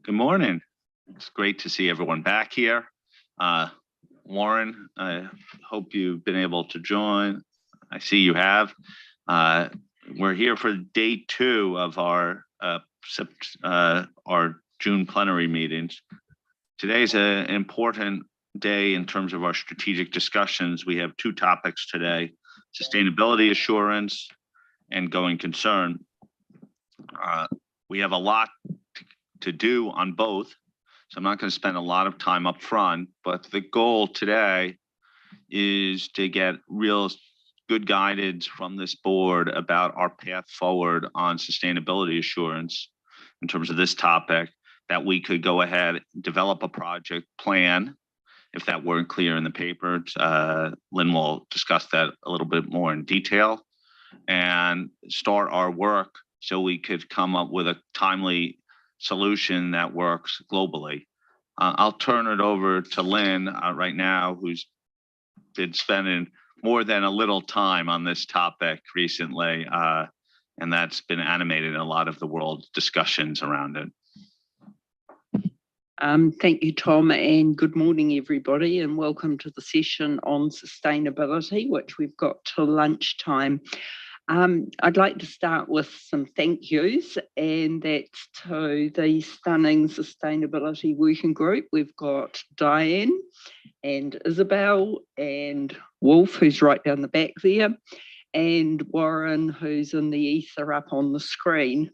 Good morning. It's great to see everyone back here. Warren, I hope you've been able to join. I see you have. We're here for day 2 of our June plenary meetings. Today's an important day in terms of our strategic discussions. We have 2 topics today: sustainability assurance and going concern. We have a lot to do on both, so I'm not going to spend a lot of time up front, but the goal today is to get real good guidance from this board about our path forward on sustainability assurance in terms of this topic, that we could go ahead and develop a project plan. If that weren't clear in the paper, Lynn will discuss that a little bit more in detail, and start our work so we could come up with a timely solution that works globally. I'll turn it over to Lynn right now, who's been spending more than a little time on this topic recently, and that's been animated in a lot of the world's discussions around it. Thank you, Tom, and good morning, everybody, and welcome to the session on sustainability, which we've got till lunchtime. I'd like to start with some thank yous, and that's to the stunning sustainability working group. We've got Diane and Isabel and Wolf, who's right down the back there, and Warren, who's in the ether up on the screen.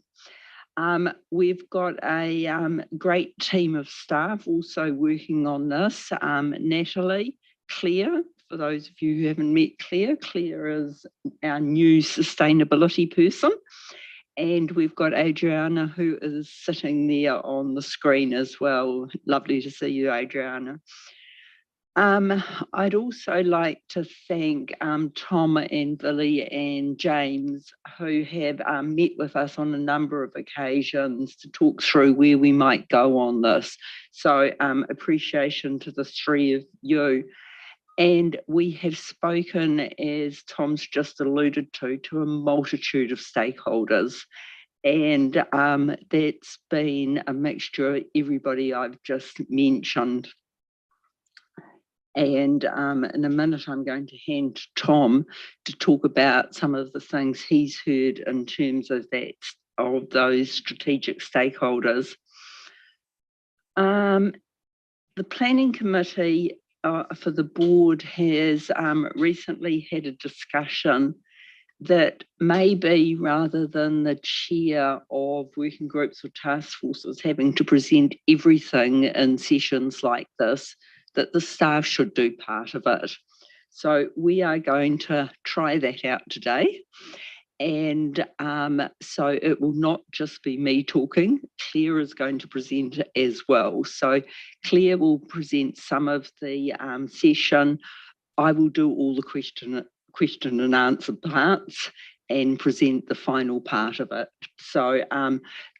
We've got a great team of staff also working on this. Natalie, Claire, for those of you who haven't met Claire, Claire is our new sustainability person. And we've got Adriana, who is sitting there on the screen as well. Lovely to see you, Adriana. I'd also like to thank Tom and Billy and James, who have met with us on a number of occasions to talk through where we might go on this. So appreciation to the 3 of you. And we have spoken, as Tom's just alluded to a multitude of stakeholders. And that's been a mixture of everybody I've just mentioned. And in a minute, I'm going to hand to Tom to talk about some of the things he's heard in terms of that, of those strategic stakeholders. The Planning Committee for the board has recently had a discussion that maybe, rather than the chair of working groups or task forces having to present everything in sessions like this, that the staff should do part of it. So we are going to try that out today. And so it will not just be me talking. Claire is going to present as well. So Claire will present some of the session. I will do all the question and answer parts and present the final part of it. So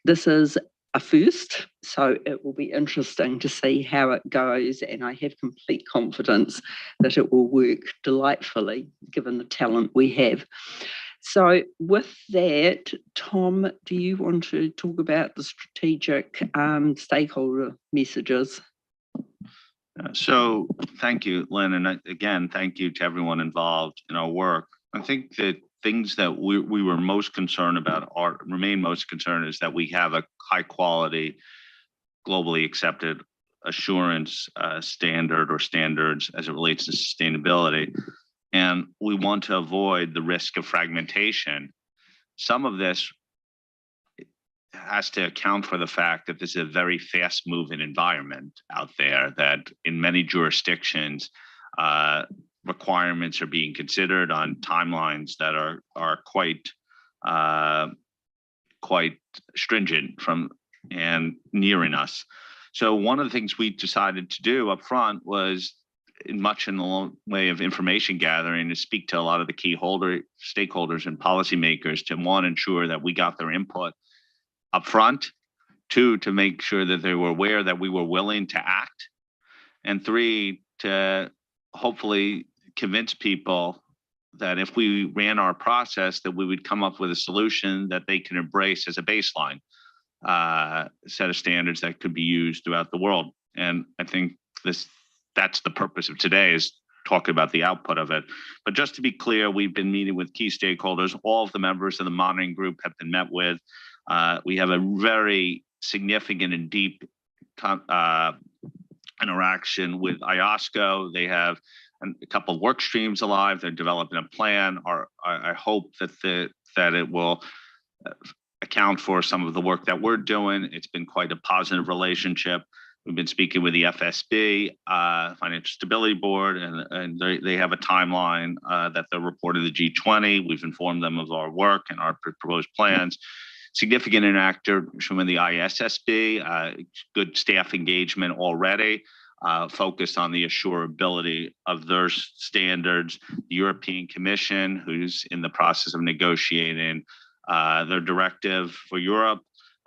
this is a first, so it will be interesting to see how it goes, and I have complete confidence that it will work delightfully given the talent we have. So with that, Tom, do you want to talk about the strategic stakeholder messages? So thank you, Lynn, and again, thank you to everyone involved in our work. I think that things that we were most concerned about, or remain most concerned, is that we have a high quality, globally accepted assurance standard or standards as it relates to sustainability. And we want to avoid the risk of fragmentation. Some of this has to account for the fact that this is a very fast moving environment out there, that in many jurisdictions, requirements are being considered on timelines that are quite stringent from and nearing us. So one of the things we decided to do up front was, in the way of information gathering, to speak to a lot of the key stakeholders and policymakers to, 1, ensure that we got their input up front, 2, to make sure that they were aware that we were willing to act, and 3, to hopefully convince people that if we ran our process, that we would come up with a solution that they can embrace as a baseline. set of standards that could be used throughout the world. And I think that's the purpose of today, is talking about the output of it. But just to be clear, we've been meeting with key stakeholders. All of the members of the monitoring group have been met with. We have a very significant and deep interaction with IAASB. They have a couple of work streams alive. They're developing a plan. I hope that it will account for some of the work that we're doing. It's been quite a positive relationship. We've been speaking with the FSB, Financial Stability Board, and they have a timeline that they're reporting to the G20. We've informed them of our work and our proposed plans. Significant interaction from the IAASB, good staff engagement already, focused on the assurability of their standards. The European Commission, who's in the process of negotiating their directive for Europe,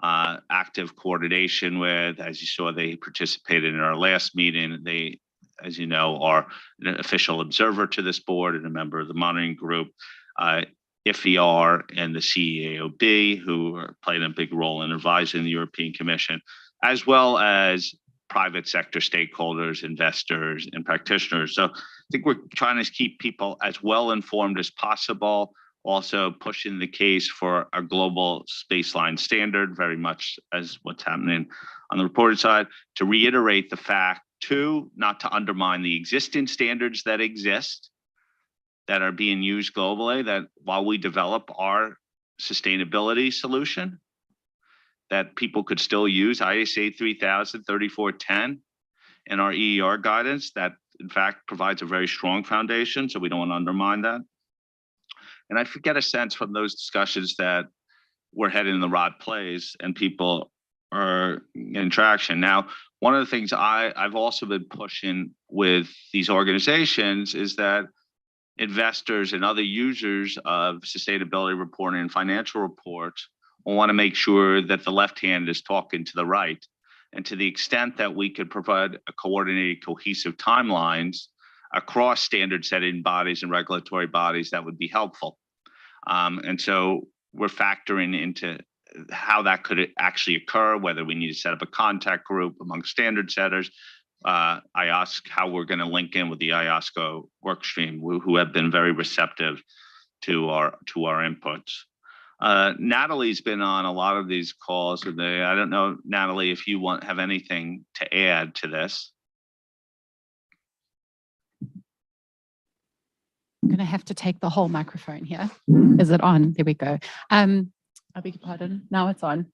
active coordination with, as you saw, they participated in our last meeting. They, as you know, are an official observer to this board and a member of the monitoring group. IFER and the CEAOB, who are playing a big role in advising the European Commission, as well as private sector stakeholders, investors, and practitioners. So I think we're trying to keep people as well informed as possible, also pushing the case for a global baseline standard, very much as what's happening on the reported side, to reiterate the fact, too, not to undermine the existing standards that exist, that are being used globally, that while we develop our sustainability solution, that people could still use ISA 3000, 3410 and our EER guidance that in fact provides a very strong foundation. So we don't want to undermine that. And I get a sense from those discussions that we're heading in the right place and people are getting traction. Now, one of the things I've also been pushing with these organizations is that investors and other users of sustainability reporting and financial reports will want to make sure that the left hand is talking to the right. And to the extent that we could provide a coordinated, cohesive timelines across standard setting bodies and regulatory bodies, that would be helpful. And so we're factoring into how that could actually occur, whether we need to set up a contact group among standard setters. I ask how we're going to link in with the IAASB workstream, who have been very receptive to our inputs. Natalie's been on a lot of these calls today. I don't know, Natalie, if you have anything to add to this. I'm going to have to take the whole microphone here. Is it on? There we go. I beg your pardon. Now it's on.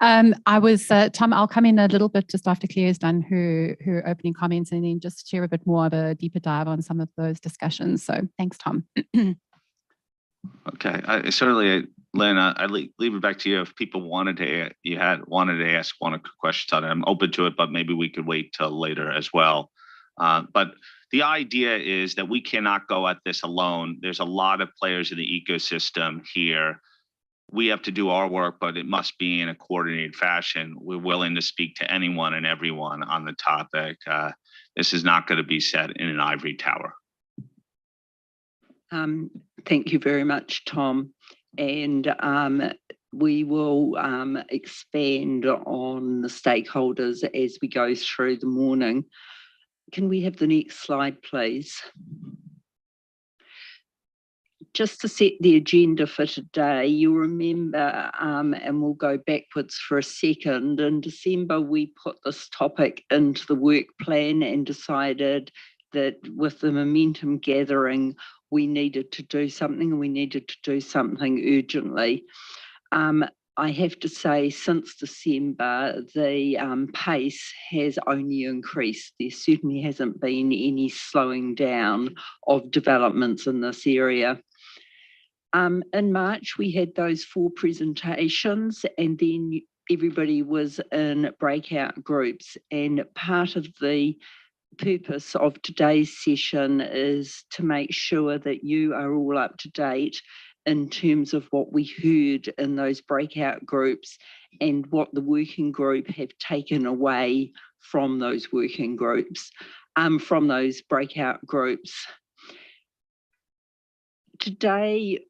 I was, Tom, I'll come in a little bit just after Claire's done her opening comments and then just share a bit more of a deeper dive on some of those discussions. So thanks, Tom. Okay, certainly, Lynn, I leave it back to you. If people wanted to ask one or two questions on it, I'm open to it, but maybe we could wait till later as well. But the idea is that we cannot go at this alone. There's a lot of players in the ecosystem here. We have to do our work, but it must be in a coordinated fashion. We're willing to speak to anyone and everyone on the topic. This is not going to be set in an ivory tower. Thank you very much, Tom. And we will expand on the stakeholders as we go through the morning. Can we have the next slide, please? Just to set the agenda for today, you'll remember, and we'll go backwards for a second, in December we put this topic into the work plan and decided that with the momentum gathering, we needed to do something and we needed to do something urgently. I have to say, since December, the pace has only increased. There certainly hasn't been any slowing down of developments in this area. In March, we had those 4 presentations and then everybody was in breakout groups. And part of the purpose of today's session is to make sure that you are all up to date in terms of what we heard in those breakout groups and what the working group have taken away from those working groups, from those breakout groups. Today,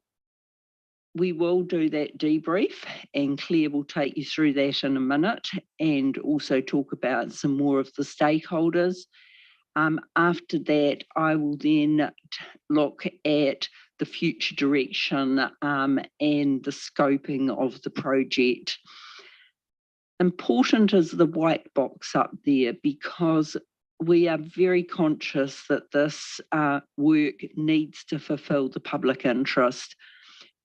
we will do that debrief, and Claire will take you through that in a minute, and also talk about some more of the stakeholders. After that, I will then look at the future direction and the scoping of the project. Important is the white box up there, because we are very conscious that this work needs to fulfil the public interest,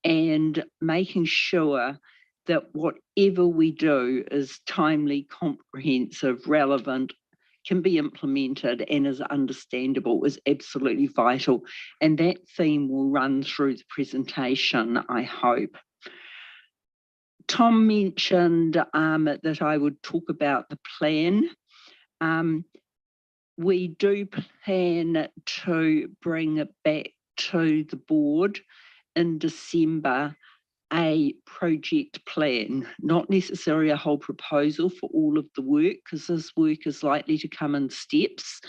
and making sure that whatever we do is timely, comprehensive, relevant, can be implemented and is understandable is absolutely vital. And that theme will run through the presentation, I hope. Tom mentioned that I would talk about the plan. We do plan to bring it back to the board in December a project plan, not necessarily a whole proposal for all of the work, because this work is likely to come in steps,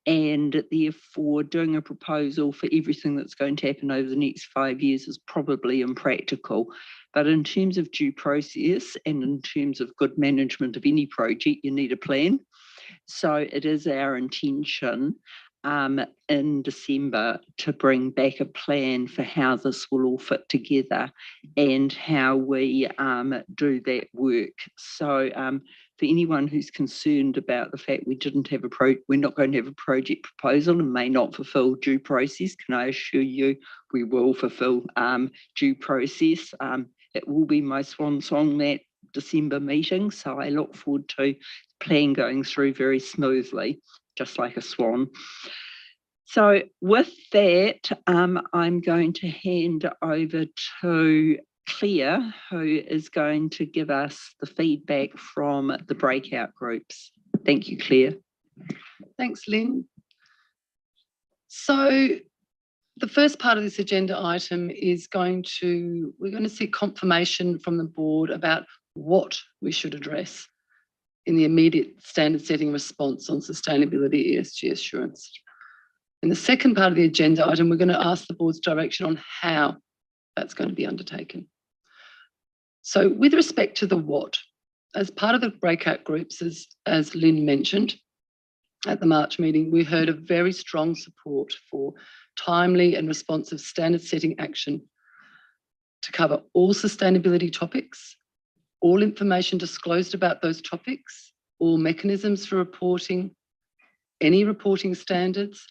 and therefore doing a proposal for everything that's going to happen over the next 5 years is probably impractical. But in terms of due process and in terms of good management of any project, you need a plan. So it is our intention in December to bring back a plan for how this will all fit together and how we do that work. So for anyone who's concerned about the fact we didn't have we're not going to have a project proposal and may not fulfil due process, can I assure you we will fulfil due process. It will be my swan song, that December meeting, so I look forward to the plan going through very smoothly, just like a swan. So with that, I'm going to hand over to Claire, who is going to give us the feedback from the breakout groups. Thank you, Claire. Thanks, Lynn. So the first part of this agenda item is we're going to seek confirmation from the board about what we should address in the immediate standard setting response on sustainability ESG assurance. In the second part of the agenda item, we're going to ask the board's direction on how that's going to be undertaken. So with respect to the what, as part of the breakout groups, as Lynn mentioned at the March meeting, we heard a very strong support for timely and responsive standard setting action to cover all sustainability topics, all information disclosed about those topics, all mechanisms for reporting, any reporting standards,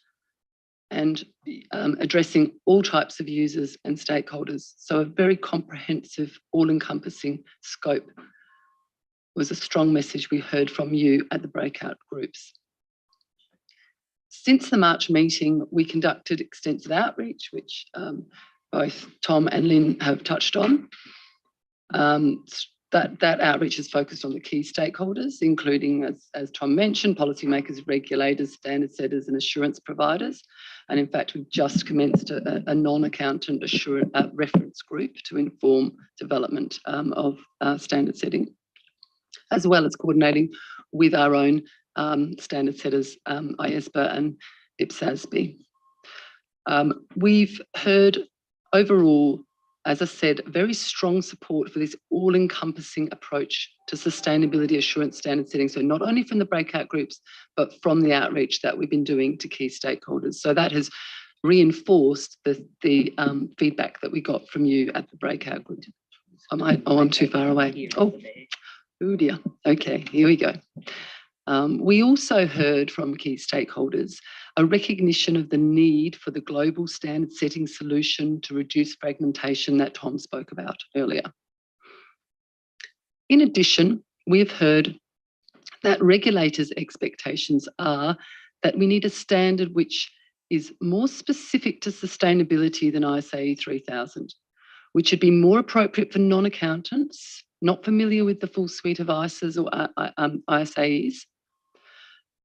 and addressing all types of users and stakeholders. So a very comprehensive, all-encompassing scope was a strong message we heard from you at the breakout groups. Since the March meeting, we conducted extensive outreach, which both Tom and Lynn have touched on. That outreach is focused on the key stakeholders, including, as Tom mentioned, policymakers, regulators, standard setters, and assurance providers. And in fact, we've just commenced a non-accountant reference group to inform development of standard setting, as well as coordinating with our own standard setters, IAASB and IAASB. We've heard overall, as I said, very strong support for this all-encompassing approach to sustainability assurance standard setting. So not only from the breakout groups, but from the outreach that we've been doing to key stakeholders. So that has reinforced the feedback that we got from you at the breakout group. I'm too far away. Oh dear. Okay, here we go. We also heard from key stakeholders a recognition of the need for the global standard setting solution to reduce fragmentation that Tom spoke about earlier. In addition, we've heard that regulators' expectations are that we need a standard which is more specific to sustainability than ISAE 3000, which should be more appropriate for non-accountants, not familiar with the full suite of ISAs or ISAEs.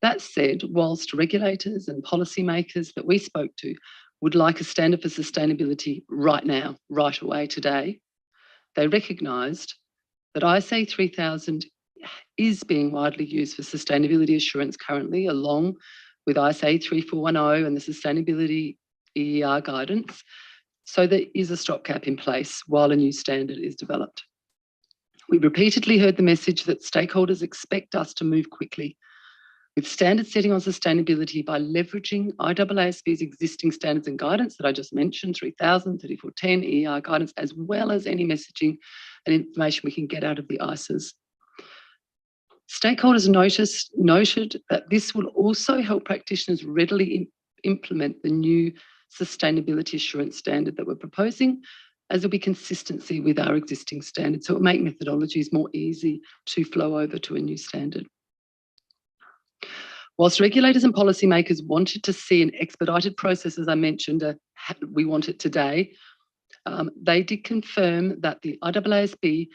That said, whilst regulators and policymakers that we spoke to would like a standard for sustainability right now, right away today, they recognised that ISAE 3000 is being widely used for sustainability assurance currently, along with ISAE 3410 and the Sustainability EER guidance. So there is a stopgap in place while a new standard is developed. We repeatedly heard the message that stakeholders expect us to move quickly with standard setting on sustainability by leveraging IAASB's existing standards and guidance that I just mentioned, 3000, 3410, ER guidance, as well as any messaging and information we can get out of the ISAs. Stakeholders noted that this will also help practitioners readily implement the new sustainability assurance standard that we're proposing, as there'll be consistency with our existing standards. So it'll make methodologies more easy to flow over to a new standard. Whilst regulators and policymakers wanted to see an expedited process, as I mentioned, we want it today, they did confirm that the IAASB,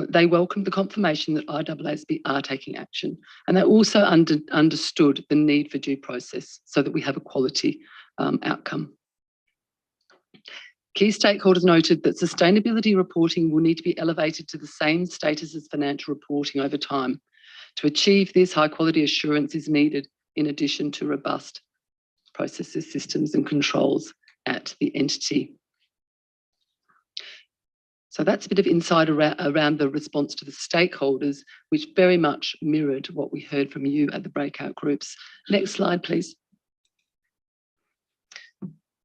they welcomed the confirmation that IAASB are taking action. And they also understood the need for due process so that we have a quality outcome. Key stakeholders noted that sustainability reporting will need to be elevated to the same status as financial reporting over time. To achieve this, high quality assurance is needed in addition to robust processes, systems and controls at the entity. So that's a bit of insight around the response to the stakeholders, which very much mirrored what we heard from you at the breakout groups. Next slide, please.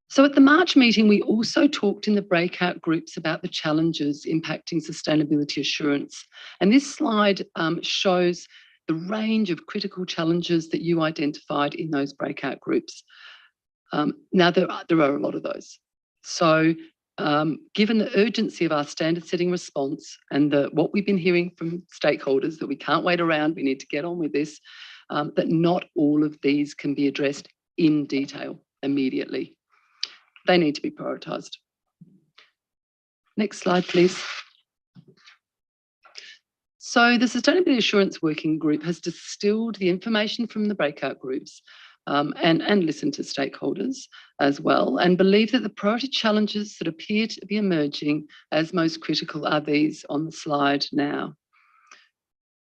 So at the March meeting, we also talked in the breakout groups about the challenges impacting sustainability assurance. And this slide shows the range of critical challenges that you identified in those breakout groups. Now, there are a lot of those. So given the urgency of our standard setting response and what we've been hearing from stakeholders, that we can't wait around, we need to get on with this, that not all of these can be addressed in detail immediately. They need to be prioritised. Next slide, please. So the Sustainability Assurance Working Group has distilled the information from the breakout groups and listened to stakeholders as well, and believe that the priority challenges that appear to be emerging as most critical are these on the slide now.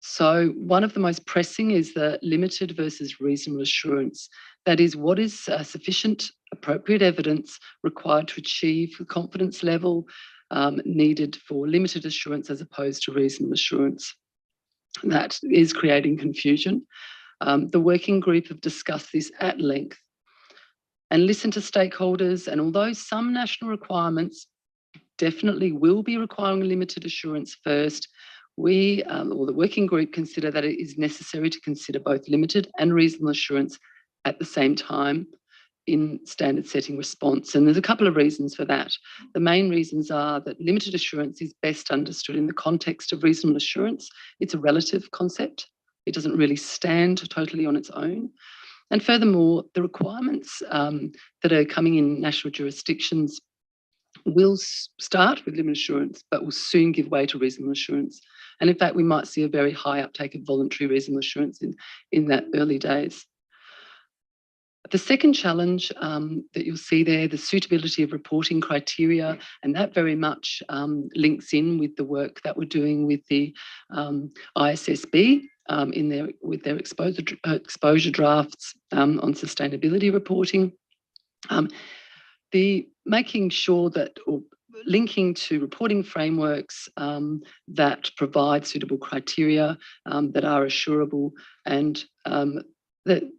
So one of the most pressing is the limited versus reasonable assurance. That is, what is sufficient appropriate evidence required to achieve the confidence level needed for limited assurance as opposed to reasonable assurance. That is creating confusion. The working group have discussed this at length and listened to stakeholders, and although some national requirements definitely will be requiring limited assurance first, we, or the working group, consider that it is necessary to consider both limited and reasonable assurance at the same time in standard setting response. And there's a couple of reasons for that. The main reasons are that limited assurance is best understood in the context of reasonable assurance. It's a relative concept. It doesn't really stand totally on its own. And furthermore, the requirements that are coming in national jurisdictions will start with limited assurance, but will soon give way to reasonable assurance. And in fact, we might see a very high uptake of voluntary reasonable assurance in that early days. The second challenge that you'll see there, the suitability of reporting criteria, and that very much links in with the work that we're doing with the IAASB with their exposure drafts on sustainability reporting. The making sure that, or linking to reporting frameworks that provide suitable criteria that are assurable, and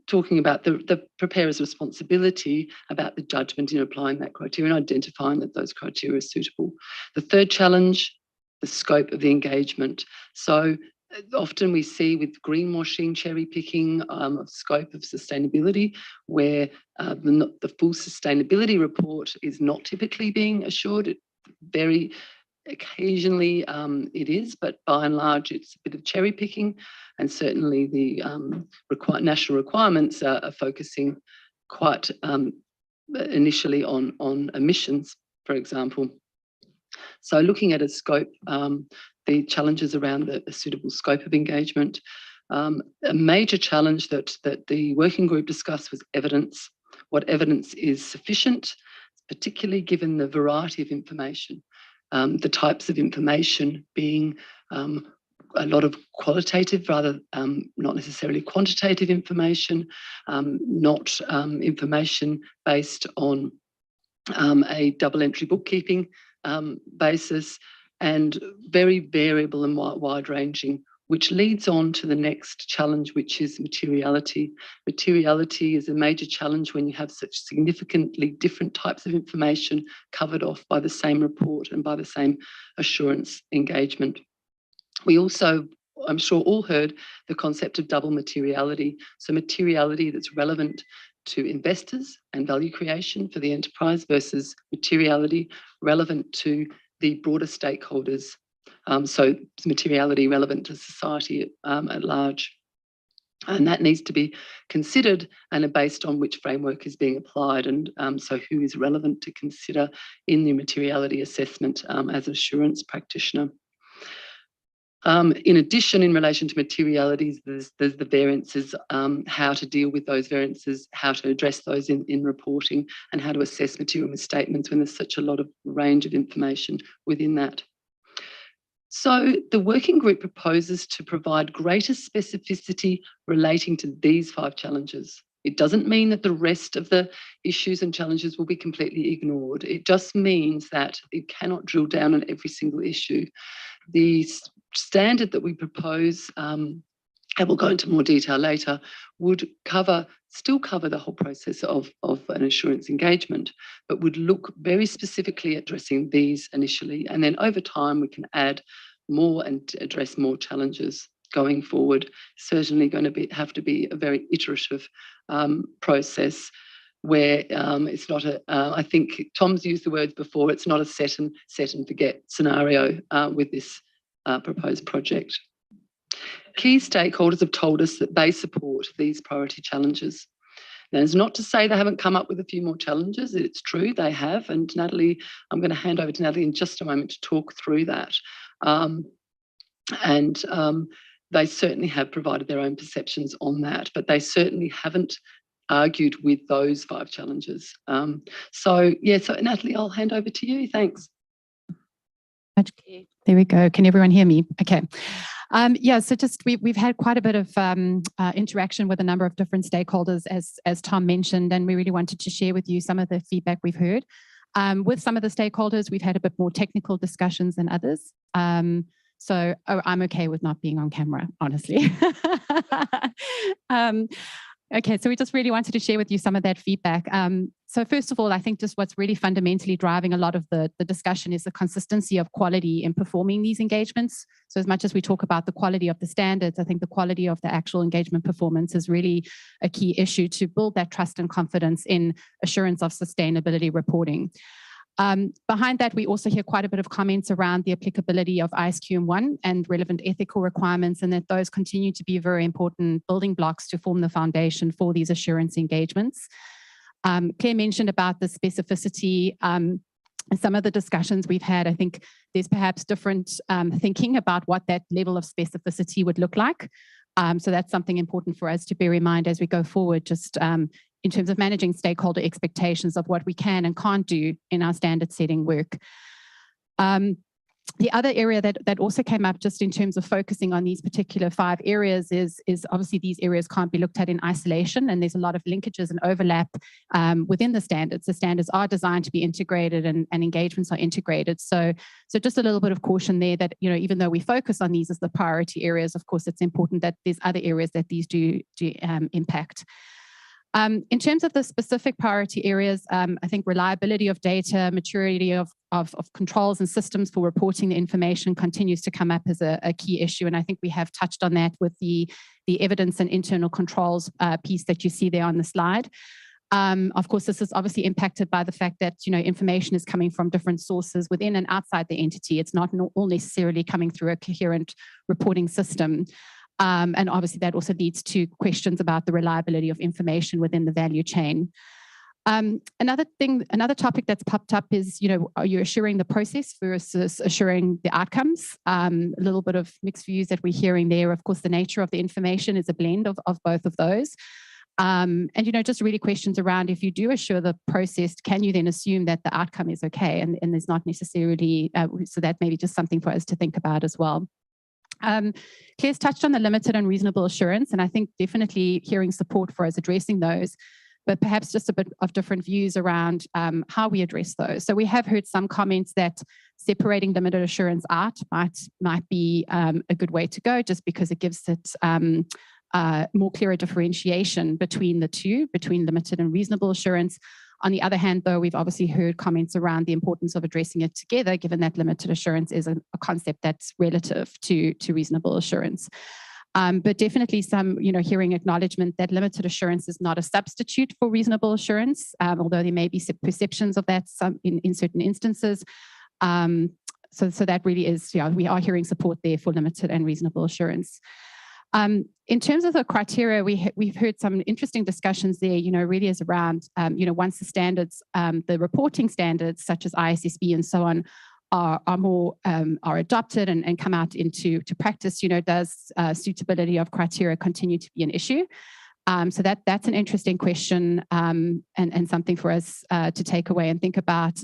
talking about the preparer's responsibility about the judgment in applying that criteria and identifying that those criteria are suitable. The third challenge, the scope of the engagement. So often we see with greenwashing, cherry picking of scope of sustainability, where the full sustainability report is not typically being assured. Very occasionally it is, but by and large it's a bit of cherry picking, and certainly the national requirements are focusing quite initially on emissions, for example. So looking at a scope, the challenges around the suitable scope of engagement. A major challenge that the working group discussed was evidence. What evidence is sufficient, particularly given the variety of information. The types of information being a lot of qualitative rather not necessarily quantitative information, not information based on a double entry bookkeeping basis, and very variable and wide ranging, which leads on to the next challenge, which is materiality. Materiality is a major challenge when you have such significantly different types of information covered off by the same report and by the same assurance engagement. We also, I'm sure, all heard the concept of double materiality. So materiality that's relevant to investors and value creation for the enterprise versus materiality relevant to the broader stakeholders. So materiality relevant to society at large. And that needs to be considered and are based on which framework is being applied, and so who is relevant to consider in the materiality assessment as an assurance practitioner. In addition, in relation to materialities, there's the variances, how to deal with those variances, how to address those in reporting, and how to assess material misstatements when there's such a lot of range of information within that. So the working group proposes to provide greater specificity relating to these 5 challenges. It doesn't mean that the rest of the issues and challenges will be completely ignored. It just means that it cannot drill down on every single issue. The standard that we propose, and we'll go into more detail later, would still cover the whole process of an assurance engagement, but would look very specifically at addressing these initially, and then over time we can add more and address more challenges going forward. Certainly going to have to be a very iterative process where it's not I think Tom's used the words before, it's not a set and forget scenario with this proposed project. Key stakeholders have told us that they support these priority challenges. Now, it's not to say they haven't come up with a few more challenges. It's true, they have. And Natalie, I'm going to hand over to Natalie in just a moment to talk through that. They certainly have provided their own perceptions on that, but they certainly haven't argued with those 5 challenges. So Natalie, I'll hand over to you. Thanks. There we go. Can everyone hear me? Okay. So just we've had quite a bit of interaction with a number of different stakeholders, as Tom mentioned, and we really wanted to share with you some of the feedback we've heard. With some of the stakeholders, we've had a bit more technical discussions than others. So I'm okay with not being on camera, honestly. Okay, so we just really wanted to share with you some of that feedback. So first of all, I think just what's really fundamentally driving a lot of the discussion is the consistency of quality in performing these engagements. So as much as we talk about the quality of the standards, I think the quality of the actual engagement performance is really a key issue to build that trust and confidence in assurance of sustainability reporting. Behind that, we also hear quite a bit of comments around the applicability of ISQM1 and relevant ethical requirements, and that those continue to be very important building blocks to form the foundation for these assurance engagements. Claire mentioned about the specificity. Some of the discussions we've had, I think there's perhaps different thinking about what that level of specificity would look like. So that's something important for us to bear in mind as we go forward, just in terms of managing stakeholder expectations of what we can and can't do in our standard setting work. The other area that also came up just in terms of focusing on these particular 5 areas is obviously these areas can't be looked at in isolation, and there's a lot of linkages and overlap within the standards. The standards are designed to be integrated and engagements are integrated. So just a little bit of caution there that, even though we focus on these as the priority areas, of course, it's important that there's other areas that these do impact. In terms of the specific priority areas, I think reliability of data, maturity of controls and systems for reporting the information continues to come up as a key issue. And I think we have touched on that with the evidence and internal controls piece that you see there on the slide. Of course, this is obviously impacted by the fact that, information is coming from different sources within and outside the entity. It's not all necessarily coming through a coherent reporting system. And obviously that also leads to questions about the reliability of information within the value chain. Another topic that's popped up is, are you assuring the process versus assuring the outcomes? A little bit of mixed views that we're hearing there. Of course, the nature of the information is a blend of both of those. And, just really questions around, if you do assure the process, can you then assume that the outcome is okay? And there's not necessarily, so that may be just something for us to think about as well. Claire's touched on the limited and reasonable assurance, and I think definitely hearing support for us addressing those. but perhaps just a bit of different views around how we address those. So we have heard some comments that separating limited assurance out might be a good way to go, just because it gives it more clearer differentiation between the two, between limited and reasonable assurance. On the other hand, though, we've obviously heard comments around the importance of addressing it together, given that limited assurance is a concept that's relative to reasonable assurance. But definitely some, hearing acknowledgement that limited assurance is not a substitute for reasonable assurance, although there may be perceptions of that in certain instances. So that really is, we are hearing support there for limited and reasonable assurance. In terms of the criteria, we've heard some interesting discussions there, really is around, once the standards, the reporting standards such as IAASB and so on are adopted and come out into practice, does suitability of criteria continue to be an issue? So that's an interesting question and something for us to take away and think about.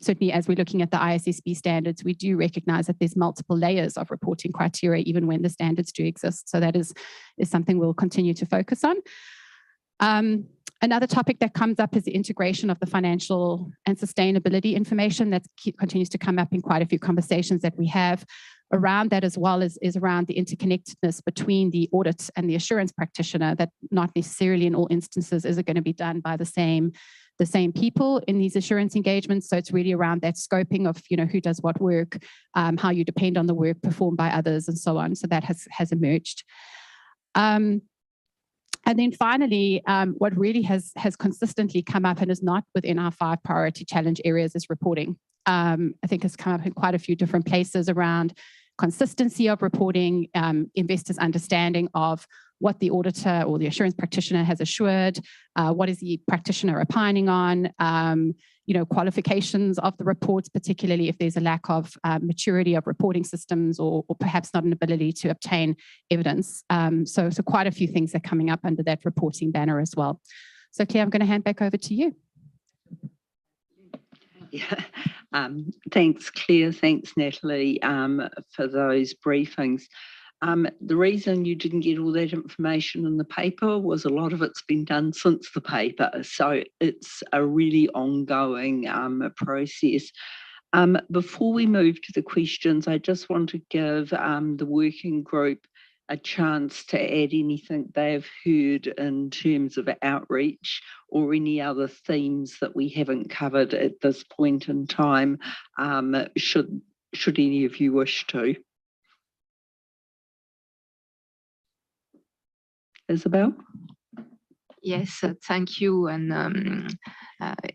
Certainly, as we're looking at the IAASB standards, we do recognize that there's multiple layers of reporting criteria, even when the standards do exist. So that is something we'll continue to focus on. Another topic that comes up is the integration of the financial and sustainability information that continues to come up in quite a few conversations that we have around that, as well as is around the interconnectedness between the audit and the assurance practitioner, that not necessarily in all instances is it going to be done by the same people in these assurance engagements. So it's really around that scoping of, who does what work, how you depend on the work performed by others and so on. So that has emerged. And then finally, what really has consistently come up and is not within our 5 priority challenge areas is reporting. I think it's come up in quite a few different places around consistency of reporting, investors' understanding of what the auditor or the assurance practitioner has assured, what is the practitioner opining on, qualifications of the reports, particularly if there's a lack of maturity of reporting systems or perhaps not an ability to obtain evidence. So quite a few things are coming up under that reporting banner as well. So Claire, I'm going to hand back over to you. Yeah. Thanks, Claire. Thanks, Natalie, for those briefings. The reason you didn't get all that information in the paper was a lot of it's been done since the paper. So it's a really ongoing process. Before we move to the questions, I just want to give the working group a chance to add anything they've heard in terms of outreach or any other themes that we haven't covered at this point in time, should any of you wish to. Isabel? Yes, thank you. And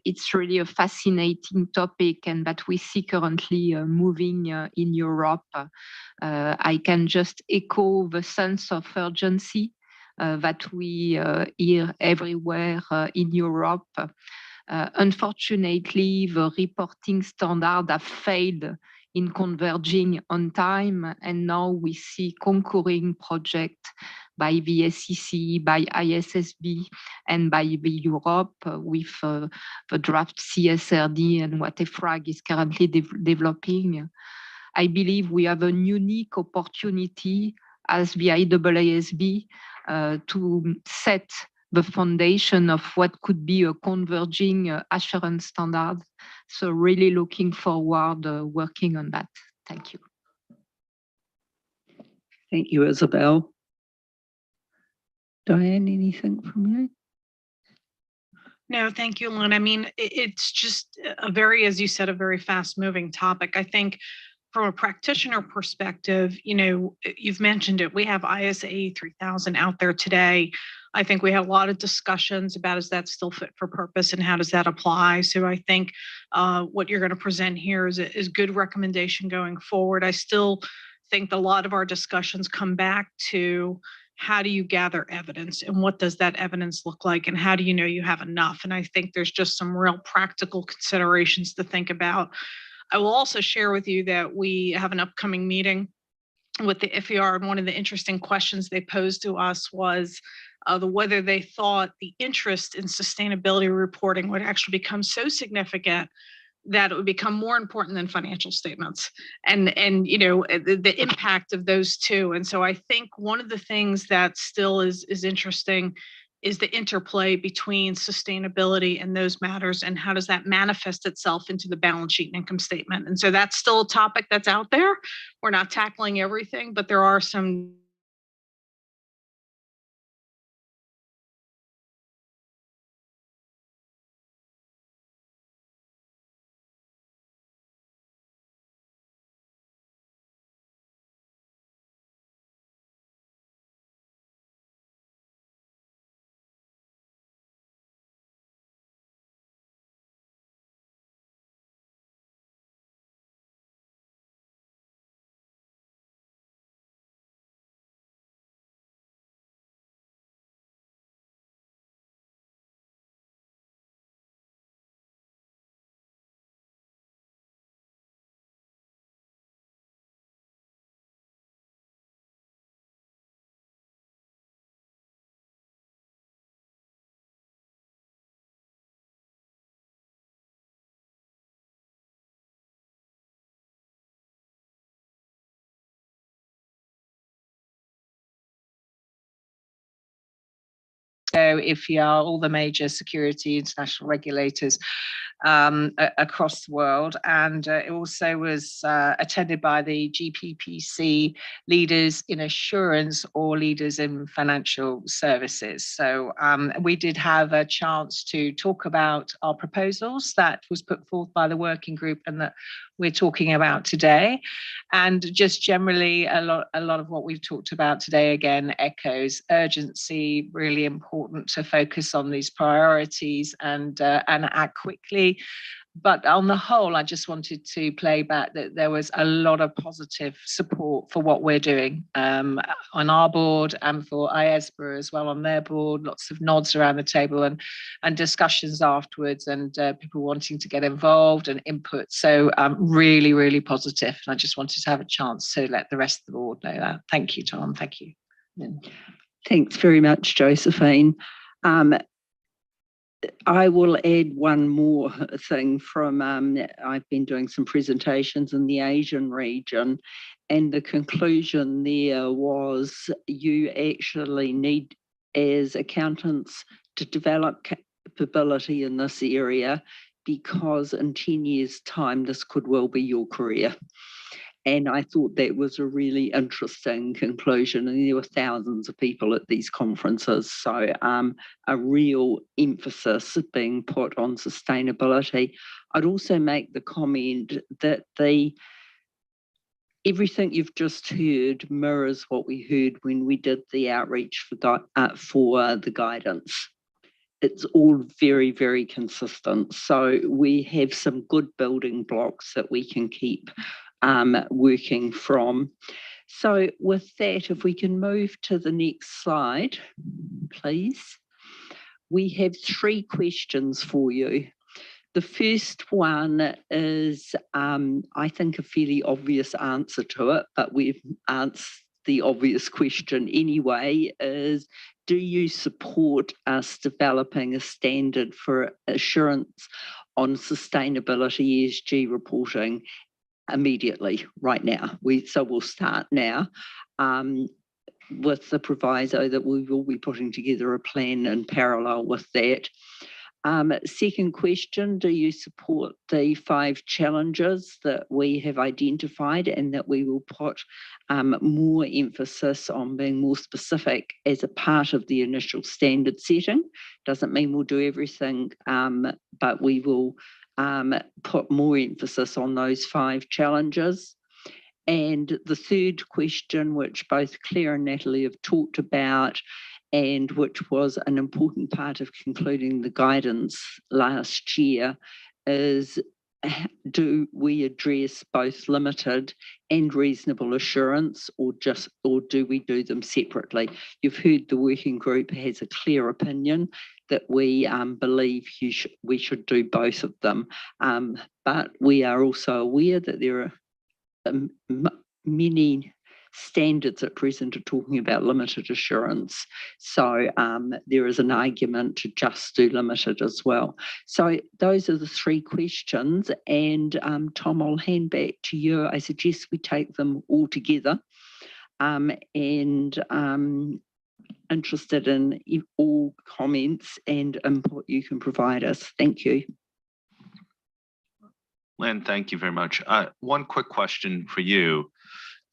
it's really a fascinating topic, and that we see currently moving in Europe. I can just echo the sense of urgency that we hear everywhere in Europe. Unfortunately, the reporting standards have failed in converging on time, and now we see concurring projects by the SEC, by IAASB, and by the Europe with the draft CSRD and what EFRAG is currently developing. I believe we have a unique opportunity as the IAASB to set the foundation of what could be a converging assurance standard. So really looking forward working on that. Thank you. Thank you, Isabel. Diane, anything from you? No, thank you, Lynn. I mean, it's just a very, as you said, a very fast moving topic. I think from a practitioner perspective, you've mentioned it. We have ISA 3000 out there today. I think we had a lot of discussions about, is that still fit for purpose and how does that apply? So I think what you're going to present here is good recommendation going forward. I still think a lot of our discussions come back to, how do you gather evidence and what does that evidence look like and how do you know you have enough? And I think there's just some real practical considerations to think about. I will also share with you that we have an upcoming meeting with the FER, and one of the interesting questions they posed to us was whether they thought the interest in sustainability reporting would actually become so significant that it would become more important than financial statements and the impact of those two. And so I think one of the things that still is interesting is the interplay between sustainability and those matters, and how does that manifest itself into the balance sheet and income statement. And so that's still a topic that's out there. We're not tackling everything, but there are some So if you are all the major security international regulators across the world, and it also was attended by the GPPC leaders in assurance or leaders in financial services. So we did have a chance to talk about our proposals that was put forth by the working group and that we're talking about today. And just generally, a lot of what we've talked about today again echoes urgency, really important to focus on these priorities and act quickly. But on the whole, I just wanted to play back that there was a lot of positive support for what we're doing on our board and for IAASB as well on their board. Lots of nods around the table and discussions afterwards, and people wanting to get involved and input. So really, really positive. And I just wanted to have a chance to let the rest of the board know that. Thank you, Tom. Thank you. Thanks very much, Josephine. I will add one more thing from, I've been doing some presentations in the Asian region, and the conclusion there was you actually need, as accountants, to develop capability in this area, because in 10 years' time, this could well be your career. And I thought that was a really interesting conclusion. And there were thousands of people at these conferences. So a real emphasis being put on sustainability. I'd also make the comment that everything you've just heard mirrors what we heard when we did the outreach for the guidance. It's all very, very consistent. So we have some good building blocks that we can keep working from. So with that, if we can move to the next slide, please. We have 3 questions for you. The first one is, I think, a fairly obvious answer to it, but we've answered the obvious question anyway, is do you support us developing a standard for assurance on sustainability ESG reporting immediately, right now? So we'll start now with the proviso that we will be putting together a plan in parallel with that. Second question, do you support the 5 challenges that we have identified and that we will put more emphasis on being more specific as a part of the initial standard setting? Doesn't mean we'll do everything, but we will put more emphasis on those 5 challenges. And the third question, which both Claire and Natalie have talked about, and which was an important part of concluding the guidance last year, is do we address both limited and reasonable assurance, or do we do them separately? You've heard the working group has a clear opinion that we believe we should do both of them, but we are also aware that there are many standards at present are talking about limited assurance. So there is an argument to just do limited as well. So those are the 3 questions. And Tom, I'll hand back to you. I suggest we take them all together. And interested in all comments and input you can provide us. Thank you. Lynn, thank you very much. One quick question for you.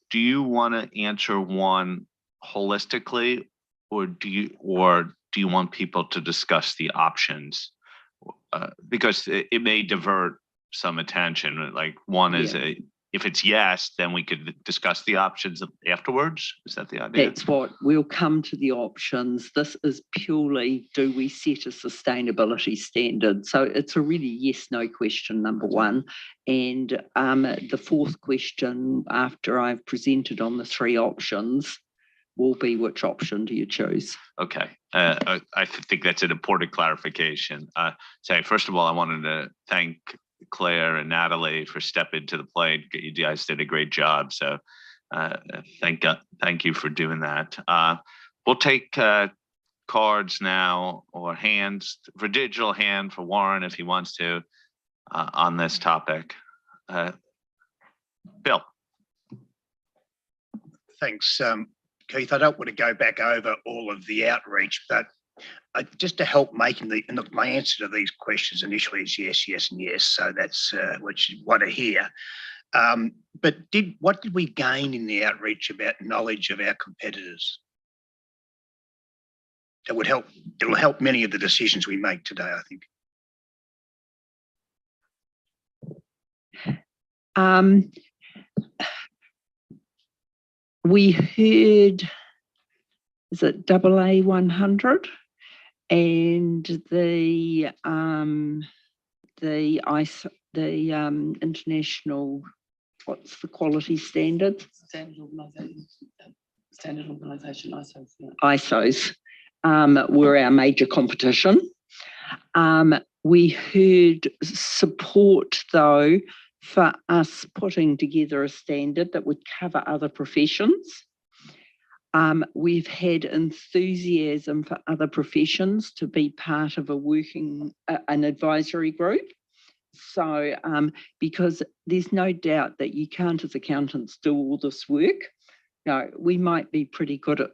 Do you want to answer one holistically, or do you want people to discuss the options? Because it may divert some attention. Like one is if it's yes, then we could discuss the options afterwards. Is that the idea? That's what we'll come to the options. This is purely, do we set a sustainability standard? So it's a really yes/no question, number one. And the fourth question, after I've presented on the three options, will be which option do you choose? Okay. I think that's an important clarification. So first of all, I wanted to thank Claire and Natalie for stepping to the plate. You guys did a great job. So thank you for doing that. We'll take cards now, or hands, for digital hand for Warren if he wants to, on this topic. Bill. Thanks, Keith. I don't want to go back over all of the outreach, but just to help making and look, my answer to these questions initially is yes, yes, and yes. So that's what you want to hear. But what did we gain in the outreach about knowledge of our competitors? That would help. It'll help many of the decisions we make today, I think. We heard, is it AA 100? And the international, what's the quality standards? Standard organisation, ISOs. Yeah. ISOs were our major competition. We heard support, though, for us putting together a standard that would cover other professions. We've had enthusiasm for other professions to be part of an advisory group. So, because there's no doubt that you can't, as accountants, do all this work. No, we might be pretty good at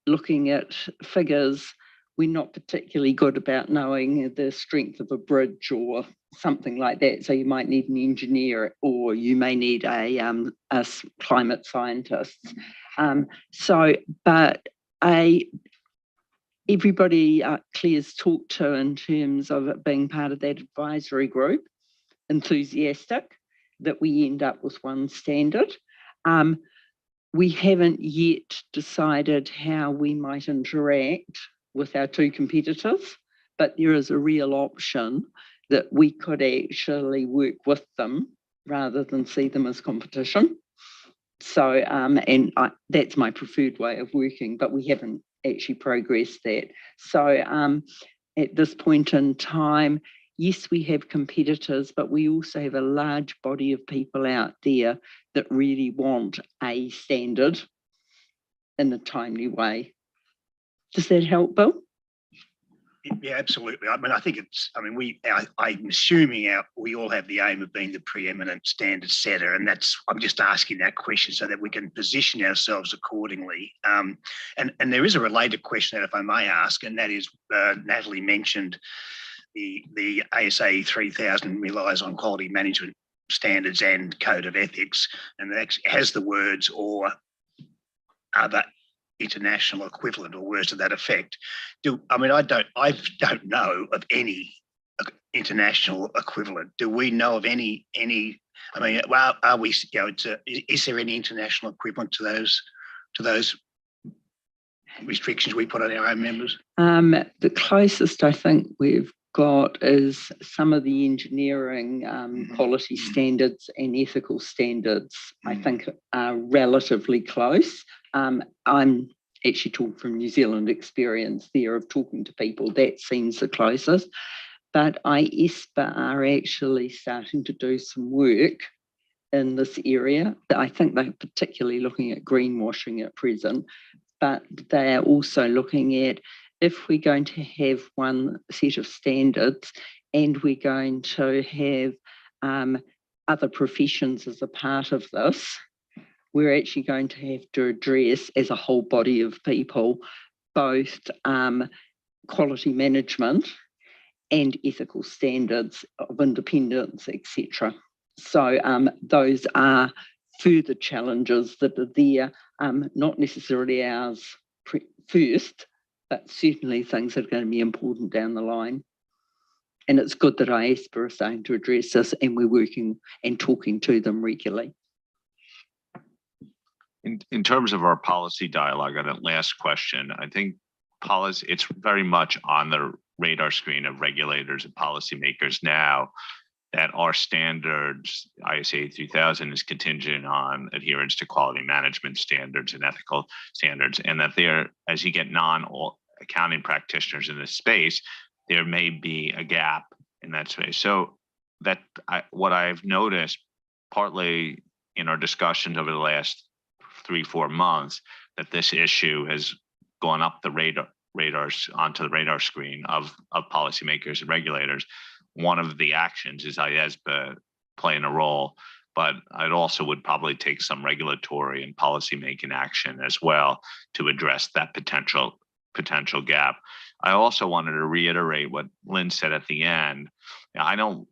looking at figures. We're not particularly good about knowing the strength of a bridge or something like that. So you might need an engineer, or you may need a climate scientist. But everybody Claire's talked to in terms of it being part of that advisory group, enthusiastic that we end up with one standard. We haven't yet decided how we might interact with our two competitors, but there is a real option that we could actually work with them rather than see them as competition. So, that's my preferred way of working, but we haven't actually progressed that. So at this point in time, yes, we have competitors, but we also have a large body of people out there that really want a standard in a timely way. Does that help, Bill? Yeah, absolutely. I mean, I think it's, I mean, I'm assuming we all have the aim of being the preeminent standard setter, and I'm just asking that question so that we can position ourselves accordingly. And there is a related question that, if I may ask, and that is, Natalie mentioned the ASA 3000 relies on quality management standards and code of ethics, and it actually has the words or other international equivalent or words to that effect. I don't know of any international equivalent. Do we know of any? I mean, are we? Is there any international equivalent to those restrictions we put on our own members? The closest I think we've got is some of the engineering quality standards and ethical standards. I think are relatively close. I'm actually talking from New Zealand experience there of talking to people. That seems the closest. But IAASB are actually starting to do some work in this area. I think they're particularly looking at greenwashing at present, but they are also looking at, if we're going to have one set of standards and we're going to have other professions as a part of this, we're actually going to have to address, as a whole body of people, both quality management and ethical standards of independence, etc. So those are further challenges that are there, not necessarily ours first, but certainly things that are going to be important down the line. And it's good that IAASB are starting to address this, and we're working and talking to them regularly. In terms of our policy dialogue on that last question, I think policy, it's very much on the radar screen of regulators and policymakers now that our standards, ISA 3000 is contingent on adherence to quality management standards and ethical standards, and that there, as you get non-accounting practitioners in this space, there may be a gap in that space. So that what I've noticed, partly in our discussions over the last 3-4 months, that this issue has gone up the radars onto the radar screen of policymakers and regulators. One of the actions is IAASB playing a role, but it also would probably take some regulatory and policymaking action as well to address that potential gap. I also wanted to reiterate what Lynn said at the end. I don't,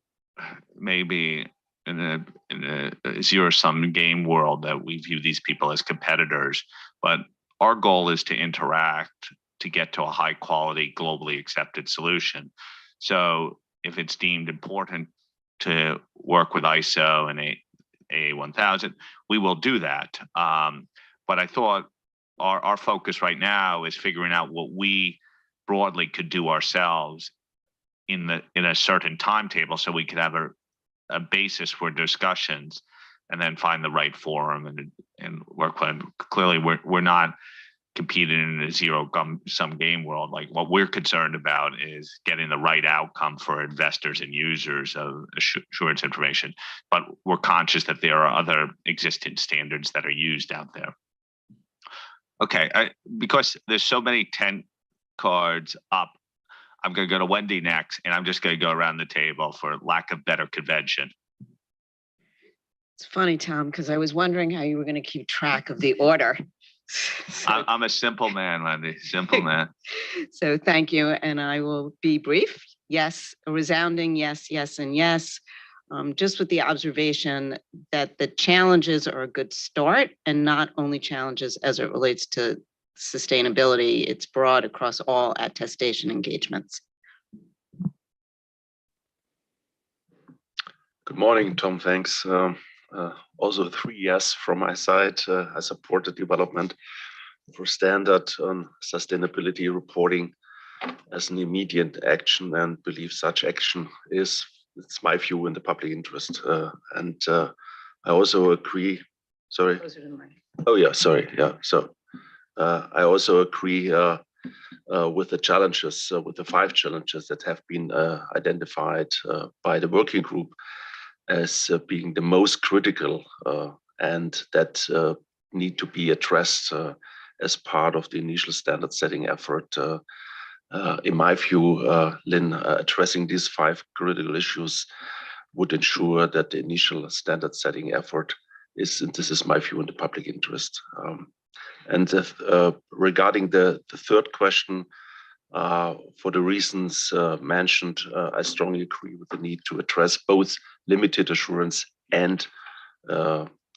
maybe in a zero-sum game world that we view these people as competitors, but our goal is to interact to get to a high quality, globally accepted solution. So if it's deemed important to work with ISO and AA1000, we will do that. But I thought our focus right now is figuring out what we broadly could do ourselves in a certain timetable, so we could have a basis for discussions and then find the right forum and work plan. Clearly, we're not competing in a zero-sum game world. Like, what we're concerned about is getting the right outcome for investors and users of assurance information. But we're conscious that there are other existing standards that are used out there. Okay, because there's so many 10 cards up, I'm going to go to Wendy next, and I'm just going to go around the table for lack of better convention. It's funny, Tom, because I was wondering how you were going to keep track of the order. I'm a simple man, Wendy, simple man. So thank you, and I will be brief. Yes, a resounding yes, yes, and yes. Just with the observation that the challenges are a good start, and not only challenges as it relates to sustainability, it's broad across all attestation engagements. Good morning, Tom. Thanks. Also 3 yes from my side. I support the development for standard on sustainability reporting as an immediate action, and believe such action is, it's my view, in the public interest. And I also agree. Sorry. Oh yeah, sorry. Yeah. So I also agree with the challenges, with the 5 challenges that have been identified by the working group as being the most critical and that need to be addressed as part of the initial standard setting effort. In my view, Lynn, addressing these 5 critical issues would ensure that the initial standard setting effort is, and this is my view, in the public interest. And regarding the third question, for the reasons mentioned, I strongly agree with the need to address both limited assurance and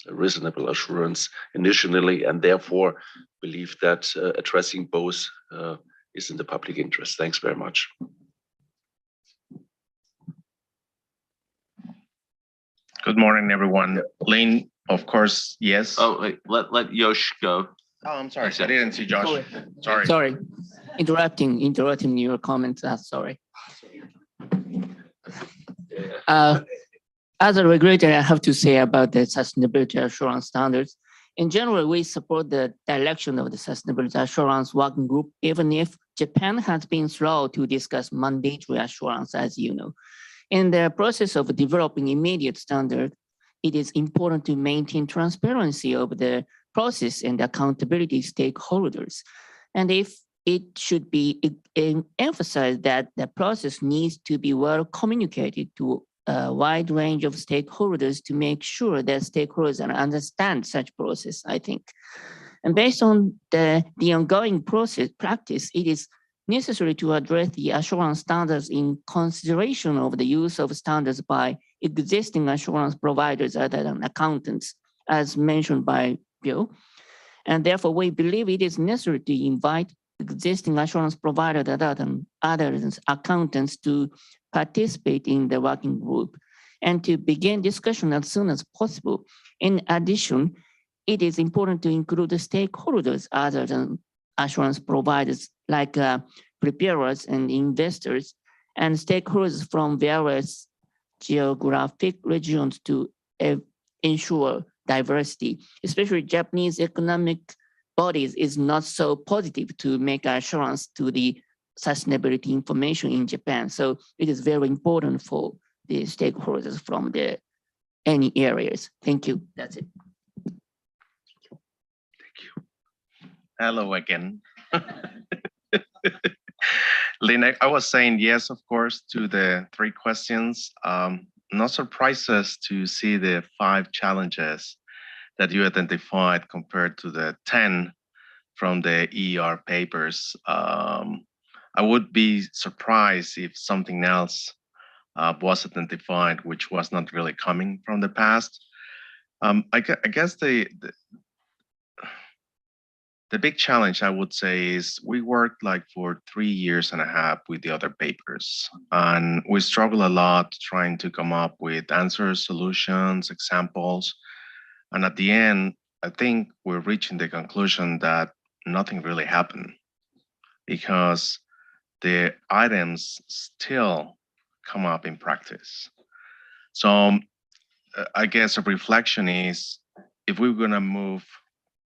reasonable assurance initially, and therefore believe that addressing both is in the public interest. Thanks very much. Good morning, everyone. Lynn, of course, yes. Oh, wait, let Yosh go. Oh, I'm sorry. I didn't see Josh. Sorry. Sorry. Interrupting your comments. Sorry. As a regulator, I have to say about the sustainability assurance standards. In general, we support the direction of the sustainability assurance working group, even if Japan has been slow to discuss mandatory assurance, as you know. In the process of developing immediate standard, it is important to maintain transparency of the process and accountability stakeholders. And if it should be emphasized that the process needs to be well communicated to a wide range of stakeholders to make sure that stakeholders understand such process, I think. And based on the ongoing practice, it is necessary to address the assurance standards in consideration of the use of standards by existing assurance providers other than accountants, as mentioned by Bill. And therefore, we believe it is necessary to invite existing assurance providers other than accountants to participate in the working group and to begin discussion as soon as possible. In addition, it is important to include the stakeholders other than assurance providers like preparers and investors and stakeholders from various geographic regions to ensure diversity, especially Japanese economic bodies is not so positive to make assurance to the sustainability information in Japan. So it is very important for the stakeholders from any areas. Thank you. That's it. Hello again. Lynn, I was saying yes, of course, to the 3 questions. Not surprises to see the 5 challenges that you identified compared to the 10 from the ER papers. I would be surprised if something else was identified, which was not really coming from the past. I guess the big challenge, I would say, is we worked like for 3.5 years with the other papers, and we struggle a lot trying to come up with answers, solutions, examples. And at the end, I think we're reaching the conclusion that nothing really happened because the items still come up in practice. So I guess a reflection is if we're going to move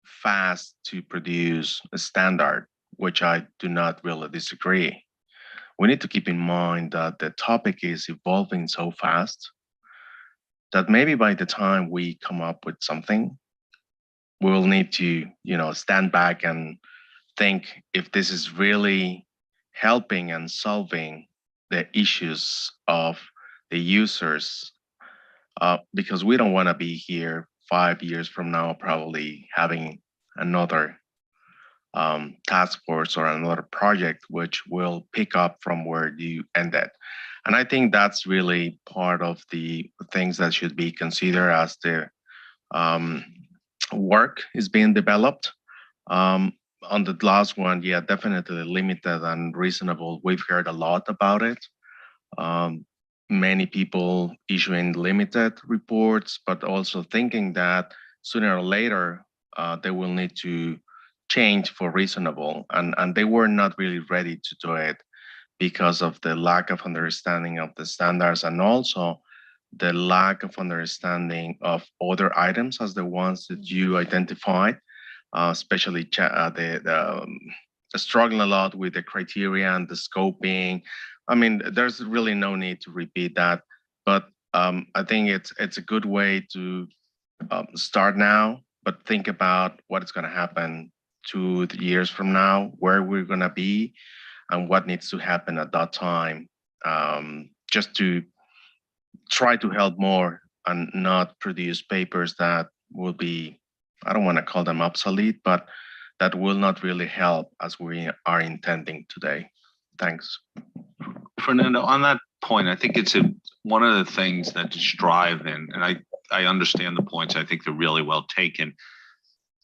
fast to produce a standard, which I do not really disagree, we need to keep in mind that the topic is evolving so fast that maybe by the time we come up with something, we'll need to, stand back and think if this is really helping and solving the issues of the users, because we don't want to be here 5 years from now, probably having another task force or another project which will pick up from where you ended. And I think that's really part of the things that should be considered as the work is being developed. On the last one, yeah, definitely limited and reasonable. We've heard a lot about it. Many people issuing limited reports, but also thinking that sooner or later they will need to change for reasonable, and they were not really ready to do it because of the lack of understanding of the standards and also the lack of understanding of other items as the ones that you identified, especially the struggling a lot with the criteria and the scoping. I mean, there's really no need to repeat that, but I think it's a good way to start now, but think about what is going to happen 2 years from now, where we're going to be, and what needs to happen at that time, just to try to help more and not produce papers that will be, I don't want to call them obsolete, but that will not really help as we are intending today. Thanks. Fernando, on that point, I think it's one of the things that is driving, and I understand the points. I think they're really well taken.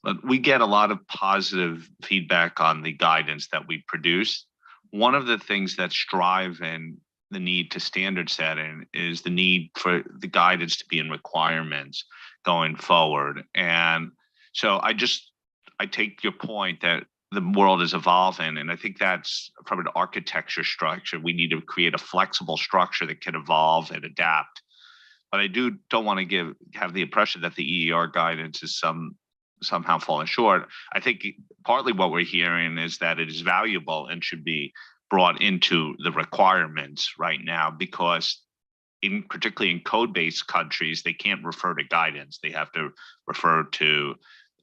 But we get a lot of positive feedback on the guidance that we produce. One of the things that's driving the need to standard setting is the need for the guidance to be in requirements going forward. And so I take your point that the world is evolving, and I think that's from an architecture structure. We need to create a flexible structure that can evolve and adapt. But I don't want to have the impression that the EER guidance is somehow falling short. I think partly what we're hearing is that it is valuable and should be brought into the requirements right now, because particularly in code-based countries, they can't refer to guidance. They have to refer to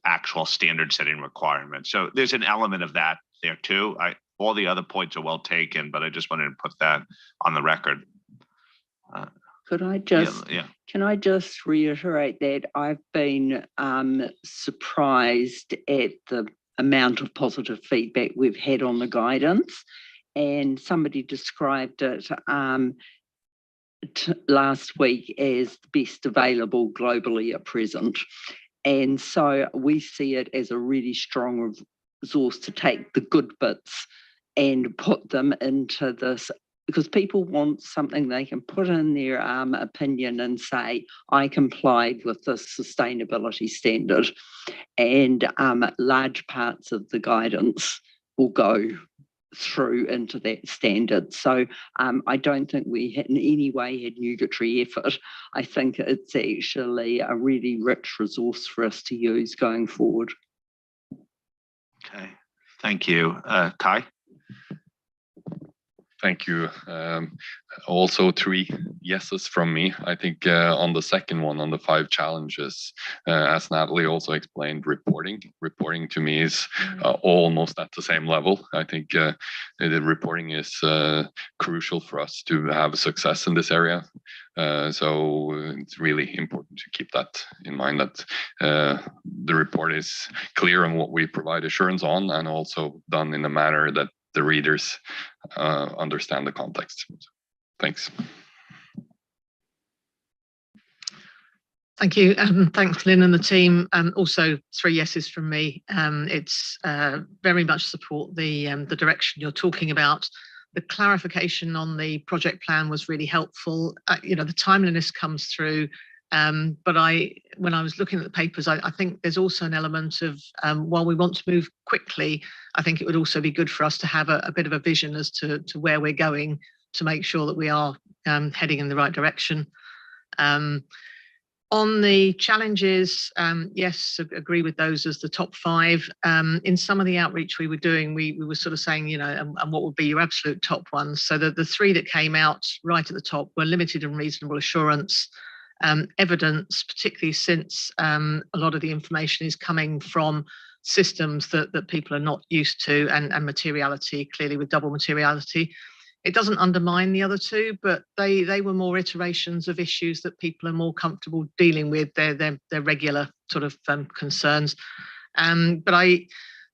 actual standard setting requirements. So there's an element of that there too. All the other points are well taken, but I just wanted to put that on the record. Could I just, Yeah. can I just reiterate that I've been surprised at the amount of positive feedback we've had on the guidance, and somebody described it last week as the best available globally at present. And so we see it as a really strong resource to take the good bits and put them into this, because people want something they can put in their opinion and say, I complied with this sustainability standard. And large parts of the guidance will go through into that standard. So I don't think we in any way had nugatory effort. I think it's actually a really rich resource for us to use going forward. Okay, thank you. Kai? Thank you. Also 3 yeses from me. I think on the second one, on the 5 challenges, as Natalie also explained, reporting to me is almost at the same level. I think the reporting is crucial for us to have success in this area. So it's really important to keep that in mind, that the report is clear on what we provide assurance on, and also done in a manner that the readers understand the context. Thanks. Thank you. Thanks, Lynn and the team. Also 3 yeses from me. It's very much support the direction you're talking about. The clarification on the project plan was really helpful. The timeliness comes through. But when I was looking at the papers, I think there's also an element of, while we want to move quickly, I think it would also be good for us to have a bit of a vision as to where we're going, to make sure that we are heading in the right direction. On the challenges, yes, agree with those as the top 5. In some of the outreach we were doing, we were sort of saying, and what would be your absolute top ones? So the 3 that came out right at the top were limited and reasonable assurance. Evidence, particularly since a lot of the information is coming from systems that people are not used to, and materiality, clearly with double materiality. It doesn't undermine the other 2, but they were more iterations of issues that people are more comfortable dealing with, their regular sort of concerns. But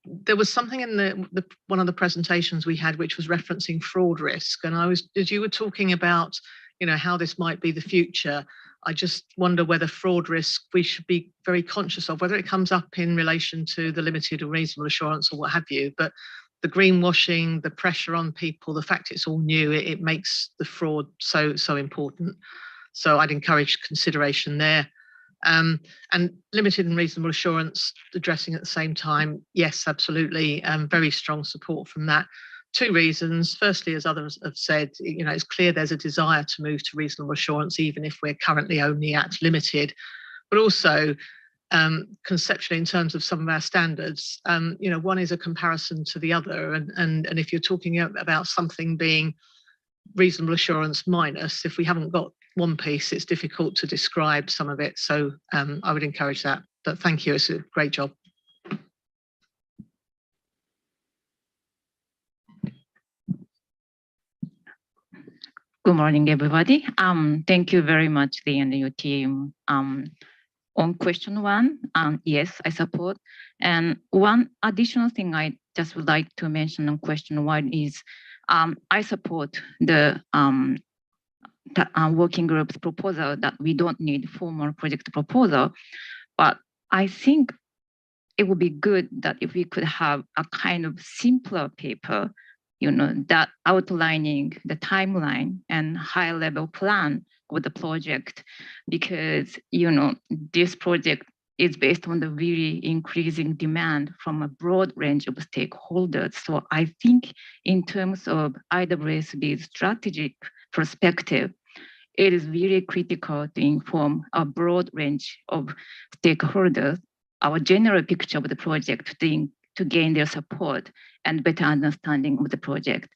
there was something in one of the presentations we had which was referencing fraud risk, and as you were talking about how this might be the future, I just wonder whether fraud risk we should be very conscious of, whether it comes up in relation to the limited or reasonable assurance or what have you. But the greenwashing, the pressure on people, the fact it's all new, it makes the fraud so important. So I'd encourage consideration there. And limited and reasonable assurance addressing at the same time, yes, absolutely. Very strong support from that. 2 reasons. Firstly, as others have said, it's clear there's a desire to move to reasonable assurance, even if we're currently only at limited. But also, conceptually, in terms of some of our standards, one is a comparison to the other. And if you're talking about something being reasonable assurance minus, if we haven't got one piece, it's difficult to describe some of it. So I would encourage that. But thank you. It's a great job. Good morning, everybody. Thank you very much, Lee and your team. On question 1, yes, I support. And one additional thing I just would like to mention on question 1 is I support the working group's proposal that we don't need formal project proposal, but I think it would be good that if we could have a kind of simpler paper, that outlining the timeline and high level plan of the project, because, this project is based on the really increasing demand from a broad range of stakeholders. So I think in terms of IAASB's strategic perspective, it is really critical to inform a broad range of stakeholders, our general picture of the project to gain their support and better understanding of the project.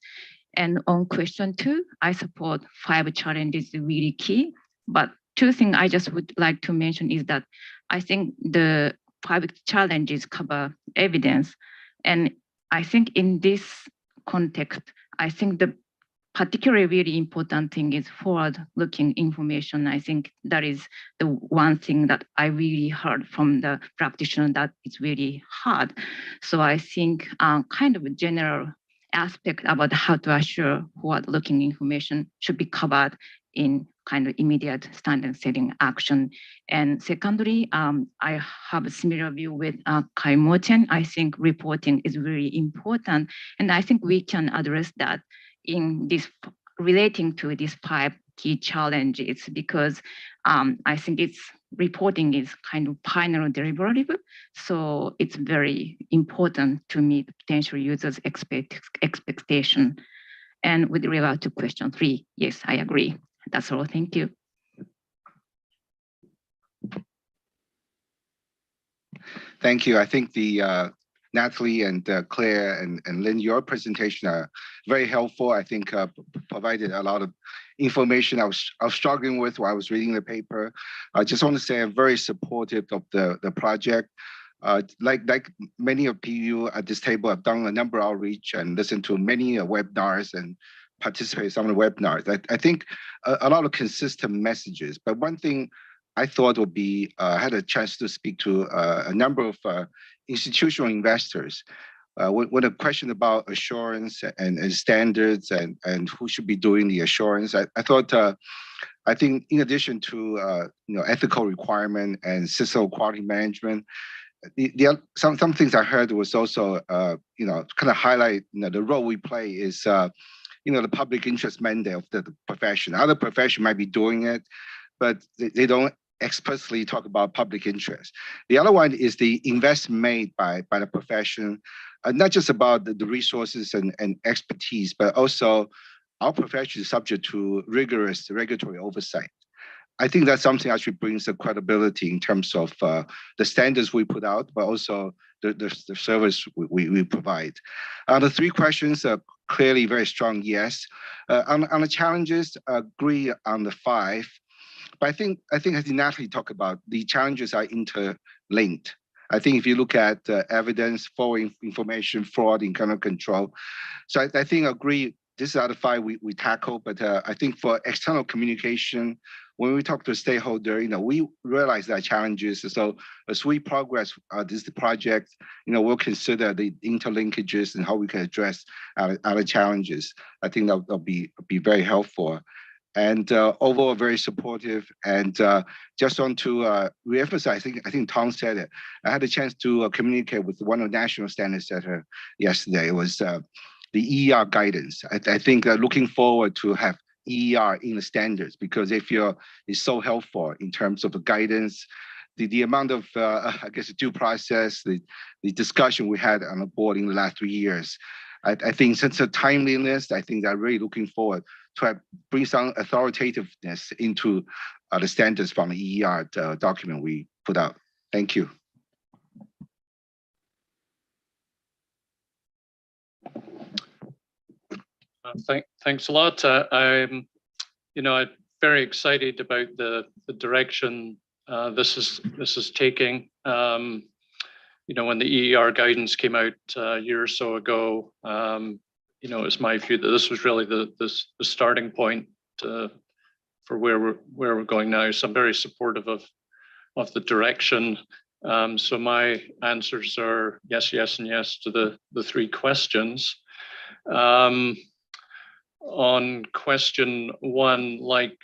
And on question 2, I support 5 challenges really key. But 2 things I just would like to mention is that I think the 5 challenges cover evidence. And I think in this context, I think the particularly really important thing is forward-looking information. I think that is the one thing that I really heard from the practitioner that it's really hard. So I think kind of a general aspect about how to assure forward-looking information should be covered in kind of immediate standard setting action. And secondly, I have a similar view with Kai Morten. I think reporting is very important. And I think we can address that in this relating to these 5 key challenges, because I think it's reporting is kind of final deliverable. So it's very important to meet potential users' expectation. And with regard to question 3, yes, I agree. That's all. Thank you. Thank you. I think the Natalie and Claire and Lynn, your presentation are very helpful. I think provided a lot of information I was struggling with while I was reading the paper. I just want to say I'm very supportive of the project. Like many of you at this table, I've done a number of outreach and listened to many webinars and participate in some of the webinars. I think a lot of consistent messages, but one thing I thought would be, I had a chance to speak to a number of institutional investors with a question about assurance and standards and who should be doing the assurance. I thought, I think in addition to ethical requirement and system quality management, some things I heard was also kind of highlight the role we play is the public interest mandate of the profession. Other profession might be doing it, but they don't explicitly talk about public interest. The other one is the investment made by the profession, not just about the resources and expertise, but also our profession is subject to rigorous regulatory oversight. I think that's something actually brings the credibility in terms of the standards we put out, but also the service we provide. The 3 questions are clearly very strong yes. On the challenges, agree on the 5. But I think as Natalie talked about, the challenges are interlinked. I think if you look at evidence, forward information, fraud, internal control. So I think agree, this is out of 5 we tackle, but I think for external communication, when we talk to a stakeholder, we realize that challenges. So as we progress this project, we'll consider the interlinkages and how we can address our challenges. I think that'll be very helpful. And overall, very supportive. And just want to reemphasize, I think Tom said it. I had a chance to communicate with one of the national standard setter yesterday. It was the EER guidance. I think looking forward to have EER in the standards, because it's so helpful in terms of the guidance, the amount of, I guess, due process, the discussion we had on the board in the last 3 years. I think since the timeliness, I think I'm really looking forward to bring some authoritativeness into the standards from the EER document we put out. Thank you. Thanks a lot. I'm very excited about the direction this is taking. When the EER guidance came out a year or so ago, it's my view that this was really the starting point for where we're going now. So I'm very supportive of the direction. So my answers are yes, yes, and yes to the 3 questions. On question 1, like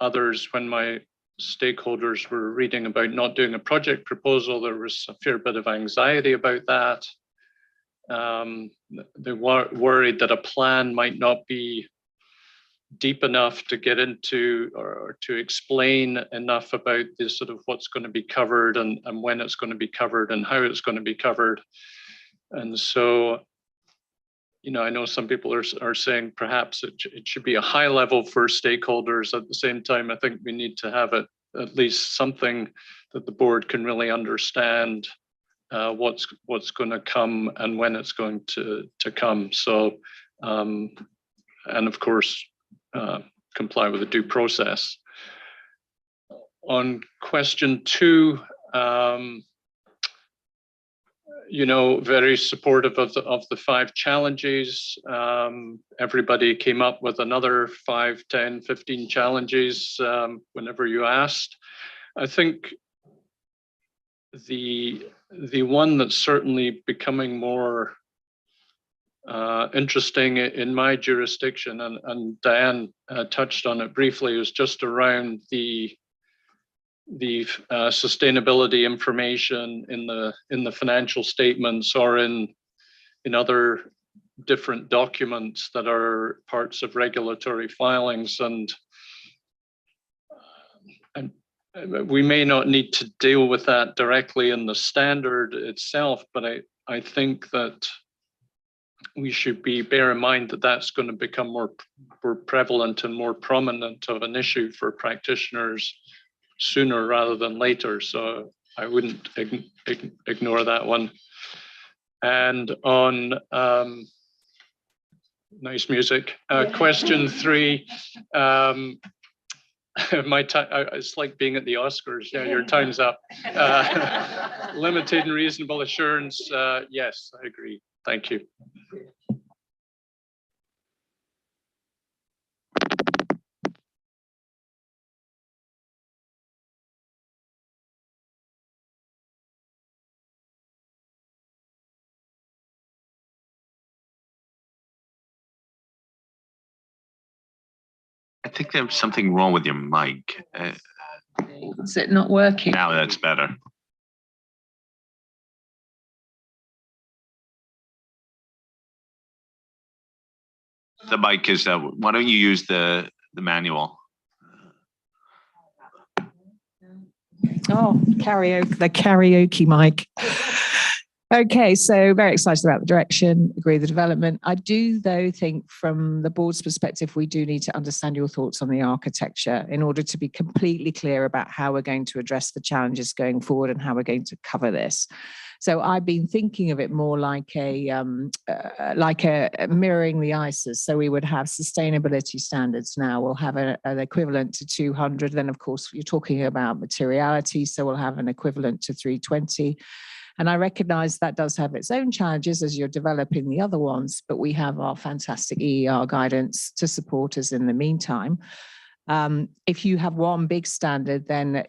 others, when my stakeholders were reading about not doing a project proposal, there was a fair bit of anxiety about that. They were worried that a plan might not be deep enough to get into or to explain enough about this sort of what's going to be covered and when it's going to be covered and how it's going to be covered. And so, I know some people are saying perhaps it should be a high level for stakeholders. At the same time, I think we need to have at least something that the board can really understand what's going to come and when it's going to come. So, and of course, comply with the due process. On question 2, very supportive of the 5 challenges. Everybody came up with another 5, 10, 15 challenges whenever you asked. I think the one that's certainly becoming more interesting in my jurisdiction, and Diane touched on it briefly, is just around the sustainability information in the financial statements or in other different documents that are parts of regulatory filings. And we may not need to deal with that directly in the standard itself, but I think that we should bear in mind that that's going to become more prevalent and more prominent of an issue for practitioners sooner rather than later. So I wouldn't ignore that one. And on nice music, question 3. It's like being at the Oscars. Yeah, your time's up. Limited and reasonable assurance. Yes, I agree. Thank you. I think there's something wrong with your mic. Is it not working? Now that's better. The mic is, why don't you use the manual? Oh, the karaoke mic. Okay, so very excited about the direction, agree with the development. I do, though, think from the board's perspective, we do need to understand your thoughts on the architecture in order to be completely clear about how we're going to address the challenges going forward and how we're going to cover this. So I've been thinking of it more like a mirroring the ISAs. So we would have sustainability standards now. We'll have an equivalent to 200. Then, of course, you're talking about materiality. So we'll have an equivalent to 320. And I recognize that does have its own challenges as you're developing the other ones, but we have our fantastic EER guidance to support us in the meantime. If you have one big standard, then,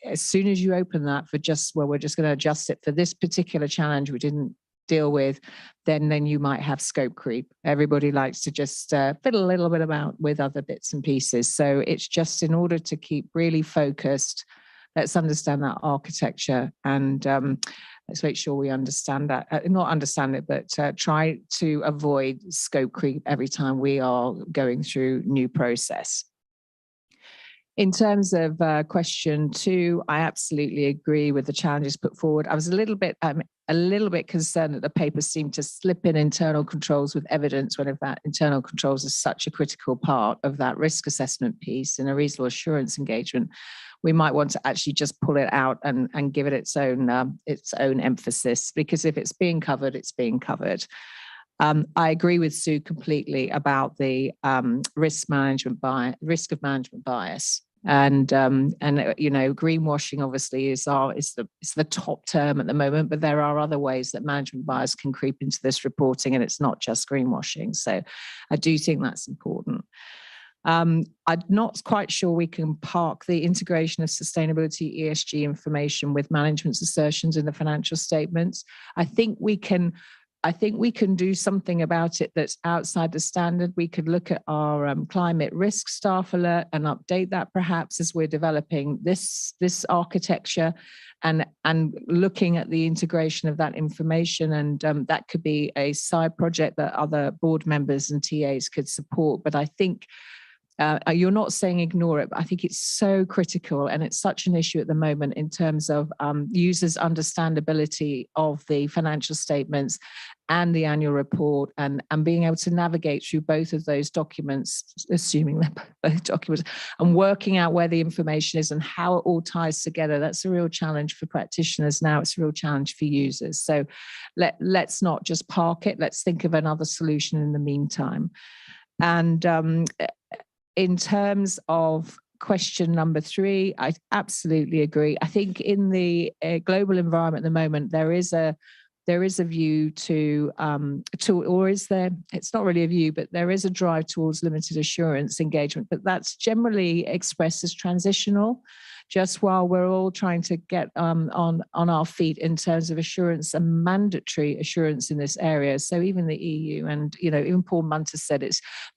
as soon as you open that for we're just going to adjust it for this particular challenge we didn't deal with, then you might have scope creep. Everybody likes to just fiddle a little bit about with other bits and pieces. So it's just in order to keep really focused, let's understand that architecture and let's make sure we understand that, not understand it, but try to avoid scope creep every time we are going through new process. In terms of question 2, I absolutely agree with the challenges put forward. I was a little bit concerned that the paper seemed to slip in internal controls with evidence when, in fact, internal controls is such a critical part of that risk assessment piece in a reasonable assurance engagement. We might want to actually just pull it out and give it its own emphasis, because if it's being covered, it's being covered. I agree with Sue completely about the risk of management bias. And greenwashing obviously is the top term at the moment, but there are other ways that management bias can creep into this reporting, and it's not just greenwashing. So I do think that's important. I'm not quite sure we can park the integration of sustainability ESG information with management's assertions in the financial statements. I think we can do something about it that's outside the standard. We could look at our climate risk staff alert and update that perhaps as we're developing this architecture and looking at the integration of that information. And that could be a side project that other board members and TAs could support. But I think you're not saying ignore it, but I think it's so critical, and it's such an issue at the moment in terms of users' understandability of the financial statements and the annual report, and being able to navigate through both of those documents, assuming they're both documents, and working out where the information is and how it all ties together. That's a real challenge for practitioners now. It's a real challenge for users. So let's not just park it. Let's think of another solution in the meantime. And in terms of question number 3, I absolutely agree. I think in the global environment at the moment, there is a there is a view or is there, it's not really a view, but there is a drive towards limited assurance engagement, but that's generally expressed as transitional, just while we're all trying to get on our feet in terms of assurance and mandatory assurance in this area. So even the EU and, even Paul Munter said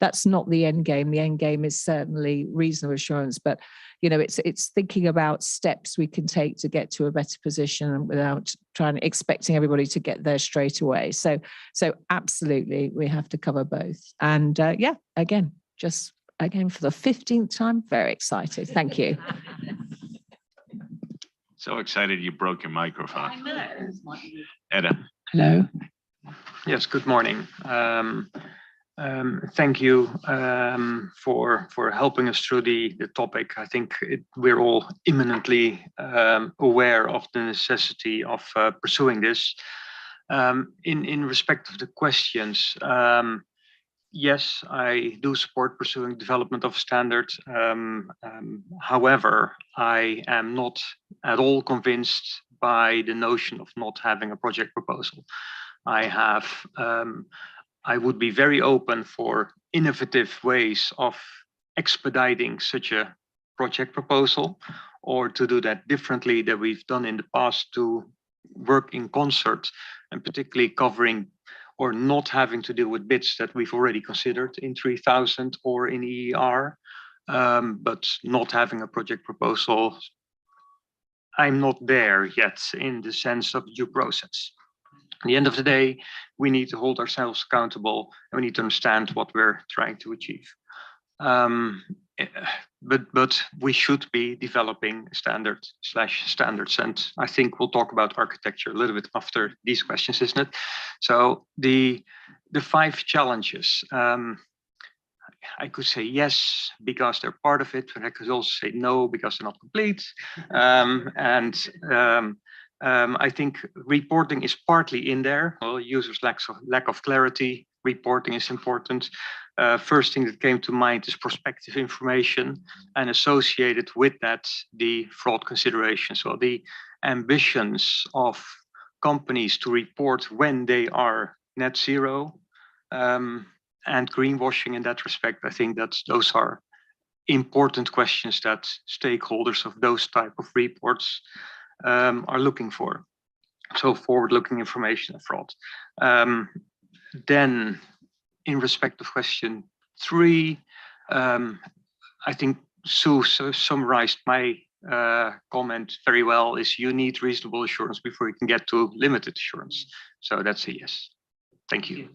that's not the end game. The end game is certainly reasonable assurance, but it's thinking about steps we can take to get to a better position without expecting everybody to get there straight away. So absolutely, we have to cover both. And again, for the 15th time, very excited. Thank you. So excited you broke your microphone. I know. Edda. Hello. Yes, good morning. Thank you for helping us through the topic. I think we're all imminently aware of the necessity of pursuing this. In respect of the questions, yes, I do support pursuing development of standards. However, I am not at all convinced by the notion of not having a project proposal. I would be very open for innovative ways of expediting such a project proposal, or to do that differently than we've done in the past, to work in concert and particularly covering or not having to deal with bids that we've already considered in 3000 or in EER, but not having a project proposal. I'm not there yet in the sense of due process. At the end of the day, we need to hold ourselves accountable and we need to understand what we're trying to achieve. But we should be developing standards, and I think we'll talk about architecture a little bit after these questions, isn't it? So the 5 challenges, I could say yes because they're part of it, but I could also say no because they're not complete. I think reporting is partly in there. Well, users' lack of clarity, reporting is important. First thing that came to mind is prospective information, and associated with that, the fraud consideration. So the ambitions of companies to report when they are net zero and greenwashing in that respect, I think those are important questions that stakeholders of those type of reports are looking for. So forward-looking information and fraud. Then in respect of question 3, I think Sue summarized my comment very well, is you need reasonable assurance before you can get to limited assurance. So that's a yes. Thank you.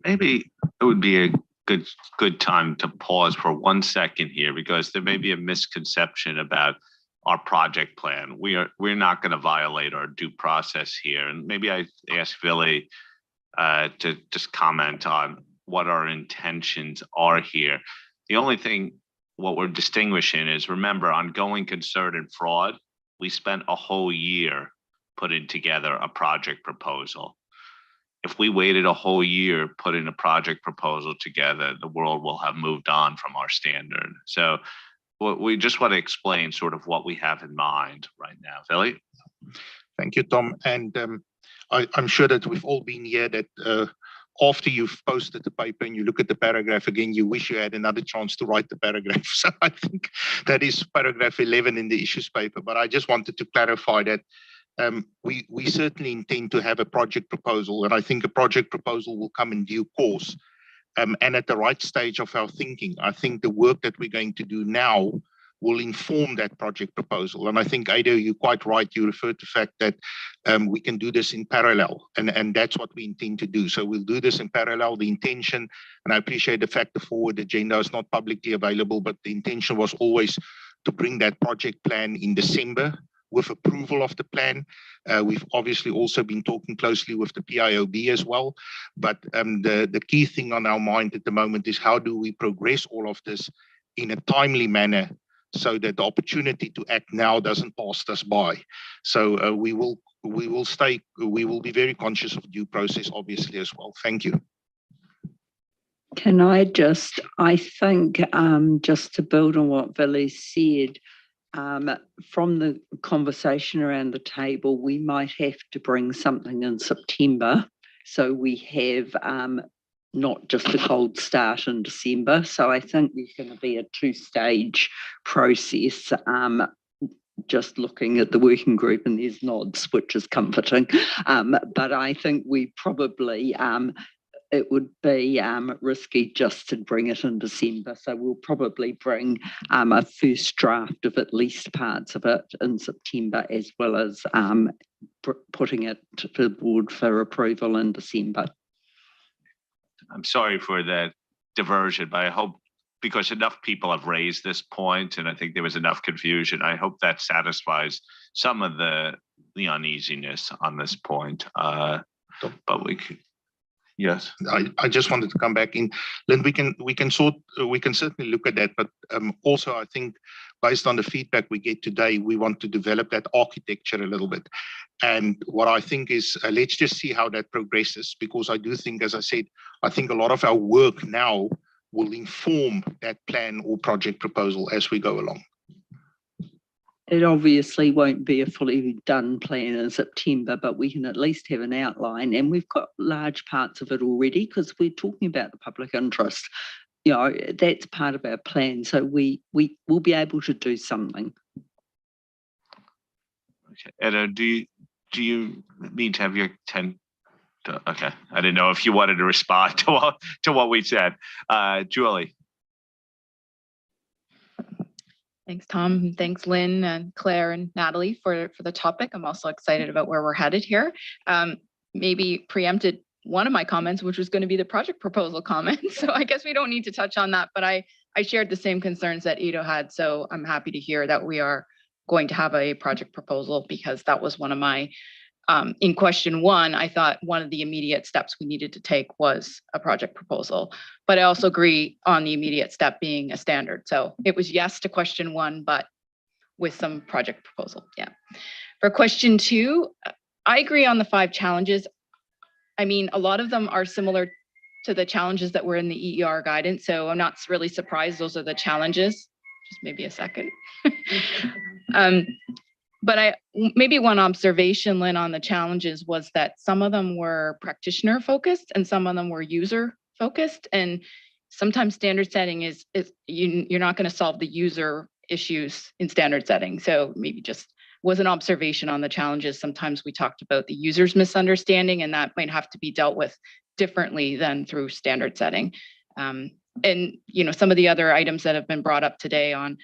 Maybe it would be a good time to pause for 1 second here, because there may be a misconception about our project plan. We're not going to violate our due process here. And maybe I ask Billy to just comment on what our intentions are here. The only thing, what we're distinguishing is, remember, ongoing concern and fraud, we spent a whole year putting together a project proposal. If we waited a whole year putting a project proposal together, the world will have moved on from our standard. So we just want to explain sort of what we have in mind right now. Philly? Thank you, Tom. And I'm sure that we've all been here that after you've posted the paper and you look at the paragraph again, you wish you had another chance to write the paragraph. So I think that is paragraph 11 in the issues paper. But I just wanted to clarify that we certainly intend to have a project proposal, and I think a project proposal will come in due course. And at the right stage of our thinking, I think the work that we're going to do now will inform that project proposal. And I think, Ada, you're quite right. You referred to the fact that we can do this in parallel, and that's what we intend to do. So we'll do this in parallel. The intention, and I appreciate the fact the forward agenda is not publicly available, but the intention was always to bring that project plan in December with approval of the plan. We've obviously also been talking closely with the PIOB as well. But the key thing on our mind at the moment is how do we progress all of this in a timely manner so that the opportunity to act now doesn't pass us by. So we will be very conscious of due process, obviously, as well. Thank you. Can I think just to build on what Billy said, From the conversation around the table, we might have to bring something in September. So we have not just a cold start in December. So I think there's going to be a two-stage process. Just looking at the working group, and there's nods, which is comforting. But I think we probably, it would be risky just to bring it in December. So we'll probably bring a first draft of at least parts of it in September, as well as putting it to the board for approval in December. I'm sorry for that diversion, but I hope, because enough people have raised this point, and I think there was enough confusion, I hope that satisfies some of the uneasiness on this point. But we could, yes. I just wanted to come back in. Lynn, we can certainly look at that, but also I think based on the feedback we get today, we want to develop that architecture a little bit. And what I think is, let's just see how that progresses, because I do think, as I said, I think a lot of our work now will inform that plan or project proposal as we go along. It obviously won't be a fully done plan in September, but we can at least have an outline, and we've got large parts of it already because we're talking about the public interest. You know, that's part of our plan, so we will be able to do something. Okay, Etta, do you need to have your 10? Okay, I didn't know if you wanted to respond to what we said. Julie. Thanks, Tom. Thanks, Lynn and Claire and Natalie for the topic. I'm also excited about where we're headed here. Maybe preempted one of my comments, which was going to be the project proposal comment. So I guess we don't need to touch on that, but I shared the same concerns that Ido had. So I'm happy to hear that we are going to have a project proposal, because that was one of my in question one, I thought one of the immediate steps we needed to take was a project proposal, but I also agree on the immediate step being a standard. So it was yes to question one, but with some project proposal. Yeah. For question two, I agree on the 5 challenges. I mean, a lot of them are similar to the challenges that were in the EER guidance. So I'm not really surprised those are the challenges. Just maybe a second. But maybe one observation, Lynn, on the challenges was that some of them were practitioner focused and some of them were user focused. And sometimes standard setting is you're not going to solve the user issues in standard setting. So maybe just was an observation on the challenges. Sometimes we talked about the user's misunderstanding, and that might have to be dealt with differently than through standard setting. And some of the other items that have been brought up today on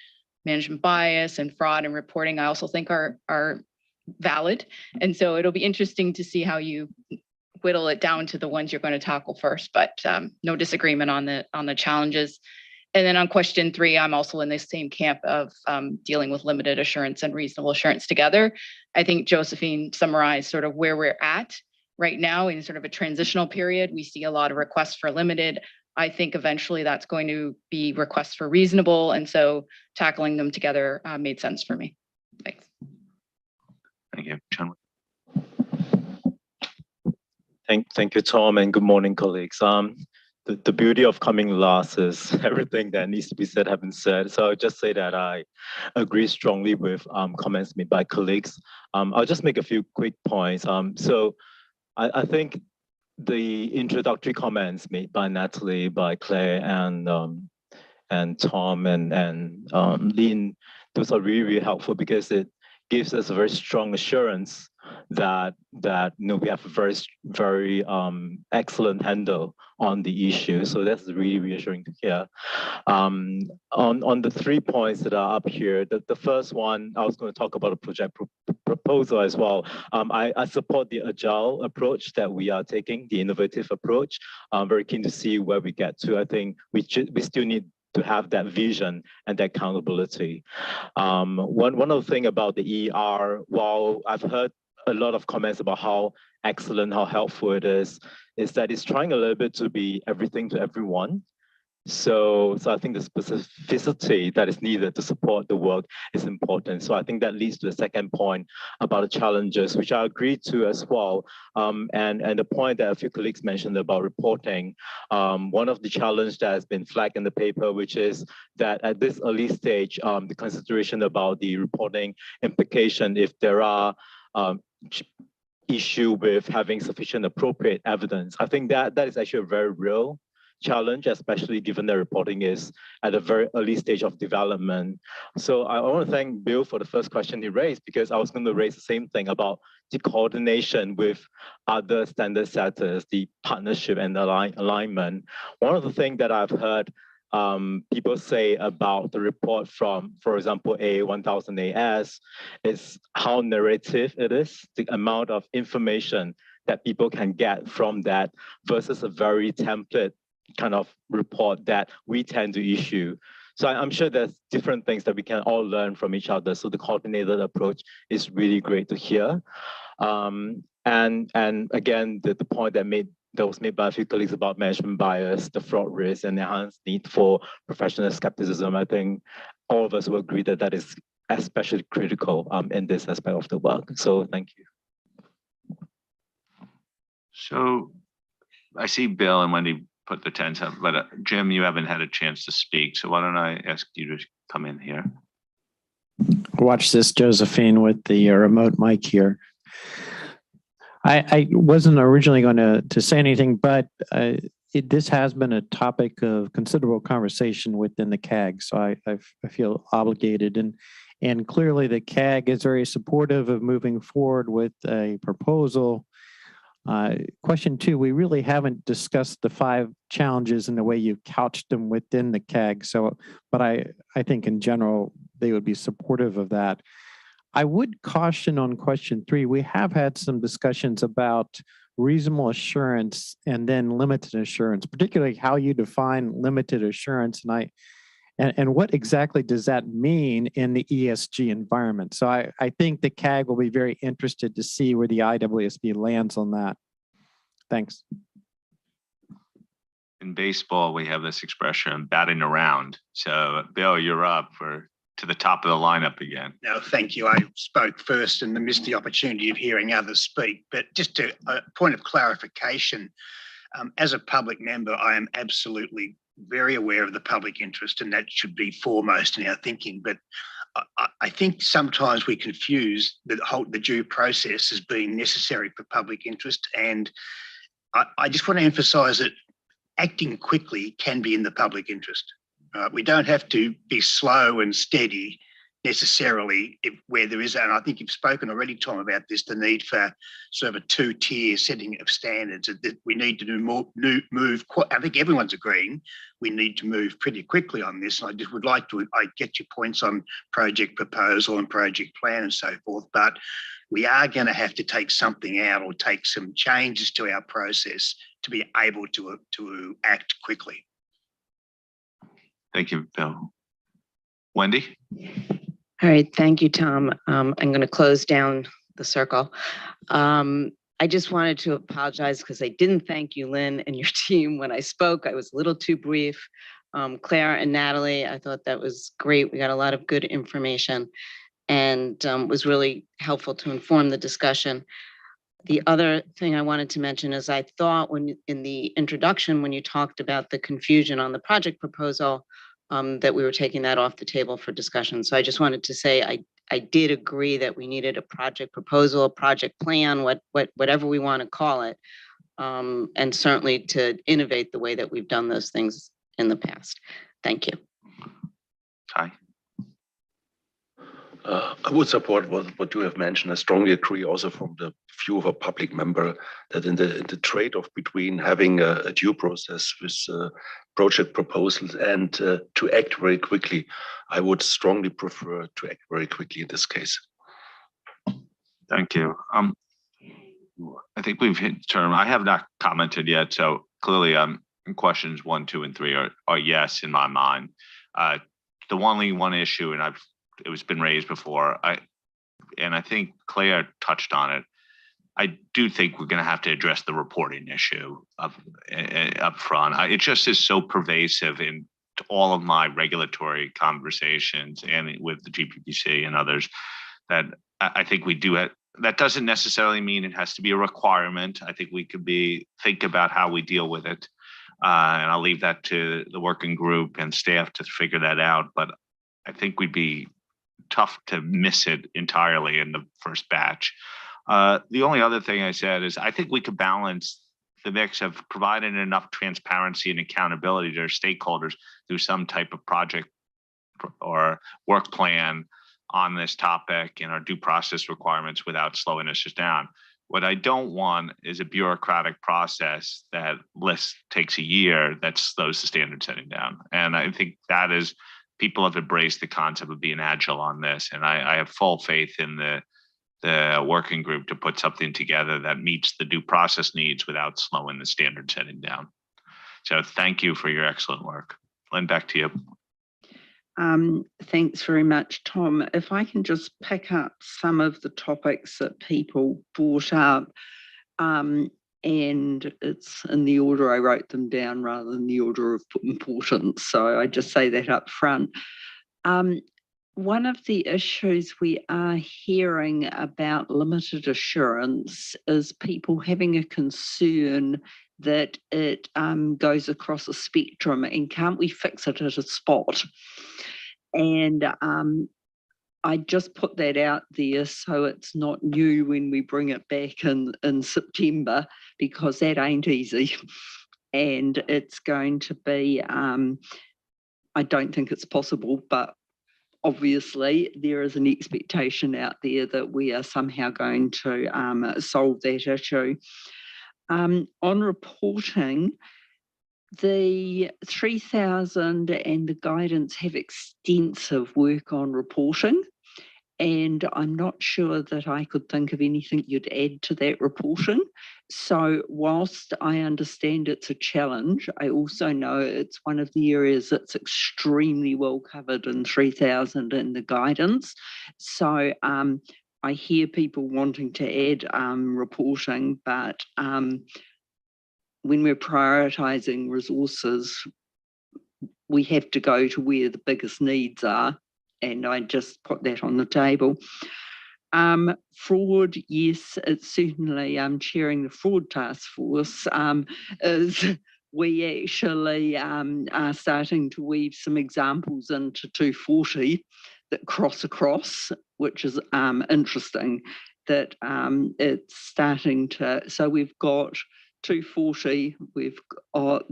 management bias and fraud and reporting, I also think are valid. And so it'll be interesting to see how you whittle it down to the ones you're going to tackle first, but no disagreement on the challenges. And then on question 3, I'm also in the same camp of dealing with limited assurance and reasonable assurance together. I think Josephine summarized sort of where we're at right now in sort of a transitional period. We see a lot of requests for limited. I think eventually that's going to be requests for reasonable. And so tackling them together made sense for me. Thanks. Thank you, John. Thank you, Tom, and good morning, colleagues. The beauty of coming last is everything that needs to be said has been said. So I'll just say that I agree strongly with comments made by colleagues. I'll just make a few quick points. So I think the introductory comments made by Natalie, by Claire, and Tom and Lynn, those are really, really helpful because it gives us a very strong assurance that we have a very excellent handle on the issue. So that's really reassuring to hear. On the 3 points that are up here, the first one, I was going to talk about a project proposal as well. I support the agile approach that we are taking, the innovative approach. I'm very keen to see where we get to. I think we still need to have that vision and that accountability. One other thing about the ER, while I've heard a lot of comments about how excellent, how helpful it is that it's trying a little bit to be everything to everyone. So I think the specificity that is needed to support the work is important. So I think that leads to the second point about the challenges, which I agree to as well. And the point that a few colleagues mentioned about reporting, one of the challenges that has been flagged in the paper, which is that at this early stage, the consideration about the reporting implication, if there are issue with having sufficient appropriate evidence. I think that is actually a very real challenge, especially given that reporting is at a very early stage of development. So I want to thank Bill for the first question he raised, because I was going to raise the same thing about the coordination with other standard setters, the partnership and alignment. One of the things that I've heard people say about the report from, for example, A1000AS is how narrative it is, the amount of information that people can get from that versus a very template kind of report that we tend to issue. So I'm sure there's different things that we can all learn from each other. So the coordinated approach is really great to hear. And again, the point that was made by a few colleagues about management bias, the fraud risk, and the enhanced need for professional skepticism, I think all of us will agree that that is especially critical in this aspect of the work. So thank you. So I see Bill and Wendy put the tens up, but Jim, you haven't had a chance to speak. So why don't I ask you to come in here? Watch this, Josephine, with the remote mic here. I wasn't originally going to say anything, but this has been a topic of considerable conversation within the CAG, so I feel obligated. And clearly the CAG is very supportive of moving forward with a proposal. Question two, we really haven't discussed the 5 challenges in the way you've couched them within the CAG. So, but I think in general, they would be supportive of that. I would caution on question 3, we have had some discussions about reasonable assurance and then limited assurance, particularly how you define limited assurance. And what exactly does that mean in the ESG environment? So I think the CAG will be very interested to see where the IAASB lands on that. Thanks. In baseball, we have this expression, batting around. So Bill, you're up to the top of the lineup again. No, thank you. I spoke first and missed the opportunity of hearing others speak. But just a point of clarification, as a public member, I am absolutely very aware of the public interest, and that should be foremost in our thinking. But I think sometimes we confuse the due process as being necessary for public interest. And I just want to emphasize that acting quickly can be in the public interest. We don't have to be slow and steady necessarily where there is, and I think you've spoken already, Tom, about this, the need for sort of a 2-tier setting of standards. That we need to move. I think everyone's agreeing we need to move pretty quickly on this. And I just would like to get your points on project proposal and project plan and so forth, but we are going to have to take something out or take some changes to our process to be able to act quickly. Thank you, Bill. Wendy? All right, thank you, Tom. I'm going to close down the circle. I just wanted to apologize because I didn't thank you, Lynn, and your team when I spoke. I was a little too brief. Claire and Natalie, I thought that was great. We got a lot of good information and was really helpful to inform the discussion. The other thing I wanted to mention is I thought in the introduction, when you talked about the confusion on the project proposal, that we were taking that off the table for discussion. So I just wanted to say I did agree that we needed a project proposal, a project plan, whatever we want to call it, and certainly to innovate the way that we've done those things in the past. Thank you. Hi. I would support what you have mentioned. I strongly agree also from the view of a public member that in the trade-off between having a due process with project proposals and to act very quickly, I would strongly prefer to act very quickly in this case. Thank you. I think we've hit term. I have not commented yet, so clearly questions 1, 2, and 3 are yes in my mind. The only one issue, and it was been raised before, and I think Claire touched on it. I do think we're going to have to address the reporting issue up front. It just is so pervasive in all of my regulatory conversations and with the GPPC and others that I think we do it. That doesn't necessarily mean it has to be a requirement. I think we could think about how we deal with it. And I'll leave that to the working group and staff to figure that out. But I think we'd be tough to miss it entirely in the first batch. The only other thing I said is I think we could balance the mix of providing enough transparency and accountability to our stakeholders through some type of project or work plan on this topic and our due process requirements without slowing us down. What I don't want is a bureaucratic process that takes a year that slows the standard setting down. And I think that is, people have embraced the concept of being agile on this. And I have full faith in the working group to put something together that meets the due process needs without slowing the standard setting down. So thank you for your excellent work. Lynn, back to you. Thanks very much, Tom. If I can just pick up some of the topics that people brought up, and it's in the order I wrote them down rather than the order of importance. So I just say that up front. One of the issues we are hearing about limited assurance is people having a concern that it goes across a spectrum and can't we fix it at a spot? And I just put that out there so it's not new when we bring it back in September, because that ain't easy. And it's going to be, I don't think it's possible, but obviously there is an expectation out there that we are somehow going to solve that issue. On reporting, the 3000 and the guidance have extensive work on reporting, and I'm not sure that I could think of anything you'd add to that reporting. So whilst I understand it's a challenge, I also know it's one of the areas that's extremely well covered in 3000 and the guidance. So I hear people wanting to add reporting, but when we're prioritising resources, we have to go to where the biggest needs are, and I just put that on the table. Fraud, yes, it's certainly chairing the fraud task force, is we actually are starting to weave some examples into 240 that cross across, which is interesting that it's starting to, so we've got 240, we've got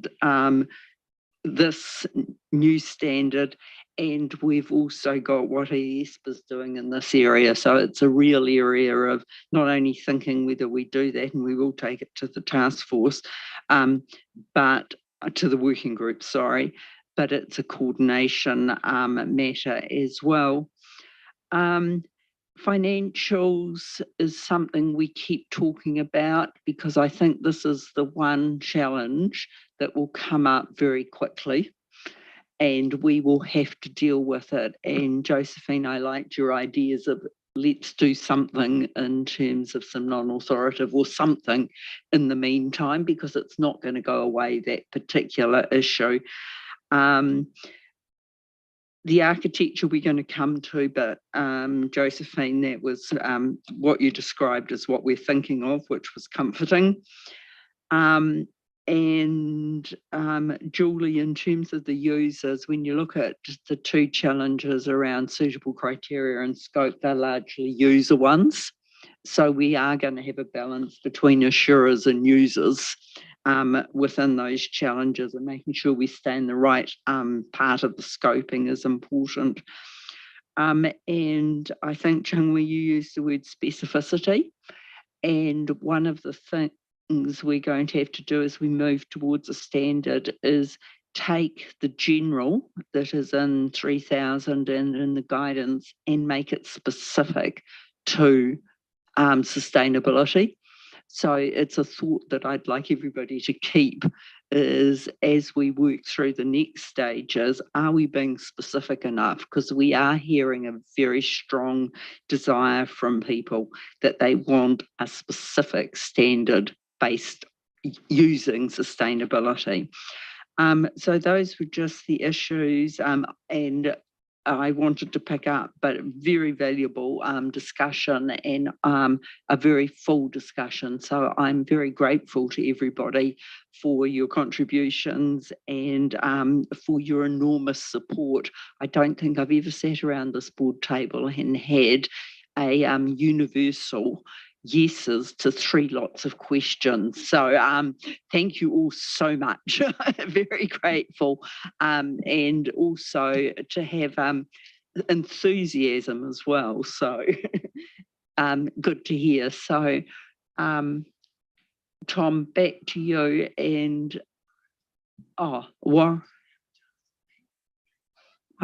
this new standard, and we've also got what IAASB is doing in this area. So it's a real area of not only thinking whether we do that, and we will take it to the task force, but to the working group, sorry, but it's a coordination matter as well. Financials is something we keep talking about because I think this is the one challenge that will come up very quickly and we will have to deal with it. And Josephine, I liked your ideas of let's do something in terms of some non-authoritative or something in the meantime, because it's not going to go away, that particular issue. The architecture we're going to come to, but Josephine, that was what you described as what we're thinking of, which was comforting. And Julie, in terms of the users, when you look at the two challenges around suitable criteria and scope, they're largely user ones. So we are going to have a balance between assurers and users within those challenges, and making sure we stay in the right part of the scoping is important. And I think, Chung-Wei, you used the word specificity, and one of the things we're going to have to do as we move towards a standard is take the general that is in 3000 and in the guidance and make it specific to sustainability. So it's a thought that I'd like everybody to keep, is, as we work through the next stages, are we being specific enough? Because we are hearing a very strong desire from people that they want a specific standard based using sustainability. So those were just the issues, and I wanted to pick up, but very valuable discussion and a very full discussion. So I'm very grateful to everybody for your contributions and for your enormous support. I don't think I've ever sat around this board table and had a universal yeses to 3 lots of questions. So thank you all so much. Very grateful. And also to have enthusiasm as well. So good to hear. So Tom, back to you. And I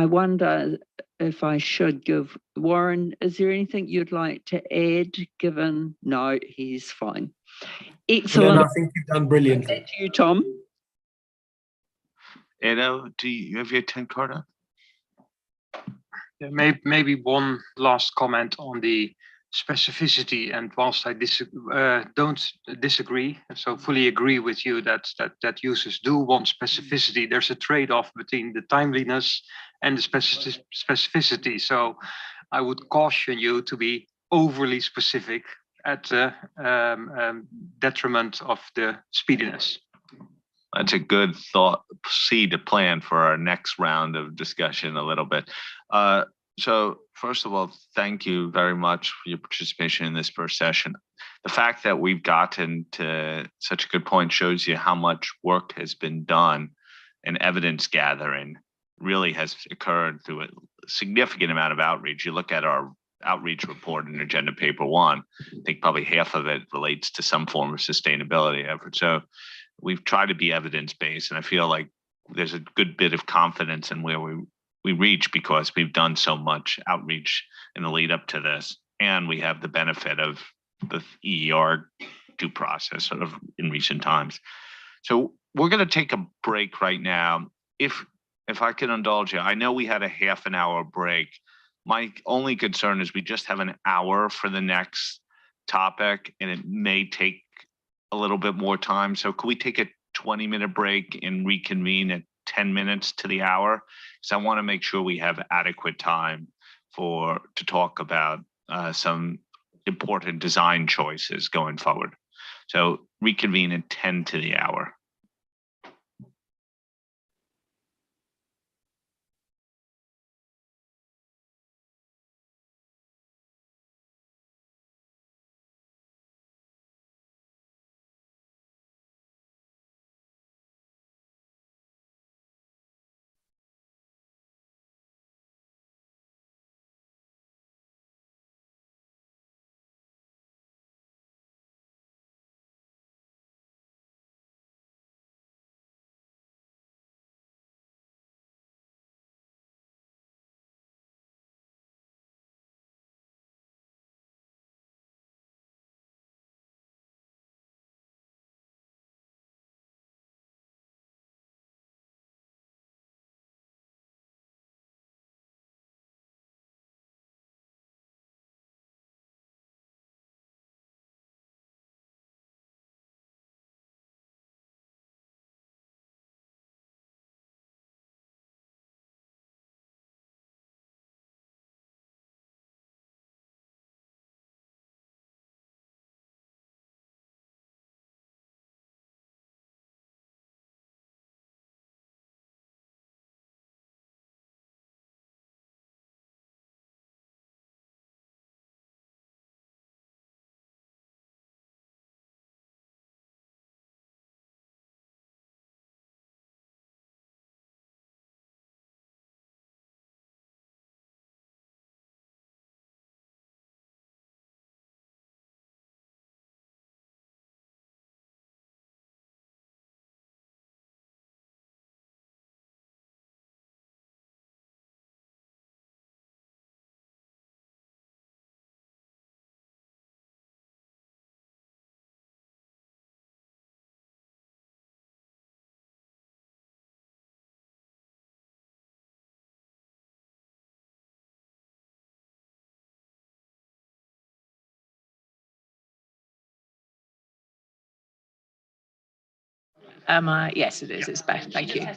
wonder if I should give Warren, is there anything you'd like to add, given? No, he's fine. Excellent. I think you've done brilliantly. Thank you, Tom. Edo, do you have your 10 card on? Yeah, maybe one last comment on the specificity, and whilst I don't disagree, so fully agree with you that users do want specificity, there's a trade-off between the timeliness and the specificity. So I would caution you to be overly specific at the detriment of the speediness. That's a good thought, seed to plan for our next round of discussion a little bit. So first of all, thank you very much for your participation in this first session. The fact that we've gotten to such a good point shows you how much work has been done and evidence gathering really has occurred through a significant amount of outreach. You look at our outreach report in Agenda Paper 1, I think probably half of it relates to some form of sustainability effort. So we've tried to be evidence-based, and I feel like there's a good bit of confidence in where we reach because we've done so much outreach in the lead up to this, and we have the benefit of the EER due process sort of in recent times. So we're going to take a break right now. If I can indulge you, I know we had a half an hour break. My only concern is we just have an hour for the next topic, and it may take a little bit more time. So could we take a 20-minute break and reconvene at 10 minutes to the hour? Because I want to make sure we have adequate time to talk about some important design choices going forward. So reconvene at 10 to the hour. Yes, it is. It's back. Thank you.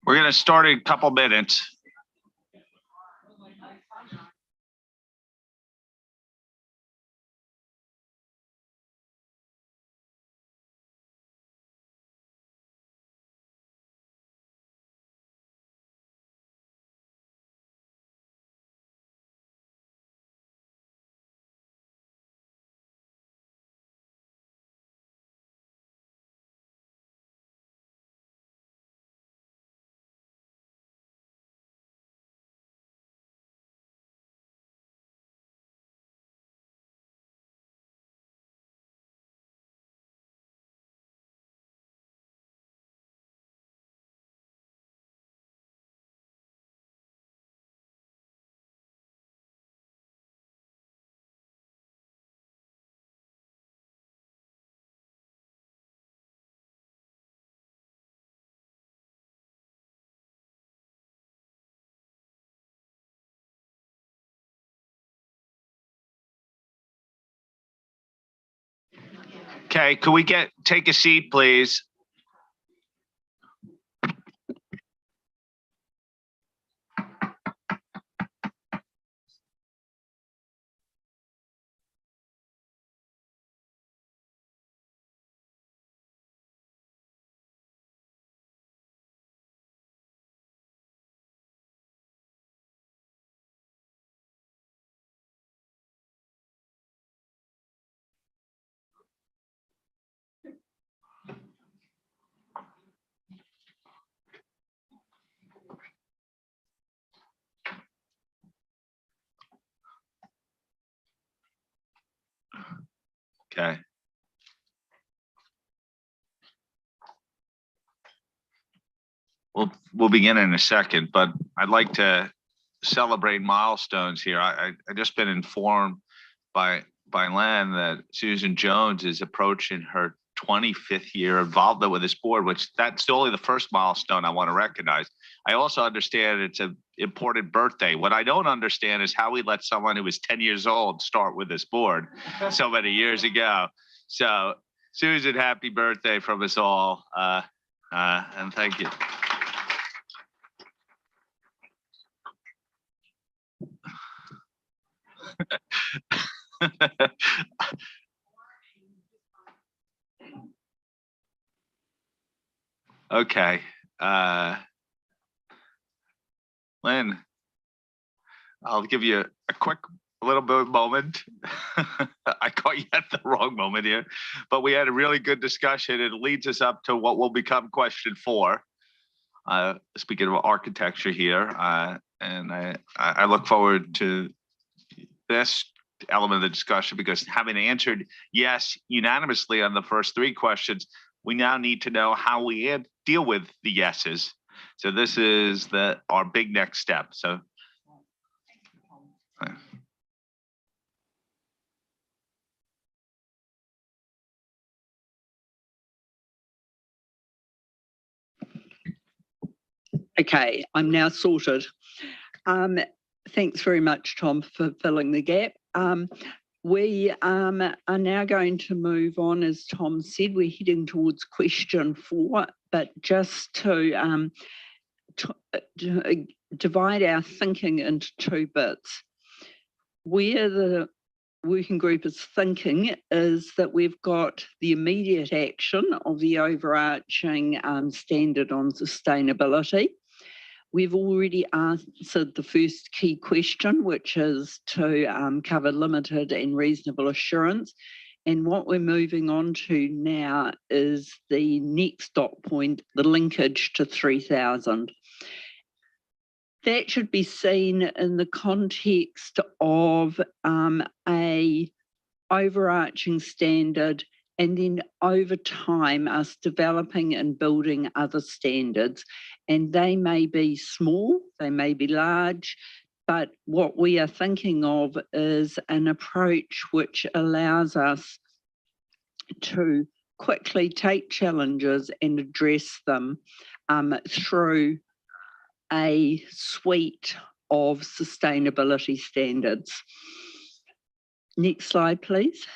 We're going to start in a couple minutes. Okay, can we take a seat, please? Okay. We'll begin in a second, but I'd like to celebrate milestones here. I just been informed by Len that Susan Jones is approaching her 25th year involvement with this board, which that's only the first milestone I want to recognize. I also understand it's an important birthday. What I don't understand is how we let someone who was 10 years old start with this board so many years ago. So Susan, happy birthday from us all. And thank you. Okay. Lynn, I'll give you a little bit of moment. I caught you at the wrong moment here, but we had a really good discussion. It leads us up to what will become question 4. Speaking of architecture here, and I look forward to this element of the discussion, because having answered yes unanimously on the first 3 questions, we now need to know how we deal with the yeses. So this is our big next step. So okay, I'm now sorted. Thanks very much, Tom, for filling the gap. We are now going to move on. As Tom said, we're heading towards question 4, but just to divide our thinking into 2 bits. Where the working group is thinking is that we've got the immediate action of the overarching standard on sustainability. We've already answered the first key question, which is to cover limited and reasonable assurance. And what we're moving on to now is the next dot point, the linkage to 3000. That should be seen in the context of a overarching standard, and then over time us developing and building other standards. And they may be small, they may be large, but what we are thinking of is an approach which allows us to quickly take challenges and address them through a suite of sustainability standards. Next slide, please.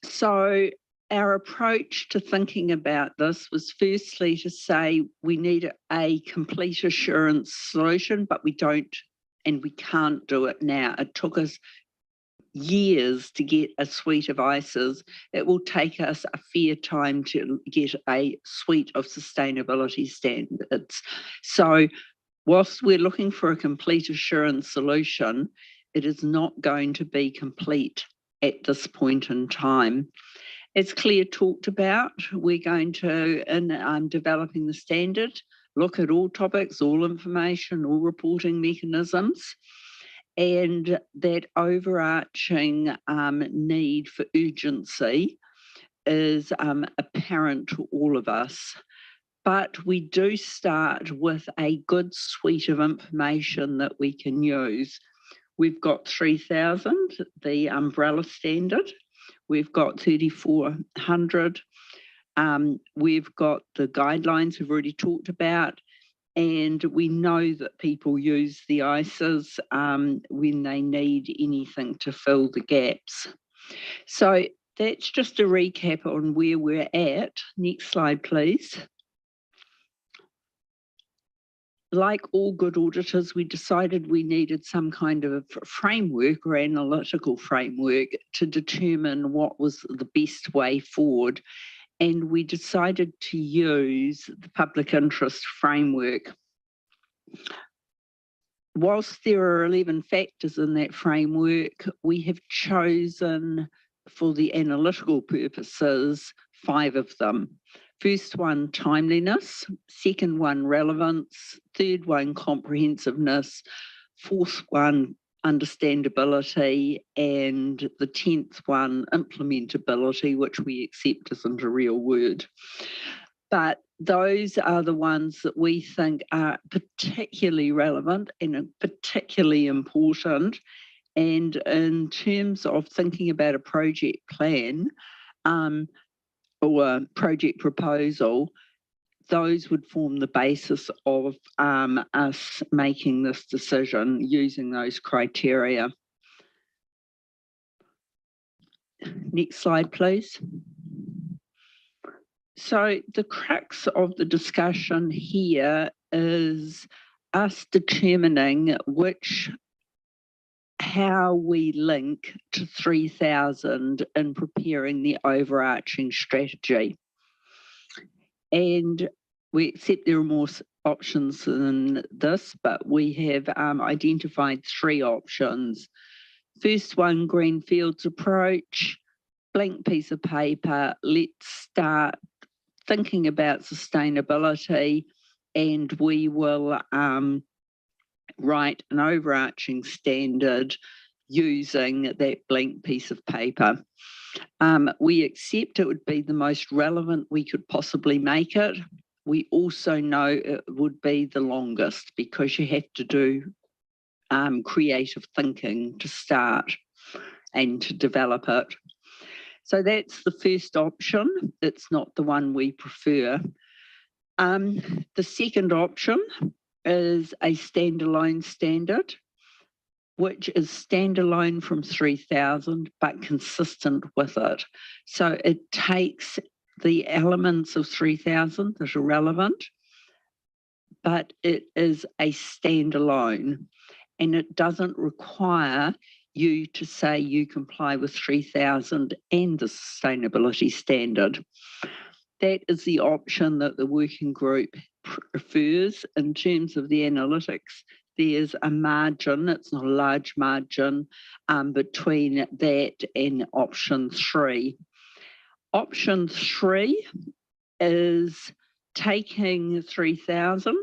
So our approach to thinking about this was firstly to say we need a complete assurance solution, but we don't and we can't do it now. It took us years to get a suite of ISAs. It will take us a fair time to get a suite of sustainability standards. So whilst we're looking for a complete assurance solution, it is not going to be complete at this point in time. As Claire talked about, we're going to, in developing the standard, look at all topics, all information, all reporting mechanisms, and that overarching need for urgency is apparent to all of us. But we do start with a good suite of information that we can use. We've got 3,000, the umbrella standard. We've got 3,400. We've got the guidelines we've already talked about. And we know that people use the ISAs when they need anything to fill the gaps. So that's just a recap on where we're at. Next slide, please. Like all good auditors, we decided we needed some kind of framework or analytical framework to determine what was the best way forward. And we decided to use the public interest framework. Whilst there are 11 factors in that framework, we have chosen for the analytical purposes 5 of them. First one, timeliness. Second one, relevance. Third one, comprehensiveness. Fourth one, understandability. And the 10th one, implementability, which we accept isn't a real word. But those are the ones that we think are particularly relevant and particularly important. And in terms of thinking about a project plan, or a project proposal, those would form the basis of us making this decision using those criteria. Next slide, please. So the crux of the discussion here is us determining how we link to 3,000 in preparing the overarching strategy. And we accept there are more options than this, but we have identified 3 options. First one, Greenfield's approach, blank piece of paper, let's start thinking about sustainability, and we will write an overarching standard using that blank piece of paper. We accept it would be the most relevant we could possibly make it. We also know it would be the longest because you have to do creative thinking to start and to develop it. So that's the first option. It's not the one we prefer. The second option is a standalone standard, which is standalone from 3,000 but consistent with it. So it takes the elements of 3,000 that are relevant, but it is a standalone, and it doesn't require you to say you comply with 3,000 and the sustainability standard. That is the option that the working group prefers. In terms of the analytics, there's a margin, it's not a large margin, between that and option 3. Option 3 is taking 3,000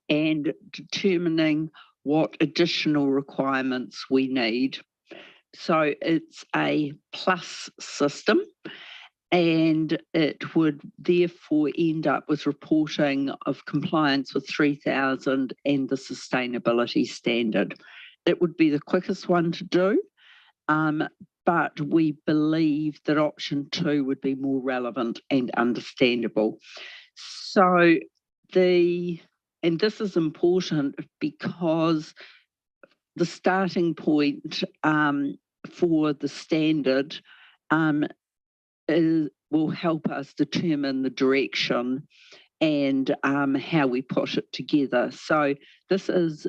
and determining what additional requirements we need. So it's a plus system, and it would therefore end up with reporting of compliance with 3,000 and the sustainability standard. It would be the quickest one to do, but we believe that option 2 would be more relevant and understandable. So and this is important because the starting point for the standard will help us determine the direction and how we put it together. So this is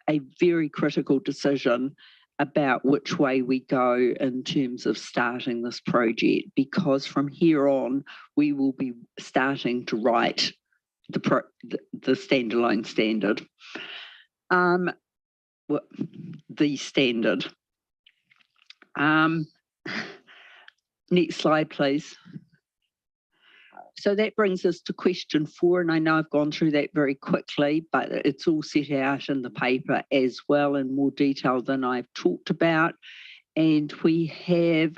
a very critical decision about which way we go in terms of starting this project, because from here on, we will be starting to write the standalone standard. The standard. Next slide, please. So that brings us to question 4, and I know I've gone through that very quickly, but it's all set out in the paper as well in more detail than I've talked about. And we have,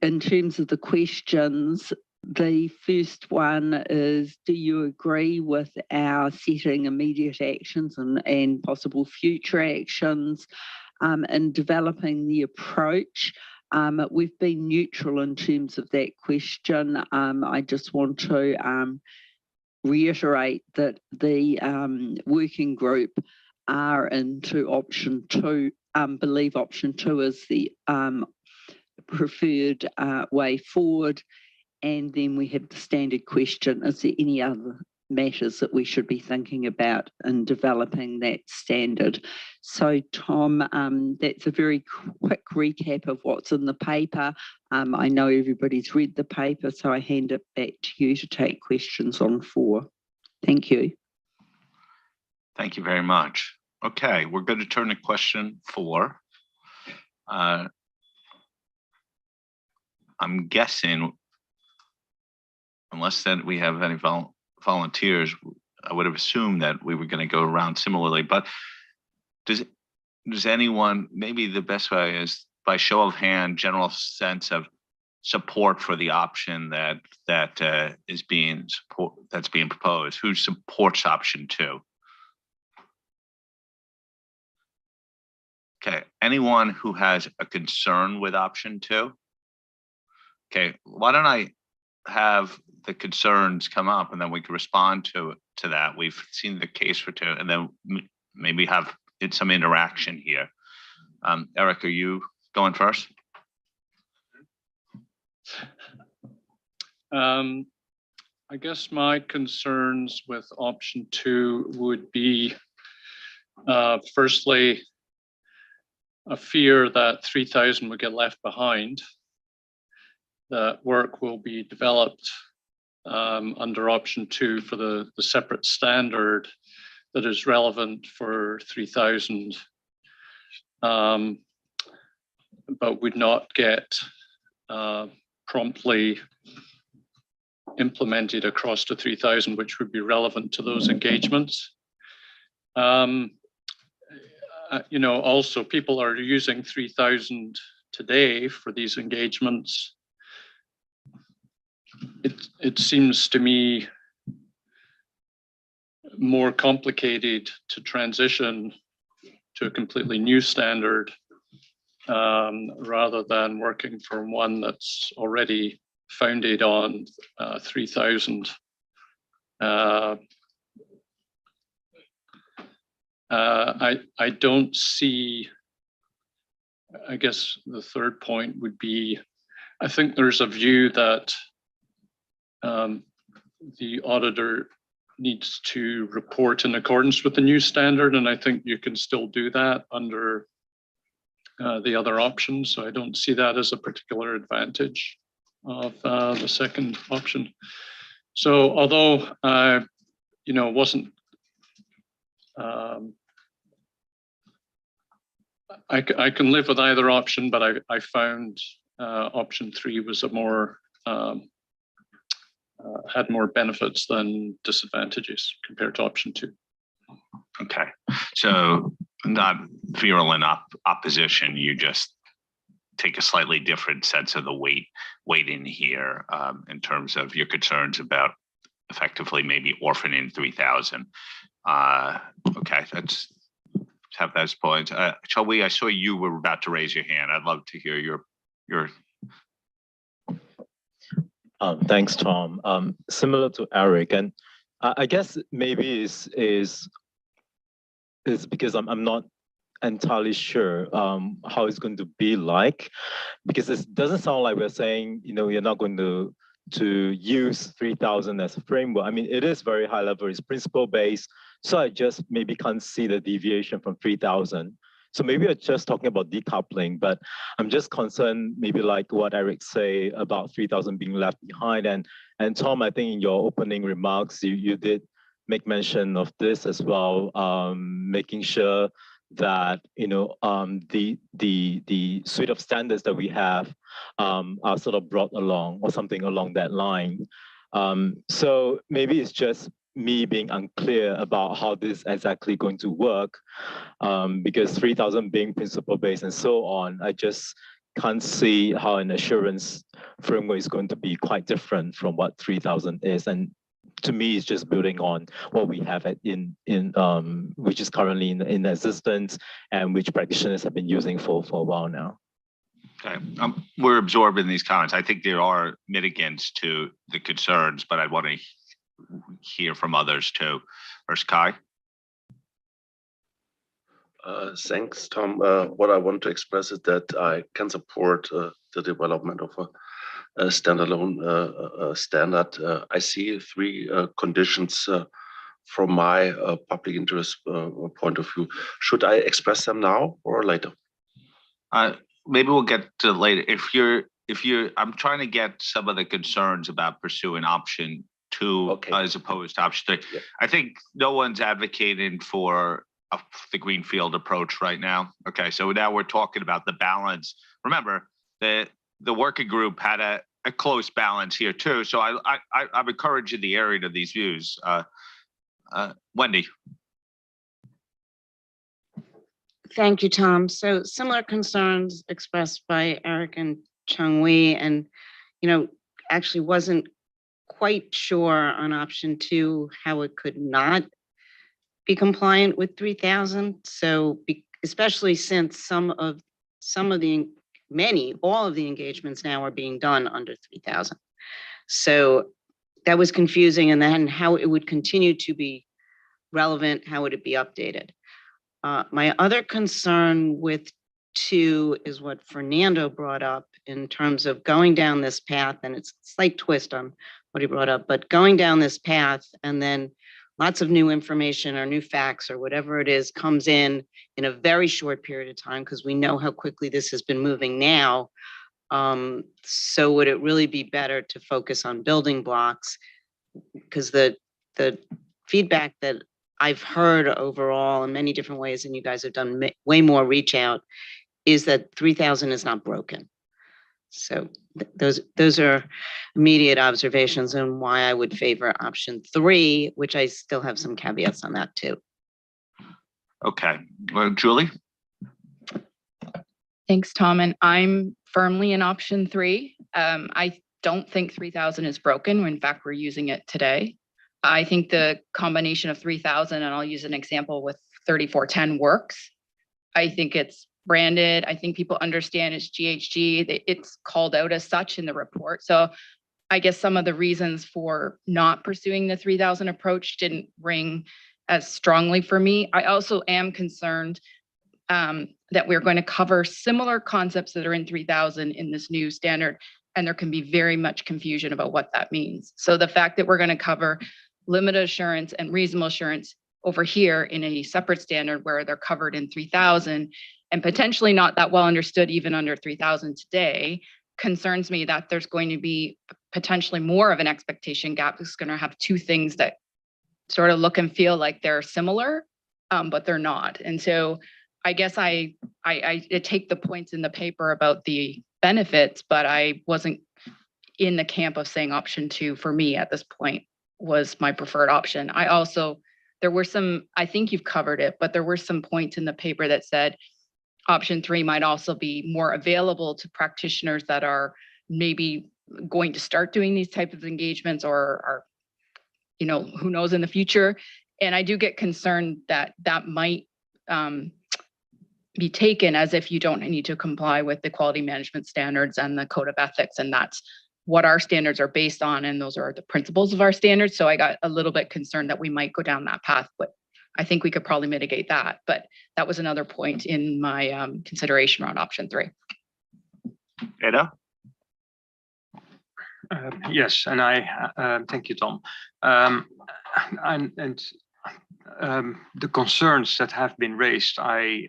in terms of the questions, the first one is, do you agree with our setting immediate actions and possible future actions in developing the approach? We've been neutral in terms of that question. I just want to reiterate that the working group are into option 2, believe option 2 is the preferred way forward. And then we have the standard question, is there any other matters that we should be thinking about in developing that standard? So Tom, that's a very quick recap of what's in the paper. I know everybody's read the paper, so I hand it back to you to take questions on 4. Thank you. Thank you very much. Okay, we're going to turn to question 4. I'm guessing, unless then we have any volunteers, I would have assumed that we were going to go around similarly, but does anyone, maybe the best way is by show of hand, general sense of support for the option that's being proposed? Who supports option 2? Okay, anyone who has a concern with option 2? Okay, why don't I have the concerns come up and then we can respond to that. We've seen the case for 2, and then maybe have some interaction here. Eric, are you going first? I guess my concerns with option 2 would be, firstly, a fear that 3,000 would get left behind, that work will be developed under option 2 for the separate standard that is relevant for 3,000, but would not get promptly implemented across to 3,000, which would be relevant to those engagements. Also people are using 3,000 today for these engagements. It seems to me more complicated to transition to a completely new standard rather than working from one that's already founded on 3,000. I don't see, I guess the third point would be, I think there's a view that the auditor needs to report in accordance with the new standard, and I think you can still do that under the other options. So I don't see that as a particular advantage of the second option. So although wasn't I can live with either option, but I found option 3 was a more had more benefits than disadvantages compared to option 2. Okay, so not virulent opposition, you just take a slightly different sense of the weighting here in terms of your concerns about effectively maybe orphaning 3,000. Okay, let's have those points. Shall we? I saw you were about to raise your hand. I'd love to hear your. Thanks, Tom. Similar to Eric, and I guess maybe is because I'm not entirely sure how it's going to be like, because it doesn't sound like we're saying, you're not going to use 3,000 as a framework. I mean, it is very high level, it's principle based. So I just maybe can't see the deviation from 3,000. So maybe we're just talking about decoupling, but I'm just concerned, maybe like what Eric say about 3,000 being left behind. And Tom, I think in your opening remarks, you did make mention of this as well, making sure that the suite of standards that we have are sort of brought along or something along that line. So maybe it's just me being unclear about how this is exactly going to work, because 3,000 being principle based and so on, I just can't see how an assurance framework is going to be quite different from what 3,000 is. And to me, it's just building on what we have which is currently in existence and which practitioners have been using for a while now. Okay, we're absorbing these comments. I think there are mitigants to the concerns, but I want to hear from others too. First, Kai. Thanks, Tom. What I want to express is that I can support the development of a standalone standard. I see three conditions from my public interest point of view. Should I express them now or later? Maybe we'll get to later. I'm trying to get some of the concerns about pursuing option 2 as opposed to option 3. Yeah. I think no one's advocating for the Greenfield approach right now. Okay, so now we're talking about the balance. Remember, the working group had a close balance here too. So I'm encouraging the area of these views. Wendy. Thank you, Tom. So similar concerns expressed by Eric and Chung-Wei, and actually wasn't quite sure on option 2 how it could not be compliant with 3,000. So especially since all of the engagements now are being done under 3,000. So that was confusing, and then how it would continue to be relevant, how would it be updated? My other concern with 2 is what Fernando brought up in terms of going down this path, and it's a slight twist on what he brought up, but going down this path and then lots of new information or new facts or whatever it is comes in a very short period of time, because we know how quickly this has been moving now. So would it really be better to focus on building blocks? Because the feedback that I've heard overall in many different ways, and you guys have done way more reach out, is that 3,000 is not broken. So those are immediate observations and why I would favor option 3, which I still have some caveats on that too. Okay, well, Julie. Thanks, Tom. And I'm firmly in option 3. I don't think 3,000 is broken. In fact, we're using it today. I think the combination of 3,000, and I'll use an example with 3410 works. I think it's branded. I think people understand it's GHG. It's called out as such in the report. So I guess some of the reasons for not pursuing the 3,000 approach didn't ring as strongly for me. I also am concerned that we're going to cover similar concepts that are in 3,000 in this new standard, and there can be very much confusion about what that means. So the fact that we're going to cover limited assurance and reasonable assurance over here in a separate standard where they're covered in 3,000 and potentially not that well understood even under 3,000 today concerns me that there's going to be potentially more of an expectation gap. It's going to have 2 things that sort of look and feel like they're similar, but they're not. And so I guess I take the points in the paper about the benefits, but I wasn't in the camp of saying option 2 for me at this point was my preferred option. There were some, I think you've covered it, but there were some points in the paper that said option 3 might also be more available to practitioners that are maybe going to start doing these types of engagements or are, who knows in the future. And I do get concerned that that might be taken as if you don't need to comply with the quality management standards and the code of ethics. And that's what our standards are based on. And those are the principles of our standards. So I got a little bit concerned that we might go down that path, but I think we could probably mitigate that, but that was another point in my consideration around option 3. Edo? Yes, and I thank you, Tom. And the concerns that have been raised, I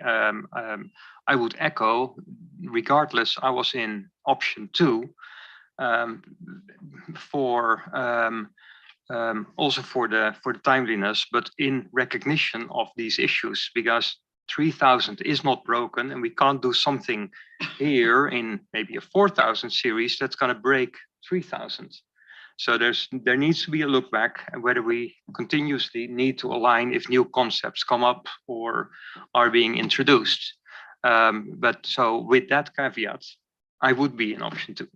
would echo. Regardless, I was in option 2 for also for the timeliness, but in recognition of these issues, because 3000 is not broken, and we can't do something here in maybe a 4000 series that's going to break 3000. So there needs to be a look back at whether we continuously need to align if new concepts come up or are being introduced. But so with that caveat, I would be in option 2.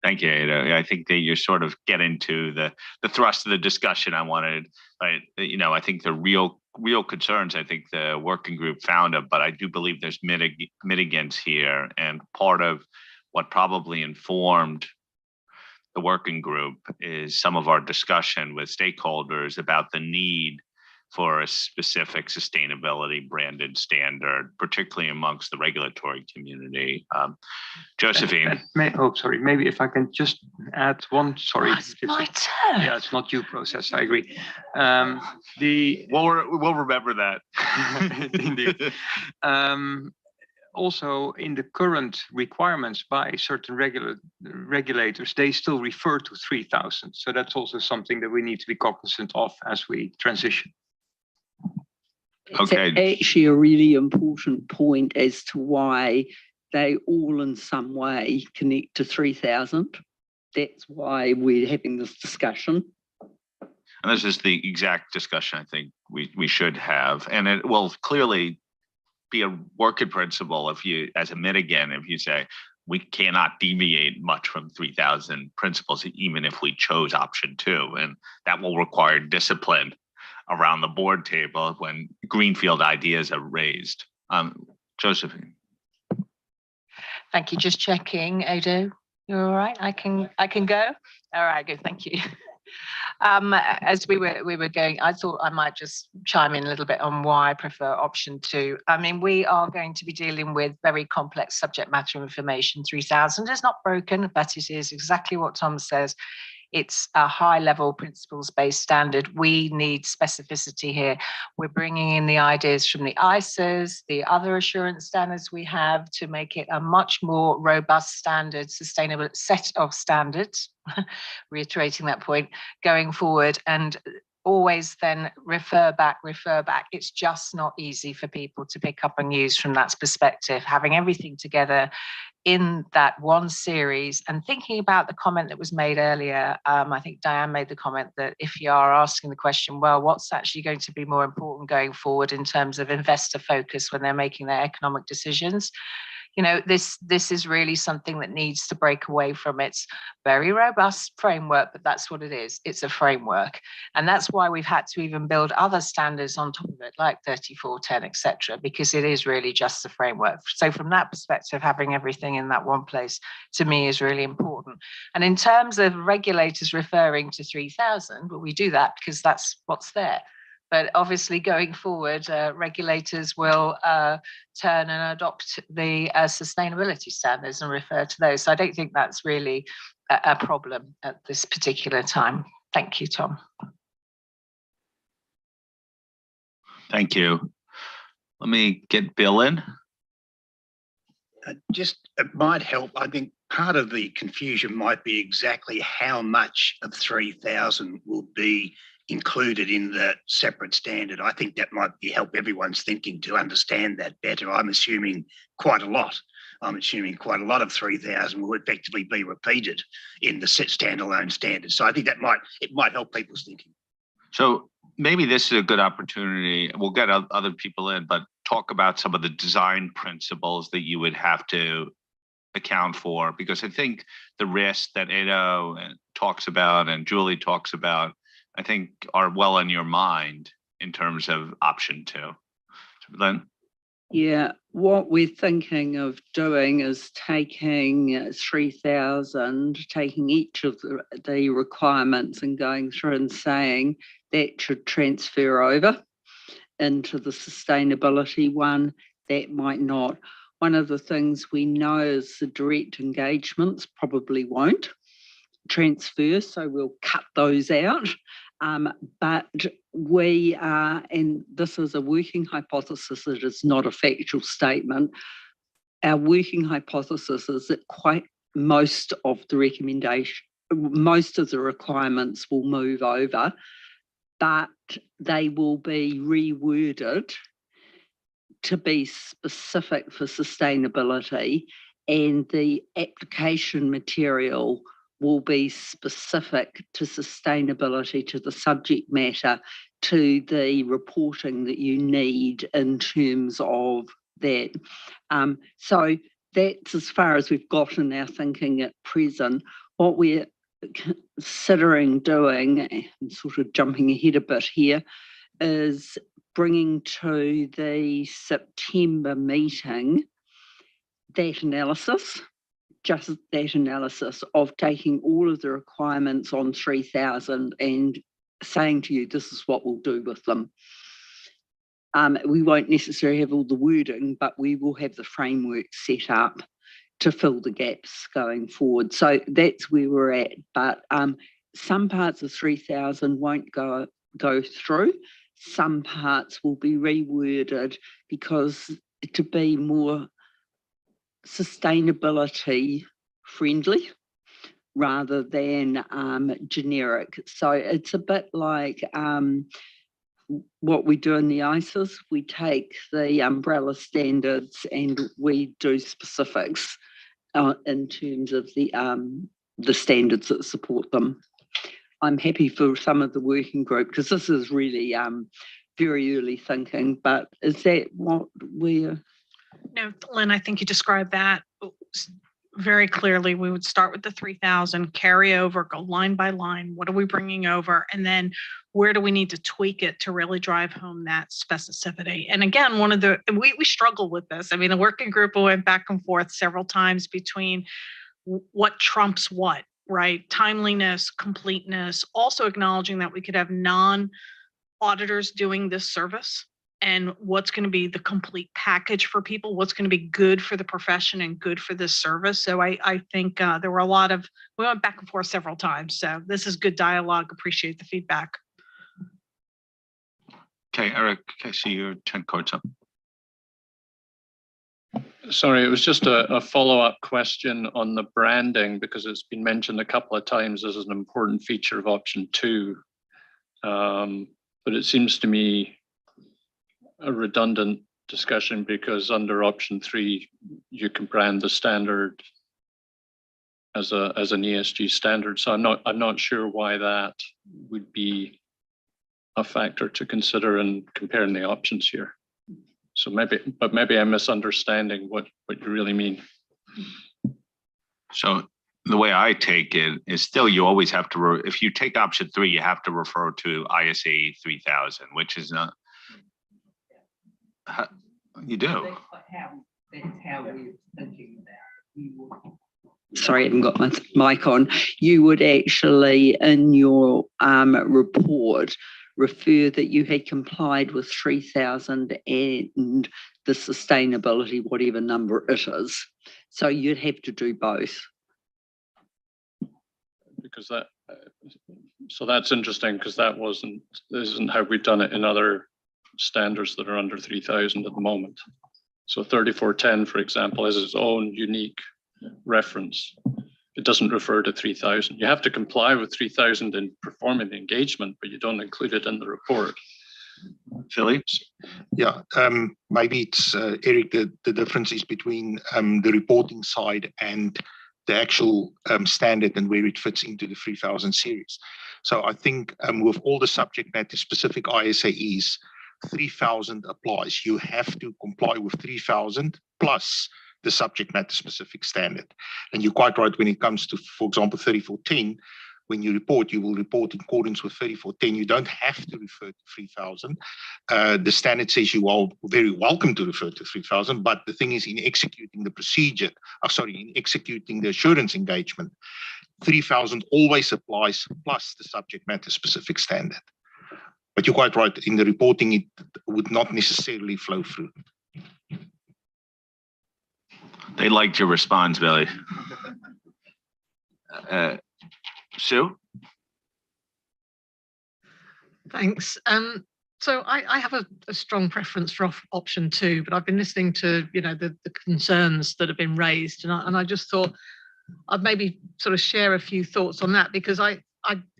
Thank you, Ada. I think that you're sort of getting to the thrust of the discussion I wanted. I think the real concerns, I think the working group found them, but I do believe there's mitigants here. And part of what probably informed the working group is some of our discussion with stakeholders about the need for a specific sustainability branded standard, particularly amongst the regulatory community. Josephine. Sorry, maybe if I can just add one, sorry. Oh, it's my turn. Yeah, it's not due process, I agree. We'll remember that. Indeed. Also, in the current requirements by certain regulators, they still refer to 3000. So that's also something that we need to be cognizant of as we transition. It's actually a really important point as to why they all in some way connect to 3000. That's why we're having this discussion. And this is the exact discussion I think we should have. And it will clearly be a working principle if you, as a mitigant, if you say, we cannot deviate much from 3000 principles, even if we chose option 2. And that will require discipline around the board table when Greenfield ideas are raised. Josephine. Thank you. Just checking, Ado. You're all right? I can go? All right, good. Thank you. As we were going, I thought I might just chime in a little bit on why I prefer option 2. I mean, we are going to be dealing with very complex subject matter information. 3000 is not broken, but it is exactly what Tom says. It's a high-level principles-based standard. We need specificity here. We're bringing in the ideas from the ISAs, the other assurance standards we have to make it a much more robust standard, sustainable set of standards, reiterating that point, going forward, and always then refer back. It's just not easy for people to pick up and use from that perspective. Having everything together in that one series and thinking about the comment that was made earlier, I think Diane made the comment that if you are asking the question, well, what's actually going to be more important going forward in terms of investor focus when they're making their economic decisions? You know, this is really something that needs to break away from its very robust framework, but that's what it is. It's a framework. And that's why we've had to even build other standards on top of it, like 3410, etc., because it is really just the framework. So from that perspective, having everything in that one place, to me, is really important. And in terms of regulators referring to 3000, well, we do that because that's what's there. But obviously, going forward, regulators will turn and adopt the sustainability standards and refer to those. So I don't think that's really a problem at this particular time. Thank you, Tom. Thank you. Let me get Bill in. It might help. I think part of the confusion might be exactly how much of 3000 will be included in the separate standard. I think that might help everyone's thinking to understand that better. I'm assuming quite a lot. I'm assuming quite a lot of 3000 will effectively be repeated in the standalone standard. So I think it might help people's thinking. So maybe this is a good opportunity. We'll get other people in, but talk about some of the design principles that you would have to account for, because I think the risks that Edo talks about and Julie talks about, I think are well in your mind in terms of option 2. Lynn? Yeah, what we're thinking of doing is taking 3000, taking each of the requirements and going through and saying that should transfer over into the sustainability one. That might not. One of the things we know is the direct engagements probably won't transfer, so we'll cut those out. But we are, and this is a working hypothesis, it is not a factual statement. Our working hypothesis is that most of the requirements will move over, but they will be reworded to be specific for sustainability, and the application material will be specific to sustainability, to the subject matter, to the reporting that you need in terms of that. So that's as far as we've got in our thinking at present. What we're considering doing, and sort of jumping ahead a bit here, is bringing to the September meeting that analysis, just that analysis of taking all of the requirements on 3,000 and saying to you, this is what we'll do with them. We won't necessarily have all the wording, but we will have the framework set up to fill the gaps going forward. So that's where we're at. But some parts of 3,000 won't go through. Some parts will be reworded because to be more sustainability friendly rather than generic. So it's a bit like what we do in the ISAs. We take the umbrella standards and we do specifics in terms of the standards that support them. I'm happy for some of the working group because this is really very early thinking, but is that what we're... No, Lynn, I think you described that very clearly. We would start with the 3,000, carry over, go line by line. What are we bringing over? And then where do we need to tweak it to really drive home that specificity? And again, we struggle with this. I mean, the working group went back and forth several times between what trumps what, right? Timeliness, completeness, also acknowledging that we could have non-auditors doing this service, and what's going to be the complete package for people, what's going to be good for the profession and good for this service. So I think there were we went back and forth several times. So this is good dialogue. Appreciate the feedback. Okay, Eric, I see your 10 cards up. Sorry, it was just a follow-up question on the branding, because it's been mentioned a couple of times as an important feature of option 2. But it seems to me a redundant discussion, because under option 3, you can brand the standard as an ESG standard. So I'm not sure why that would be a factor to consider in comparing the options here. So maybe I'm misunderstanding what you really mean. So the way I take it is still you always have to, if you take option 3, you have to refer to ISA 3000, which is not, you do. That's how we're thinking about it. Sorry, I haven't got my mic on. You would actually, in your report, refer that you had complied with 3,000 and the sustainability, whatever number it is. So you'd have to do both. Because so that's interesting, because this isn't how we've done it in other standards that are under 3,000 at the moment. So 3410, for example, has its own unique reference. It doesn't refer to 3,000. You have to comply with 3,000 in performing the engagement, but you don't include it in the report. Phillips? Yeah, maybe it's, Eric, the difference is between the reporting side and the actual standard and where it fits into the 3,000 series. So I think with all the subject matter specific ISAEs, 3,000 applies. You have to comply with 3,000 plus the subject matter specific standard. And you're quite right when it comes to, for example, 3410, when you report, you will report in accordance with 3410. You don't have to refer to 3,000. The standard says you are very welcome to refer to 3,000, but the thing is in executing the procedure, in executing the assurance engagement, 3,000 always applies plus the subject matter specific standard. But you're quite right. In the reporting, it would not necessarily flow through. They liked your response, Billy. Sue? Thanks. So I have a strong preference for option 2, but I've been listening to the concerns that have been raised, and I just thought I'd maybe sort of share a few thoughts on that, because I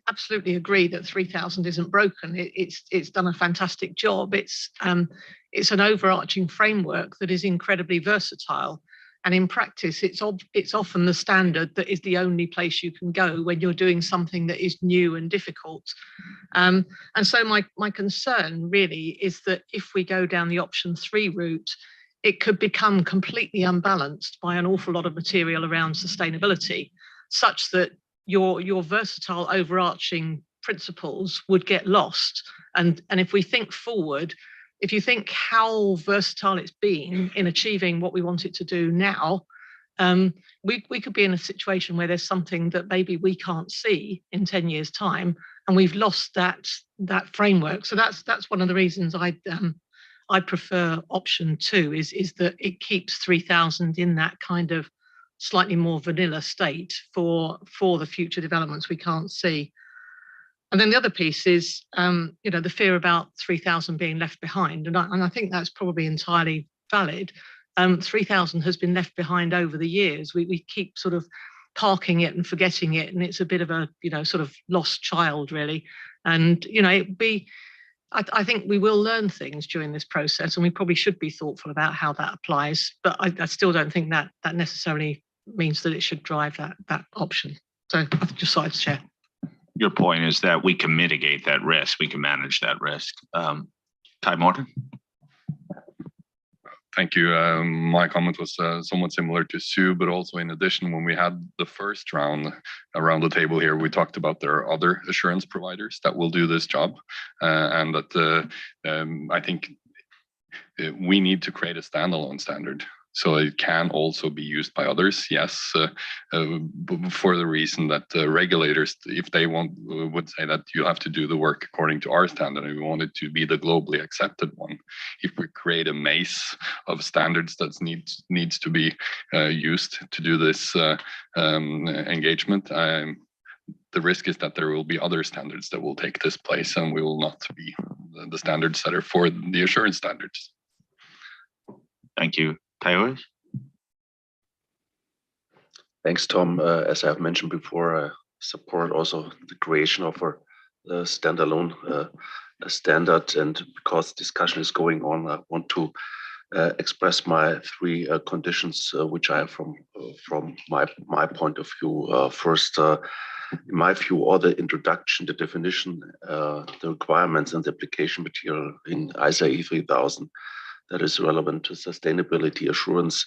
absolutely agree that 3000 isn't broken. It's done a fantastic job. It's an overarching framework that is incredibly versatile. And in practice, it's often the standard that is the only place you can go when you're doing something that is new and difficult. And so my concern really is that if we go down the option 3 route, it could become completely unbalanced by an awful lot of material around sustainability, such that your versatile overarching principles would get lost. And if we think forward, if you think how versatile it's been in achieving what we want it to do now, we could be in a situation where there's something that maybe we can't see in 10 years' time, and we've lost that framework. So that's one of the reasons I prefer option 2 is that it keeps 3000 in that kind of slightly more vanilla state for the future developments we can't see. And then the other piece is, the fear about 3000 being left behind. And I think that's probably entirely valid. 3000 has been left behind over the years. We keep sort of parking it and forgetting it. And it's a bit of a, sort of lost child, really. And, I think we will learn things during this process, and we probably should be thoughtful about how that applies. But I still don't think that necessarily means that it should drive that option. So I just thought I'd share. Your point is that we can mitigate that risk. We can manage that risk. Ty Morton? Thank you. My comment was somewhat similar to Sue, but also in addition, when we had the first round around the table here, we talked about there are other assurance providers that will do this job, and that I think we need to create a standalone standard. So it can also be used by others, yes, for the reason that regulators, if they would say that you have to do the work according to our standard, and we want it to be the globally accepted one. If we create a maze of standards that needs to be used to do this engagement, the risk is that there will be other standards that will take this place, and we will not be the standard setter for the assurance standards. Thank you. Taiwan? Thanks, Tom. As I've mentioned before, I support also the creation of a standalone standard. And because discussion is going on, I want to express my 3 conditions, which I have from my point of view. First, in my view, all the introduction, the definition, the requirements, and the application material in ISAE 3000 that is relevant to sustainability assurance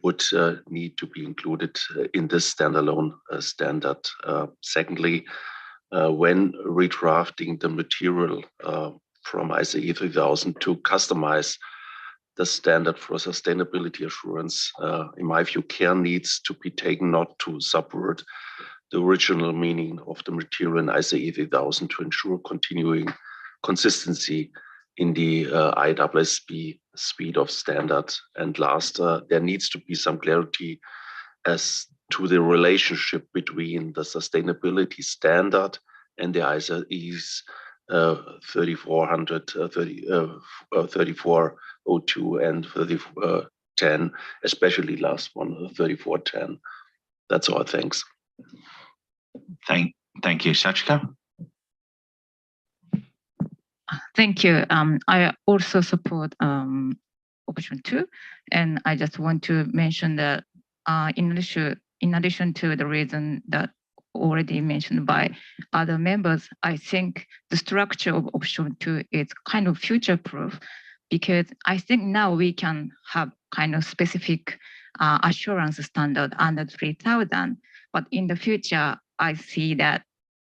would need to be included in this standalone standard. Secondly, when redrafting the material from ISAE 3000 to customize the standard for sustainability assurance, in my view, care needs to be taken not to subvert the original meaning of the material in ISAE 3000 to ensure continuing consistency in the IAASB suite of standards. And last, there needs to be some clarity as to the relationship between the sustainability standard and the ISAEs 3400, 3402 and 3410, especially last one, 3410. That's all, thanks. Thank you, Sachika. Thank you. I also support option 2, and I just want to mention that in addition to the reason that already mentioned by other members, I think the structure of option 2 is kind of future-proof, because I think now we can have kind of specific assurance standard under 3000, but in the future, I see that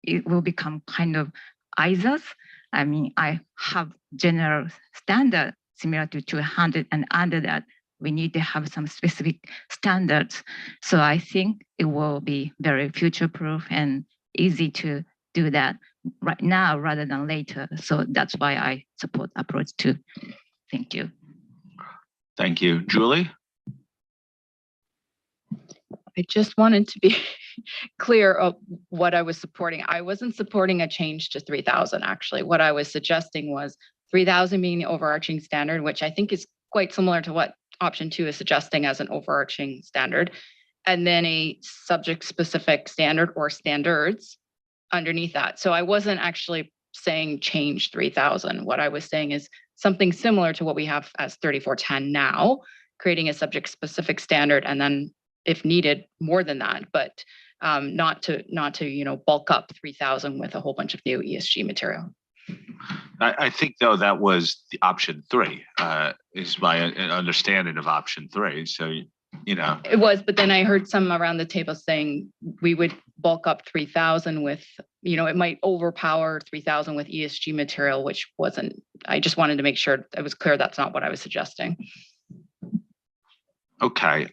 it will become kind of ISAs. I mean, I have general standard similar to 200, and under that, we need to have some specific standards. So I think it will be very future-proof and easy to do that right now rather than later. So that's why I support approach 2. Thank you. Thank you. Julie? I just wanted to be clear of what I was supporting. I wasn't supporting a change to 3,000, actually. What I was suggesting was 3,000 being the overarching standard, which I think is quite similar to what option 2 is suggesting as an overarching standard, and then a subject-specific standard or standards underneath that. So I wasn't actually saying change 3,000. What I was saying is something similar to what we have as 3410 now, creating a subject-specific standard, and then if needed, more than that, but not to bulk up 3,000 with a whole bunch of new ESG material. I think though that was the option 3 is my understanding of option 3. So it was, but then I heard some around the table saying we would bulk up 3,000 with, it might overpower 3,000 with ESG material, which wasn't. I just wanted to make sure it was clear that's not what I was suggesting. Okay.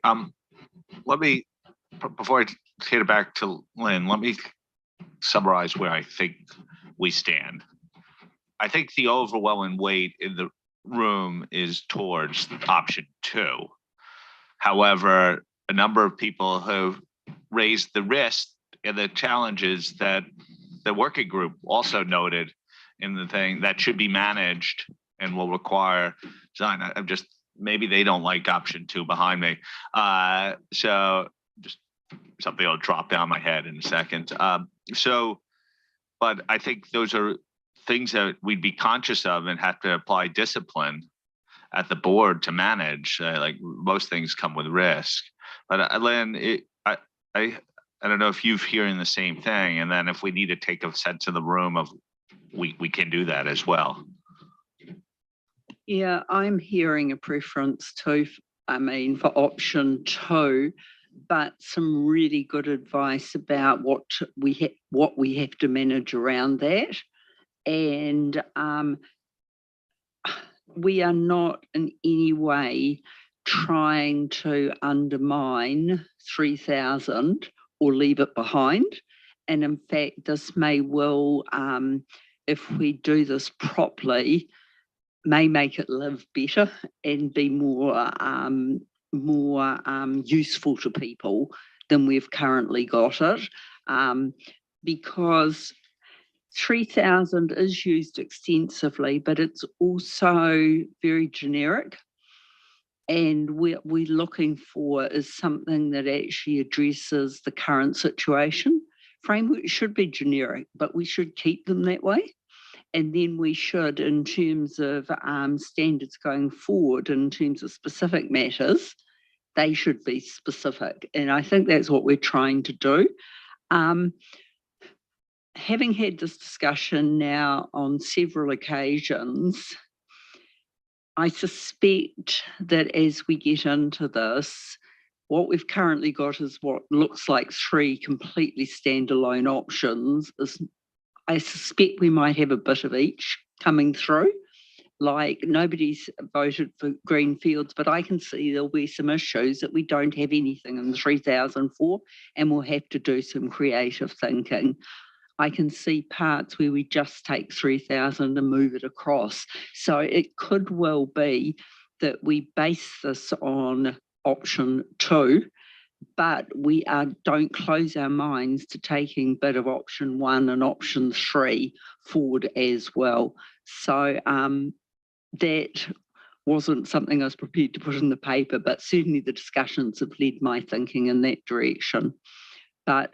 Let me, before I hand it back to Lynn, let me summarize where I think we stand. I think the overwhelming weight in the room is towards option 2. However, a number of people have raised the risk and the challenges that the working group also noted in the thing that should be managed and will require design. I'm just, maybe they don't like option 2 behind me. So just something will drop down my head in a second. But I think those are things that we'd be conscious of and have to apply discipline at the board to manage. Like most things come with risk. But Lynn, I don't know if you're hearing the same thing. And then if we need to take a sense of the room of, we can do that as well. Yeah, I'm hearing a preference too, for option 2, but some really good advice about what we have to manage around that. And we are not in any way trying to undermine 3,000 or leave it behind. And in fact, this may well, if we do this properly, may make it live better and be more useful to people than we've currently got it, because 3,000 is used extensively, but it's also very generic. And what we're looking for is something that actually addresses the current situation. Framework should be generic, but we should keep them that way. And then we should, in terms of standards going forward, in terms of specific matters, they should be specific. And I think that's what we're trying to do. Having had this discussion now on several occasions, I suspect that as we get into this, what we've currently got is what looks like 3 completely standalone options. I suspect we might have a bit of each coming through. Like nobody's voted for Greenfields, but I can see there'll be some issues that we don't have anything in the 3,004, and we'll have to do some creative thinking. I can see parts where we just take 3,000 and move it across. So it could well be that we base this on option 2, but we don't close our minds to taking bit of option 1 and option 3 forward as well. So that wasn't something I was prepared to put in the paper, but certainly the discussions have led my thinking in that direction. But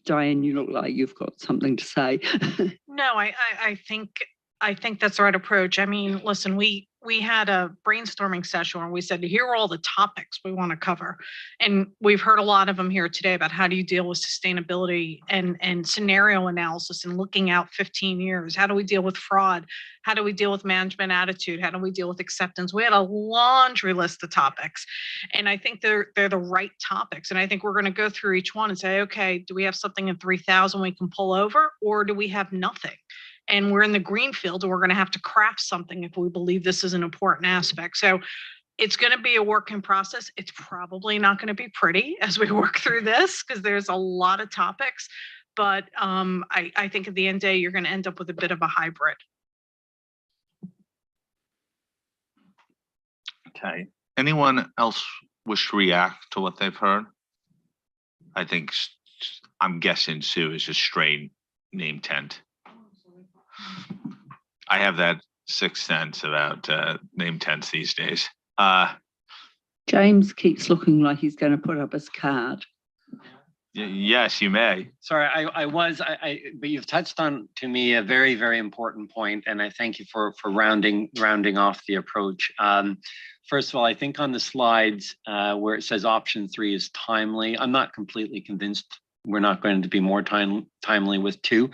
Diane, you look like you've got something to say. No, I think that's the right approach. I mean, listen, we had a brainstorming session where we said, here are all the topics we want to cover. And we've heard a lot of them here today about how do you deal with sustainability and scenario analysis and looking out 15 years. How do we deal with fraud? How do we deal with management attitude? How do we deal with acceptance? We had a laundry list of topics. And I think they're the right topics. And I think we're going to go through each one and say, okay, do we have something in 3,000 we can pull over, or do we have nothing? And we're in the Greenfield, and we're going to have to craft something if we believe this is an important aspect. So it's going to be a work in process. It's probably not going to be pretty as we work through this because there's a lot of topics, but I think at the end of the day, you're going to end up with a bit of a hybrid. Okay. Anyone else wish to react to what they've heard? I think I'm guessing Sue is a straight name tent. I have that sixth sense about name tents these days. James keeps looking like he's going to put up his card. Yes, you may. Sorry, but you've touched on to me a very, very important point, and I thank you for rounding off the approach. First of all, I think on the slides where it says option 3 is timely, I'm not completely convinced we're not going to be more timely with 2.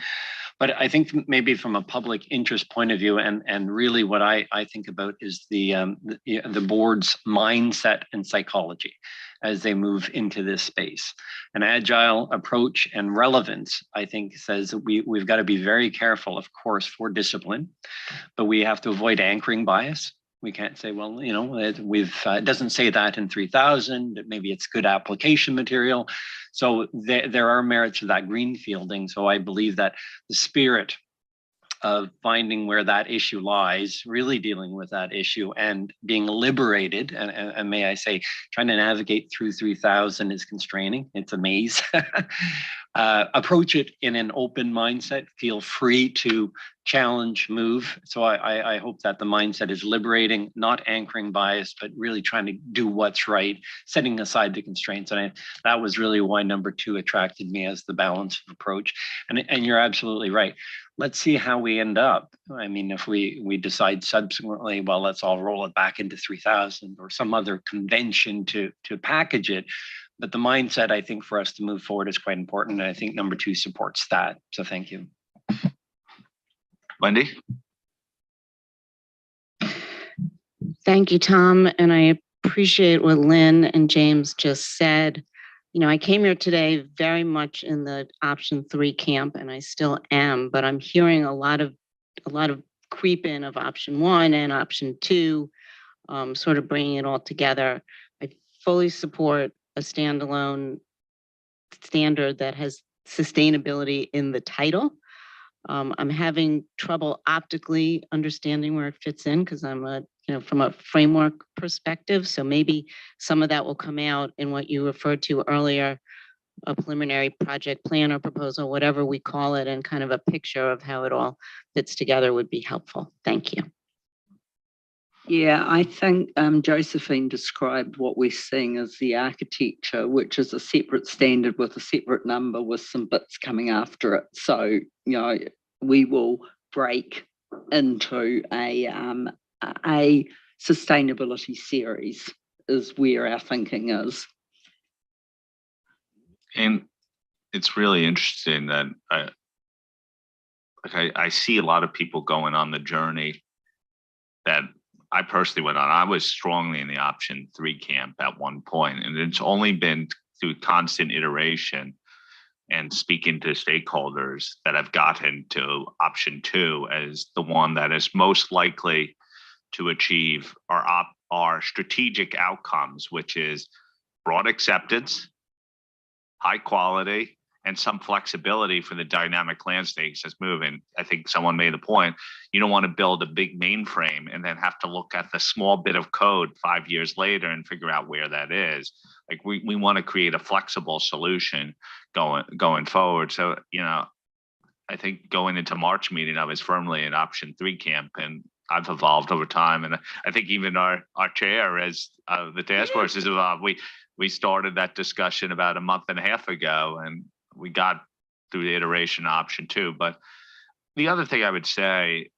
But I think maybe from a public interest point of view, and really what I think about is the board's mindset and psychology as they move into this space. An agile approach and relevance, I think, says that we've got to be very careful, of course, for discipline, but we have to avoid anchoring bias. We can't say, well, you know, it doesn't say that in 3000, maybe it's good application material. So there are merits to that greenfielding. So I believe that the spirit of finding where that issue lies, really dealing with that issue and being liberated, and may I say, trying to navigate through 3000 is constraining. It's a maze. Approach it in an open mindset, feel free to challenge, move. So I hope that the mindset is liberating, not anchoring bias, but really trying to do what's right, setting aside the constraints. And that was really why number 2 attracted me as the balanced approach. And you're absolutely right. Let's see how we end up. I mean, if we decide subsequently, well, let's all roll it back into 3000 or some other convention to package it. But the mindset, I think, for us to move forward is quite important. And I think number 2 supports that. So thank you. Wendy? Thank you, Tom. And I appreciate what Lynn and James just said. You know, I came here today very much in the option 3 camp, and I still am, but I'm hearing a lot of creep in of option 1 and option 2, sort of bringing it all together. I fully support a standalone standard that has sustainability in the title. I'm having trouble optically understanding where it fits in because I'm from a framework perspective. So maybe some of that will come out in what you referred to earlier, a preliminary project plan or proposal, whatever we call it, and kind of a picture of how it all fits together would be helpful. Thank you. Yeah, I think Josephine described what we're seeing as the architecture, which is a separate standard with a separate number with some bits coming after it. So, you know, we will break into a sustainability series is where our thinking is. And it's really interesting that I see a lot of people going on the journey that I personally went on. I was strongly in the option 3 camp at one point, and it's only been through constant iteration and speaking to stakeholders that I've gotten to option 2 as the one that is most likely to achieve our strategic outcomes, which is broad acceptance, high quality, and some flexibility for the dynamic landscapes that's moving. I think someone made a point. You don't want to build a big mainframe and then have to look at the small bit of code 5 years later and figure out where that is. Like we want to create a flexible solution going forward. So, you know, I think going into March meeting, I was firmly in option 3 camp, and I've evolved over time. And I think even our chair, as the task force is evolved, we started that discussion about a month and a half ago, and we got through the iteration option 2. But the other thing I would say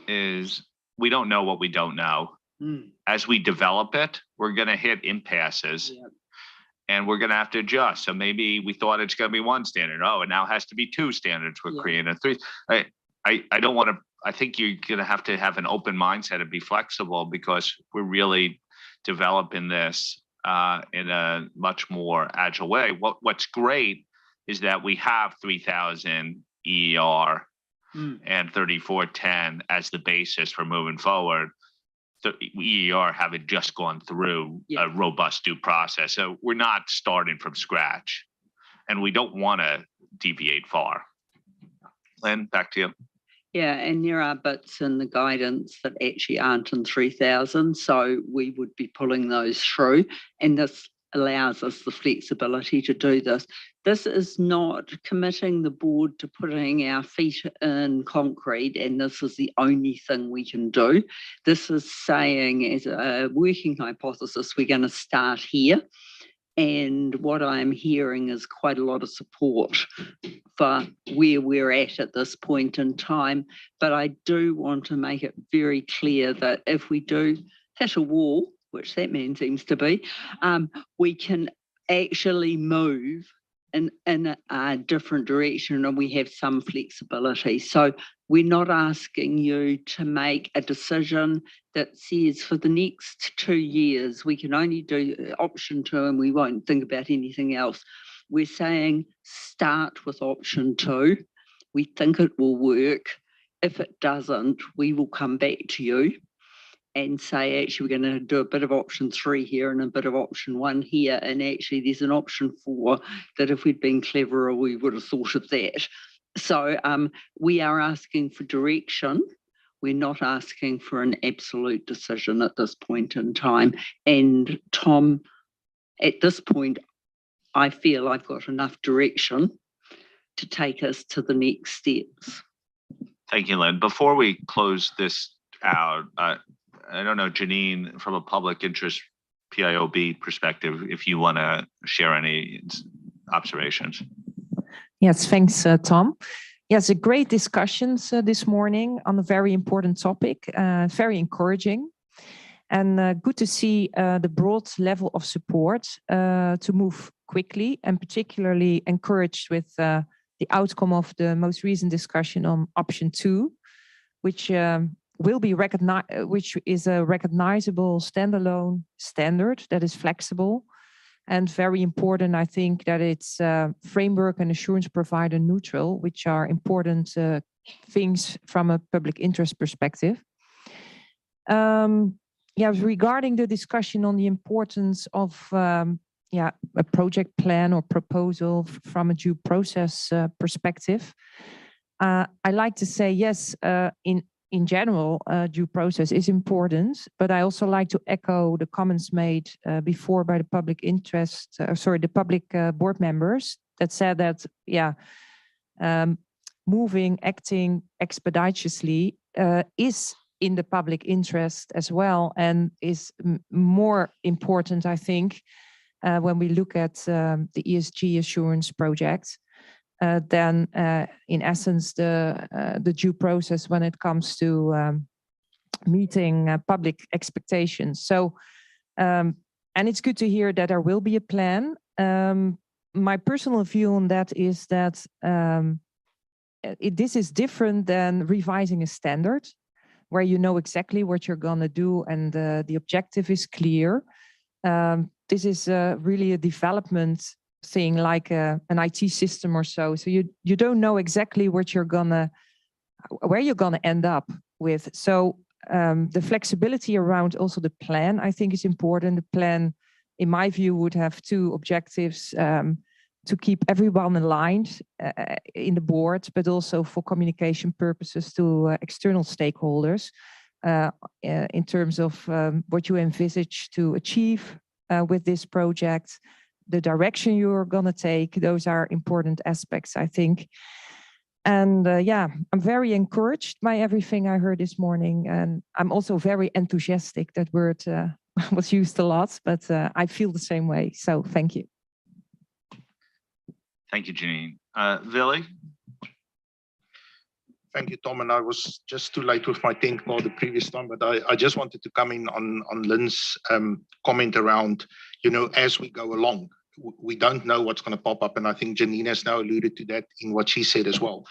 is we don't know what we don't know. As we develop it, we're going to hit impasses. And we're going to have to adjust. So maybe we thought it's going to be 1 standard. Oh, it now has to be 2 standards. We're creating 3. I don't want to. I think you're going to have an open mindset and be flexible because we're really developing this in a much more agile way. What's great is that we have 3000 EER and 3410 as the basis for moving forward. The EER having just gone through a robust due process. So we're not starting from scratch. and we don't want to deviate far. Lynn, back to you. Yeah, and there are bits in the guidance that actually aren't in 3,000, so we would be pulling those through, and this allows us the flexibility to do this. This is not committing the board to putting our feet in concrete, and this is the only thing we can do. This is saying, as a working hypothesis, we're going to start here. And what I'm hearing is quite a lot of support for where we're at this point in time. But I do want to make it very clear that if we do hit a wall, which that man seems to be, we can actually move in a different direction, and we have some flexibility. So we're not asking you to make a decision that says for the next 2 years, we can only do option 2 and we won't think about anything else. We're saying start with option 2. We think it will work. If it doesn't, we will come back to you and say, actually, we're going to do a bit of option 3 here and a bit of option 1 here. And actually, there's an option 4 that if we'd been cleverer, we would have thought of that. So we are asking for direction. We're not asking for an absolute decision at this point in time. And Tom, at this point, I feel I've got enough direction to take us to the next steps. Thank you, Lynn. Before we close this out, I don't know, Janine, from a public interest PIOB perspective, if you want to share any observations. Yes, thanks, Tom. Yes, a great discussions this morning on a very important topic, very encouraging, and good to see the broad level of support to move quickly, and particularly encouraged with the outcome of the most recent discussion on option 2, which will be recognized, which is a recognizable standalone standard that is flexible and very important. I think that it's framework and assurance provider neutral, which are important things from a public interest perspective. Yeah, regarding the discussion on the importance of a project plan or proposal from a due process perspective, I like to say yes, in general, due process is important, but I also like to echo the comments made before by the public interest, the public board members that said that, acting expeditiously is in the public interest as well, and is more important, I think, when we look at the ESG assurance project. Than in essence the due process when it comes to meeting public expectations. So, and it's good to hear that there will be a plan. My personal view on that is that this is different than revising a standard, where you know exactly what you're going to do and the objective is clear. This is really a development thing, like an IT system or so. So you don't know exactly what where you're gonna end up with. So the flexibility around also the plan, I think, is important. The plan, in my view, would have 2 objectives: to keep everyone aligned in the board, but also for communication purposes to external stakeholders in terms of what you envisage to achieve with this project. The direction you're going to take, those are important aspects, I think. And I'm very encouraged by everything I heard this morning. And I'm also very enthusiastic. That word was used a lot, but I feel the same way. So thank you. Thank you, Janine. Willy? Thank you, Tom. And I was just too late with my 10th call the previous time, but I just wanted to come in on Lynn's comment around, as we go along, we don't know what's going to pop up. And I think Janine has now alluded to that in what she said as well.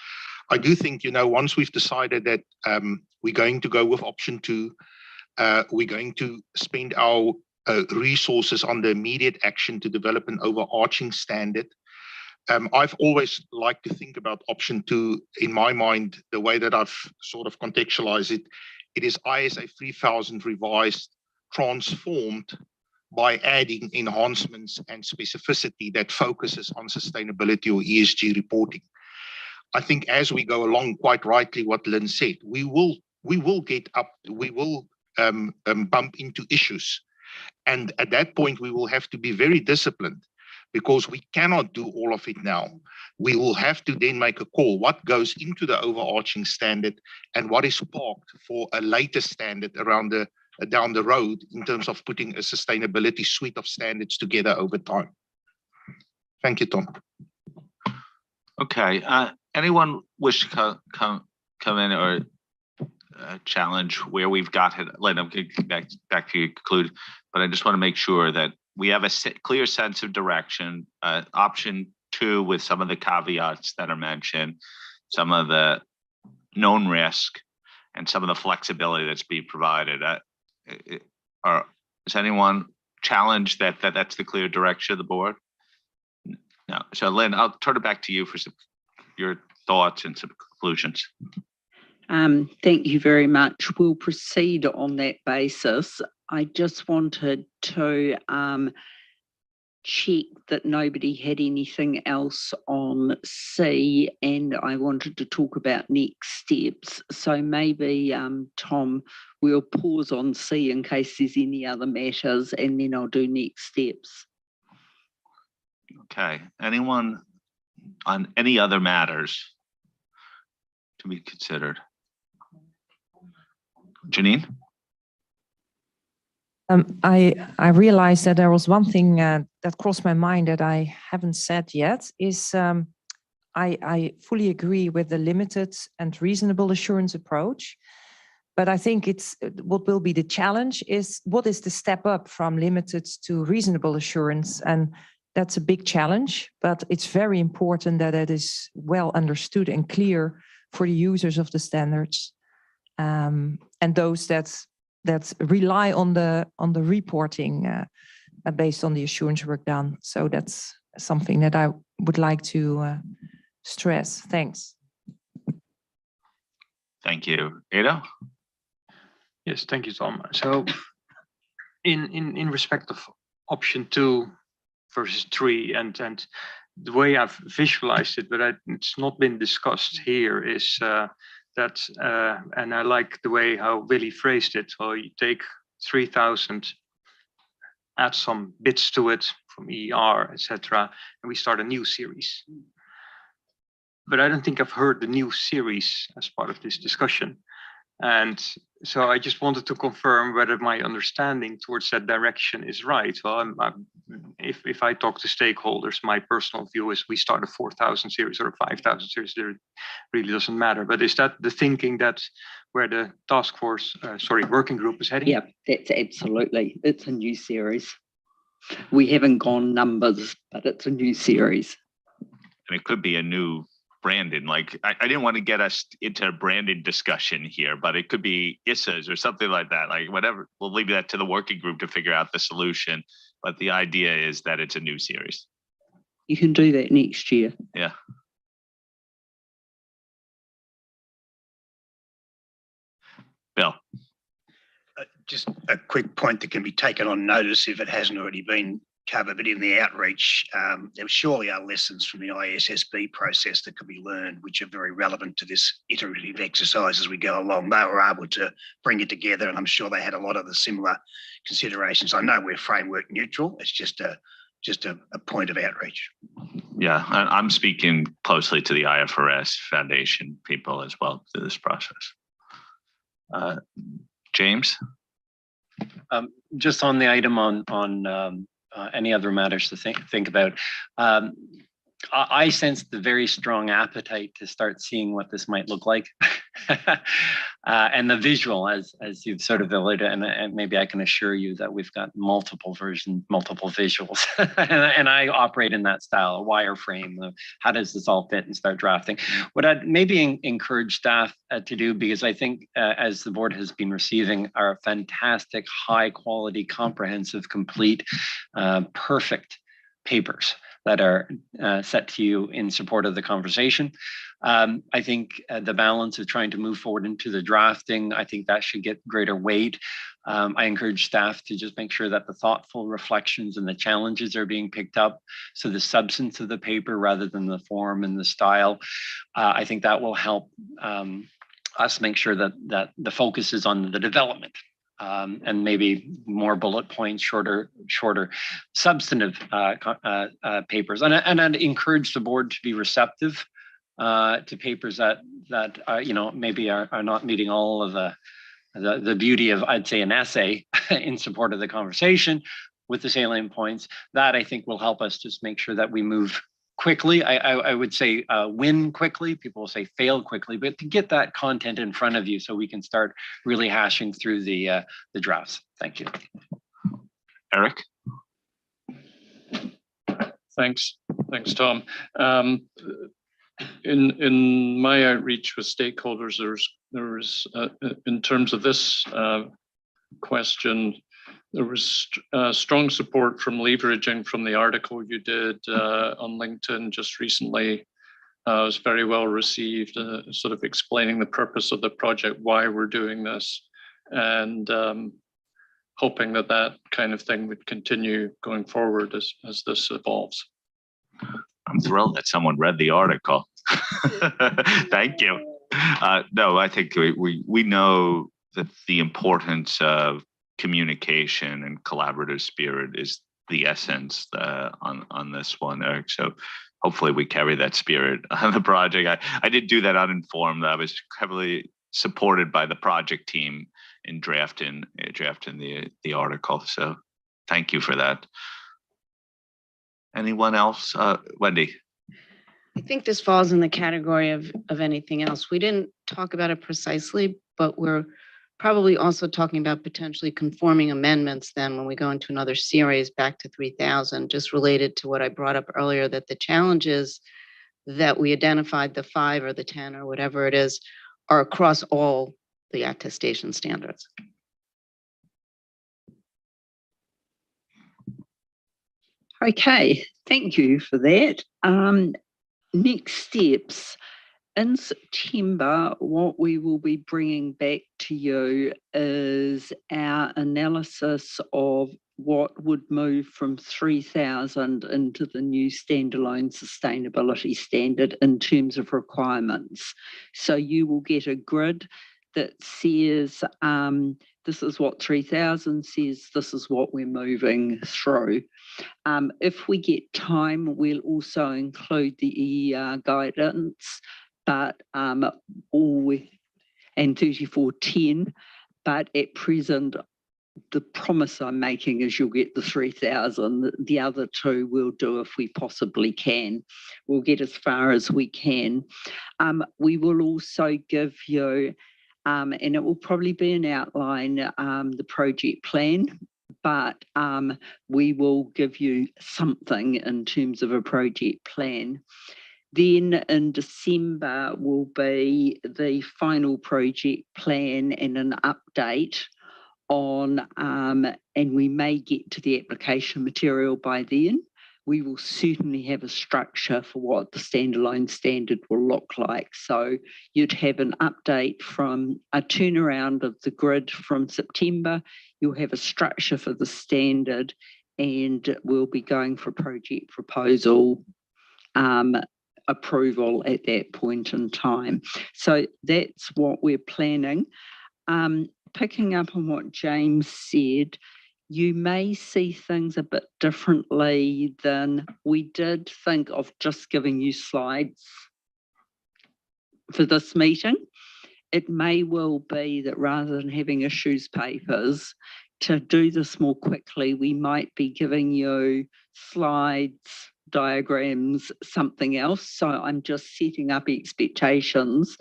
I do think, once we've decided that we're going to go with option 2, we're going to spend our resources on the immediate action to develop an overarching standard. I've always liked to think about option 2, in my mind, the way that I've sort of contextualized it. It is ISA 3000 revised, transformed by adding enhancements and specificity that focuses on sustainability or ESG reporting. I think as we go along, quite rightly what Lynn said, we will bump into issues. And at that point, we will have to be very disciplined because we cannot do all of it now. We will have to then make a call, what goes into the overarching standard and what is parked for a later standard around down the road in terms of putting a sustainability suite of standards together over time. Thank you, Tom. Okay, anyone wish to come in or challenge where we've got it? Lynn, I'm going to get back to you to conclude, but I just want to make sure that we have a clear sense of direction. Option 2 with some of the caveats that are mentioned, some of the known risk, and some of the flexibility that's being provided. Is anyone challenged that that's the clear direction of the board? No. So Lynn, I'll turn it back to you for your thoughts and some conclusions. Thank you very much. We'll proceed on that basis. I just wanted to check that nobody had anything else on C, and I wanted to talk about next steps. So maybe, Tom, we'll pause on C in case there's any other matters, and then I'll do next steps. Okay. Anyone on any other matters to be considered? Janine? I realized that there was one thing that crossed my mind that I haven't said yet is I fully agree with the limited and reasonable assurance approach. But I think what will be the challenge is what is the step up from limited to reasonable assurance? And that's a big challenge, but it's very important that it is well understood and clear for the users of the standards and those that rely on the reporting based on the assurance work done. So that's something that I would like to stress. Thanks. Thank you. Ada? Yes, thank you, Tom. So in respect of option 2 versus 3 and the way I've visualized it, but it's not been discussed here, is that, and I like the way how Willie phrased it. Well, you take 3,000, add some bits to it from ER, etc., and we start a new series. But I don't think I've heard the new series as part of this discussion. And so I just wanted to confirm whether my understanding towards that direction is right. Well, if I talk to stakeholders, my personal view is we start a 4,000 series or a 5,000 series. It really doesn't matter. But is that the thinking that where the task force, working group is heading? Yeah, that's absolutely. It's a new series. We haven't gone numbers, but it's a new series. And it could be a new branding. Like I didn't want to get us into a branding discussion here, but it could be ISAs or something like that. Like whatever, we'll leave that to the working group to figure out the solution. But the idea is that it's a new series. You can do that next year. Yeah. Bill. Just a quick point that can be taken on notice if it hasn't already been covered, but in the outreach, there surely are lessons from the IAASB process that could be learned, which are very relevant to this iterative exercise as we go along. They were able to bring it together, and I'm sure they had a lot of the similar considerations. I know we're framework neutral. It's just a point of outreach. Yeah, I'm speaking closely to the IFRS Foundation people as well through this process. James? Just on the item on any other matters to think about. I sense the very strong appetite to start seeing what this might look like. And the visual, as you've sort of alluded, and maybe I can assure you that we've got multiple versions, multiple visuals. and I operate in that style, a wireframe of how does this all fit and start drafting. What I'd maybe encourage staff to do, because I think as the board has been receiving are fantastic, high quality, comprehensive, complete, perfect papers that are set to you in support of the conversation. I think the balance of trying to move forward into the drafting, I think that should get greater weight. I encourage staff to just make sure that the thoughtful reflections and the challenges are being picked up. So the substance of the paper rather than the form and the style. I think that will help us make sure that the focus is on the development. And maybe more bullet points, shorter substantive papers. And I'd encourage the board to be receptive to papers that maybe are not meeting all of the beauty of, I'd say, an essay in support of the conversation with the salient points. That I think will help us just make sure that we move quickly. I would say win quickly. People will say fail quickly, but to get that content in front of you so we can start really hashing through the drafts. Thank you. Eric? Thanks, Tom. In my outreach with stakeholders, there was in terms of this question, there was strong support from leveraging from the article you did on LinkedIn just recently. It was very well received, sort of explaining the purpose of the project, why we're doing this, and hoping that kind of thing would continue going forward as this evolves. I'm thrilled that someone read the article. Thank you. No, I think we know that the importance of communication and collaborative spirit is the essence on this one, Eric. So hopefully we carry that spirit on the project. I did do that uninformed. I was heavily supported by the project team in drafting the article. So thank you for that. Anyone else? Wendy? I think this falls in the category of anything else. We didn't talk about it precisely, but we're probably also talking about potentially conforming amendments then when we go into another series back to 3000, just related to what I brought up earlier, that the challenges that we identified, the 5 or the 10 or whatever it is, are across all the attestation standards. Okay, thank you for that. Next steps. In September, what we will be bringing back to you is our analysis of what would move from 3000 into the new standalone sustainability standard in terms of requirements. So you will get a grid that says, this is what 3000 says, this is what we're moving through. If we get time, we'll also include the EER guidance, but and 3410, but at present, the promise I'm making is you'll get the 3000. The other two we'll do if we possibly can. We'll get as far as we can. We will also give you, and it will probably be an outline, the project plan, but we will give you something in terms of a project plan. Then in December will be the final project plan and an update on, and we may get to the application material by then. We will certainly have a structure for what the standalone standard will look like. So you'd have an update from a turnaround of the grid from September. You'll have a structure for the standard, and we'll be going for project proposal approval at that point in time. So that's what we're planning. Picking up on what James said, you may see things a bit differently than we did think of just giving you slides for this meeting. It may well be that rather than having issues papers, to do this more quickly, we might be giving you slides, diagrams, something else. So I'm just setting up expectations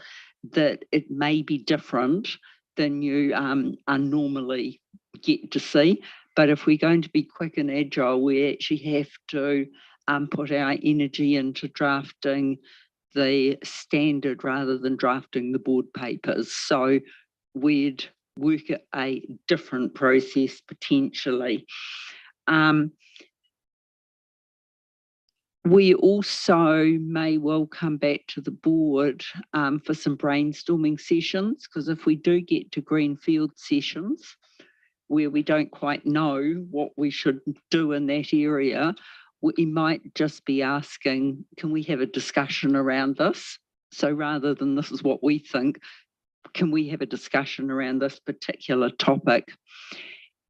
that it may be different than you are normally get to see. But if we're going to be quick and agile, we actually have to put our energy into drafting the standard rather than drafting the board papers. So we'd work at a different process potentially. we also may well come back to the board for some brainstorming sessions, because if we do get to Greenfield sessions where we don't quite know what we should do in that area, we might just be asking, can we have a discussion around this? So rather than this is what we think, can we have a discussion around this particular topic?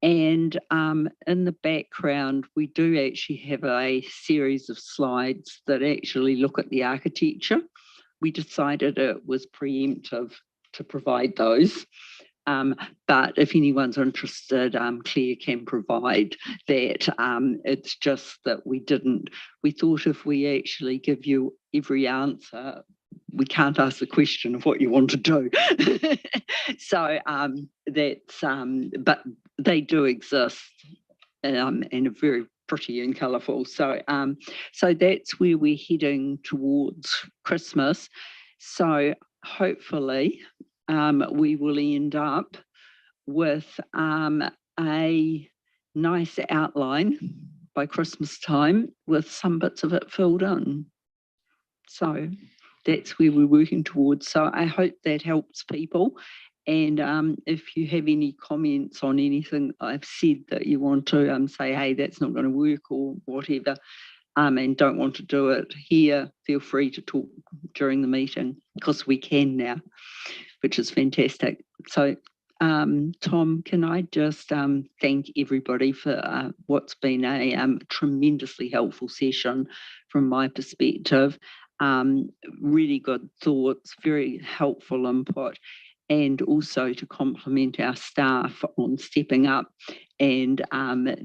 And in the background, we do actually have a series of slides that actually look at the architecture. We decided it was preemptive to provide those. But if anyone's interested, Claire can provide that. It's just that we thought if we actually give you every answer, we can't ask the question of what you want to do. So but they do exist and are very pretty and colourful. So so that's where we're heading towards Christmas. So hopefully we will end up with a nice outline by Christmas time with some bits of it filled in. So that's where we're working towards. So I hope that helps people. And if you have any comments on anything I've said that you want to say, hey, that's not going to work or whatever, and don't want to do it here, feel free to talk during the meeting, because we can now, which is fantastic. So Tom, can I just thank everybody for what's been a tremendously helpful session from my perspective. Really good thoughts, very helpful input, and also to compliment our staff on stepping up and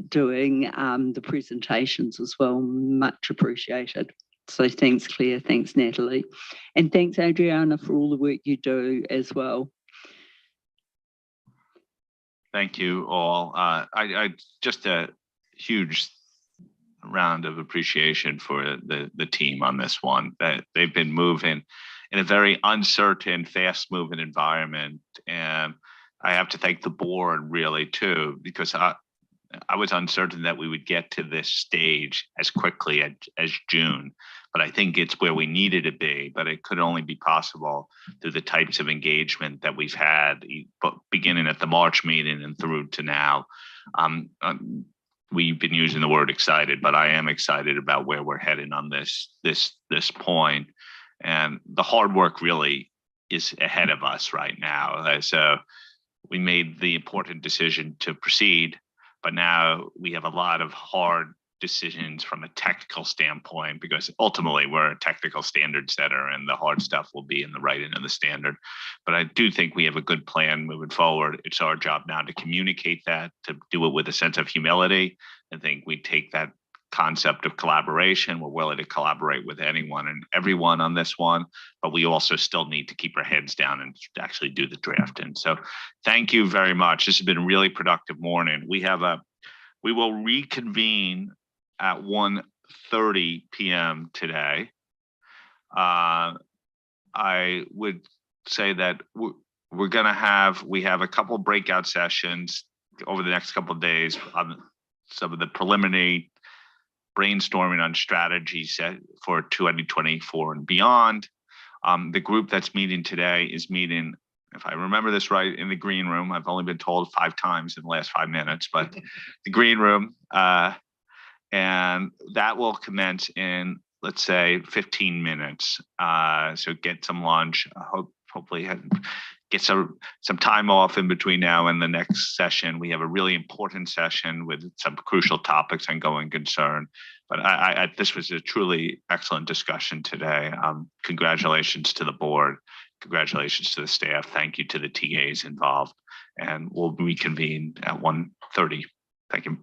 doing the presentations as well. Much appreciated. So thanks, Claire, thanks, Natalie, and thanks, Adriana, for all the work you do as well. Thank you all. I just a huge round of appreciation for the team on this one. That they've been moving in a very uncertain, fast-moving environment, and I have to thank the board really too, because I was uncertain that we would get to this stage as quickly as June, but I think it's where we needed to be. But it could only be possible through the types of engagement that we've had, beginning at the March meeting and through to now. We've been using the word excited, but I am excited about where we're heading on this point. And the hard work really is ahead of us right now. So we made the important decision to proceed, but now we have a lot of hard decisions from a technical standpoint, because ultimately we're a technical standard setter and the hard stuff will be in the writing of the standard. But I do think we have a good plan moving forward. It's our job now to communicate that, to do it with a sense of humility. I think we take that concept of collaboration. We're willing to collaborate with anyone and everyone on this one, but we also still need to keep our heads down and actually do the drafting. So thank you very much. This has been a really productive morning. We will reconvene at 1:30 p.m. today. I would say that we have a couple of breakout sessions over the next couple of days on some of the preliminary brainstorming on strategies for 2024 and beyond. The group that's meeting today is meeting, if I remember this right, in the green room. I've only been told 5 times in the last 5 minutes, but the green room, and that will commence in, let's say, 15 minutes. So get some lunch, hopefully get some time off in between now and the next session. We have a really important session with some crucial topics on going concern. But this was a truly excellent discussion today. Congratulations to the board. Congratulations to the staff. Thank you to the TAs involved. And we'll reconvene at 1:30. Thank you.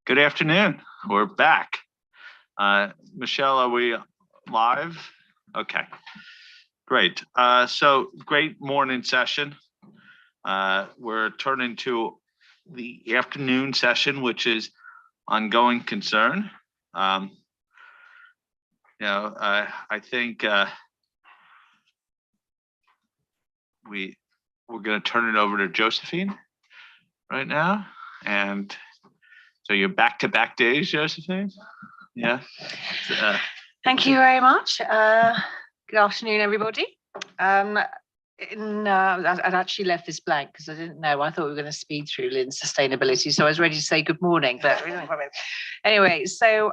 Good afternoon. We're back. Michelle, are we live? Okay, great. So great morning session. We're turning to the afternoon session, which is ongoing concern. I think we're going to turn it over to Josephine right now. And so you're back-to-back days, Josephine? Yeah. Thank you very much. Good afternoon, everybody. I'd actually left this blank because I didn't know. I thought we were going to speed through Lynn's sustainability, so I was ready to say good morning. But anyway, so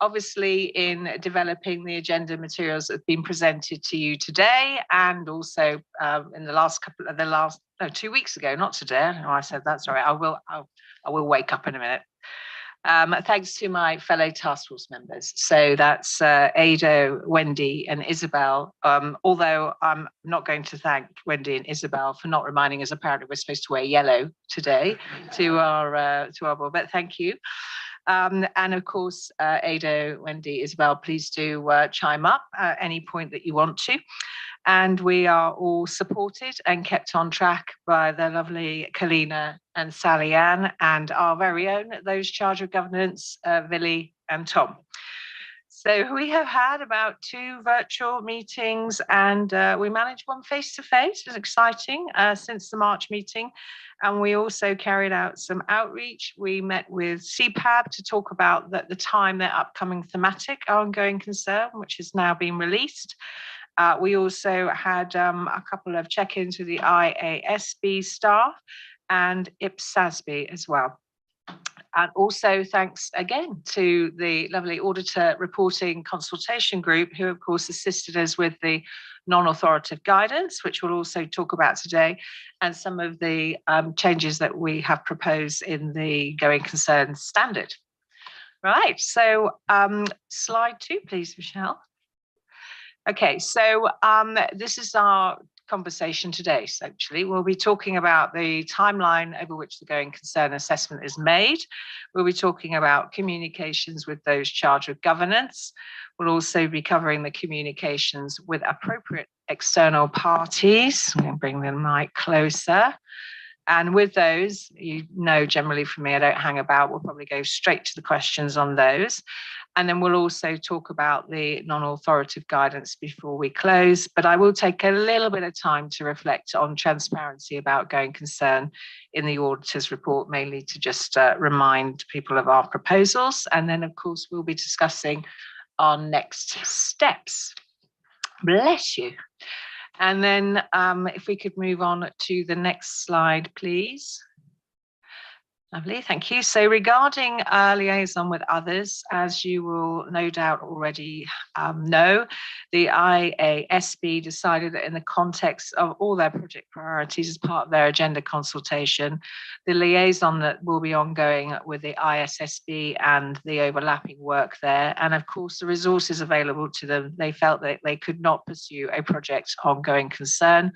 obviously in developing the agenda materials that have been presented to you today, and also in the 2 weeks ago, not today. I don't know why I said that. Sorry, I will wake up in a minute. Thanks to my fellow task force members. So that's Ado, Wendy and Isabel. Although I'm not going to thank Wendy and Isabel for not reminding us apparently we're supposed to wear yellow today to our board, but thank you. And of course, Ado, Wendy, Isabel, please do chime up at any point that you want to. And we are all supported and kept on track by the lovely Kalina and Sally Ann and our very own, those charge of governance, Villy and Tom. So we have had about 2 virtual meetings and we managed one face-to-face. It's exciting since the March meeting. And we also carried out some outreach. We met with CPAB to talk about the time their upcoming thematic ongoing concern, which has now been released. We also had a couple of check-ins with the IAASB staff and IAASB as well. And also thanks again to the lovely auditor reporting consultation group, who of course assisted us with the non-authoritative guidance, which we'll also talk about today, and some of the changes that we have proposed in the going concern standard. Right, so slide 2, please, Michelle. Okay, so this is our conversation today. So actually, we'll be talking about the timeline over which the going concern assessment is made. We'll be talking about communications with those charged with governance. We'll also be covering the communications with appropriate external parties. I'm going to bring the mic closer. And with those, you know, generally from me, I don't hang about. We'll probably go straight to the questions on those. And then we'll also talk about the non-authoritative guidance before we close. But I will take a little bit of time to reflect on transparency about going concern in the auditor's report, mainly to just remind people of our proposals. And then, of course, we'll be discussing our next steps. Bless you. And then if we could move on to the next slide, please. Lovely, thank you. So regarding liaison with others, as you will no doubt already know, the IAASB decided that in the context of all their project priorities as part of their agenda consultation, the liaison that will be ongoing with the IAASB and the overlapping work there, and of course the resources available to them, they felt that they could not pursue a project ongoing concern.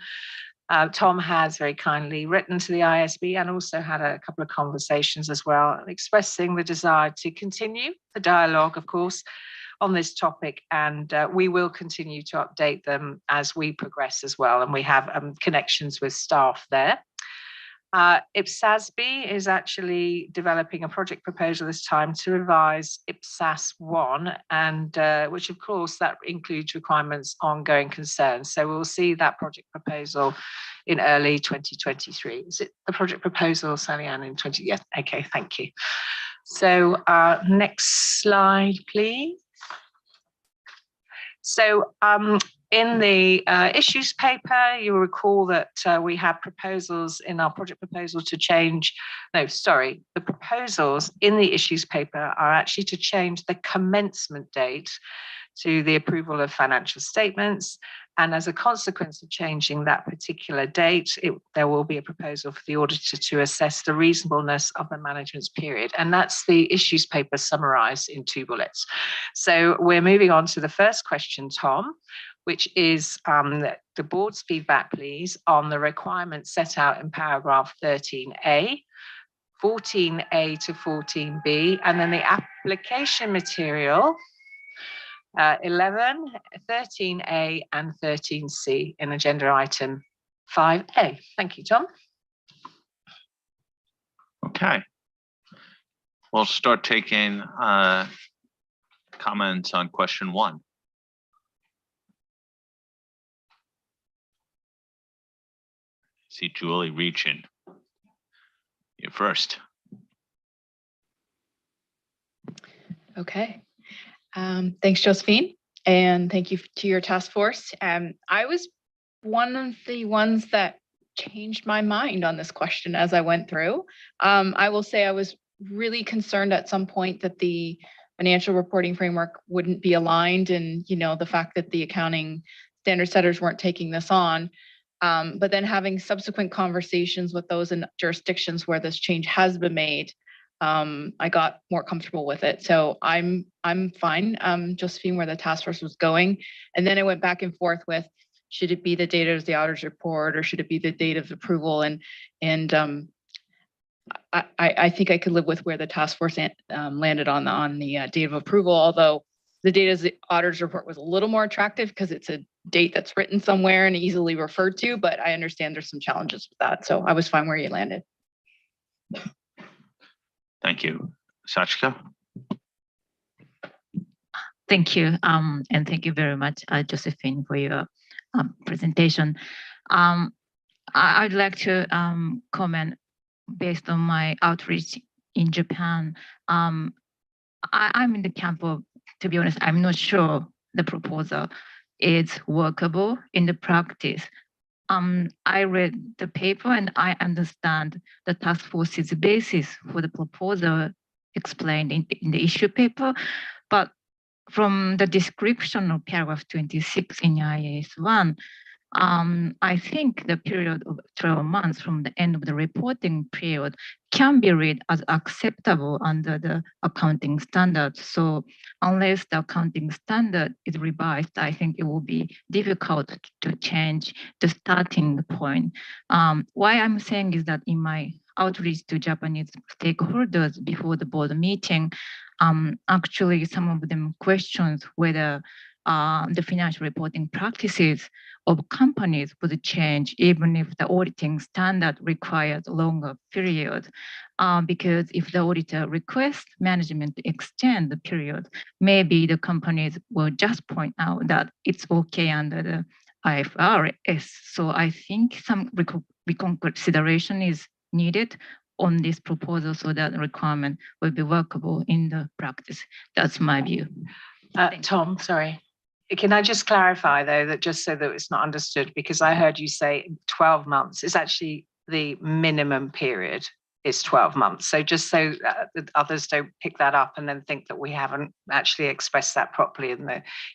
Tom has very kindly written to the IAASB and also had a couple of conversations as well, expressing the desire to continue the dialogue, of course, on this topic. And we will continue to update them as we progress as well. And we have connections with staff there. IAASB is actually developing a project proposal this time to revise IPSAS 1, and which of course that includes requirements on going concern. So we'll see that project proposal in early 2023. Is it the project proposal, Sally Ann, in 20? Yes, okay, thank you. So next slide, please. So in the issues paper, you'll recall that we have proposals in our project proposal to change, the proposals in the issues paper are actually to change the commencement date to the approval of financial statements. And as a consequence of changing that particular date, there will be a proposal for the auditor to assess the reasonableness of the management's period. And that's the issues paper summarized in 2 bullets. So we're moving on to the first question, Tom, which is the board's feedback, please, on the requirements set out in paragraph 13A 14A to 14B, and then the application material, 11, 13A, and 13C in agenda item 5A. Thank you, Tom. Okay. We'll start taking comments on question 1. See Julie reaching. You first. Okay. Thanks, Josephine, and thank you to your task force. I was one of the ones that changed my mind on this question as I went through. I will say I was really concerned at some point that the financial reporting framework wouldn't be aligned, and the fact that the accounting standard setters weren't taking this on. But then having subsequent conversations with those in jurisdictions where this change has been made, I got more comfortable with it. So I'm fine, Josephine, where the task force was going. And then I went back and forth with, should it be the date of the auditor's report or should it be the date of approval? And I think I could live with where the task force landed on the date of approval, although the date of the auditor's report was a little more attractive because it's a date that's written somewhere and easily referred to, but I understand there's some challenges with that. So I was fine where you landed. Thank you. Sachika? Thank you. And thank you very much, Josephine, for your presentation. I'd like to comment based on my outreach in Japan. I'm in the camp of, to be honest, I'm not sure the proposal is workable in the practice. I read the paper and I understand the task force's basis for the proposal explained in the issue paper, but from the description of paragraph 26 in IAS1, I think the period of 12 months from the end of the reporting period can be read as acceptable under the accounting standards. So unless the accounting standard is revised, I think it will be difficult to change the starting point. Why I'm saying is that in my outreach to Japanese stakeholders before the board meeting, actually some of them questions whether the financial reporting practices of companies would change even if the auditing standard requires a longer period. Because if the auditor requests management to extend the period, maybe the companies will just point out that it's okay under the IFRS. So I think some reconsideration is needed on this proposal so that the requirement will be workable in the practice. That's my view. Tom, sorry. Can I just clarify, though, that just so that it's not understood, because I heard you say 12 months. It's actually the minimum period is 12 months. So just so that others don't pick that up and then think that we haven't actually expressed that properly.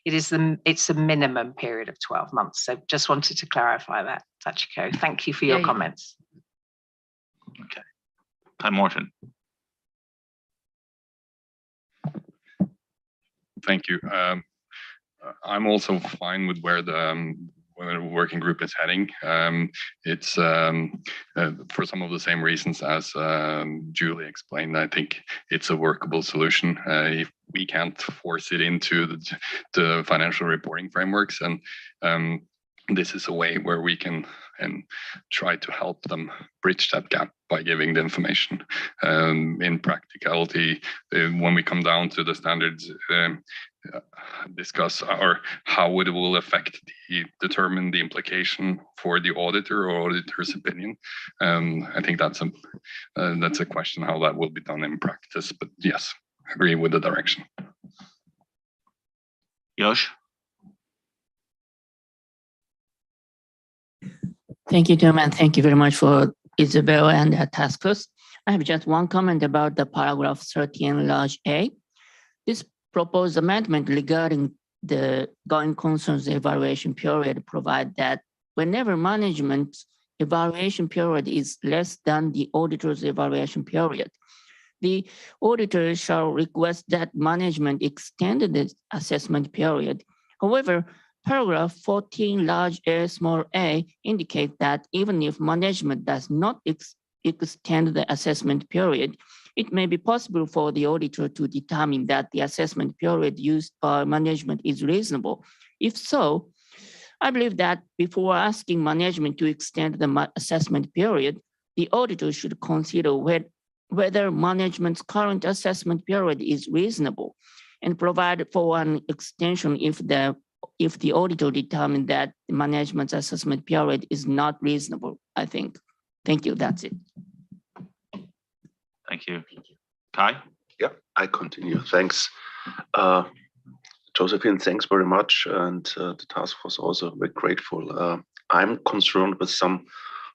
It's a minimum period of 12 months. So just wanted to clarify that, Sachiko. Thank you for your comments. Okay. Hi, Morton. Thank you. I'm also fine with where the working group is heading. It's for some of the same reasons as Julie explained. I think it's a workable solution. If we can't force it into the financial reporting frameworks, and this is a way where we can try to help them bridge that gap by giving the information. In practicality, when we come down to the standards, discuss how it will affect determine the implication for the auditor or auditor's opinion. I think that's a question how that will be done in practice. But yes, agree with the direction. Yosh? Thank you, Tom, and thank you very much for Isabel and the task force. I have just one comment about the paragraph 13 large A. This proposed amendment regarding the going concerns evaluation period provide that whenever management evaluation period is less than the auditor's evaluation period, the auditor shall request that management extend the assessment period. However, paragraph 14 large A small a indicate that even if management does not extend the assessment period, it may be possible for the auditor to determine that the assessment period used by management is reasonable. If so, I believe that before asking management to extend the assessment period, the auditor should consider whether management's current assessment period is reasonable and provide for an extension if the auditor determined that the management's assessment period is not reasonable, I think. Thank you, that's it. Thank you. Kai? Yeah, I continue. Thanks. Josephine, thanks very much. And the task force also very grateful. I'm concerned with some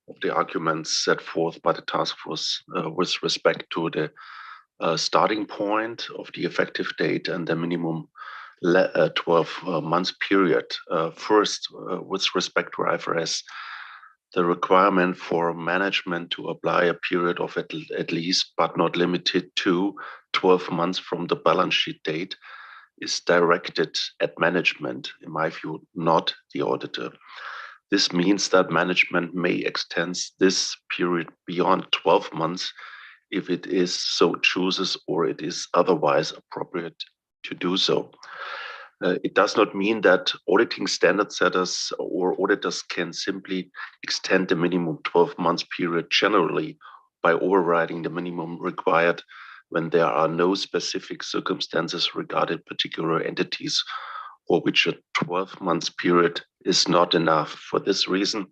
of the arguments set forth by the task force with respect to the starting point of the effective date and the minimum 12 months period. First, with respect to IFRS, the requirement for management to apply a period of at least, but not limited to 12 months from the balance sheet date is directed at management, in my view, not the auditor. This means that management may extend this period beyond 12 months if it is so chooses or it is otherwise appropriate to do so. It does not mean that auditing standard setters or auditors can simply extend the minimum 12 months period generally by overriding the minimum required when there are no specific circumstances regarding particular entities for which a 12 months period is not enough. For this reason,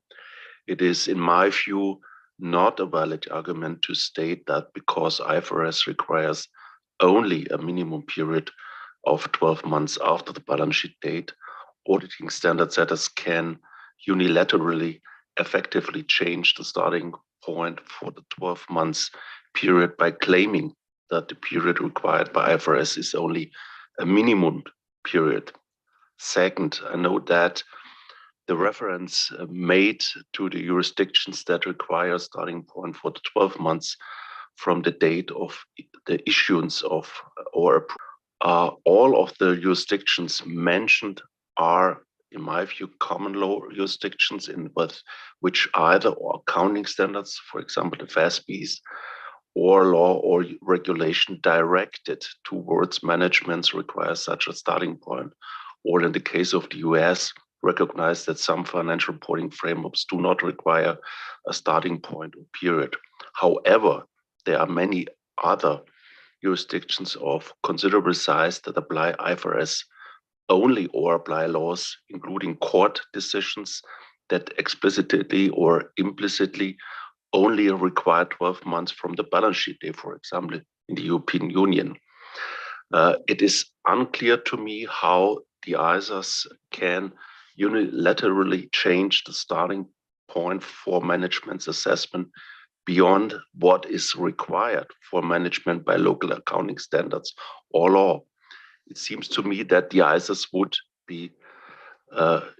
it is, in my view, not a valid argument to state that because IFRS requires only a minimum period of 12 months after the balance sheet date, auditing standard setters can unilaterally effectively change the starting point for the 12 months period by claiming that the period required by IFRS is only a minimum period. Second, I note that the reference made to the jurisdictions that require a starting point for the 12 months from the date of the issuance of or all of the jurisdictions mentioned are, in my view, common law jurisdictions with which either accounting standards, for example, the FASBs, or law or regulation directed towards managements require such a starting point, or in the case of the US, recognize that some financial reporting frameworks do not require a starting point or period. However, there are many other jurisdictions of considerable size that apply IFRS only or apply laws, including court decisions that explicitly or implicitly only require 12 months from the balance sheet day, for example, in the European Union. It is unclear to me how the ISAs can unilaterally change the starting point for management's assessment beyond what is required for management by local accounting standards or law. It seems to me that the ISAs would be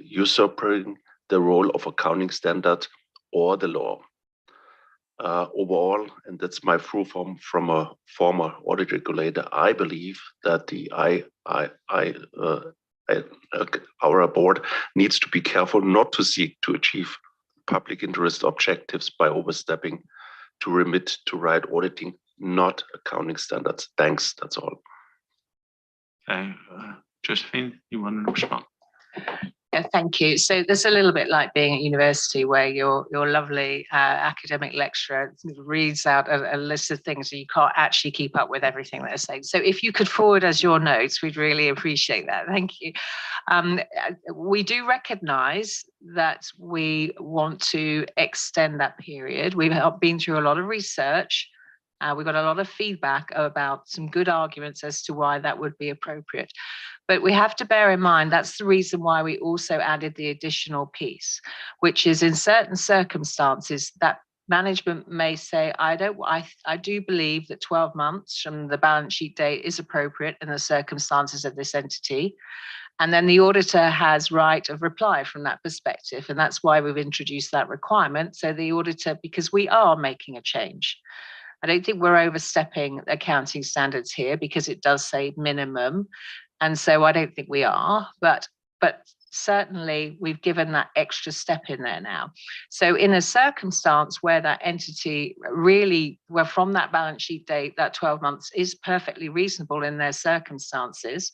usurping the role of accounting standard or the law. Overall, and that's my view from a former audit regulator, I believe that our board needs to be careful not to seek to achieve public interest objectives by overstepping to remit to right auditing, not accounting standards. Thanks, that's all. Okay, Josephine, you want to respond? Yeah, thank you. So there's a little bit like being at university where your lovely academic lecturer reads out a list of things and you can't actually keep up with everything they're saying. So if you could forward us your notes, we'd really appreciate that. Thank you. We do recognize that we want to extend that period. We've been through a lot of research. We've got a lot of feedback about some good arguments as to why that would be appropriate. But we have to bear in mind that's the reason why we also added the additional piece, which is in certain circumstances that management may say, I do believe that 12 months from the balance sheet date is appropriate in the circumstances of this entity. And then the auditor has right of reply from that perspective. And that's why we've introduced that requirement. So the auditor, because we are making a change. I don't think we're overstepping accounting standards here because it does say minimum. And so I don't think we are, but certainly we've given that extra step in there now. So in a circumstance where that entity really, where from that balance sheet date, that 12 months is perfectly reasonable in their circumstances,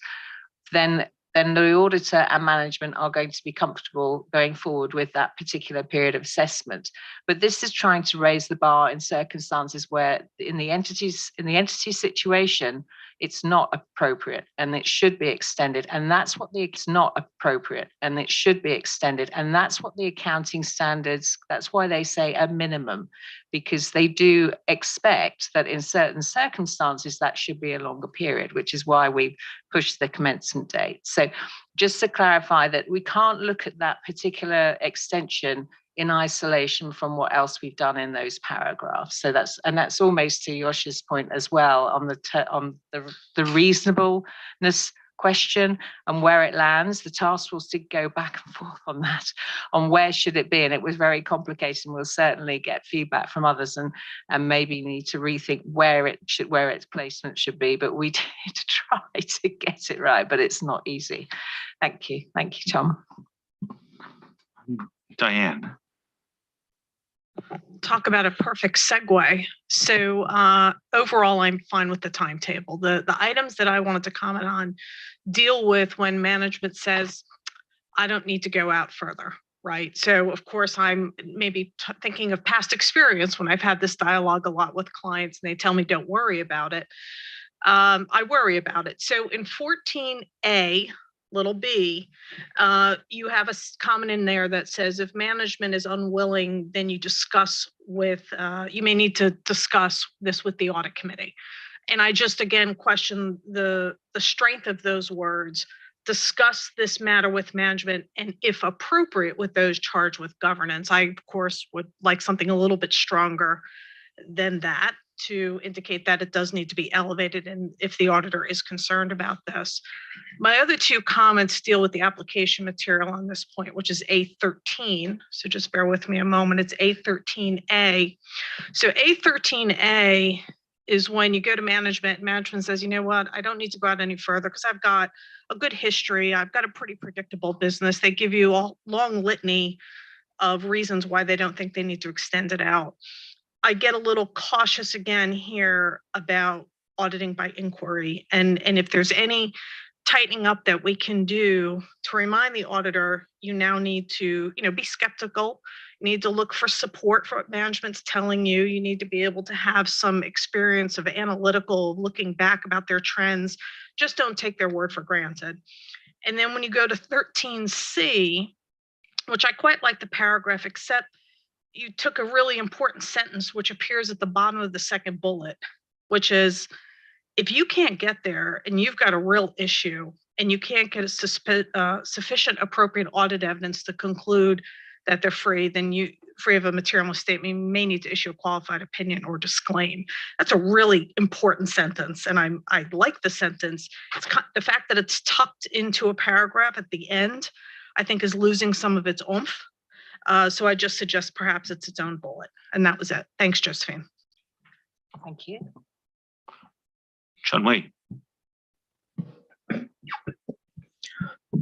then the auditor and management are going to be comfortable going forward with that particular period of assessment. But this is trying to raise the bar in circumstances where in the entity situation, it's not appropriate and it should be extended. And that's what it's not appropriate and it should be extended. And that's what the accounting standards, that's why they say a minimum, because they do expect that in certain circumstances, that should be a longer period, which is why we pushed the commencement date. So just to clarify that we can't look at that particular extension in isolation from what else we've done in those paragraphs. So that's almost to Yoshi's point as well on the reasonableness question and where it lands. The task force did go back and forth on that, on where should it be, and it was very complicated. And we'll certainly get feedback from others and maybe need to rethink where its placement should be. But we did try to get it right, but it's not easy. Thank you, Tom. Diane. Talk about a perfect segue. So overall, I'm fine with the timetable. The items that I wanted to comment on deal with when management says, I don't need to go out further, right? So of course, I'm maybe thinking of past experience when I've had this dialogue a lot with clients and they tell me, don't worry about it. I worry about it. So in 14A, little b, you have a comment in there that says if management is unwilling, then you discuss with, you may need to discuss this with the audit committee. And I just, again, question the strength of those words, discuss this matter with management, and if appropriate, with those charged with governance. I, of course, would like something a little bit stronger than that to indicate that it does need to be elevated and if the auditor is concerned about this. My other two comments deal with the application material on this point, which is A13. So just bear with me a moment. It's A13A. So A13A is when you go to management says, you know what, I don't need to go out any further because I've got a good history. I've got a pretty predictable business. They give you a long litany of reasons why they don't think they need to extend it out. I get a little cautious again here about auditing by inquiry. And if there's any tightening up that we can do to remind the auditor, you now need to, be skeptical. You need to look for support for what management's telling you. You need to be able to have some experience of analytical looking back about their trends. Just don't take their word for granted. And then when you go to 13C, which I quite like the paragraph, except you took a really important sentence, which appears at the bottom of the second bullet, which is, if you can't get there and you've got a real issue and you can't get a sufficient appropriate audit evidence to conclude that they're free, then you free of a material misstatement, you may need to issue a qualified opinion or disclaim. That's a really important sentence. And I like the sentence. It's the fact that it's tucked into a paragraph at the end, I think is losing some of its oomph. So I just suggest perhaps it's its own bullet. And that was it. Thanks, Josephine. Thank you. Chun Wei.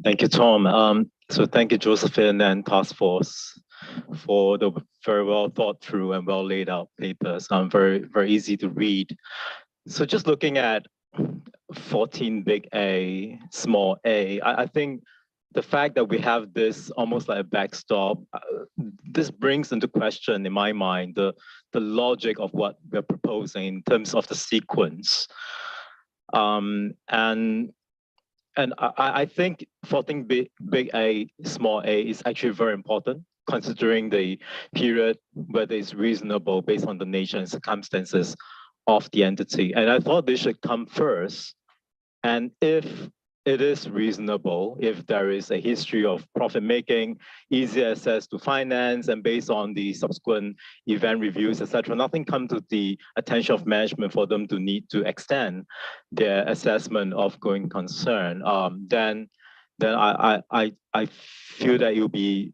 Thank you, Tom. So thank you, Josephine and Task Force, for the very well thought through and well laid out papers. Very, very easy to read. So just looking at 14 big A, small a, I think the fact that we have this almost like a backstop, this brings into question, in my mind, the logic of what we're proposing in terms of the sequence. And I think 14 big A, small a is actually very important, considering the period whether it's reasonable based on the nature and circumstances of the entity. And I thought this should come first. And if it is reasonable, if there is a history of profit making, easy access to finance, and based on the subsequent event reviews, etc., nothing comes to the attention of management for them to need to extend their assessment of going concern, then I feel that it will be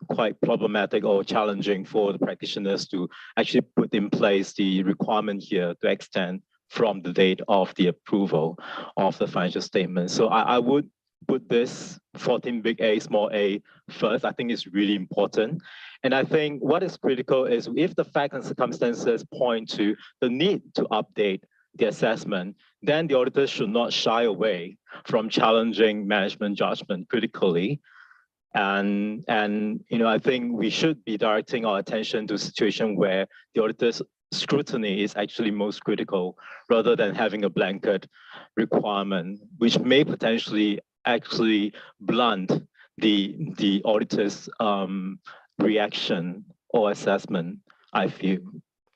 quite problematic or challenging for the practitioners to actually put in place the requirement here to extend from the date of the approval of the financial statement. So I would put this 14 big A, small a first, I think is really important. And I think what is critical is if the facts and circumstances point to the need to update the assessment, then the auditors should not shy away from challenging management judgment critically. And I think we should be directing our attention to a situation where the auditor's scrutiny is actually most critical, rather than having a blanket requirement, which may potentially actually blunt the auditor's reaction or assessment, I feel.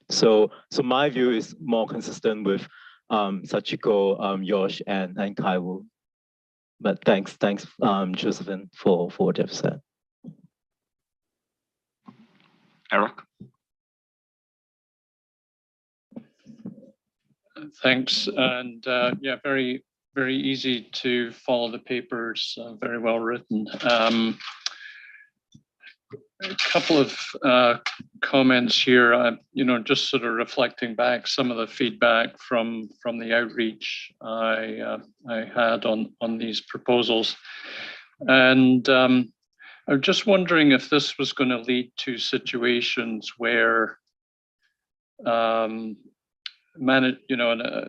So my view is more consistent with Sachiko, Yosh, and Kaiwu. But thanks, Josephine, for what you've said. Eric? Thanks. And yeah, very, very easy to follow the papers, very well written. A couple of comments here, just sort of reflecting back some of the feedback from the outreach I had on these proposals. And I'm just wondering if this was going to lead to situations where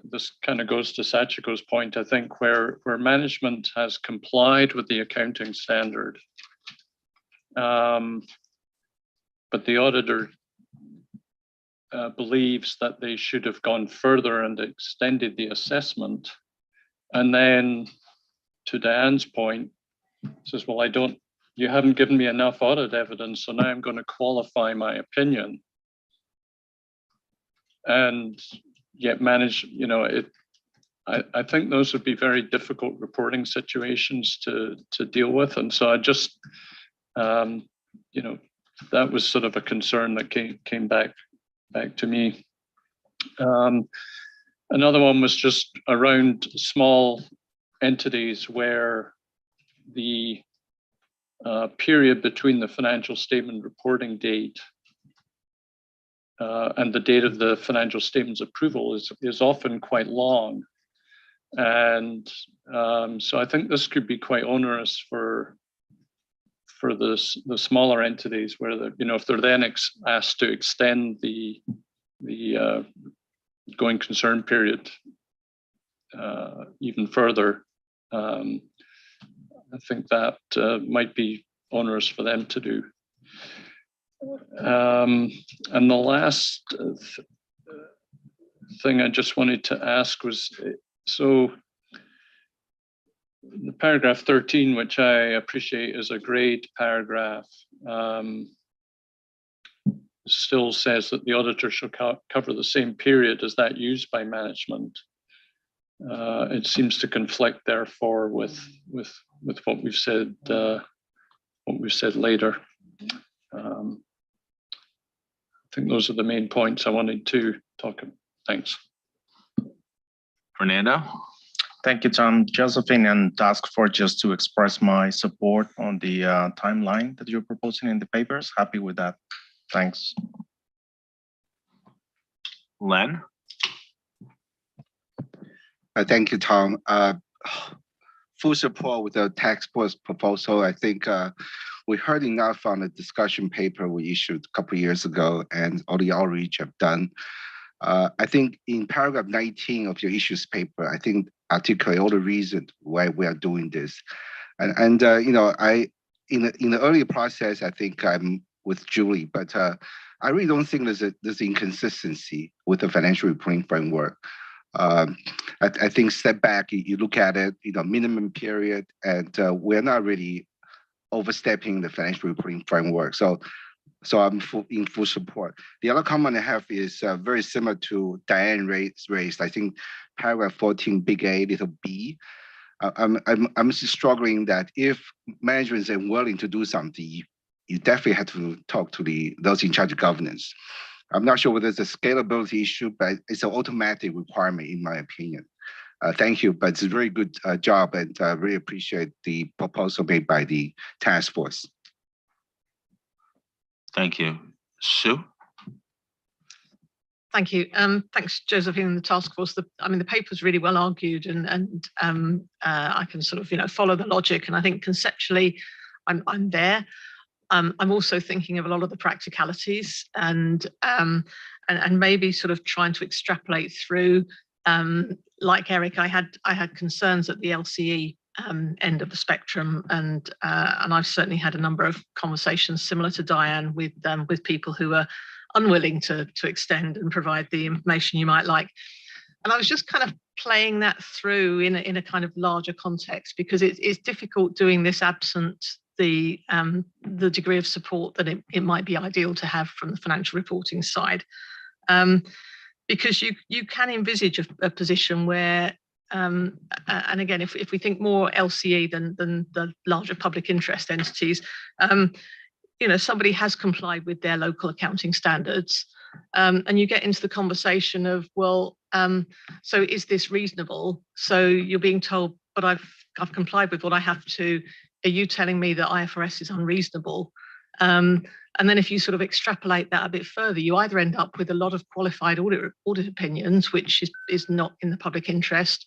this kind of goes to Sachiko's point, I think, where management has complied with the accounting standard, but the auditor believes that they should have gone further and extended the assessment. And then, to Diane's point, says, well, you haven't given me enough audit evidence, so now I'm going to qualify my opinion. And yet manage, I think those would be very difficult reporting situations to deal with. And so I just, that was sort of a concern that came back to me. Another one was just around small entities where the period between the financial statement reporting date and the date of the financial statements approval is often quite long. And so I think this could be quite onerous for the smaller entities, where if they're then asked to extend the going concern period even further, I think that might be onerous for them to do. And the last thing I just wanted to ask was, so the paragraph 13, which I appreciate is a great paragraph, still says that the auditor shall cover the same period as that used by management. It seems to conflict, therefore, with what we've said later. I think those are the main points I wanted to talk about. Thanks. Fernando? Thank you, Tom. Josephine and Task Force, just to express my support on the timeline that you're proposing in the papers. Happy with that. Thanks. Len? Thank you, Tom. Full support with the task force proposal. I think we heard enough on the discussion paper we issued a couple of years ago and all the outreach I've done. I think in paragraph 19 of your issues paper, I think articulate all the reasons why we are doing this. And in the earlier process, I think I'm with Julie, but I really don't think there's inconsistency with the financial reporting framework. I think step back, you look at it, minimum period, and we're not really overstepping the financial reporting framework. So I'm in full support. The other comment I have is very similar to Diane raised. I think paragraph 14, big A, little b. I'm just struggling that if management is unwilling to do something, you definitely have to talk to those in charge of governance. I'm not sure whether it's a scalability issue, but it's an automatic requirement in my opinion. Thank you, but it's a very good job, and I really appreciate the proposal made by the task force. Thank you. Sue? Thank you. Thanks, Josephine, and the task force. I mean, the paper's really well argued, and I can sort of follow the logic. And I think conceptually, I'm there. I'm also thinking of a lot of the practicalities, and maybe sort of trying to extrapolate through. Like Eric, I had concerns at the LCE end of the spectrum, and I've certainly had a number of conversations similar to Diane with people who are unwilling to extend and provide the information you might like. And I was just kind of playing that through in a kind of larger context, because it's difficult doing this absent the degree of support that it might be ideal to have from the financial reporting side. Because you can envisage a position where, and again, if we think more LCE than the larger public interest entities, somebody has complied with their local accounting standards, and you get into the conversation of, well, so is this reasonable? So you're being told, but I've complied with what I have to. Are you telling me that IFRS is unreasonable? And then if you sort of extrapolate that a bit further, you either end up with a lot of qualified audit opinions, which is not in the public interest,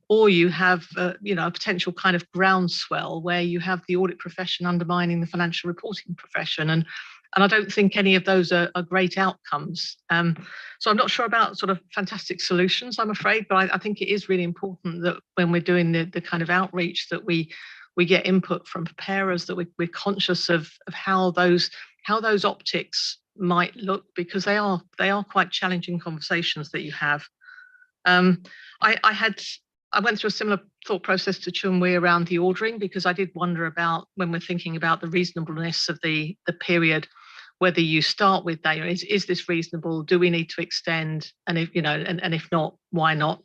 or you have a potential kind of groundswell where you have the audit profession undermining the financial reporting profession. And I don't think any of those are great outcomes. So I'm not sure about sort of fantastic solutions, I'm afraid, but I think it is really important that when we're doing the kind of outreach that we get input from preparers, that we're conscious of how those optics might look, because they are quite challenging conversations that you have. I went through a similar thought process to Chun-Wei around the ordering, because I did wonder about, when we're thinking about the reasonableness of the period, whether you start with that, is this reasonable? Do we need to extend? And if and if not, why not?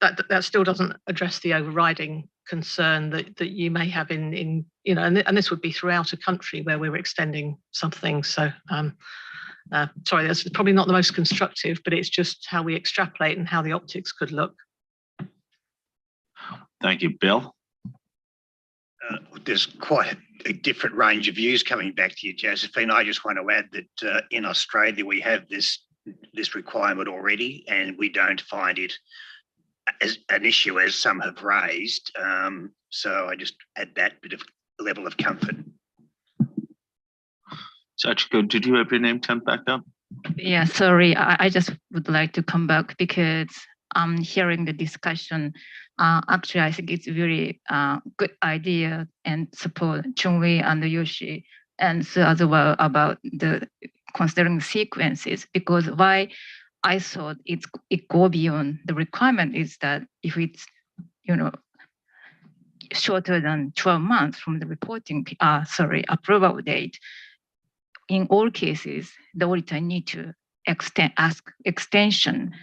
That still doesn't address the overriding concern that you may have in and this would be throughout a country where we're extending something. So sorry, that's probably not the most constructive, but it's just how we extrapolate and how the optics could look. Thank you, Bill. There's quite a different range of views coming back to you, Josephine. I just want to add that in Australia we have this requirement already, and we don't find it as an issue as some have raised. So I just add that bit of level of comfort. Sachiko, did you have your name turned back up? Yeah, sorry, I just would like to come back, because hearing the discussion, actually I think it's a very good idea, and support Chun-Wei and Yoshi and so as well about the considering sequences, because why I thought it go beyond the requirement is that if it's shorter than 12 months from the reporting approval date, in all cases the auditor need to ask extension.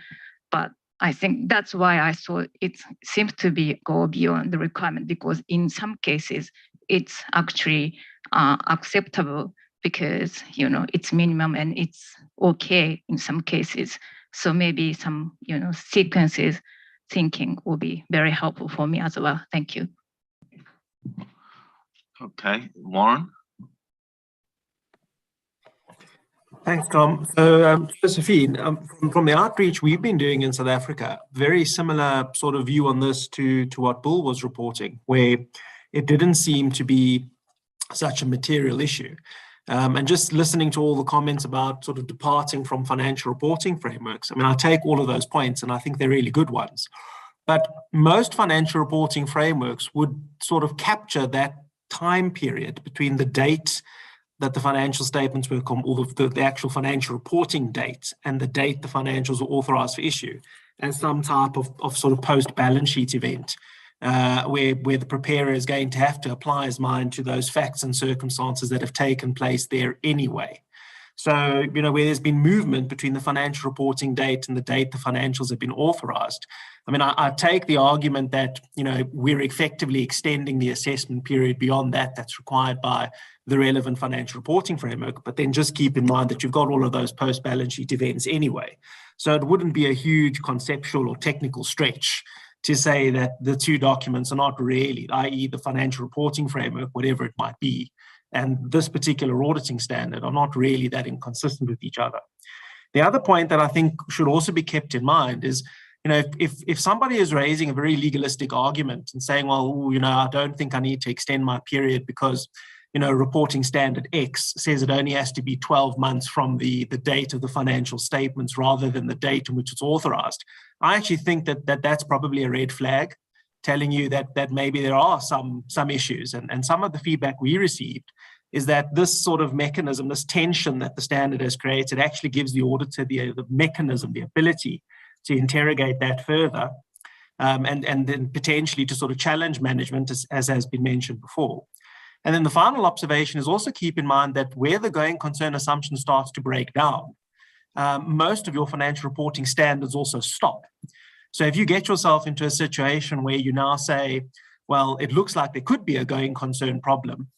But I think that's why I thought it seems to be go beyond the requirement, because in some cases it's actually acceptable, because it's minimum and it's okay in some cases. So maybe some sequences thinking will be very helpful for me as well. Thank you. Okay, Warren. Thanks, Tom. So, Josephine, from the outreach we've been doing in South Africa, very similar sort of view on this to what Bill was reporting, where it didn't seem to be such a material issue. And just listening to all the comments about sort of departing from financial reporting frameworks, I mean, I take all of those points and I think they're really good ones. But most financial reporting frameworks would sort of capture that time period between the date that the financial statements were, or the actual financial reporting date, and the date the financials were authorized for issue, as some type of sort of post-balance sheet event, where the preparer is going to have to apply his mind to those facts and circumstances that have taken place there anyway. So, where there's been movement between the financial reporting date and the date the financials have been authorized, I mean, I take the argument that, we're effectively extending the assessment period beyond that's required by the relevant financial reporting framework, but then just keep in mind that you've got all of those post-balance sheet events anyway. So it wouldn't be a huge conceptual or technical stretch to say that the two documents are not really, i.e. the financial reporting framework, whatever it might be, and this particular auditing standard are not really that inconsistent with each other. The other point that I think should also be kept in mind is, if somebody is raising a very legalistic argument and saying, well, I don't think I need to extend my period because, reporting standard X says it only has to be 12 months from the date of the financial statements rather than the date in which it's authorized. I actually think that that's probably a red flag, telling you that maybe there are some issues. And some of the feedback we received is that this sort of mechanism, this tension that the standard has created, actually gives the auditor the mechanism, the ability to interrogate that further, and then potentially to sort of challenge management, as has been mentioned before. And then the final observation is also keep in mind that where the going concern assumption starts to break down, most of your financial reporting standards also stop. So if you get yourself into a situation where you now say, well, it looks like there could be a going concern problem,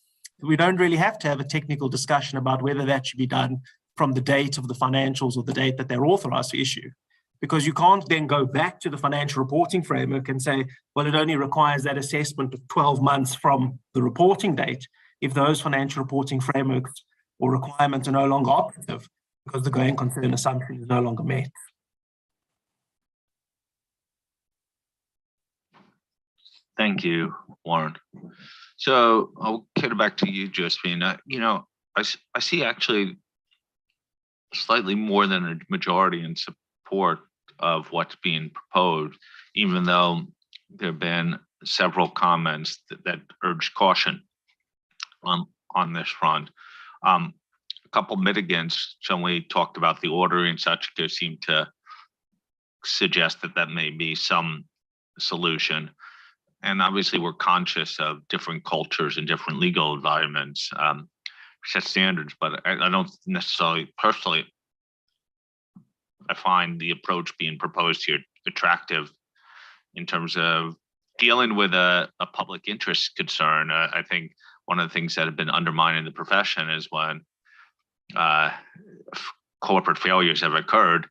we don't really have to have a technical discussion about whether that should be done from the date of the financials or the date that they're authorized to issue, because you can't then go back to the financial reporting framework and say, well, it only requires that assessment of 12 months from the reporting date if those financial reporting frameworks or requirements are no longer operative because the going concern assumption is no longer met. Thank you, Warren. So I'll get it back to you, Josephine. I see actually slightly more than a majority in support of what's being proposed, even though there have been several comments that urge caution on this front. A couple mitigants, so we talked about the ordering and such, there seem to suggest that may be some solution. And obviously we're conscious of different cultures and different legal environments, set standards, but I don't necessarily personally, I find the approach being proposed here attractive in terms of dealing with a public interest concern. I think one of the things that have been undermining the profession is when corporate failures have occurred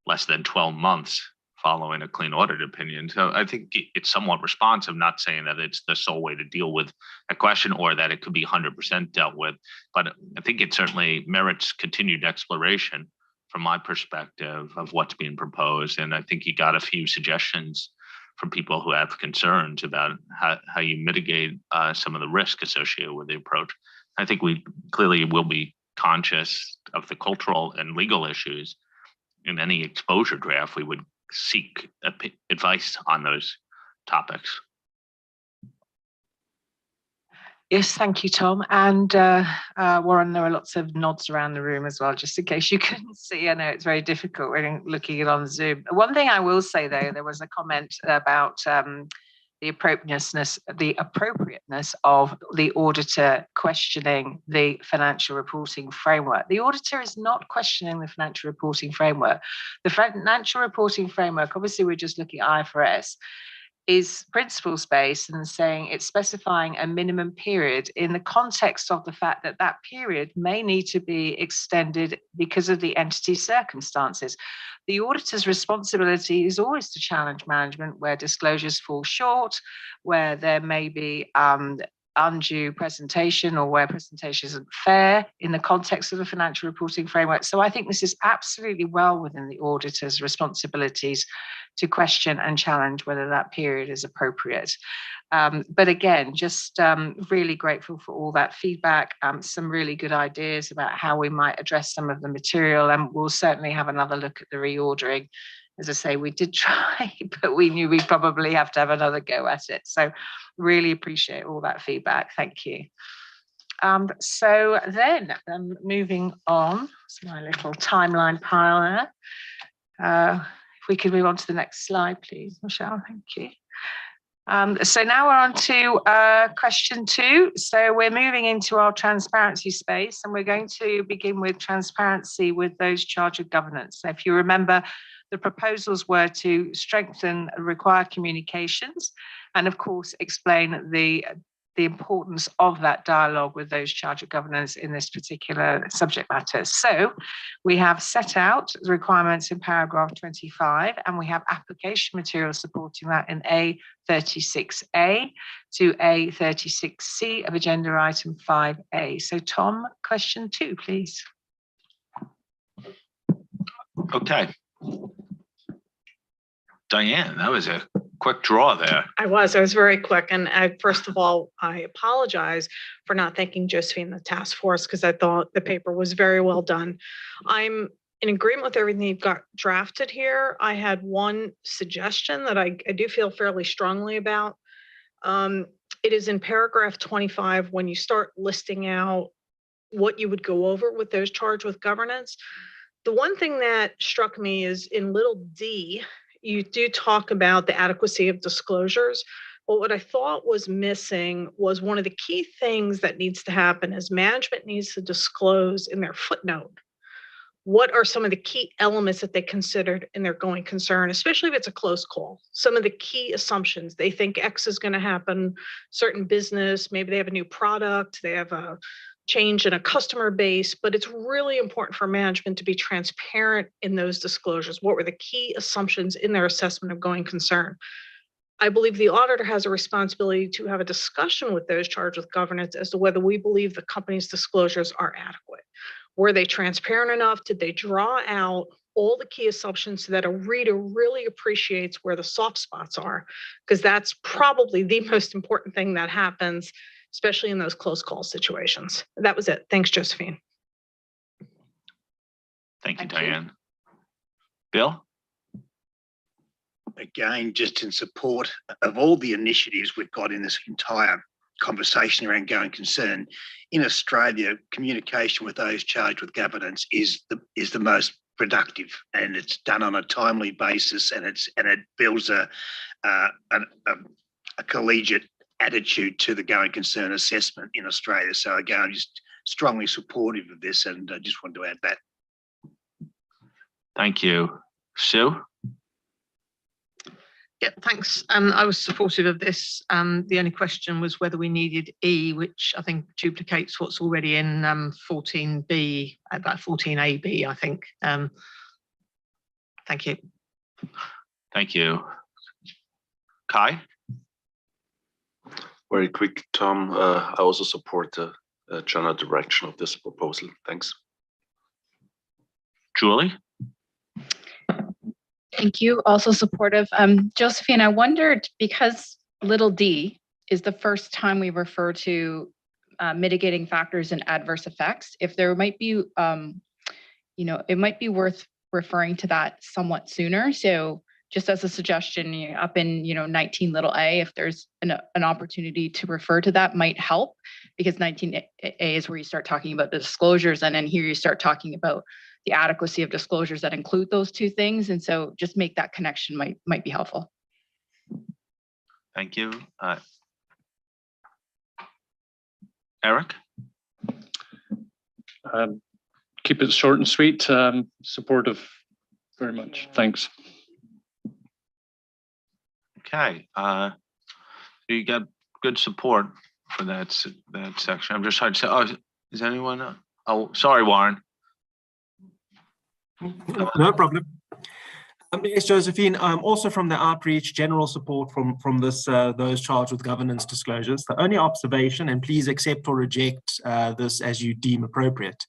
less than 12 months following a clean audit opinion. So I think it's somewhat responsive, not saying that it's the sole way to deal with a question or that it could be 100% dealt with, but I think it certainly merits continued exploration from my perspective of what's being proposed. And I think you got a few suggestions from people who have concerns about how you mitigate some of the risk associated with the approach. I think we clearly will be conscious of the cultural and legal issues. In any exposure draft, we would seek advice on those topics. Yes, thank you, Tom. And Warren, there are lots of nods around the room as well, just in case you couldn't see. I know it's very difficult when looking at on Zoom. One thing I will say, though, there was a comment about the appropriateness of the auditor questioning the financial reporting framework. The auditor is not questioning the financial reporting framework. The financial reporting framework, obviously we're just looking at IFRS, is principles-based and saying it's specifying a minimum period in the context of the fact that that period may need to be extended because of the entity's circumstances. The auditor's responsibility is always to challenge management where disclosures fall short, where there may be undue presentation or where presentation isn't fair in the context of the financial reporting framework. So I think this is absolutely well within the auditor's responsibilities to question and challenge whether that period is appropriate. But again, just really grateful for all that feedback, some really good ideas about how we might address some of the material, and we'll certainly have another look at the reordering. As I say, we did try, but we knew we'd probably have to have another go at it. So really appreciate all that feedback. Thank you. So then moving on, it's my little timeline pile there. If we could move on to the next slide, please, Michelle, thank you. So now we're on to question 2. So we're moving into our transparency space, and we're going to begin with transparency with those charged with governance. So if you remember, the proposals were to strengthen required communications and, of course, explain the importance of that dialogue with those charged with governance in this particular subject matter. So we have set out the requirements in paragraph 25, and we have application material supporting that in A36A to A36C of agenda item 5A. So Tom, question 2, please. Okay. Diane, that was a quick draw there. I was very quick. And first of all, I apologize for not thanking Josephine and the task force because I thought the paper was very well done. I'm in agreement with everything you've got drafted here. I had one suggestion that I do feel fairly strongly about. It is in paragraph 25 when you start listing out what you would go over with those charged with governance. The one thing that struck me is in little d, you do talk about the adequacy of disclosures. But what I thought was missing was one of the key things that needs to happen is management needs to disclose in their footnote what are some of the key elements that they considered in their going concern, especially if it's a close call. Some of the key assumptions, they think X is going to happen, certain business, maybe they have a new product, they have a change in a customer base, but it's really important for management to be transparent in those disclosures. What were the key assumptions in their assessment of going concern? I believe the auditor has a responsibility to have a discussion with those charged with governance as to whether we believe the company's disclosures are adequate. Were they transparent enough? Did they draw out all the key assumptions so that a reader really appreciates where the soft spots are? Because that's probably the most important thing that happens, especially in those close call situations. That was it. Thanks, Josephine. Thank you, Diane. Bill? Again, just in support of all the initiatives we've got in this entire conversation around going concern, in Australia, communication with those charged with governance is the most productive, and it's done on a timely basis, and it builds a collegiate attitude to the going concern assessment in Australia. So again, I'm just strongly supportive of this, and I just wanted to add that. Thank you. Sue? Yeah, thanks. I was supportive of this. The only question was whether we needed E, which I think duplicates what's already in 14B, about 14AB, I think. Thank you. Thank you. Kai? Very quick, Tom. I also support the general direction of this proposal. Thanks. Julie? Thank you. Also supportive. Josephine, I wondered, because little d is the first time we refer to mitigating factors and adverse effects, if there might be, it might be worth referring to that somewhat sooner. So just as a suggestion, up in 19 little a, if there's an opportunity to refer to that might help, because 19a is where you start talking about the disclosures, and then here you start talking about the adequacy of disclosures that include those two things. And so just make that connection might be helpful. Thank you. Eric? Keep it short and sweet. Supportive very much. Thanks. Okay. You got good support for that section. I'm just trying to say, oh, is anyone? Oh, sorry, Warren. No problem. Yes, Josephine, also from the outreach, general support from those charged with governance disclosures. The only observation, and please accept or reject this as you deem appropriate,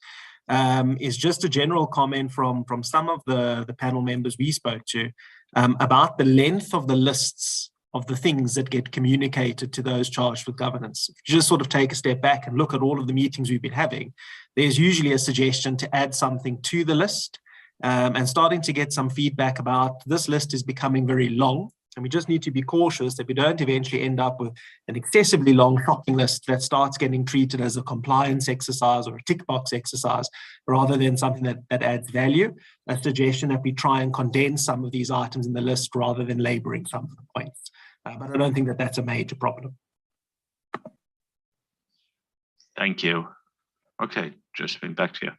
is just a general comment from some of the panel members we spoke to about the length of the lists of the things that get communicated to those charged with governance. If you just sort of take a step back and look at all of the meetings we've been having, there's usually a suggestion to add something to the list. And starting to get some feedback about this list is becoming very long, and we just need to be cautious that we don't eventually end up with an excessively long shopping list that starts getting treated as a compliance exercise or a tick box exercise rather than something that adds value. A suggestion that we try and condense some of these items in the list rather than laboring some of the points. But I don't think that that's a major problem. Thank you. Okay, Josephine, back to you.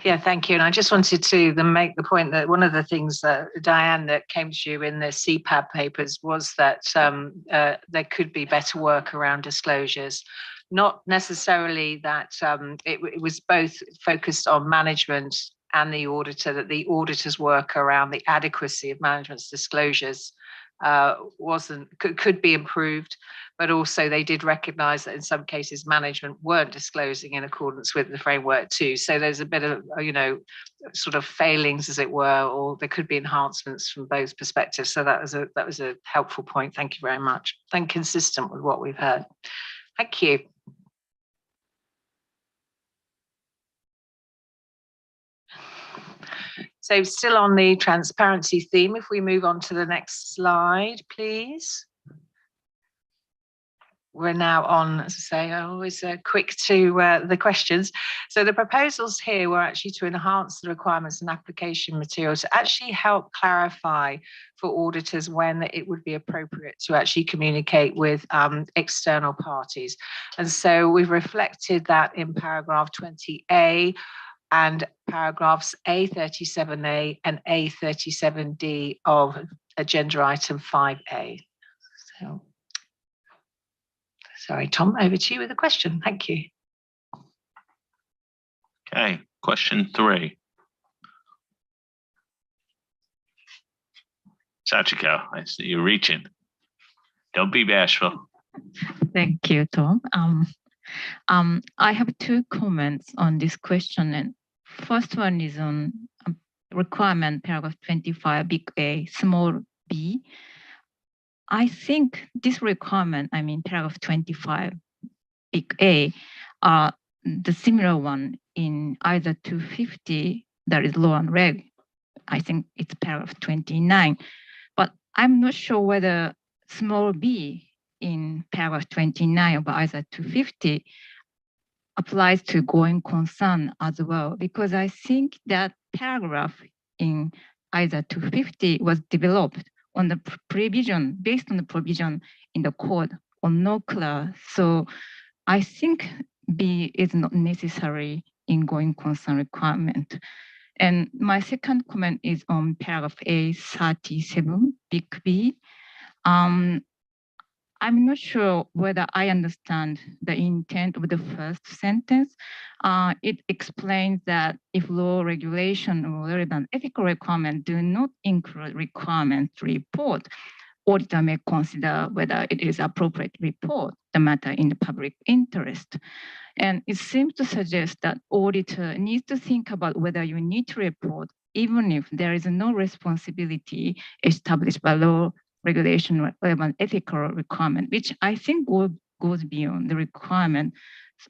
Yeah, thank you. And I just wanted to make the point that one of the things that, Diane, that came to you in the CPAB papers was that there could be better work around disclosures. Not necessarily that it was both focused on management and the auditor, that the auditors work around the adequacy of management's disclosures could be improved, but also they did recognise that in some cases management weren't disclosing in accordance with the framework too. So there's a bit of sort of failings, as it were, or there could be enhancements from both perspectives. So that was a helpful point. Thank you very much. And consistent with what we've heard. Thank you. So still on the transparency theme, if we move on to the next slide, please. We're now on, as I say, always quick to the questions. So the proposals here were actually to enhance the requirements and application material to actually help clarify for auditors when it would be appropriate to actually communicate with external parties. And so we've reflected that in paragraph 20A and paragraphs A37A and A37D of agenda item 5A. So, sorry, Tom, over to you with a question. Thank you. Okay, question 3. Sachiko, I see you're reaching. Don't be bashful. Thank you, Tom. I have 2 comments on this question. And first one is on requirement paragraph 25, big A, small b. I think this requirement, I mean paragraph 25, big A, are the similar one in either 250, that is law and reg. I think it's paragraph 29. But I'm not sure whether small b in paragraph 29 of either 250 applies to going concern as well, because I think that paragraph in either 250 was developed on the provision, based on the provision in the code on no class. So I think B is not necessary in going concern requirement. And my second comment is on paragraph A37, big B. I'm not sure whether I understand the intent of the first sentence. It explains that if law, regulation, or relevant ethical requirements do not include requirement to report, auditor may consider whether it is appropriate to report the matter in the public interest. And it seems to suggest that auditor needs to think about whether you need to report even if there is no responsibility established by law, regulation, or relevant ethical requirement, which I think goes beyond the requirement.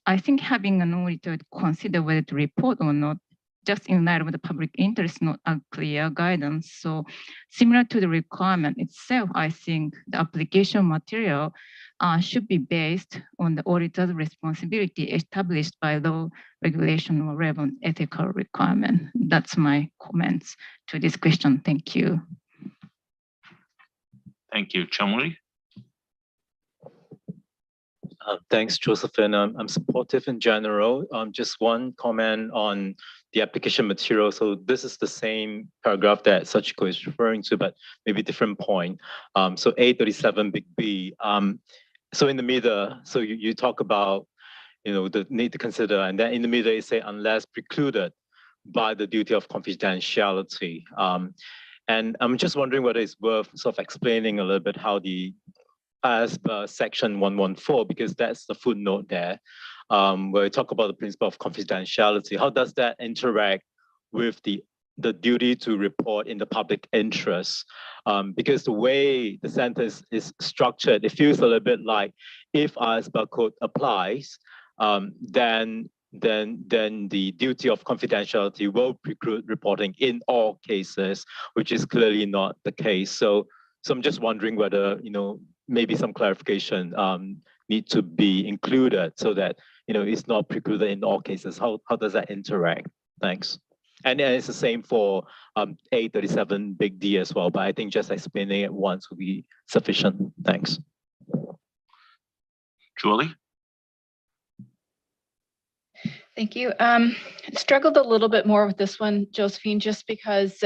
I think having an auditor consider whether to report or not, just in light of the public interest, not a clear guidance. So similar to the requirement itself, I think the application material should be based on the auditor's responsibility established by law, regulation, or relevant ethical requirement. That's my comments to this question. Thank you. Thank you. Chomli? Thanks, Josephine. I'm supportive in general. Just one comment on the application material. So this is the same paragraph that Sachiko is referring to, but maybe different point. So A37 big B. So in the middle, so you talk about, the need to consider, and then in the middle you say unless precluded by the duty of confidentiality. And I'm just wondering whether it's worth sort of explaining a little bit how the IAASB section 114, because that's the footnote there, where we talk about the principle of confidentiality. How does that interact with the duty to report in the public interest? Because the way the sentence is structured, it feels a little bit like if IAASB code applies, then the duty of confidentiality will preclude reporting in all cases, which is clearly not the case. So I'm just wondering whether, maybe some clarification need to be included so that, it's not precluded in all cases. How does that interact? Thanks. And then it's the same for A37 big D as well, but I think just explaining it once will be sufficient. Thanks. Julie? Thank you. Struggled a little bit more with this one, Josephine, just because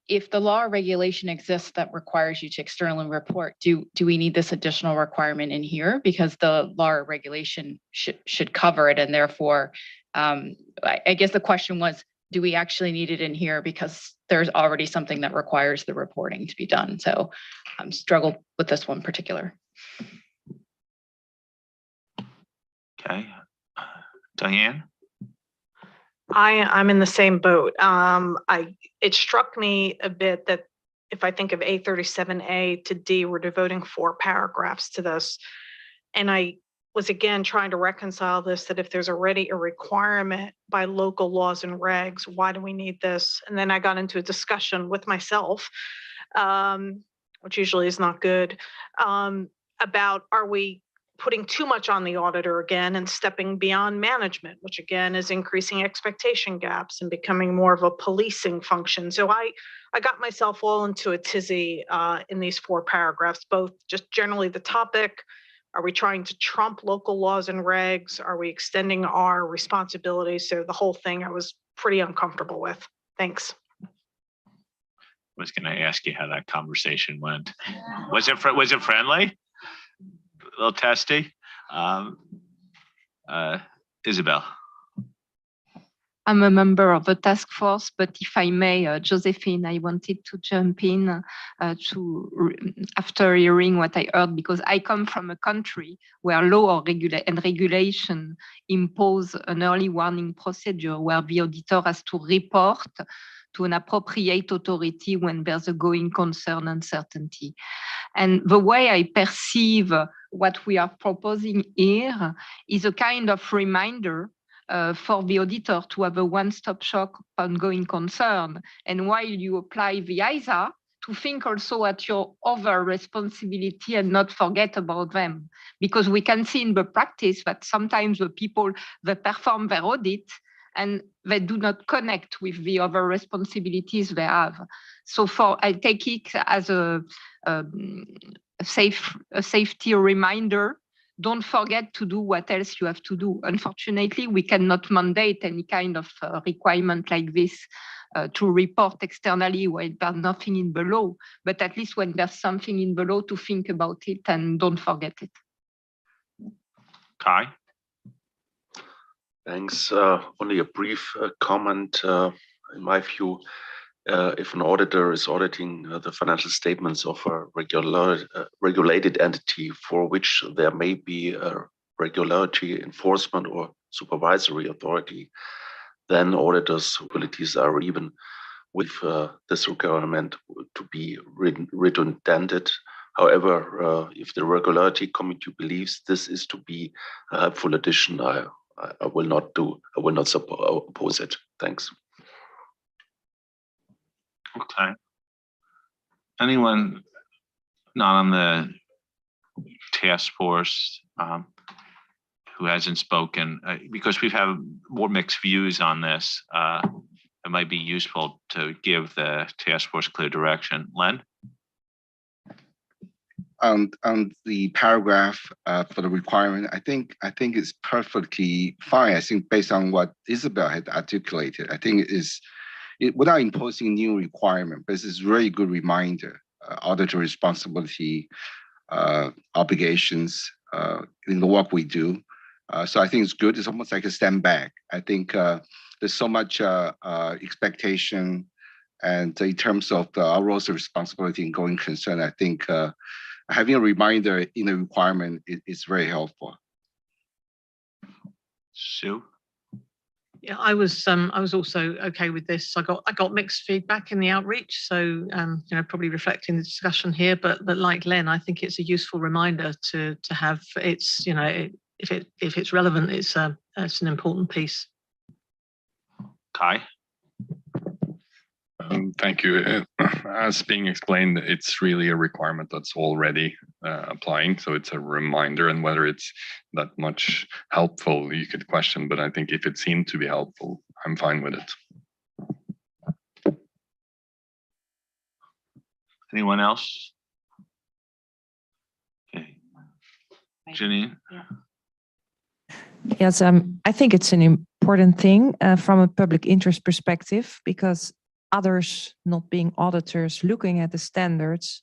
if the law or regulation exists that requires you to externally report, do we need this additional requirement in here? Because the law or regulation should cover it, and therefore, I guess the question was, do we actually need it in here because there's already something that requires the reporting to be done? So struggled with this one particular. Okay. Diane? I'm in the same boat. It struck me a bit that if I think of A37A to D, we're devoting 4 paragraphs to this. And I was again trying to reconcile this, that if there's already a requirement by local laws and regs, why do we need this? And then I got into a discussion with myself, which usually is not good, about are we putting too much on the auditor again and stepping beyond management, which again is increasing expectation gaps and becoming more of a policing function. So I got myself all into a tizzy in these 4 paragraphs, both just generally the topic. Are we trying to trump local laws and regs? Are we extending our responsibilities? So the whole thing I was pretty uncomfortable with. Thanks. I was going to ask you how that conversation went. Was it friendly? A little testy? Isabel. I'm a member of the task force, but if I may, Josephine, I wanted to jump in after hearing what I heard, because I come from a country where law and regulation impose an early warning procedure where the auditor has to report to an appropriate authority when there's a going concern uncertainty. And the way I perceive what we are proposing here is a kind of reminder for the auditor to have a one-stop shop on going concern. And while you apply the ISA, to think also at your other responsibility and not forget about them. Because we can see in the practice that sometimes the people that perform their audit and they do not connect with the other responsibilities they have. So I take it as a safety reminder. Don't forget to do what else you have to do. Unfortunately, we cannot mandate any kind of requirement like this to report externally when there's nothing in the law, but at least when there's something in the law to think about it and don't forget it. Kai? Thanks. Only a brief comment. In my view, if an auditor is auditing the financial statements of a regulated entity for which there may be a regulatory enforcement or supervisory authority, then auditors' abilities are even with this requirement to be redundant. However, if the regulatory committee believes this is to be a helpful addition, I will not oppose it. Thanks. Okay. Anyone not on the task force who hasn't spoken? Because we've had more mixed views on this, it might be useful to give the task force clear direction. Len? On the paragraph for the requirement, I think it's perfectly fine. I think based on what Isabel had articulated, I think without imposing new requirement, but this is a really good reminder, auditor responsibility, obligations in the work we do. So I think it's good. It's almost like a stand back. I think there's so much expectation, and in terms of our roles of responsibility and going concern, I think having a reminder in the requirement is very helpful. Sue? Yeah, I was also okay with this. I got mixed feedback in the outreach, so probably reflecting the discussion here. But like Len, I think it's a useful reminder to have. It's if it's relevant, it's an important piece. Kai? Thank you. As being explained, it's really a requirement that's already applying. So it's a reminder, and whether it's that much helpful, you could question. But I think if it seemed to be helpful, I'm fine with it. Anyone else? Okay. Janine? Yes, I think it's an important thing from a public interest perspective, because others, not being auditors, looking at the standards,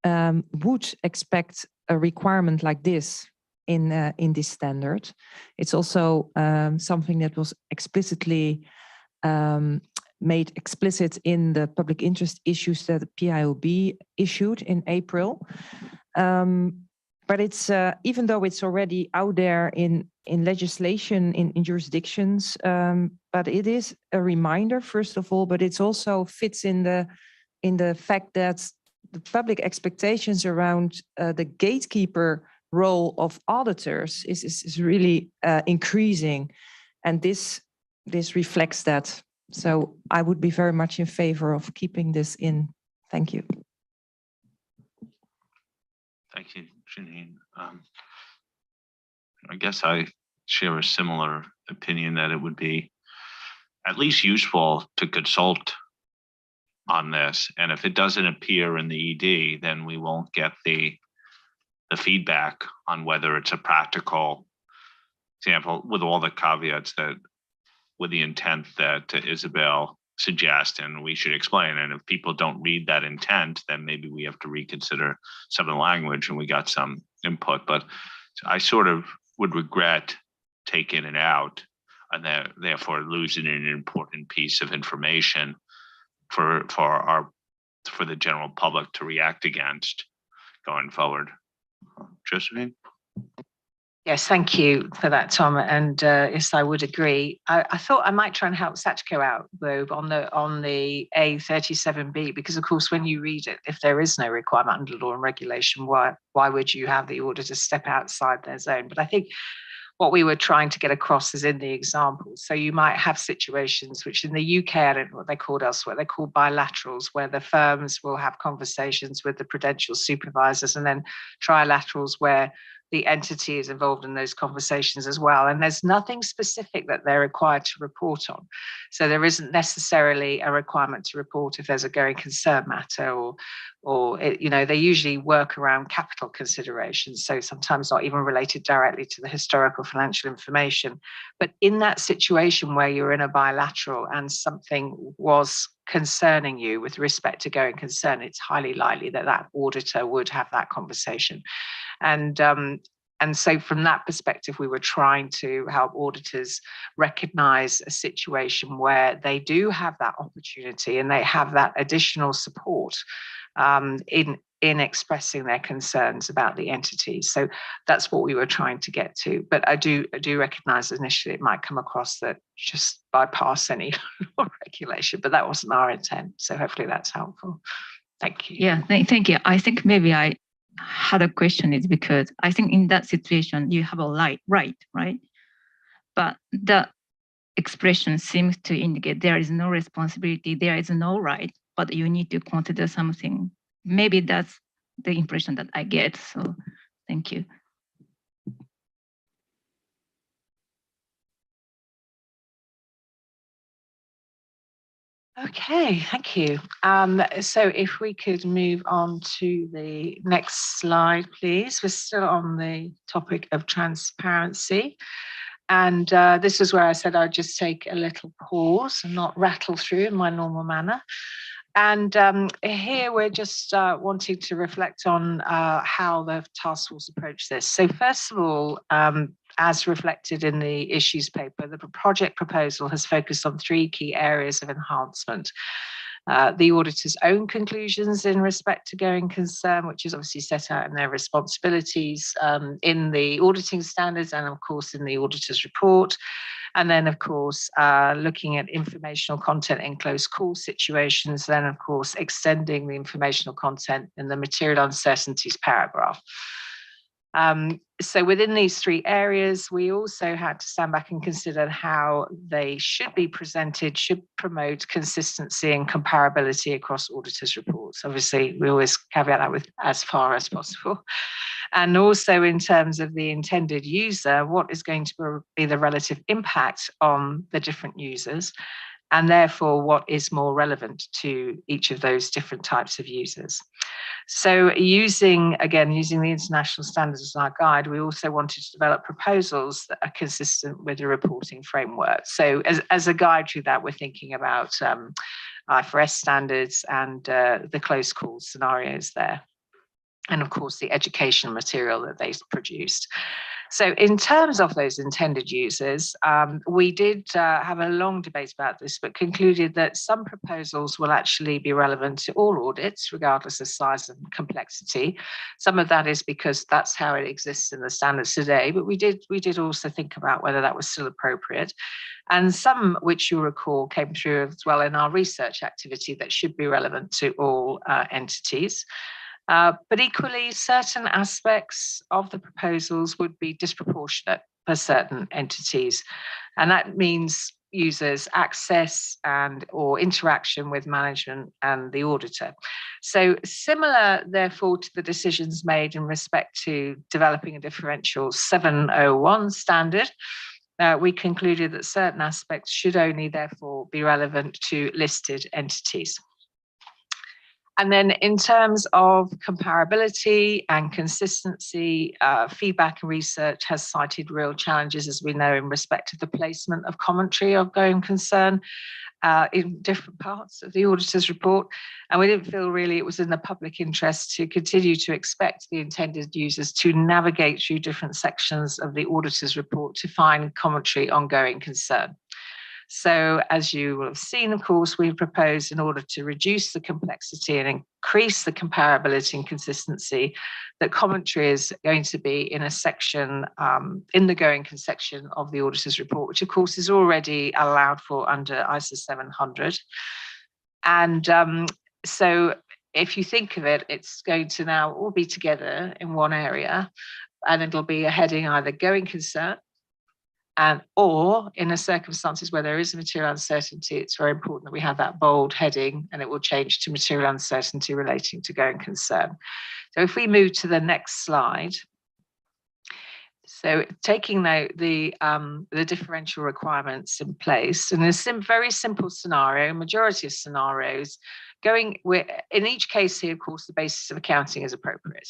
would expect a requirement like this in this standard. It's also something that was explicitly made explicit in the public interest issues that the PIOB issued in April. But it's even though it's already out there in legislation in jurisdictions, but it is a reminder, first of all, but it's also fits in the fact that the public expectations around the gatekeeper role of auditors is really increasing, and this reflects that. So I would be very much in favor of keeping this in. Thank you. Thank you, Janine. I guess I share a similar opinion that it would be at least useful to consult on this. And if it doesn't appear in the ED, then we won't get the feedback on whether it's a practical example, with all the caveats that, with the intent that Isabel suggests, and we should explain. And if people don't read that intent, then maybe we have to reconsider some of the language, and we got some input. But I sort of would regret taking it out and therefore losing an important piece of information for the general public to react against going forward. Josephine? Yes, thank you for that, Tom. And yes, I would agree. I thought I might try and help Satchko out, though, on the A37B, because of course, when you read it, if there is no requirement under law and regulation, why would you have the auditor step outside their zone? But I think what we were trying to get across is in the example. So you might have situations which in the UK, I don't know what they're called elsewhere, they're called bilaterals, where the firms will have conversations with the prudential supervisors, and then trilaterals where the entity is involved in those conversations as well. And there's nothing specific that they're required to report on. So there isn't necessarily a requirement to report if there's a going concern matter, or they usually work around capital considerations. So sometimes not even related directly to the historical financial information. But in that situation where you're in a bilateral and something was concerning you with respect to going concern, it's highly likely that that auditor would have that conversation. And so from that perspective, we were trying to help auditors recognize a situation where they do have that opportunity and they have that additional support in expressing their concerns about the entities. So that's what we were trying to get to. But I do recognize initially it might come across that just bypass any law regulation, but that wasn't our intent. So hopefully that's helpful. Thank you. Yeah, thank you. I think maybe I had a question is because I think in that situation you have a right, but the expression seems to indicate there is no responsibility, there is no right, but you need to consider something. Maybe that's the impression that I get. So thank you. Okay, thank you. So if we could move on to the next slide, please. We're still on the topic of transparency. And this is where I said I'd just take a little pause and not rattle through in my normal manner. And here we're just wanting to reflect on how the task force approached this. So first of all, as reflected in the issues paper, the project proposal has focused on 3 key areas of enhancement. The auditor's own conclusions in respect to going concern, which is obviously set out in their responsibilities in the auditing standards and of course in the auditor's report. And then, of course, looking at informational content in close call situations, then, of course, extending the informational content in the material uncertainties paragraph. So within these 3 areas, we also had to stand back and consider how they should be presented, should promote consistency and comparability across auditors' reports. Obviously, we always caveat that with as far as possible. And also in terms of the intended user, what is going to be the relative impact on the different users, and therefore what is more relevant to each of those different types of users. So using the international standards as our guide, we also wanted to develop proposals that are consistent with the reporting framework. So as a guide to that, we're thinking about IFRS standards and the close call scenarios there. And of course, the educational material that they produced. So in terms of those intended users, we did have a long debate about this, but concluded that some proposals will actually be relevant to all audits, regardless of size and complexity. Some of that is because that's how it exists in the standards today, but we did also think about whether that was still appropriate. And some, which you'll recall, came through as well in our research activity that should be relevant to all entities. But equally, certain aspects of the proposals would be disproportionate for certain entities. And that means users' access and or interaction with management and the auditor. So similar, therefore, to the decisions made in respect to developing a differential 701 standard, we concluded that certain aspects should only, therefore, be relevant to listed entities. And then in terms of comparability and consistency, feedback and research has cited real challenges, as we know, in respect of the placement of commentary of going concern in different parts of the auditor's report. And we didn't feel really it was in the public interest to continue to expect the intended users to navigate through different sections of the auditor's report to find commentary on going concern. So as you will have seen, of course, we've proposed, in order to reduce the complexity and increase the comparability and consistency, that commentary is going to be in a section, in the going concern section of the auditor's report, which of course is already allowed for under ISO 700. And so if you think of it, it's going to now all be together in one area, and it'll be a heading either going concern, and or in the circumstances where there is a material uncertainty, it's very important that we have that bold heading, and it will change to material uncertainty relating to going concern. So if we move to the next slide. So taking the differential requirements in place, in a very simple scenario, majority of scenarios, in each case here, of course, the basis of accounting is appropriate.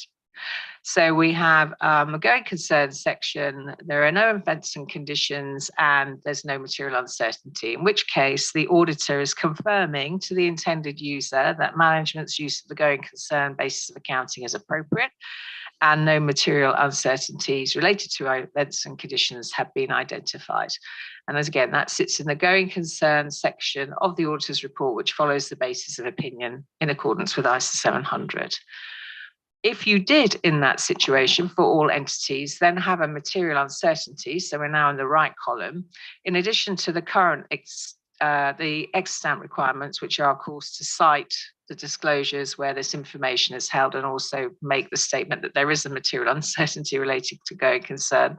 So we have a going concern section, there are no events and conditions, and there's no material uncertainty, in which case the auditor is confirming to the intended user that management's use of the going concern basis of accounting is appropriate, and no material uncertainties related to events and conditions have been identified. And as again, that sits in the going concern section of the auditor's report, which follows the basis of opinion in accordance with ISO 700. If you did, in that situation for all entities, then have a material uncertainty, so we're now in the right column, in addition to the current the extant requirements, which are, of course, to cite the disclosures where this information is held, and also make the statement that there is a material uncertainty related to going concern.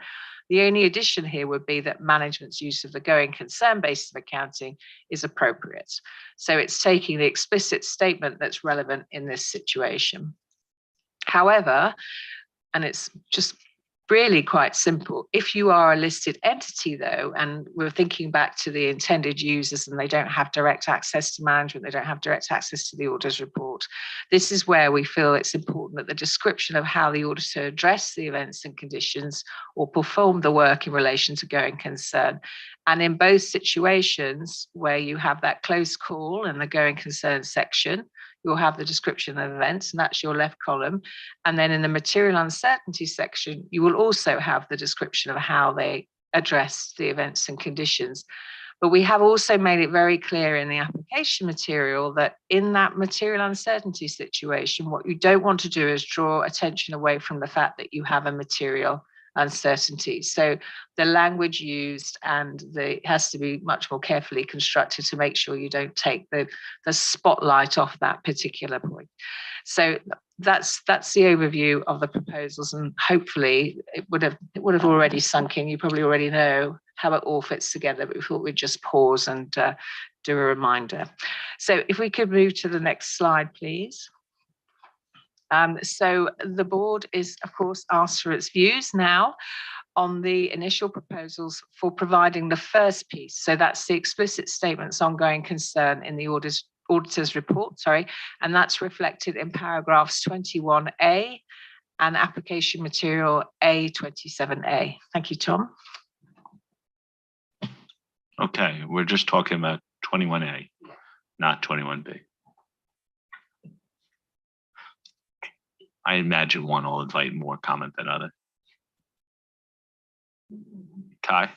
The only addition here would be that management's use of the going concern basis of accounting is appropriate. So it's taking the explicit statement that's relevant in this situation. However, and it's just really quite simple, if you are a listed entity though, and we're thinking back to the intended users and they don't have direct access to management, they don't have direct access to the auditor's report, this is where we feel it's important that the description of how the auditor addressed the events and conditions or performed the work in relation to going concern. And in both situations where you have that close call in the going concern section, you'll have the description of events, and that's your left column. And then in the material uncertainty section, you will also have the description of how they address the events and conditions. But we have also made it very clear in the application material that in that material uncertainty situation, what you don't want to do is draw attention away from the fact that you have a material uncertainty. So the language used has to be much more carefully constructed to make sure you don't take the spotlight off that particular point. So that's the overview of the proposals, and hopefully it would have already sunk in. You probably already know how it all fits together, but we thought we'd just pause and do a reminder. So if we could move to the next slide, please. So the board is, of course, asked for its views now on the initial proposals for providing the first piece. So that's the explicit statements on going concern in the auditor's report, and that's reflected in paragraphs 21A and application material A27A. Thank you, Tom. Okay, we're just talking about 21A, not 21B. I imagine one will invite more comment than other. Kai?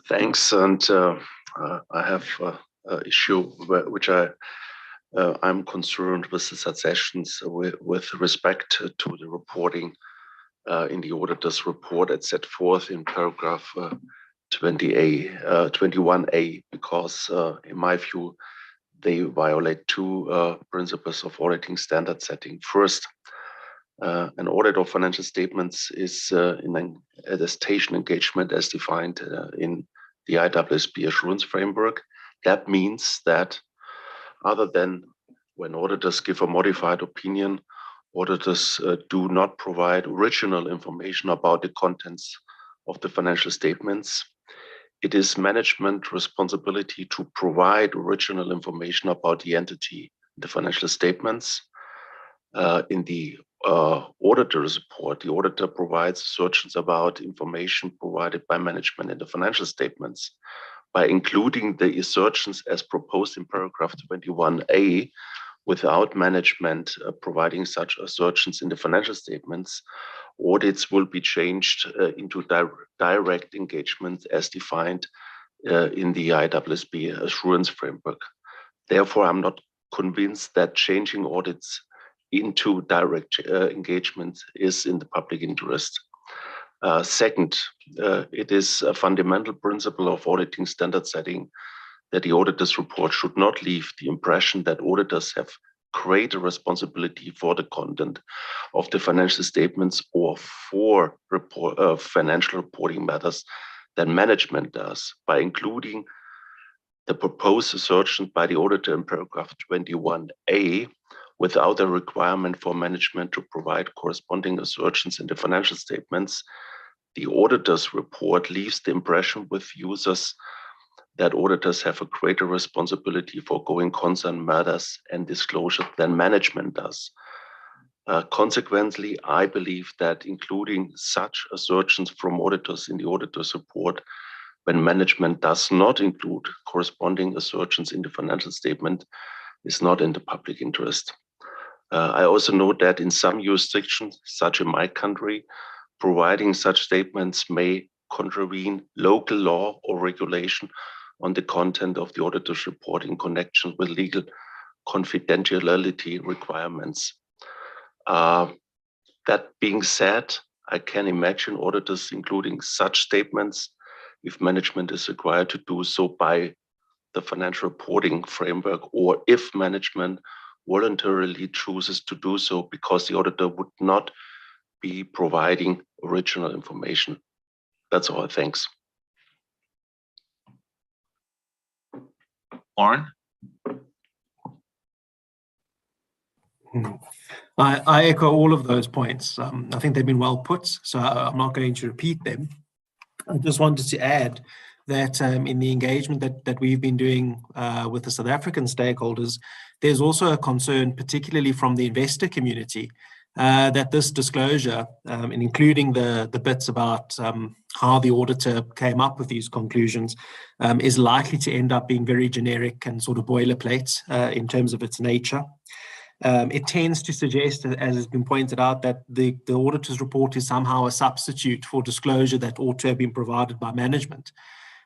Thanks, and I have an issue which I'm concerned with the successions with respect to the reporting in the auditor's report as set forth in paragraph 21A, because in my view, they violate two principles of auditing standard setting. First, an audit of financial statements is in an attestation engagement as defined in the IAASB assurance framework. That means that other than when auditors give a modified opinion, auditors do not provide original information about the contents of the financial statements. It is management responsibility to provide original information about the entity, the financial statements. In the auditor's report, the auditor provides assertions about information provided by management in the financial statements. By including the assertions as proposed in paragraph 21A, without management providing such assertions in the financial statements, audits will be changed into direct engagement as defined in the IAASB assurance framework. Therefore, I'm not convinced that changing audits into direct engagement is in the public interest. Second, it is a fundamental principle of auditing standard setting that the auditor's report should not leave the impression that auditors have greater responsibility for the content of the financial statements or for financial reporting matters than management does. By including the proposed assertion by the auditor in paragraph 21A, without a requirement for management to provide corresponding assertions in the financial statements, the auditor's report leaves the impression with users that auditors have a greater responsibility for going concern matters and disclosure than management does. Consequently, I believe that including such assertions from auditors in the auditor's report when management does not include corresponding assertions in the financial statement is not in the public interest. I also note that in some jurisdictions, such in my country, providing such statements may contravene local law or regulation on the content of the auditor's report in connection with legal confidentiality requirements. That being said, I can imagine auditors including such statements if management is required to do so by the financial reporting framework, or if management voluntarily chooses to do so because the auditor would not be providing original information. That's all. Thanks. Warren? I echo all of those points. I think they've been well put, so I'm not going to repeat them. I just wanted to add that in the engagement that we've been doing with the South African stakeholders, there's also a concern, particularly from the investor community, that this disclosure, and including the bits about how the auditor came up with these conclusions, is likely to end up being very generic and sort of boilerplate in terms of its nature. It tends to suggest, as has been pointed out, that the auditor's report is somehow a substitute for disclosure that ought to have been provided by management,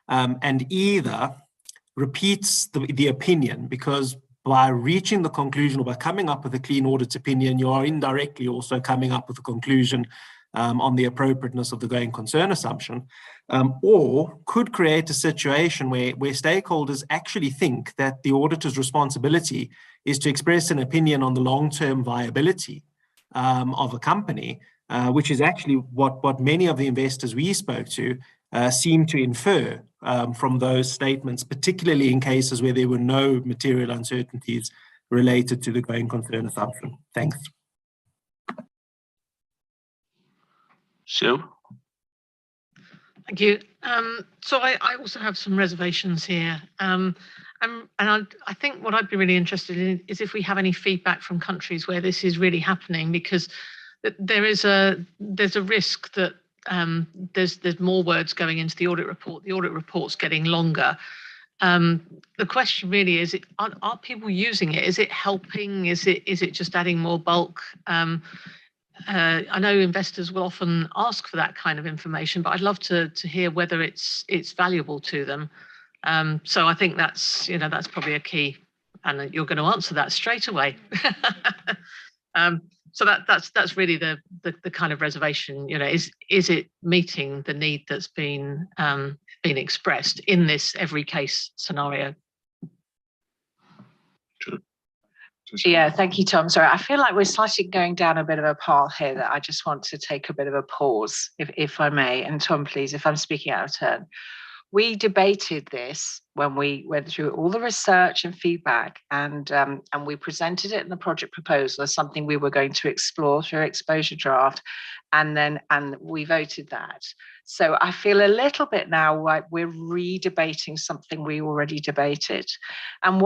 and either repeats the opinion, because by reaching the conclusion or by coming up with a clean audit opinion, you are indirectly also coming up with a conclusion on the appropriateness of the going concern assumption, or could create a situation where stakeholders actually think that the auditor's responsibility is to express an opinion on the long-term viability of a company, which is actually what many of the investors we spoke to seem to infer from those statements, particularly in cases where there were no material uncertainties related to the going concern assumption. Thanks. Sue? Thank you. So I also have some reservations here. And I think what I'd be really interested in is if we have any feedback from countries where this is really happening, because there's a risk that there's more words going into the audit report. The audit report's getting longer. The question really is, are people using it? Is it helping? Is it just adding more bulk? I know investors will often ask for that kind of information, but I'd love to hear whether it's valuable to them. So I think that's probably a key, and you're going to answer that straight away. So that's really the kind of reservation. Is it meeting the need that's been expressed in this every case scenario? Yeah, thank you, Tom. Sorry, I feel like we're slightly going down a bit of a path here that I just want to take a bit of a pause, if I may. And Tom, please, if I'm speaking out of turn. We debated this when we went through all the research and feedback, and we presented it in the project proposal as something we were going to explore through exposure draft, and we voted that. So I feel a little bit now like we're re-debating something we already debated, and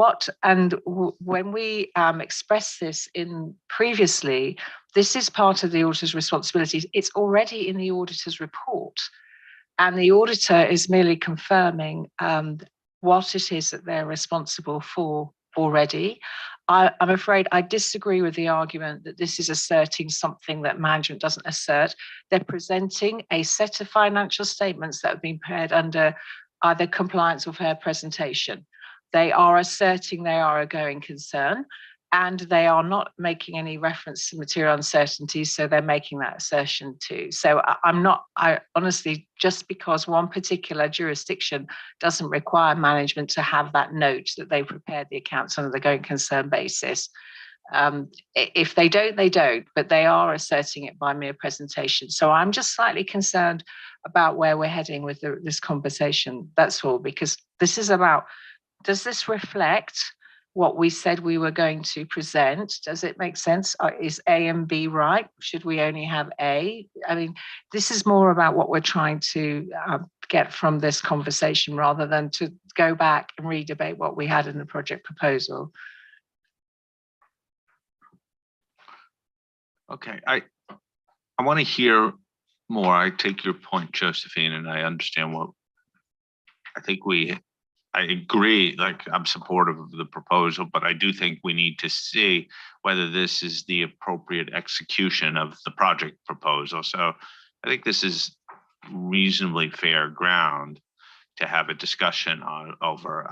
when we expressed this in previously, this is part of the auditor's responsibilities. It's already in the auditor's report. And the auditor is merely confirming what it is that they're responsible for already. I'm afraid I disagree with the argument that this is asserting something that management doesn't assert. They're presenting a set of financial statements that have been prepared under either compliance or fair presentation. They are asserting they are a going concern, and they are not making any reference to material uncertainties, so they're making that assertion too. So I honestly, just because one particular jurisdiction doesn't require management to have that note that they prepared the accounts under the going concern basis. If they don't, they don't, but they are asserting it by mere presentation. So I'm just slightly concerned about where we're heading with this conversation. That's all, because this is about, does this reflect what we said we were going to present? Does it make sense? Is A and B right? Should we only have A? I mean, this is more about what we're trying to get from this conversation rather than to go back and re-debate what we had in the project proposal. Okay, I want to hear more. I take your point, Josephine, and I understand what I agree, like I'm supportive of the proposal, but I do think we need to see whether this is the appropriate execution of the project proposal. So I think this is reasonably fair ground to have a discussion on over.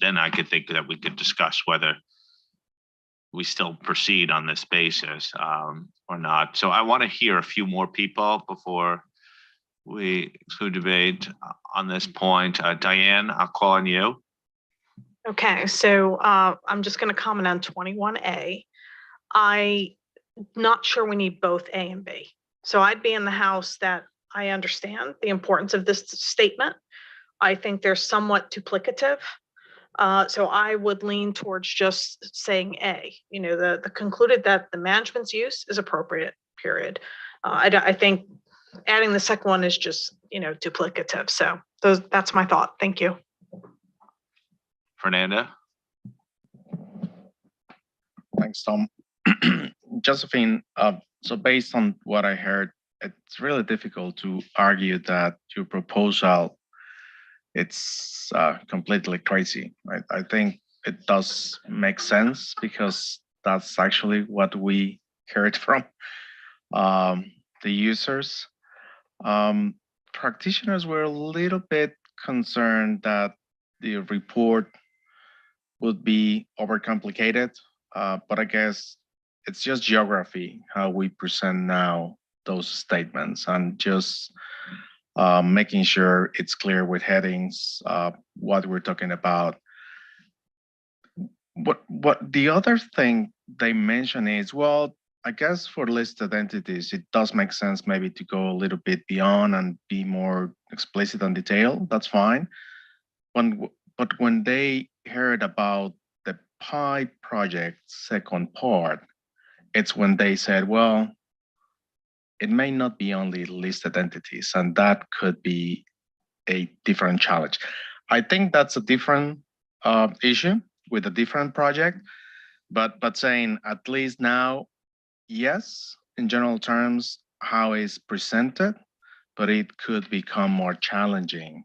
Then I could think that we could discuss whether we still proceed on this basis or not. So I want to hear a few more people before we debate on this point. Diane, I'll call on you. Okay, so I'm just going to comment on 21A. I'm not sure we need both A and B. So I'd be in the house that I understand the importance of this statement. I think they're somewhat duplicative. So I would lean towards just saying A, the concluded that the management's use is appropriate, period. I think adding the second one is just, duplicative. So that's my thought. Thank you. Fernanda. Thanks, Tom. Josephine, so based on what I heard, it's really difficult to argue that your proposal, it's completely crazy, right? I think it does make sense because that's actually what we heard from the users. Practitioners were a little bit concerned that the report would be overcomplicated, but I guess it's just geography, how we present now those statements, and just making sure it's clear with headings what we're talking about. What the other thing they mention is, well, I guess for listed entities, it does make sense maybe to go a little bit beyond and be more explicit and detailed. That's fine. But when they heard about the PI project second part, it's when they said, well, it may not be only listed entities, and that could be a different challenge. I think that's a different issue with a different project, but saying at least now, yes, in general terms, how it's presented, but it could become more challenging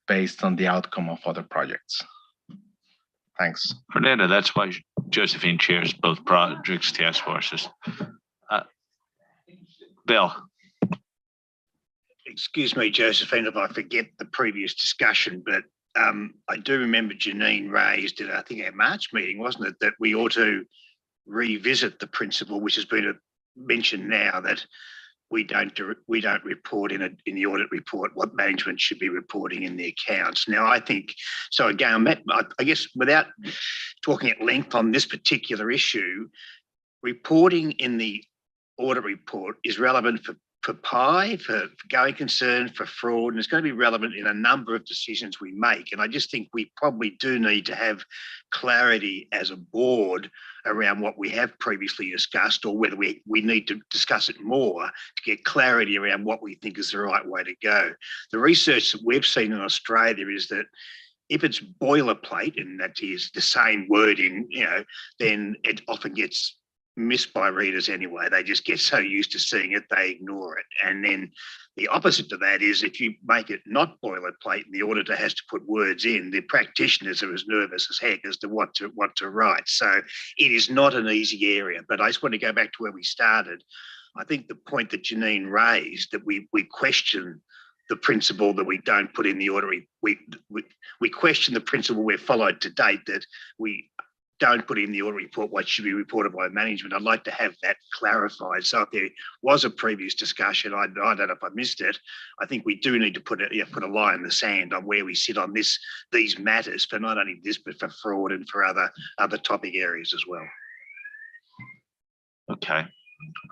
based on the outcome of other projects. Thanks. Fernanda, that's why Josephine chairs both projects task forces. Bill. Excuse me, Josephine, if I forget the previous discussion, but I do remember Janine raised at, I think, our March meeting, wasn't it, that we ought to revisit the principle, which has been mentioned now, that we don't report in the audit report what management should be reporting in the accounts. Now, I think, so again, I guess without talking at length on this particular issue, reporting in the audit report is relevant for PI, for going concern, for fraud, and it's going to be relevant in a number of decisions we make. And I just think we probably do need to have clarity as a board around what we have previously discussed, or whether we need to discuss it more to get clarity around what we think is the right way to go. The research that we've seen in Australia is that if it's boilerplate, and that is the same wording, then it often gets missed by readers anyway. They just get so used to seeing it, they ignore it. And then the opposite to that is if you make it not boilerplate and the auditor has to put words in, the practitioners are as nervous as heck as to what to write. So it is not an easy area. But I just want to go back to where we started. I think the point that Janine raised, that we question the principle that we don't put in the audit, we question the principle we've followed to date, that we don't put in the audit report what should be reported by management. I'd like to have that clarified. So if there was a previous discussion, I don't know if I missed it, I think we do need to put a line in the sand on where we sit on these matters, for not only this, but for fraud and for other topic areas as well. Okay.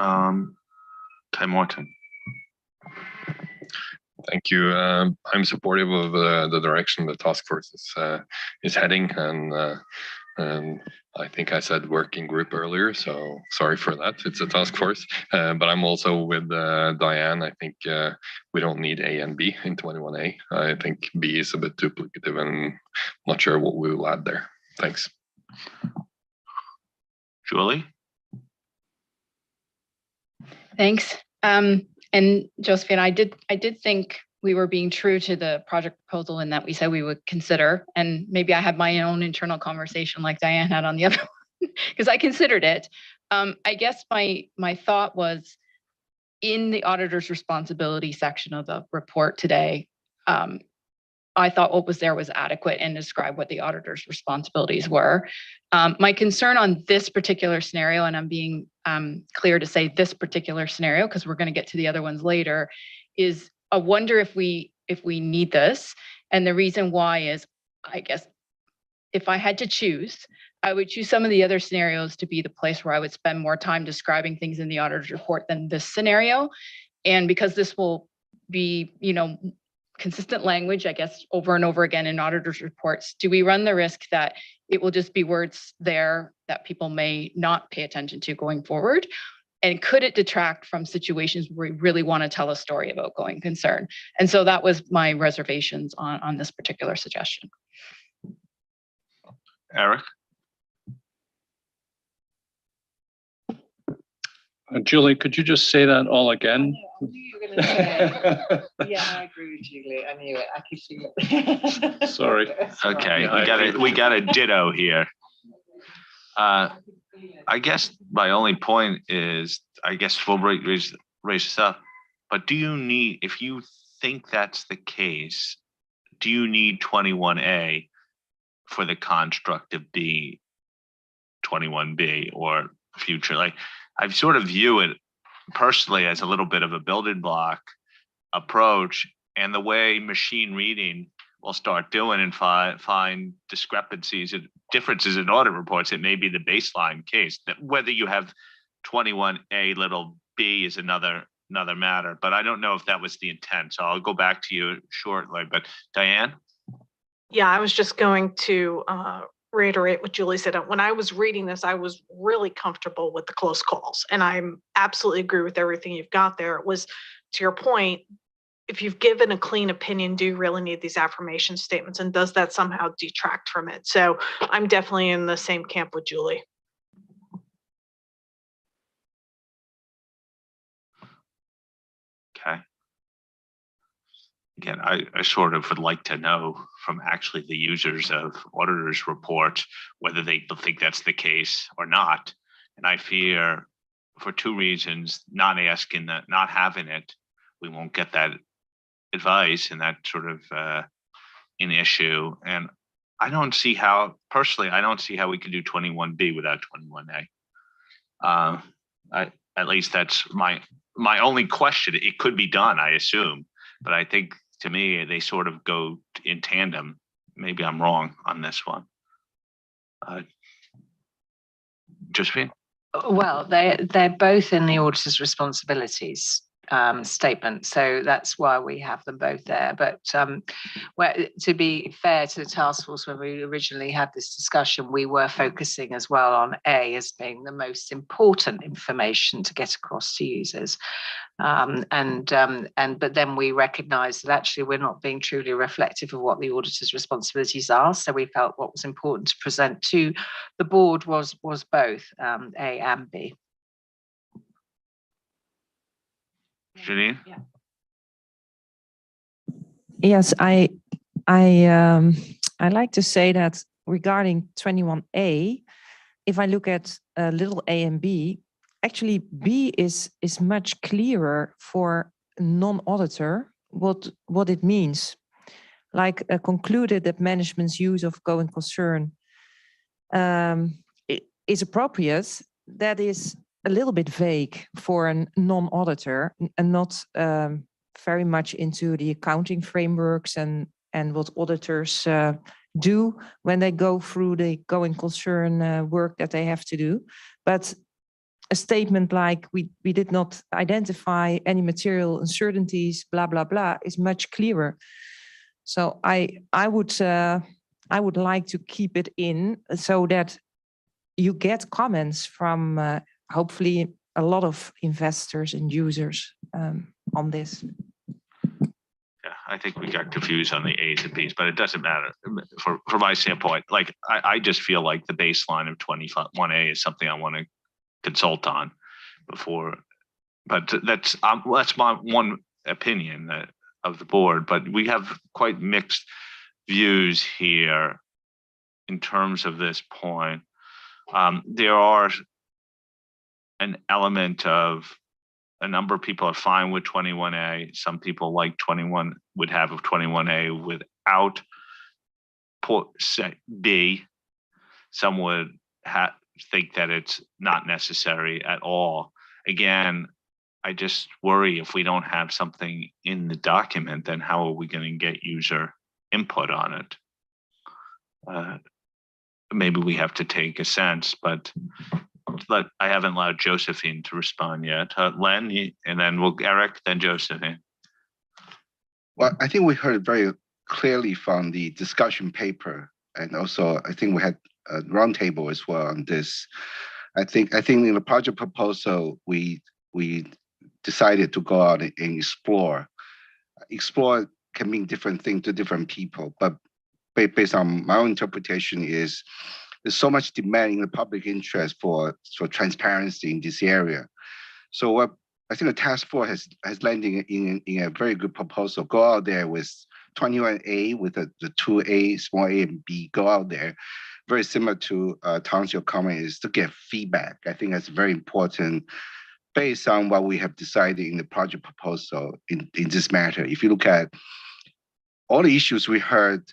Okay, Martin. Thank you. I'm supportive of the direction the task force is heading, and I think I said working group earlier, so sorry for that. It's a task force, but I'm also with Diane. I think we don't need A and B in 21A. I think B is a bit duplicative, and not sure what we will add there. Thanks. Julie? Thanks. And Josephine, I did think we were being true to the project proposal in that we said we would consider, and maybe I had my own internal conversation like Diane had on the other one, because I considered it. I guess my thought was, in the auditor's responsibility section of the report today, I thought what was there was adequate and described what the auditor's responsibilities were. My concern on this particular scenario, and I'm being clear to say this particular scenario, because we're going to get to the other ones later, is I wonder if we need this. And the reason why is, I guess, if I had to choose, I would choose some of the other scenarios to be the place where I would spend more time describing things in the auditor's report than this scenario. And because this will be, consistent language, I guess, over and over again in auditors' reports, do we run the risk that it will just be words there that people may not pay attention to going forward? And could it detract from situations where we really want to tell a story about going concern? And so that was my reservations on this particular suggestion. Eric? Julie, could you just say that all again? Yeah, I agree with Julie. I knew it. I could see it. Sorry. Okay, we got a ditto here. I guess my only point is, I guess we'll raise this up, but do you need, if you think that's the case, do you need 21A for the construct of B, 21B, or future? Like, I sort of view it personally as a little bit of a building block approach, and the way machine reading will start doing and find discrepancies and differences in audit reports, it may be the baseline case. That whether you have 21A little b is another matter, but I don't know if that was the intent. So I'll go back to you shortly, but Diane? Yeah, I was just going to reiterate what Julie said. When I was reading this, I was really comfortable with the close calls, and I absolutely agree with everything you've got there. It was, to your point, if you've given a clean opinion, do you really need these affirmation statements, and does that somehow detract from it? So I'm definitely in the same camp with Julie. Okay. Again, I sort of would like to know from actually the users of auditors' reports whether they think that's the case or not. And I fear for two reasons, not asking that, not having it, we won't get that advice, and that sort of an issue. And I don't see how, personally, I don't see how we can do 21B without 21A. At least that's my only question. It could be done, I assume, but I think to me they sort of go in tandem. Maybe I'm wrong on this one. Josephine? Well, they're both in the auditor's responsibilities statement, so that's why we have them both there. But to be fair to the task force, when we originally had this discussion, we were focusing as well on A as being the most important information to get across to users. But then we recognized that actually we're not being truly reflective of what the auditor's responsibilities are. So we felt what was important to present to the board was both A and B. Janine? Yeah. Yes, I like to say that regarding 21A, if I look at little a and B, actually B is much clearer for non-auditor what it means. Like concluded that management's use of going concern is appropriate. That is a little bit vague for a non-auditor and not very much into the accounting frameworks and what auditors do when they go through the going concern work that they have to do. But a statement like we did not identify any material uncertainties, blah, blah, blah, is much clearer. So I would like to keep it in so that you get comments from hopefully a lot of investors and users on this. Yeah, I think we got confused on the A's and B's, but it doesn't matter. From my standpoint, like I just feel like the baseline of 21A is something I want to consult on before, but that's my one opinion of the board. But we have quite mixed views here in terms of this point. There are an element of a number of people are fine with 21A. Some people like 21 would have of 21A without B. Some would think that it's not necessary at all. Again, I just worry if we don't have something in the document, then how are we going to get user input on it? Maybe we have to take a sense, but I haven't allowed Josephine to respond yet. Len, and then Eric, then Josephine. Well, I think we heard very clearly from the discussion paper, and also I think we had a roundtable as well on this. I think in the project proposal, we decided to go out and explore. Explore can mean different things to different people, but based on my own interpretation is there's so much demand in the public interest for transparency in this area. So what I think the task force has landed in a very good proposal. Go out there with 21A with the 2A, small a and B, go out there. Very similar to Tom's your comment is to get feedback. I think that's very important based on what we have decided in the project proposal in this matter. If you look at all the issues we heard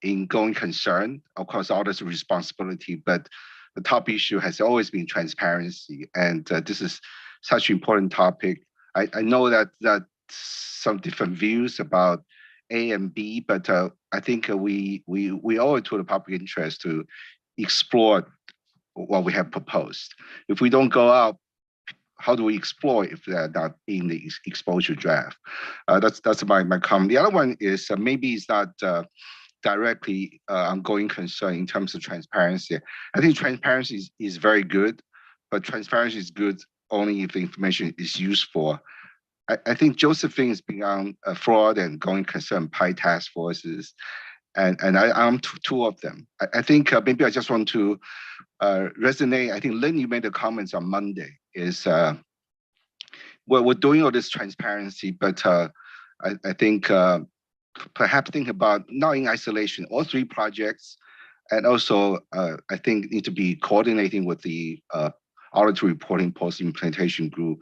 in going concern, of course, all this responsibility, but the top issue has always been transparency. And this is such an important topic. I know that some different views about A and B, but I think we owe it to the public interest to explore what we have proposed. If we don't go out, how do we explore if they're not in the exposure draft? That's my comment. The other one is maybe it's not directly ongoing concern in terms of transparency. I think transparency is very good, but transparency is good only if the information is used for. I think Josephine is beyond fraud and going concern PI task forces, and I'm two of them. I think maybe I just want to resonate. I think Lynn, you made the comments on Monday is we're doing all this transparency, but I think perhaps think about not in isolation, all three projects, and also I think need to be coordinating with the audit reporting post-implementation group,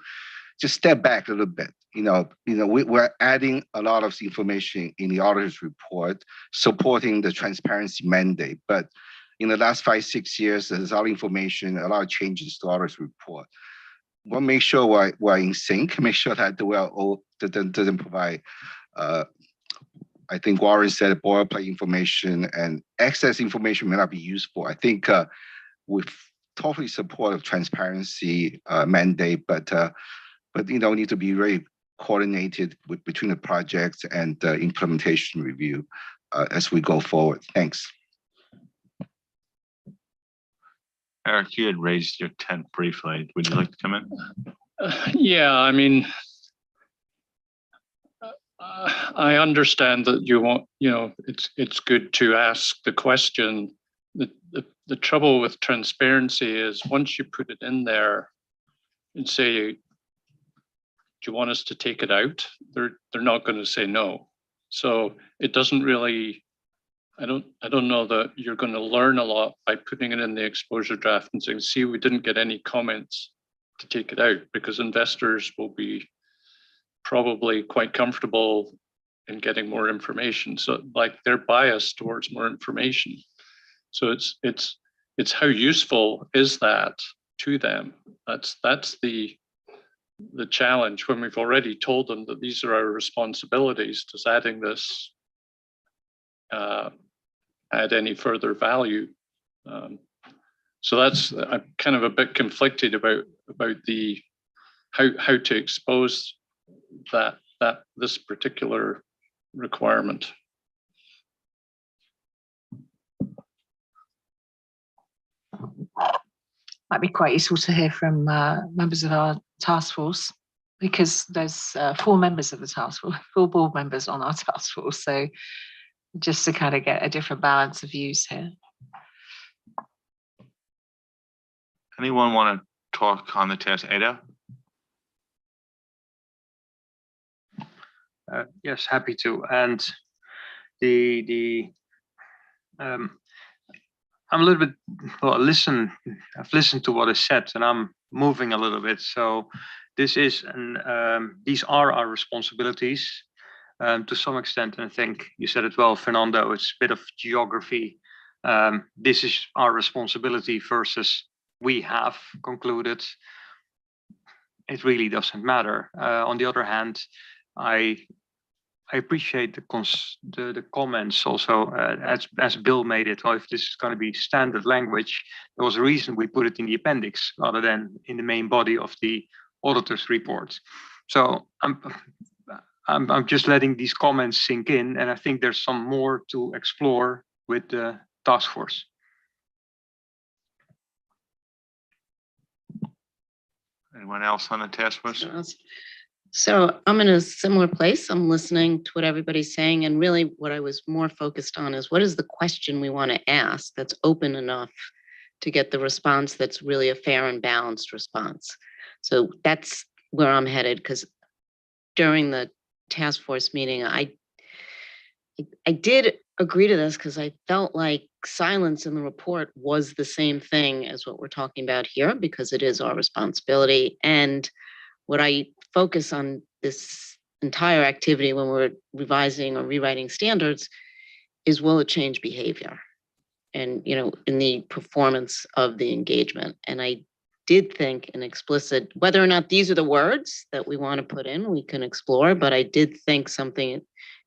just step back a little bit. We're adding a lot of information in the auditor's report, supporting the transparency mandate. But in the last 5-6 years, there's a lot of information, a lot of changes to auditor's report. We'll make sure we're in sync, make sure that we are all doesn't provide. I think Warren said boilerplate information and excess information may not be useful. I think we totally support transparency mandate, but need to be very coordinated between the projects and the implementation review as we go forward. Thanks. Eric, you had raised your tent briefly. Would you like to come in? Yeah, I mean, I understand that you want, it's good to ask the question. The trouble with transparency is once you put it in there and say, do you want us to take it out? They're not going to say no. So it doesn't really, I don't know that you're going to learn a lot by putting it in the exposure draft and saying, see, we didn't get any comments to take it out, because investors will be probably quite comfortable in getting more information. So like they're biased towards more information. So it's how useful is that to them? That's the challenge when we've already told them that these are our responsibilities. Does adding this add any further value? So I'm kind of a bit conflicted about the how to expose this particular requirement. Might be quite useful to hear from members of our task force, because there's 4 members of the task force, 4 board members on our task force. So just to kind of get a different balance of views here. Anyone want to talk on the task? Ada? Yes, happy to. And I'm a little bit, I've listened to what is said, and I'm moving a little bit. So these are our responsibilities to some extent. And I think you said it well, Fernando, it's a bit of geography. This is our responsibility versus we have concluded. It really doesn't matter. On the other hand, I appreciate the comments also, as Bill made it. Well, if this is going to be standard language, there was a reason we put it in the appendix rather than in the main body of the auditor's report. So I'm just letting these comments sink in, and I think there's some more to explore with the task force. Anyone else on the task force? So I'm in a similar place. I'm listening to what everybody's saying. And really what I was more focused on is what is the question we want to ask that's open enough to get the response that's really a fair and balanced response. So that's where I'm headed, because during the task force meeting, I did agree to this because I felt like silence in the report was the same thing as what we're talking about here, because it is our responsibility. And what I focus on this entire activity when we're revising or rewriting standards is, will it change behavior? And, in the performance of the engagement. And I did think an explicit, whether or not these are the words that we want to put in, we can explore, but I did think something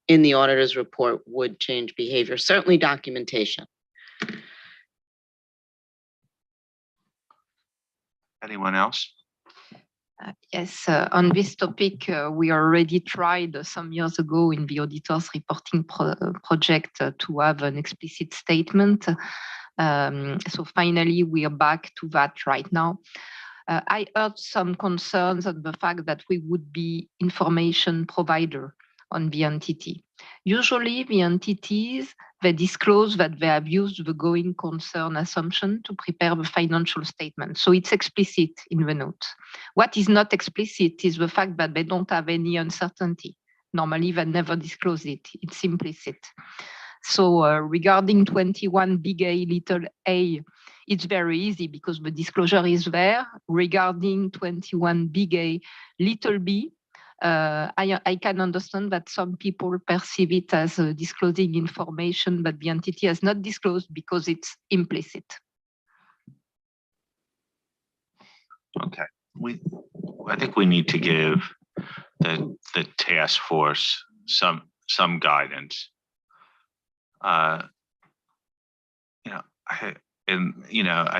in the auditor's report would change behavior, certainly documentation. Anyone else? Yes, on this topic, we already tried some years ago in the auditor's reporting project to have an explicit statement. So finally, we are back to that right now. I heard some concerns on the fact that we would be information provider on the entity. Usually the entities, they disclose that they have used the going concern assumption to prepare the financial statement. So it's explicit in the note. What is not explicit is the fact that they don't have any uncertainty. Normally they never disclose it. It's implicit. So regarding 21 big A, little a, it's very easy because the disclosure is there. Regarding 21 big A, little b, I can understand that some people perceive it as disclosing information, but the entity has not disclosed because it's implicit. Okay, I think we need to give the task force some guidance. I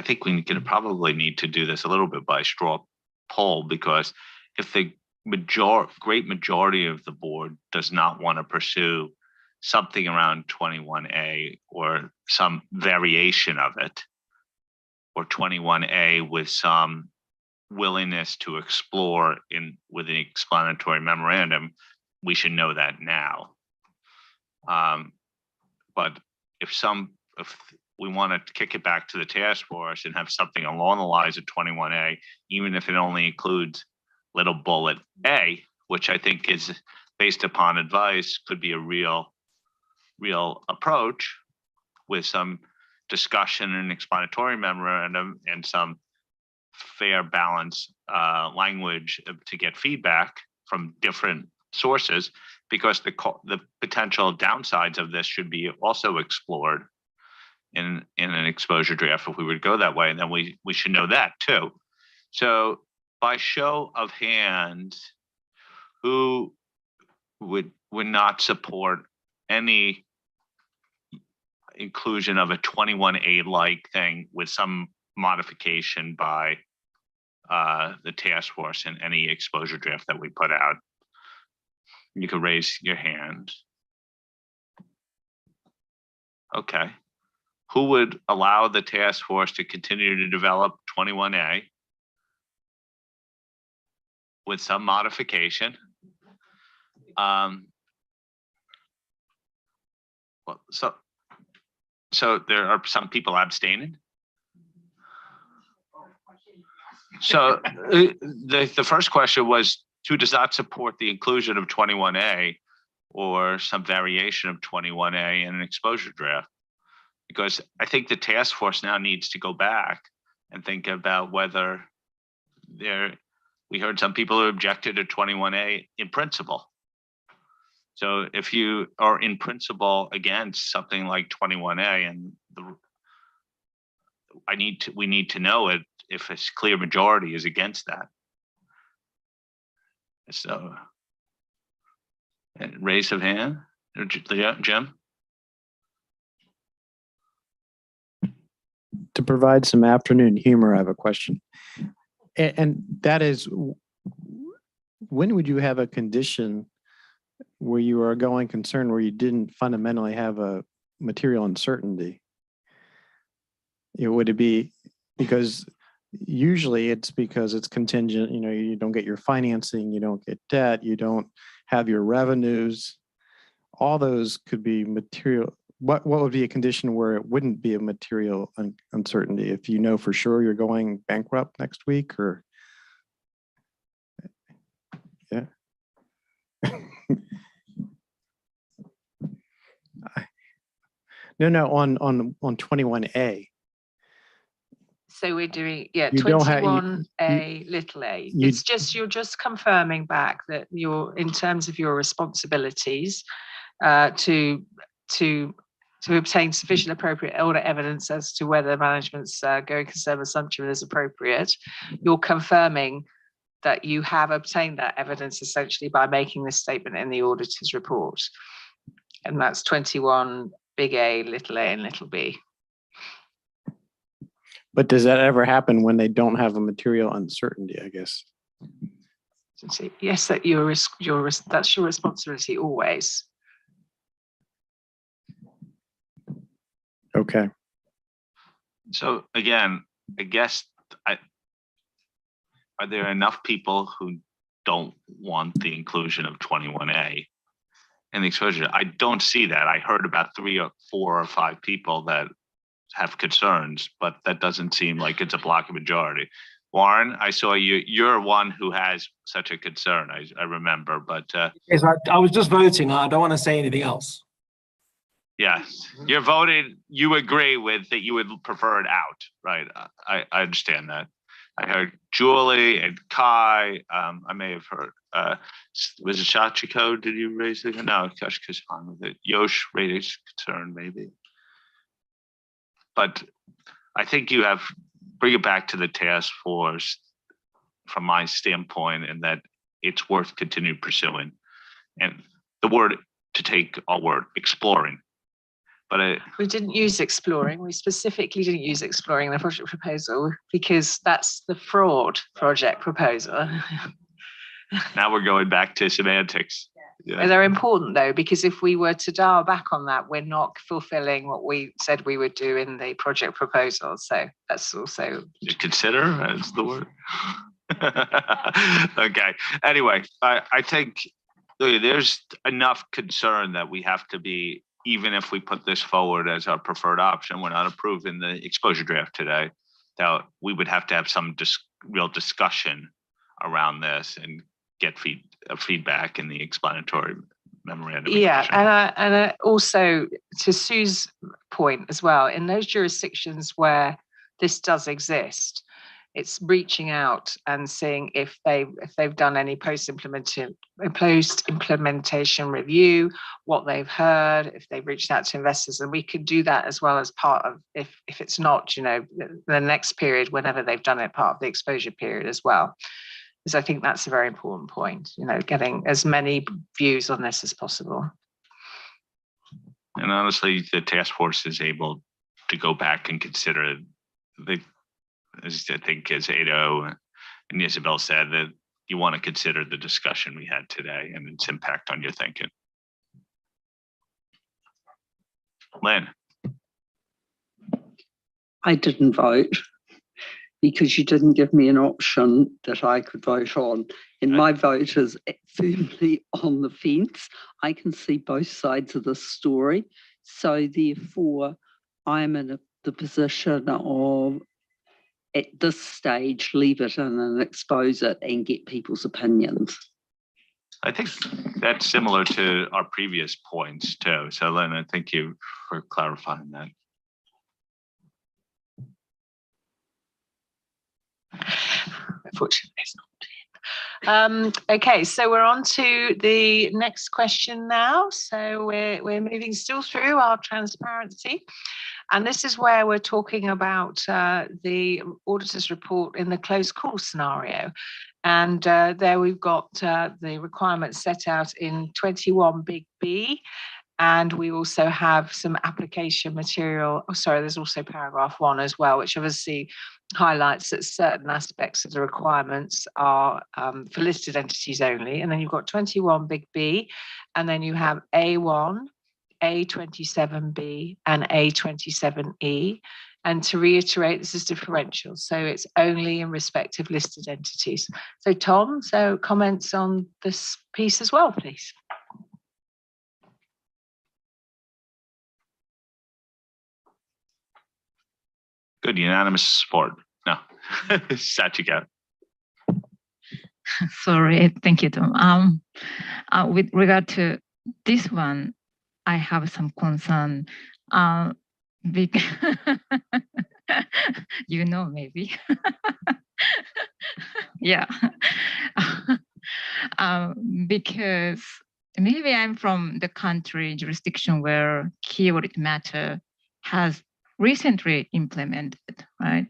think we probably need to do this a little bit by straw poll, because if the great majority of the board does not want to pursue something around 21A or some variation of it, or 21A with some willingness to explore with the explanatory memorandum, we should know that now. But if we want to kick it back to the task force and have something along the lines of 21A, even if it only includes little bullet A, which I think is based upon advice, could be a real approach with some discussion and explanatory memorandum and some fair balance language to get feedback from different sources, because the potential downsides of this should be also explored in an exposure draft if we would go that way, and then we should know that too. So by show of hands, who would not support any inclusion of a 21A like thing with some modification by the task force in any exposure draft that we put out? You can raise your hand. Okay. Who would allow the task force to continue to develop 21A with some modification? So there are some people abstaining. So the first question was, who does not support the inclusion of 21A or some variation of 21A in an exposure draft? Because I think the task force now needs to go back and think about whether we heard some people who objected to 21A in principle. So if you are in principle against something like 21A, and we need to know it if a clear majority is against that. So, raise of hand, Jim. To provide some afternoon humor, I have a question. And that is, when would you have a condition where you are a going concern where you didn't fundamentally have a material uncertainty? Would it be because usually it's because it's contingent, you don't get your financing, you don't get debt, you don't have your revenues. All those could be material. What would be a condition where it wouldn't be a material uncertainty if you know for sure you're going bankrupt next week? Or yeah. No, on 21A. So we're doing, yeah, You don't have- 21A, little a. It's just, you're just confirming back that you're, in terms of your responsibilities, to obtain sufficient appropriate audit evidence as to whether management's going concern assumption is appropriate. You're confirming that you have obtained that evidence essentially by making this statement in the auditor's report. And that's 21 big A, little a, and little b. But does that ever happen when they don't have a material uncertainty, I guess? Yes, that that's your responsibility always. Okay. So again, I guess, are there enough people who don't want the inclusion of 21A in the exposure? I don't see that. I heard about 3 or 4 or 5 people that have concerns, but that doesn't seem like it's a block majority. Warren, I saw you're one who has such a concern, I remember, but yes, I was just voting. I don't want to say anything else. Yes, you're voting, you agree with that you would prefer it out, right? I understand that. I heard Julie and Kai, I may have heard, was it Shachiko? Did you raise it? No, Kashka's fine with it. Yosh raised concern maybe. But I think you have, bring it back to the task force from my standpoint, and that it's worth continuing pursuing. And the word, to take our word, exploring. But we didn't use exploring. We specifically didn't use exploring in the project proposal because that's the fraud project proposal. Now we're going back to semantics. Yeah. They're important though, because if we were to dial back on that, we're not fulfilling what we said we would do in the project proposal. So that's also consider as the word. Okay. Anyway, I think there's enough concern that we have to be, even if we put this forward as our preferred option, we're not approving the exposure draft today, that we would have to have some real discussion around this and get feedback in the explanatory memorandum. Yeah, and also to Sue's point as well, in those jurisdictions where this does exist, it's reaching out and seeing if they've done any post-implementation review, what they've heard, if they've reached out to investors, and we could do that as well as part of, if it's not, the next period, whenever they've done it, part of the exposure period as well. Because I think that's a very important point, getting as many views on this as possible. And honestly, the task force is able to go back and consider as I think as Ado and Isabel said, that you want to consider the discussion we had today and its impact on your thinking. Lynn. I didn't vote because you didn't give me an option that I could vote on. And my vote is firmly on the fence. I can see both sides of the story. So therefore, I'm in the position of, at this stage, leave it in and expose it and get people's opinions. I think that's similar to our previous points too. So Lynn, I thank you for clarifying that. Unfortunately, it's not. Okay, so we're on to the next question now. So we're moving still through our transparency. And this is where we're talking about the auditor's report in the closed call scenario. And there we've got the requirements set out in 21 big B. And we also have some application material. Oh, sorry, there's also paragraph 1 as well, which obviously highlights that certain aspects of the requirements are for listed entities only. And then you've got 21 big B, and then you have A1, A27B, and A27E. And to reiterate, this is differential, so it's only in respect of listed entities. So Tom, comments on this piece as well, please. Good, unanimous support. No, Sachika. Sorry, thank you, Tom. With regard to this one, I have some concern. Because maybe. Yeah. Because maybe I'm from the country jurisdiction where key audit matter has recently implemented, right?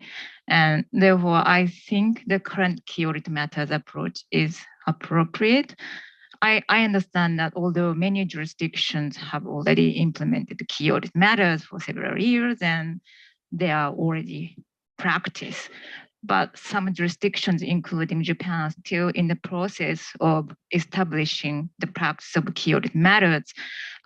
And therefore, I think the current key audit matters approach is appropriate. I understand that although many jurisdictions have already implemented the key audit matters for several years and they are already practice, but some jurisdictions, including Japan, are still in the process of establishing the practice of key audit matters.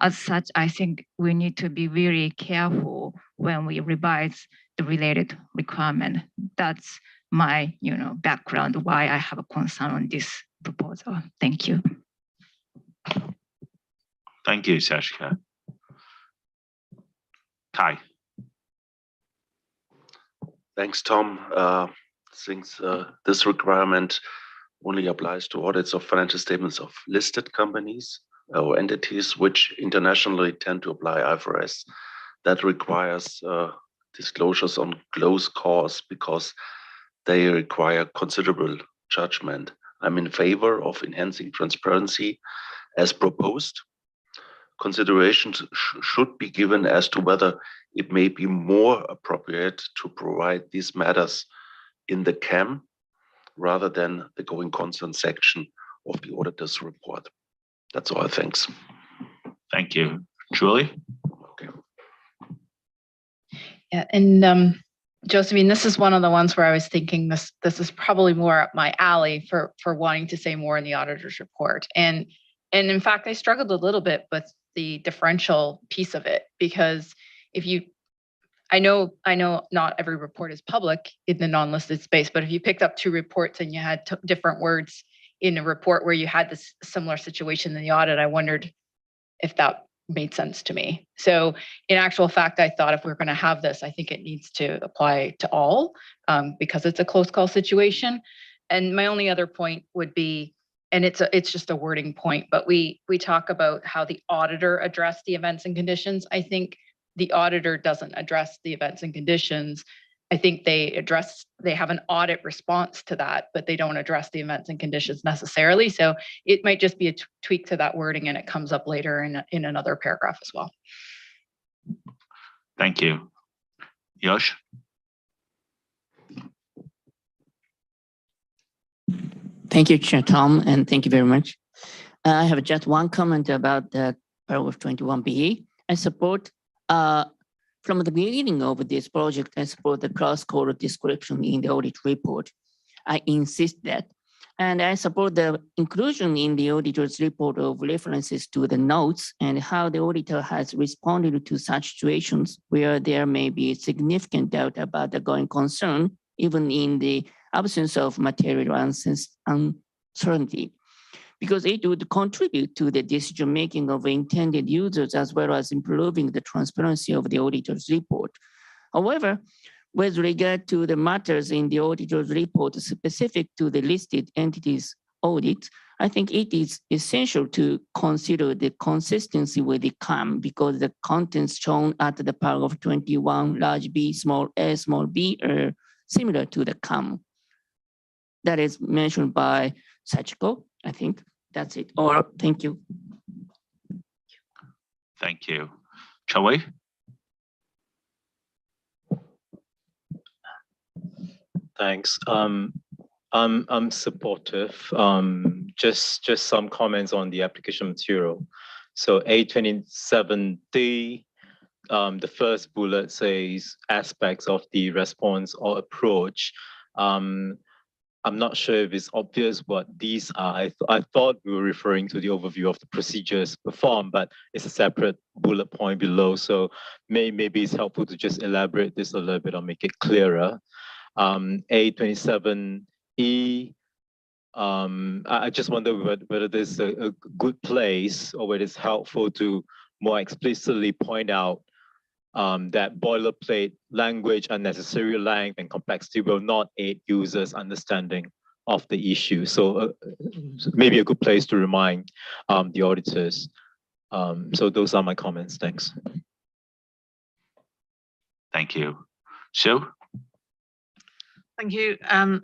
As such, I think we need to be very careful when we revise the related requirement. That's my, background, why I have a concern on this proposal. Thank you. Thank you, Sashika. Kai. Thanks, Tom. Since this requirement only applies to audits of financial statements of listed companies, or entities which internationally tend to apply IFRS, that requires disclosures on close calls because they require considerable judgment. I'm in favor of enhancing transparency as proposed. Considerations should be given as to whether it may be more appropriate to provide these matters in the CAM rather than the going concern section of the auditor's report. That's all, thanks. Thank you. Julie? Okay. Yeah, and Josephine, this is one of the ones where I was thinking this is probably more up my alley for wanting to say more in the auditor's report. And in fact, I struggled a little bit with the differential piece of it, because I know not every report is public in the non-listed space, but if you picked up two reports and you had different words in a report where you had this similar situation in the audit, I wondered if that made sense to me. So in actual fact, I thought if we're going to have this, I think it needs to apply to all because it's a close call situation. And my only other point would be, and it's just a wording point, but we talk about how the auditor addressed the events and conditions. I think the auditor doesn't address the events and conditions. I think they have an audit response to that, but they don't address the events and conditions necessarily. So it might just be a tweak to that wording, and it comes up later in another paragraph as well. Thank you. Yosh? Thank you, Chair Tom, and thank you very much. I have just one comment about the paragraph 21B. I support, from the beginning of this project, I support the cross-code description in the audit report. I insist that. And I support the inclusion in the auditor's report of references to the notes and how the auditor has responded to such situations where there may be significant doubt about the going concern, even in the absence of material uncertainty, because it would contribute to the decision-making of intended users as well as improving the transparency of the auditor's report. However, with regard to the matters in the auditor's report specific to the listed entities audit, I think it is essential to consider the consistency with the CAM because the contents shown at the paragraph 21, large b, small a, small b are similar to the CAM that is mentioned by Sachiko. I think that's it. Or thank you. Thank you. Choi? Thanks. I'm supportive. Just some comments on the application material. So A27D, the first bullet says aspects of the response or approach. I'm not sure if it's obvious what these are. I thought we were referring to the overview of the procedures performed, but it's a separate bullet point below. So maybe it's helpful to just elaborate this a little bit or make it clearer. A27E, I just wonder whether there's a good place or whether it's helpful to more explicitly point out that boilerplate language, unnecessary length, and complexity will not aid users' understanding of the issue. So maybe a good place to remind the auditors. So those are my comments. Thanks. Thank you. Sue? Thank you.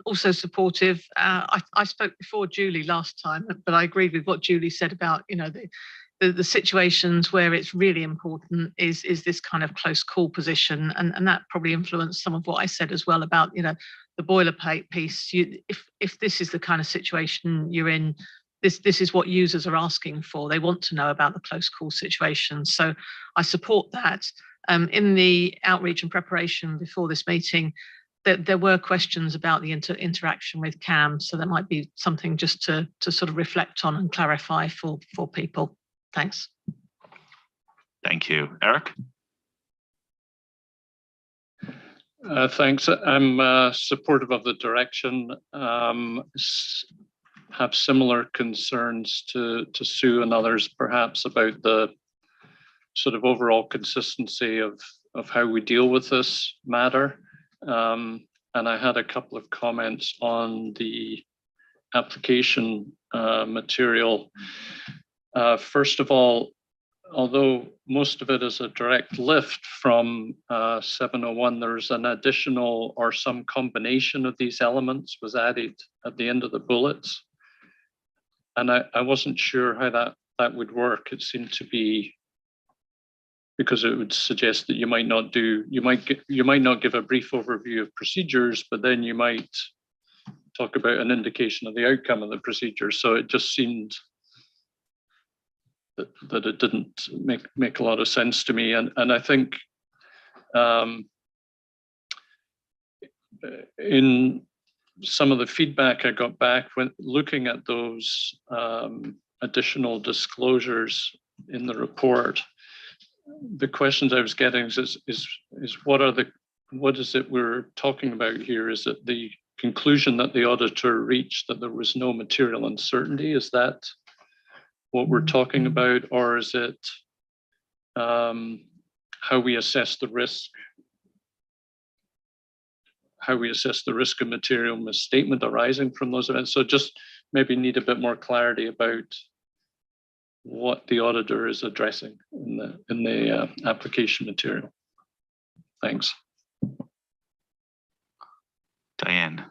Also supportive. I spoke before Julie last time, but I agree with what Julie said about, the situations where it's really important is this kind of close call position, and that probably influenced some of what I said as well about the boilerplate piece. If this is the kind of situation you're in, this is what users are asking for. They want to know about the close call situation. So I support that. In the outreach and preparation before this meeting, there were questions about the interaction with CAM, so that might be something just to sort of reflect on and clarify for people. Thanks. Thank you. Eric? Thanks. I'm supportive of the direction. Have similar concerns to Sue and others, perhaps, about the sort of overall consistency of how we deal with this matter. And I had a couple of comments on the application material. First of all, although most of it is a direct lift from 701, there's an additional or some combination of these elements was added at the end of the bullets. And I wasn't sure how that would work. It seemed to be, because it would suggest that you might not give a brief overview of procedures, but then you might talk about an indication of the outcome of the procedure. So it just seemed that it didn't make a lot of sense to me. And I think in some of the feedback I got back when looking at those additional disclosures in the report, the questions I was getting is what is it we're talking about here? Is it the conclusion that the auditor reached that there was no material uncertainty? Is that what we're talking about, or is it how we assess the risk? How we assess the risk of material misstatement arising from those events? So just maybe need a bit more clarity about what the auditor is addressing in the application material. Thanks. Diane.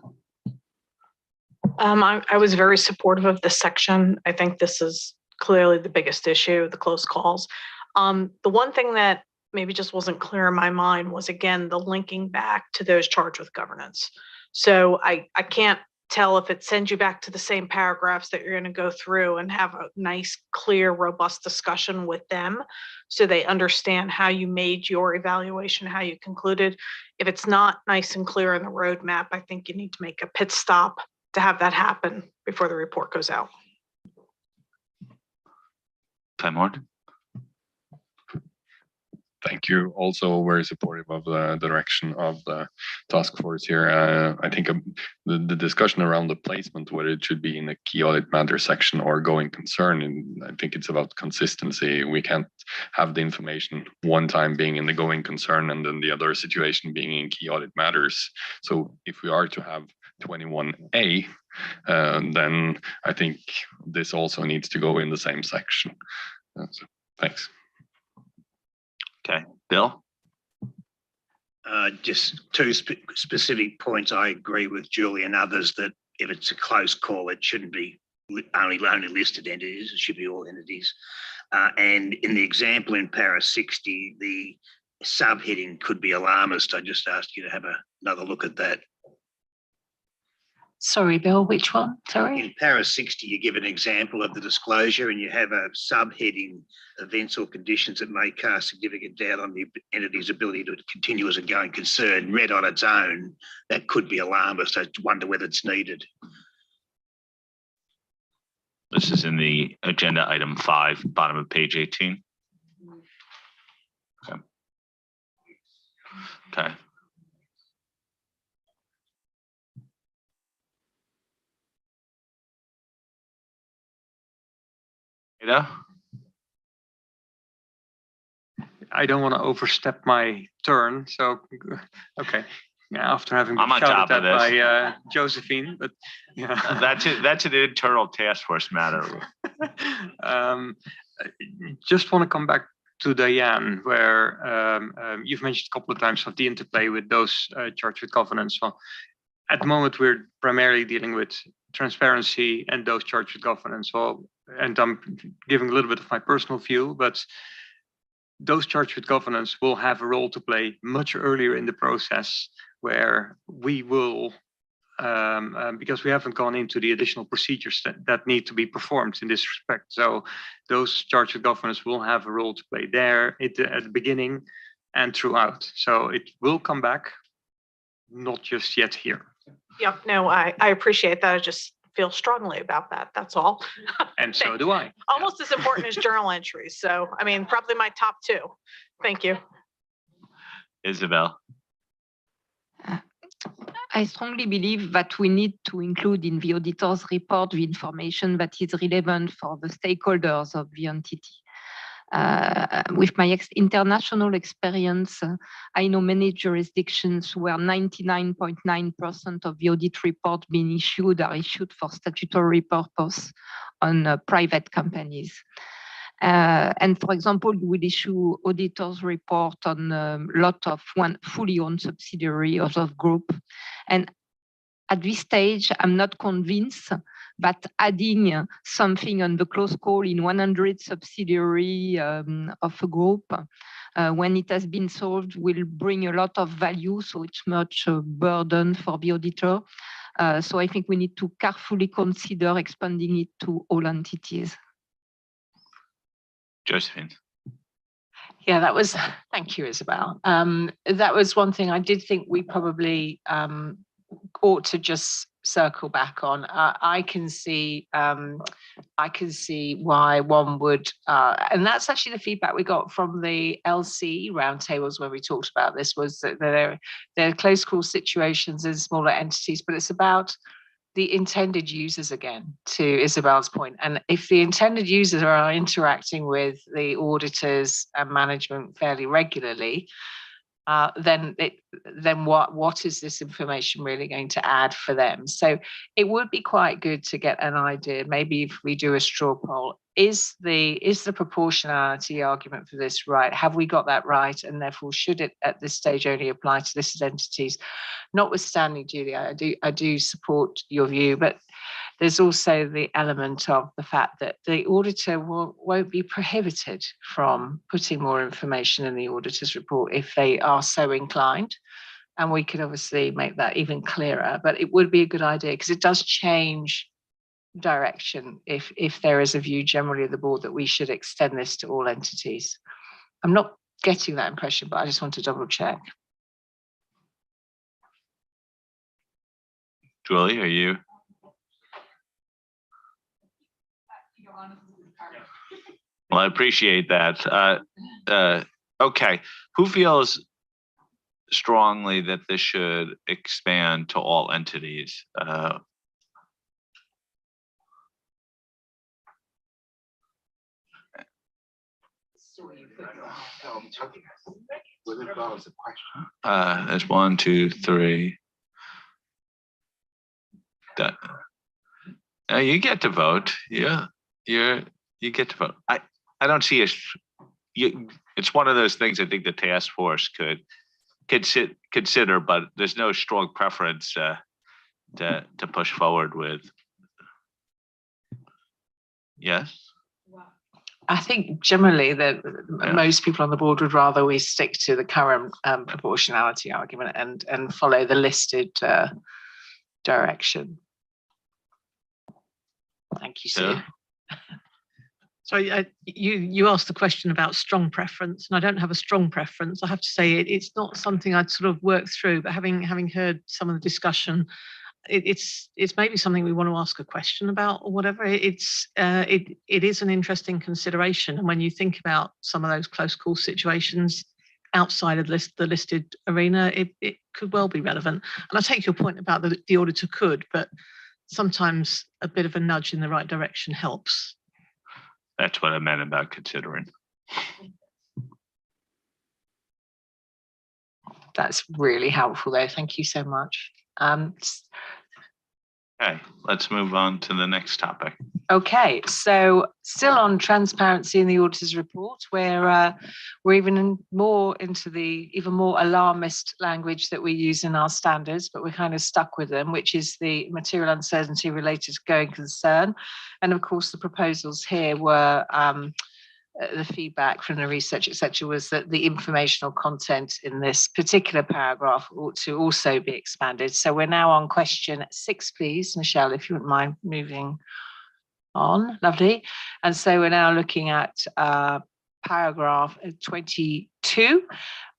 I was very supportive of this section. I think this is clearly the biggest issue, the close calls. The one thing that maybe just wasn't clear in my mind was, again, the linking back to those charged with governance. So I can't tell if it sends you back to the same paragraphs that you're going to go through and have a nice, clear, robust discussion with them so they understand how you made your evaluation, how you concluded. If it's not nice and clear in the roadmap, I think you need to make a pit stop to have that happen before the report goes out. Time Horn. Thank you. Also very supportive of the direction of the task force here. I think the discussion around the placement, whether it should be in the key audit matter section or going concern, and I think it's about consistency. We can't have the information one time being in the going concern and then the other situation being in key audit matters. So if we are to have 21A, then I think this also needs to go in the same section. So, thanks. Okay, Bill? Just two specific points. I agree with Julie and others that if it's a close call, it shouldn't be only listed entities, it should be all entities. And in the example in para 60, the subheading could be alarmist. I just asked you to have another look at that. Sorry, Bill, which one? Sorry. In para 60, you give an example of the disclosure and you have a subheading, events or conditions that may cast significant doubt on the entity's ability to continue as a going concern. Read on its own, that could be alarmist. I wonder whether it's needed. This is in the agenda item 5, bottom of page 18. Okay. Okay. I don't want to overstep my turn, so okay. Yeah, after having been shouted at by Josephine, but yeah, that's an internal task force matter. Just want to come back to Diane, where you've mentioned a couple of times of the interplay with those charged with governance. Well, at the moment, we're primarily dealing with transparency and those charged with governance. Well, and I'm giving a little bit of my personal view, but those charged with governance will have a role to play much earlier in the process, where we will, because we haven't gone into the additional procedures that need to be performed in this respect. So those charged with governance will have a role to play there at the beginning and throughout. So it will come back, not just yet here. Yep, no, I appreciate that. I just feel strongly about that. That's all. And so do I. Almost as important as journal entries. So, I mean, probably my top 2. Thank you. Isabel. I strongly believe that we need to include in the auditor's report the information that is relevant for the stakeholders of the entity. with my international experience, I know many jurisdictions where 99.9% of the audit report being issued are issued for statutory purpose on private companies. And for example, you will issue auditor's report on a lot of one fully owned subsidiary of a group. And at this stage, I'm not convinced that adding something on the close call in 100 subsidiary of a group, when it has been solved, will bring a lot of value. So it's much a burden for the auditor. So I think we need to carefully consider expanding it to all entities. Josephine. Yeah, thank you, Isabel. That was one thing I did think we probably ought to just circle back on. I can see why one would, and that's actually the feedback we got from the LC roundtables where we talked about this, was that there are close call situations in smaller entities, but it's about the intended users again, to Isabel's point. And if the intended users are interacting with the auditors and management fairly regularly, then what is this information really going to add for them? So it would be quite good to get an idea, maybe if we do a straw poll, is the proportionality argument for this right? Have we got that right? And therefore, should it at this stage only apply to listed entities? Notwithstanding, Julia, I do support your view, but there's also the element of the fact that the auditor won't be prohibited from putting more information in the auditor's report if they are so inclined. And we could obviously make that even clearer, but it would be a good idea because it does change direction if there is a view generally of the board that we should extend this to all entities. I'm not getting that impression, but I just want to double check. Julie, are you? Well, I appreciate that. Okay, who feels strongly that this should expand to all entities? There's 1, 2, 3. You get to vote. Yeah, you get to vote. I don't see it's one of those things I think the task force could consider, but there's no strong preference to push forward with. Yes. I think generally that most people on the board would rather we stick to the current proportionality argument and follow the listed direction. Thank you, Sue. So you asked the question about strong preference, and I don't have a strong preference. I have to say it's not something I'd sort of worked through, but having heard some of the discussion, it's maybe something we want to ask a question about or whatever. It is an interesting consideration, and when you think about some of those close call situations outside of the listed arena, it could well be relevant. And I take your point about the auditor could, but sometimes a bit of a nudge in the right direction helps. That's what I meant about considering. That's really helpful though. Thank you so much. Okay, let's move on to the next topic. Okay, so still on transparency in the auditor's report, where we're even more into the even more alarmist language that we use in our standards, but we're kind of stuck with them, which is the material uncertainty related to going concern. And of course, the proposals here were the feedback from the research, etc., was that the informational content in this particular paragraph ought to also be expanded. So we're now on question 6, please, Michelle, if you wouldn't mind moving on. Lovely. And so we're now looking at paragraph 22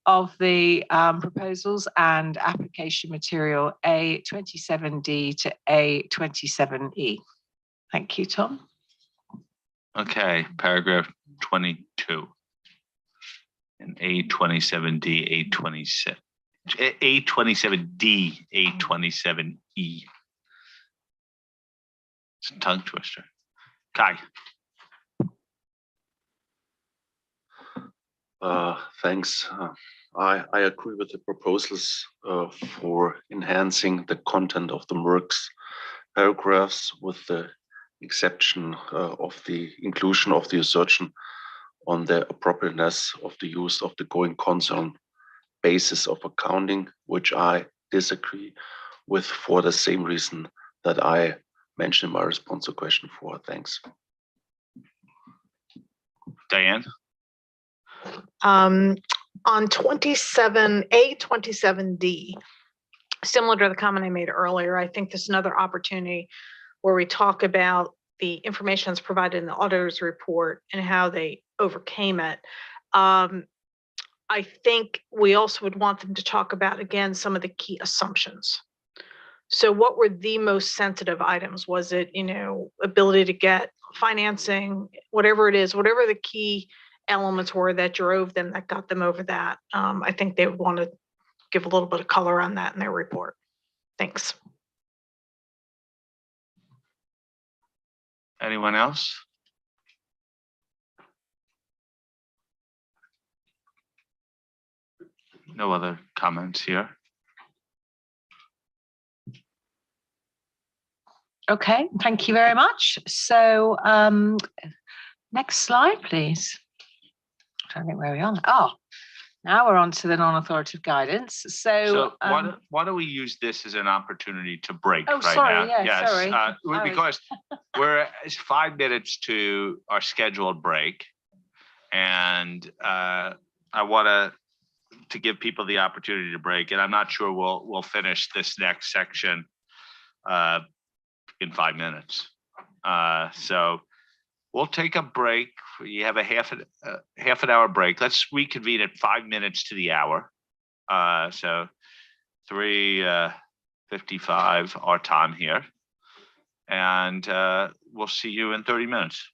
of the proposals and application material A27D to A27E. Thank you, Tom. Okay, paragraph 22 and A27D, A26, A27D, A27E. It's a tongue twister. Kai. Thanks. I agree with the proposals for enhancing the content of the MERC's paragraphs, with the exception of the inclusion of the assertion on the appropriateness of the use of the going concern basis of accounting, which I disagree with for the same reason that I mentioned in my response to question 4. Thanks. Diane? On 27A, 27D, similar to the comment I made earlier, I think this is another opportunity where we talk about the information that's provided in the auditor's report and how they overcame it. I think we also would want them to talk about, again, some of the key assumptions. So what were the most sensitive items? Was it, ability to get financing, whatever it is, whatever the key elements were that drove them, that got them over that? I think they would want to give a little bit of color on that in their report. Thanks. Anyone else? No other comments here. Okay, thank you very much. So next slide, please. I don't think where we are. Oh, now we're on to the non-authoritative guidance. So why don't we use this as an opportunity to break oh, right sorry, now? yeah, sorry. Because it's 5 minutes to our scheduled break, and I want to give people the opportunity to break, and I'm not sure we'll finish this next section in 5 minutes. So we'll take a break. You have a half an hour break. Let's reconvene at 5 minutes to the hour. So 3:55 our time here, and we'll see you in 30 minutes.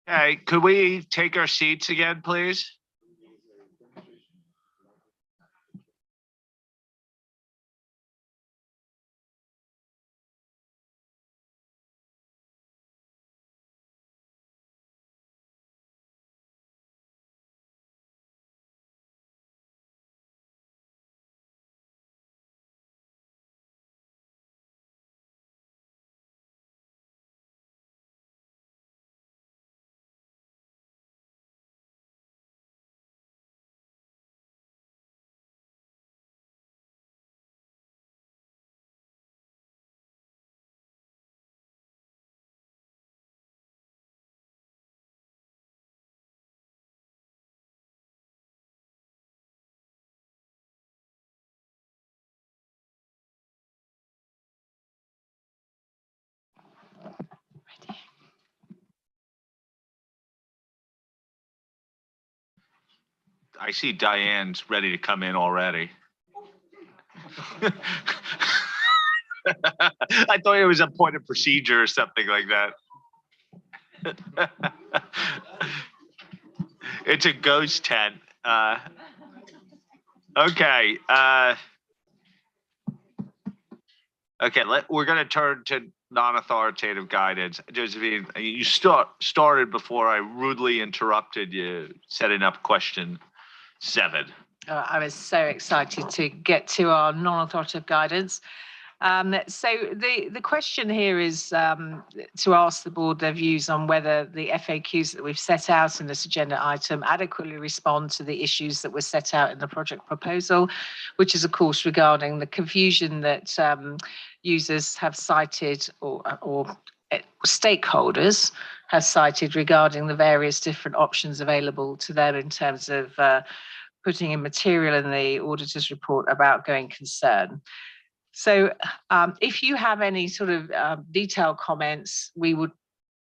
Okay, could we take our seats again, please? I see Diane's ready to come in already. I thought it was a point of procedure or something like that. It's a ghost tent. Okay. Okay, we're going to turn to non-authoritative guidance. Josephine, you started before I rudely interrupted you, setting up question 7. I was so excited to get to our non-authoritative guidance. So the question here is to ask the board their views on whether the FAQs that we've set out in this agenda item adequately respond to the issues that were set out in the project proposal, which is of course regarding the confusion that users have cited or stakeholders have cited regarding the various different options available to them in terms of putting in material in the auditor's report about going concern. So if you have any sort of detailed comments, we would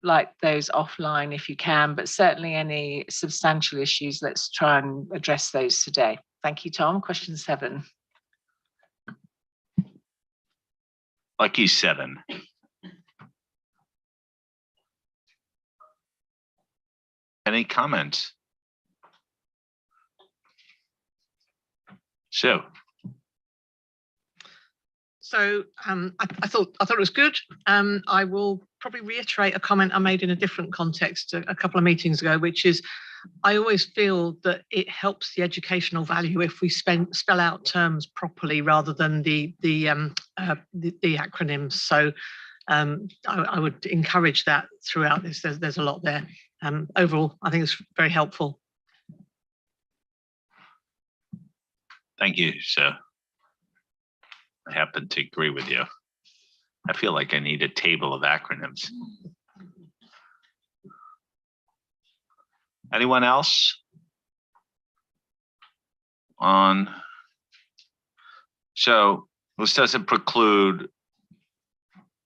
like those offline if you can, but certainly any substantial issues, let's try and address those today. Thank you, Tom. Question 7. Lucky 7. Any comments? So I thought it was good. I will probably reiterate a comment I made in a different context a couple of meetings ago, which is I always feel that it helps the educational value if we spell out terms properly rather than the acronyms. So I would encourage that throughout this. There's a lot there. Overall, I think it's very helpful. Thank you, sir. I happen to agree with you. I feel like I need a table of acronyms. Anyone else? So this doesn't preclude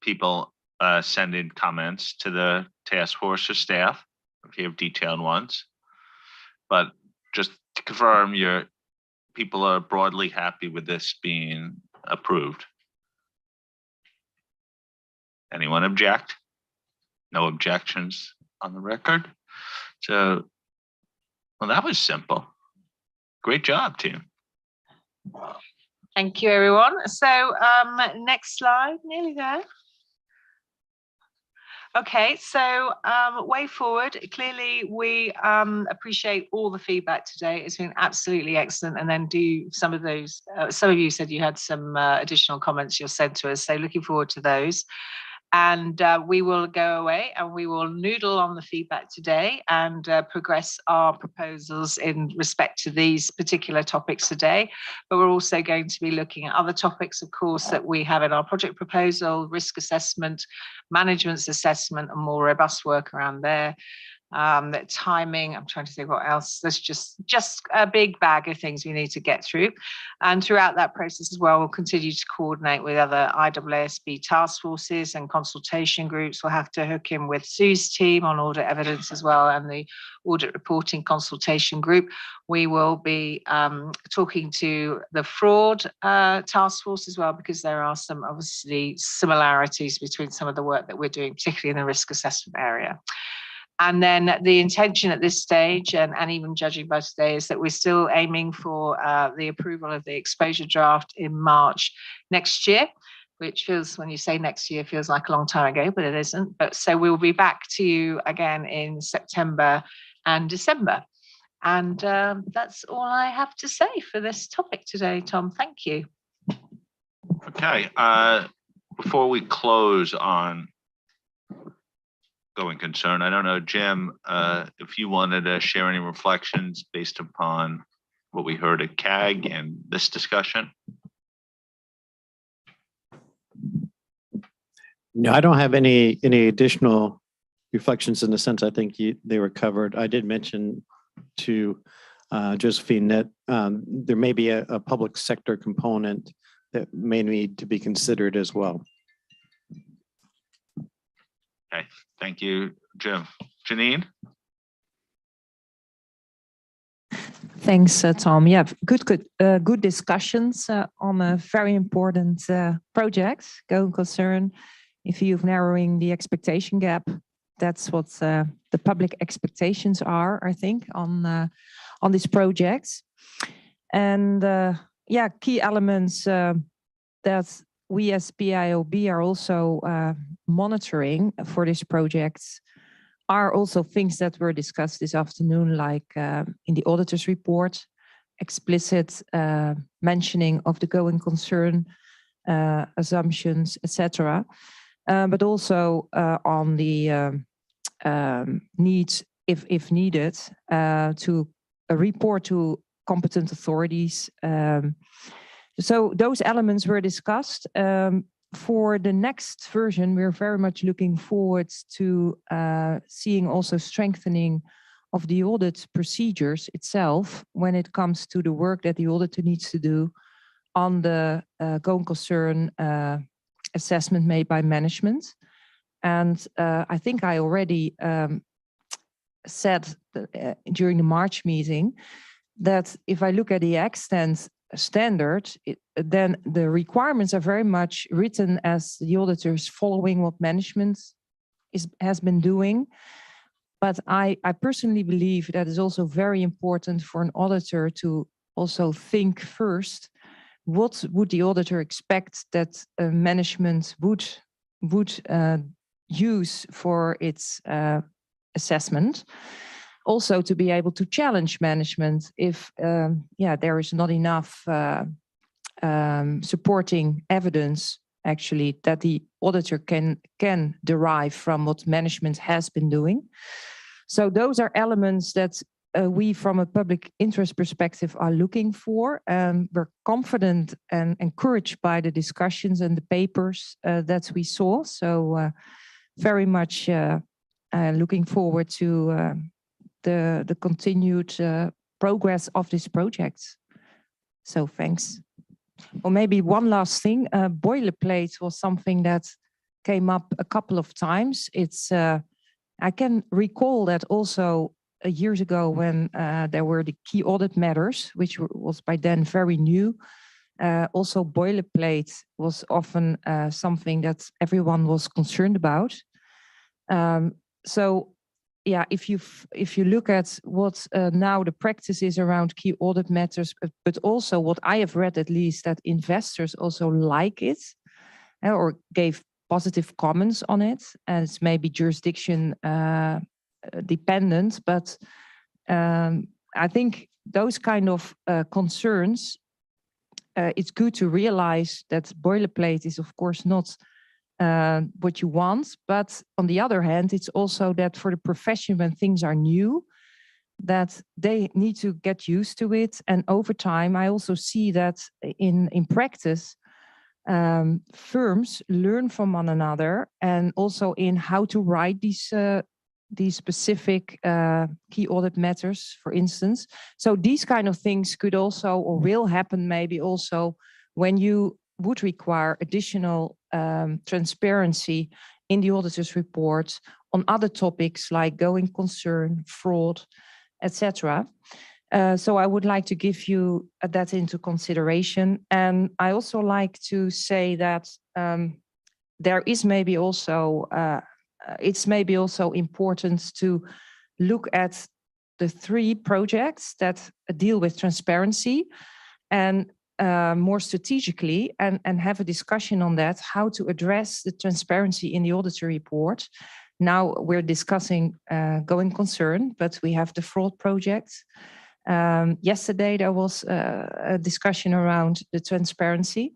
people sending comments to the task force or staff if you have detailed ones. But just to confirm, people are broadly happy with this being approved. Anyone object? No objections on the record. So, well, that was simple. Great job, team. Thank you, everyone. So next slide, nearly there. Okay, so way forward, clearly we appreciate all the feedback today. It's been absolutely excellent. And then do some of those, some of you said you had some additional comments you'll send to us. So looking forward to those. And we will go away and we will noodle on the feedback today and progress our proposals in respect to these particular topics today. But we're also going to be looking at other topics, of course, that we have in our project proposal, risk assessment, management's assessment, and more robust work around there. Timing, I'm trying to think what else. There's just a big bag of things we need to get through. And throughout that process as well, we'll continue to coordinate with other IAASB task forces and consultation groups. We'll have to hook in with Sue's team on audit evidence as well, and the audit reporting consultation group. We will be talking to the fraud task force as well, because there are some obviously similarities between some of the work that we're doing, particularly in the risk assessment area. And then the intention at this stage, and even judging by today, is that we're still aiming for the approval of the exposure draft in March next year, which feels, when you say next year, feels like a long time ago, but it isn't. But so we'll be back to you again in September and December. And that's all I have to say for this topic today, Tom. Thank you. Okay, before we close on going concern, I don't know, Jim, if you wanted to share any reflections based upon what we heard at CAG and this discussion. No, I don't have any additional reflections in the sense I think they were covered. I did mention to Josephine that there may be a public sector component that may need to be considered as well. Okay, thank you, Jim. Janine? Thanks, Tom. Yeah, good discussions on a very important project, going concern. If you're narrowing the expectation gap, that's what the public expectations are, I think, on this project. And yeah, key elements that we as PIOB are also monitoring for this project are also things that were discussed this afternoon, like in the auditor's report, explicit mentioning of the going concern assumptions, etc. But also on the needs, if needed, to report to competent authorities. So those elements were discussed. For the next version, we're very much looking forward to seeing also strengthening of the audit procedures itself when it comes to the work that the auditor needs to do on the going concern assessment made by management. And I think I already said during the March meeting that if I look at the extent standard, then the requirements are very much written as the auditors following what management has been doing. But I personally believe that is also very important for an auditor to also think first, what would the auditor expect that management would use for its assessment? Also to be able to challenge management if there is not enough supporting evidence actually that the auditor can derive from what management has been doing. So those are elements that we from a public interest perspective are looking for. We're confident and encouraged by the discussions and the papers that we saw. So very much looking forward to the continued progress of this project. So thanks. Or maybe one last thing, boilerplate was something that came up a couple of times. It's I can recall that also years ago when there were the key audit matters, which was by then very new. Also boilerplate was often something that everyone was concerned about. So yeah, if you look at what now the practice is around key audit matters, but also what I have read at least that investors also like it or gave positive comments on it, and it's maybe jurisdiction dependent, but I think those kind of concerns, it's good to realize that boilerplate is of course not what you want, but on the other hand, it's also that for the profession when things are new, that they need to get used to it. And over time, I also see that in practice, firms learn from one another and also in how to write these specific key audit matters, for instance. So these kind of things could also or will happen maybe also when you would require additional transparency in the auditor's report on other topics like going concern, fraud, etc. So I would like to give you that into consideration. And I also like to say that there is maybe also it's maybe also important to look at the 3 projects that deal with transparency and more strategically and have a discussion on that, how to address the transparency in the auditor report. Now we're discussing going concern, but we have the fraud project. Yesterday there was a discussion around the transparency.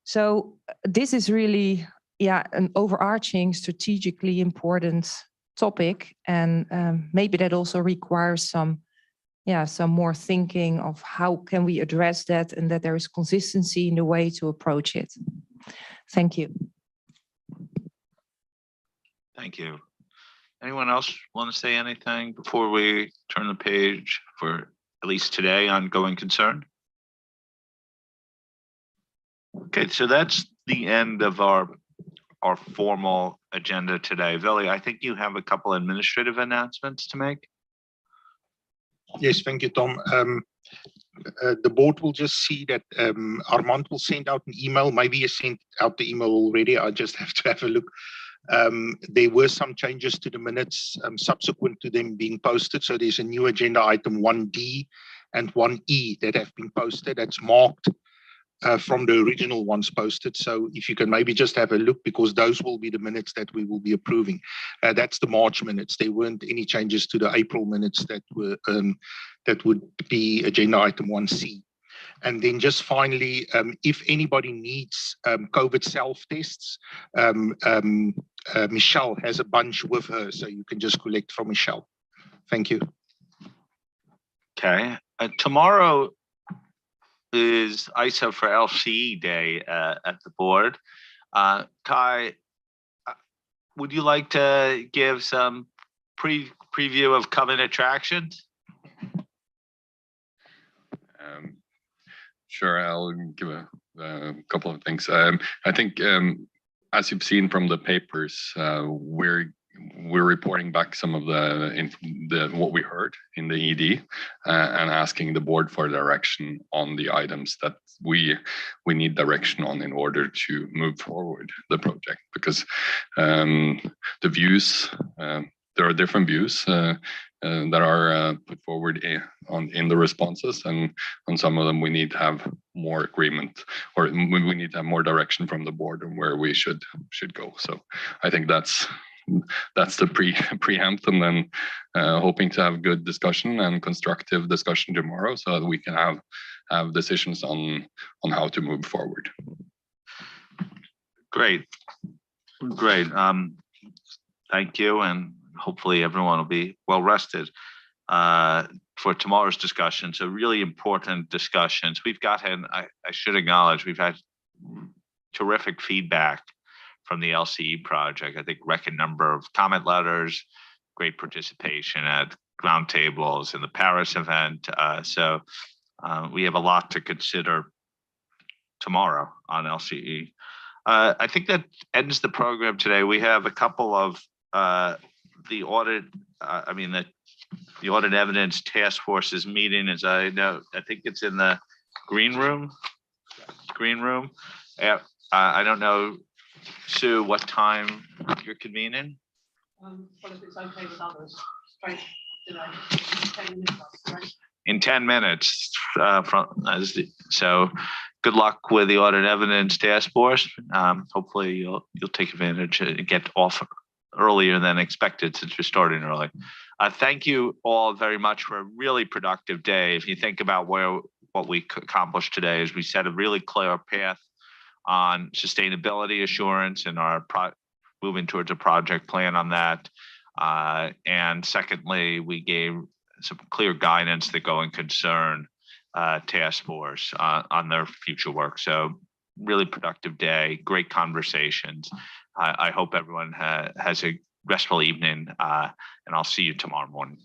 So this is really, an overarching strategically important topic, and maybe that also requires some more thinking of how can we address that, and that there is consistency in the way to approach it. Thank you. Thank you. Anyone else want to say anything before we turn the page for at least today on going concern? Okay, so that's the end of our formal agenda today. Vili, I think you have a couple administrative announcements to make. Yes, thank you, Tom. The board will just see that Armand will send out an email. Maybe you sent out the email already. I just have to have a look. There were some changes to the minutes subsequent to them being posted. So there's a new agenda item 1D and 1E that have been posted. That's marked from the original ones posted. So if you can maybe just have a look, because those will be the minutes that we will be approving. That's the March minutes. There weren't any changes to the April minutes that were that would be agenda item 1C. And then just finally, if anybody needs COVID self-tests, Michelle has a bunch with her, so you can just collect from Michelle. Thank you. Okay. Tomorrow is ISO for LCE day at the board. Kai, would you like to give some preview of coming attractions? Sure, I'll give a couple of things. I think, as you've seen from the papers, we're reporting back some of the what we heard in the ED and asking the board for direction on the items that we need direction on in order to move forward the project, because the views, there are different views that are put forward in the responses, and on some of them we need to have more agreement, or we need to have more direction from the board on where we should go. So I think that's the preempt, and then hoping to have good discussion and constructive discussion tomorrow, so that we can have decisions on how to move forward. Great. Thank you, and hopefully everyone will be well rested for tomorrow's discussion. So really important discussions. We've gotten, I should acknowledge, we've had terrific feedback from the LCE project. I think record number of comment letters, great participation at roundtables in the Paris event. So we have a lot to consider tomorrow on LCE. I think that ends the program today. We have a couple of the audit, the audit evidence task forces meeting, as I know, I think it's in the green room. I don't know, Sue, what time you're convening? Well, if it's okay with others, straight today, 10 minutes, right? In 10 minutes. So good luck with the audit evidence task force. Hopefully you'll take advantage and get off earlier than expected, since we're starting early. Thank you all very much for a really productive day. If you think about what we accomplished today, is we set a really clear path on sustainability assurance and our moving towards a project plan on that. And secondly, we gave some clear guidance that going concern task force on their future work. So really productive day, great conversations. I hope everyone has a restful evening, and I'll see you tomorrow morning.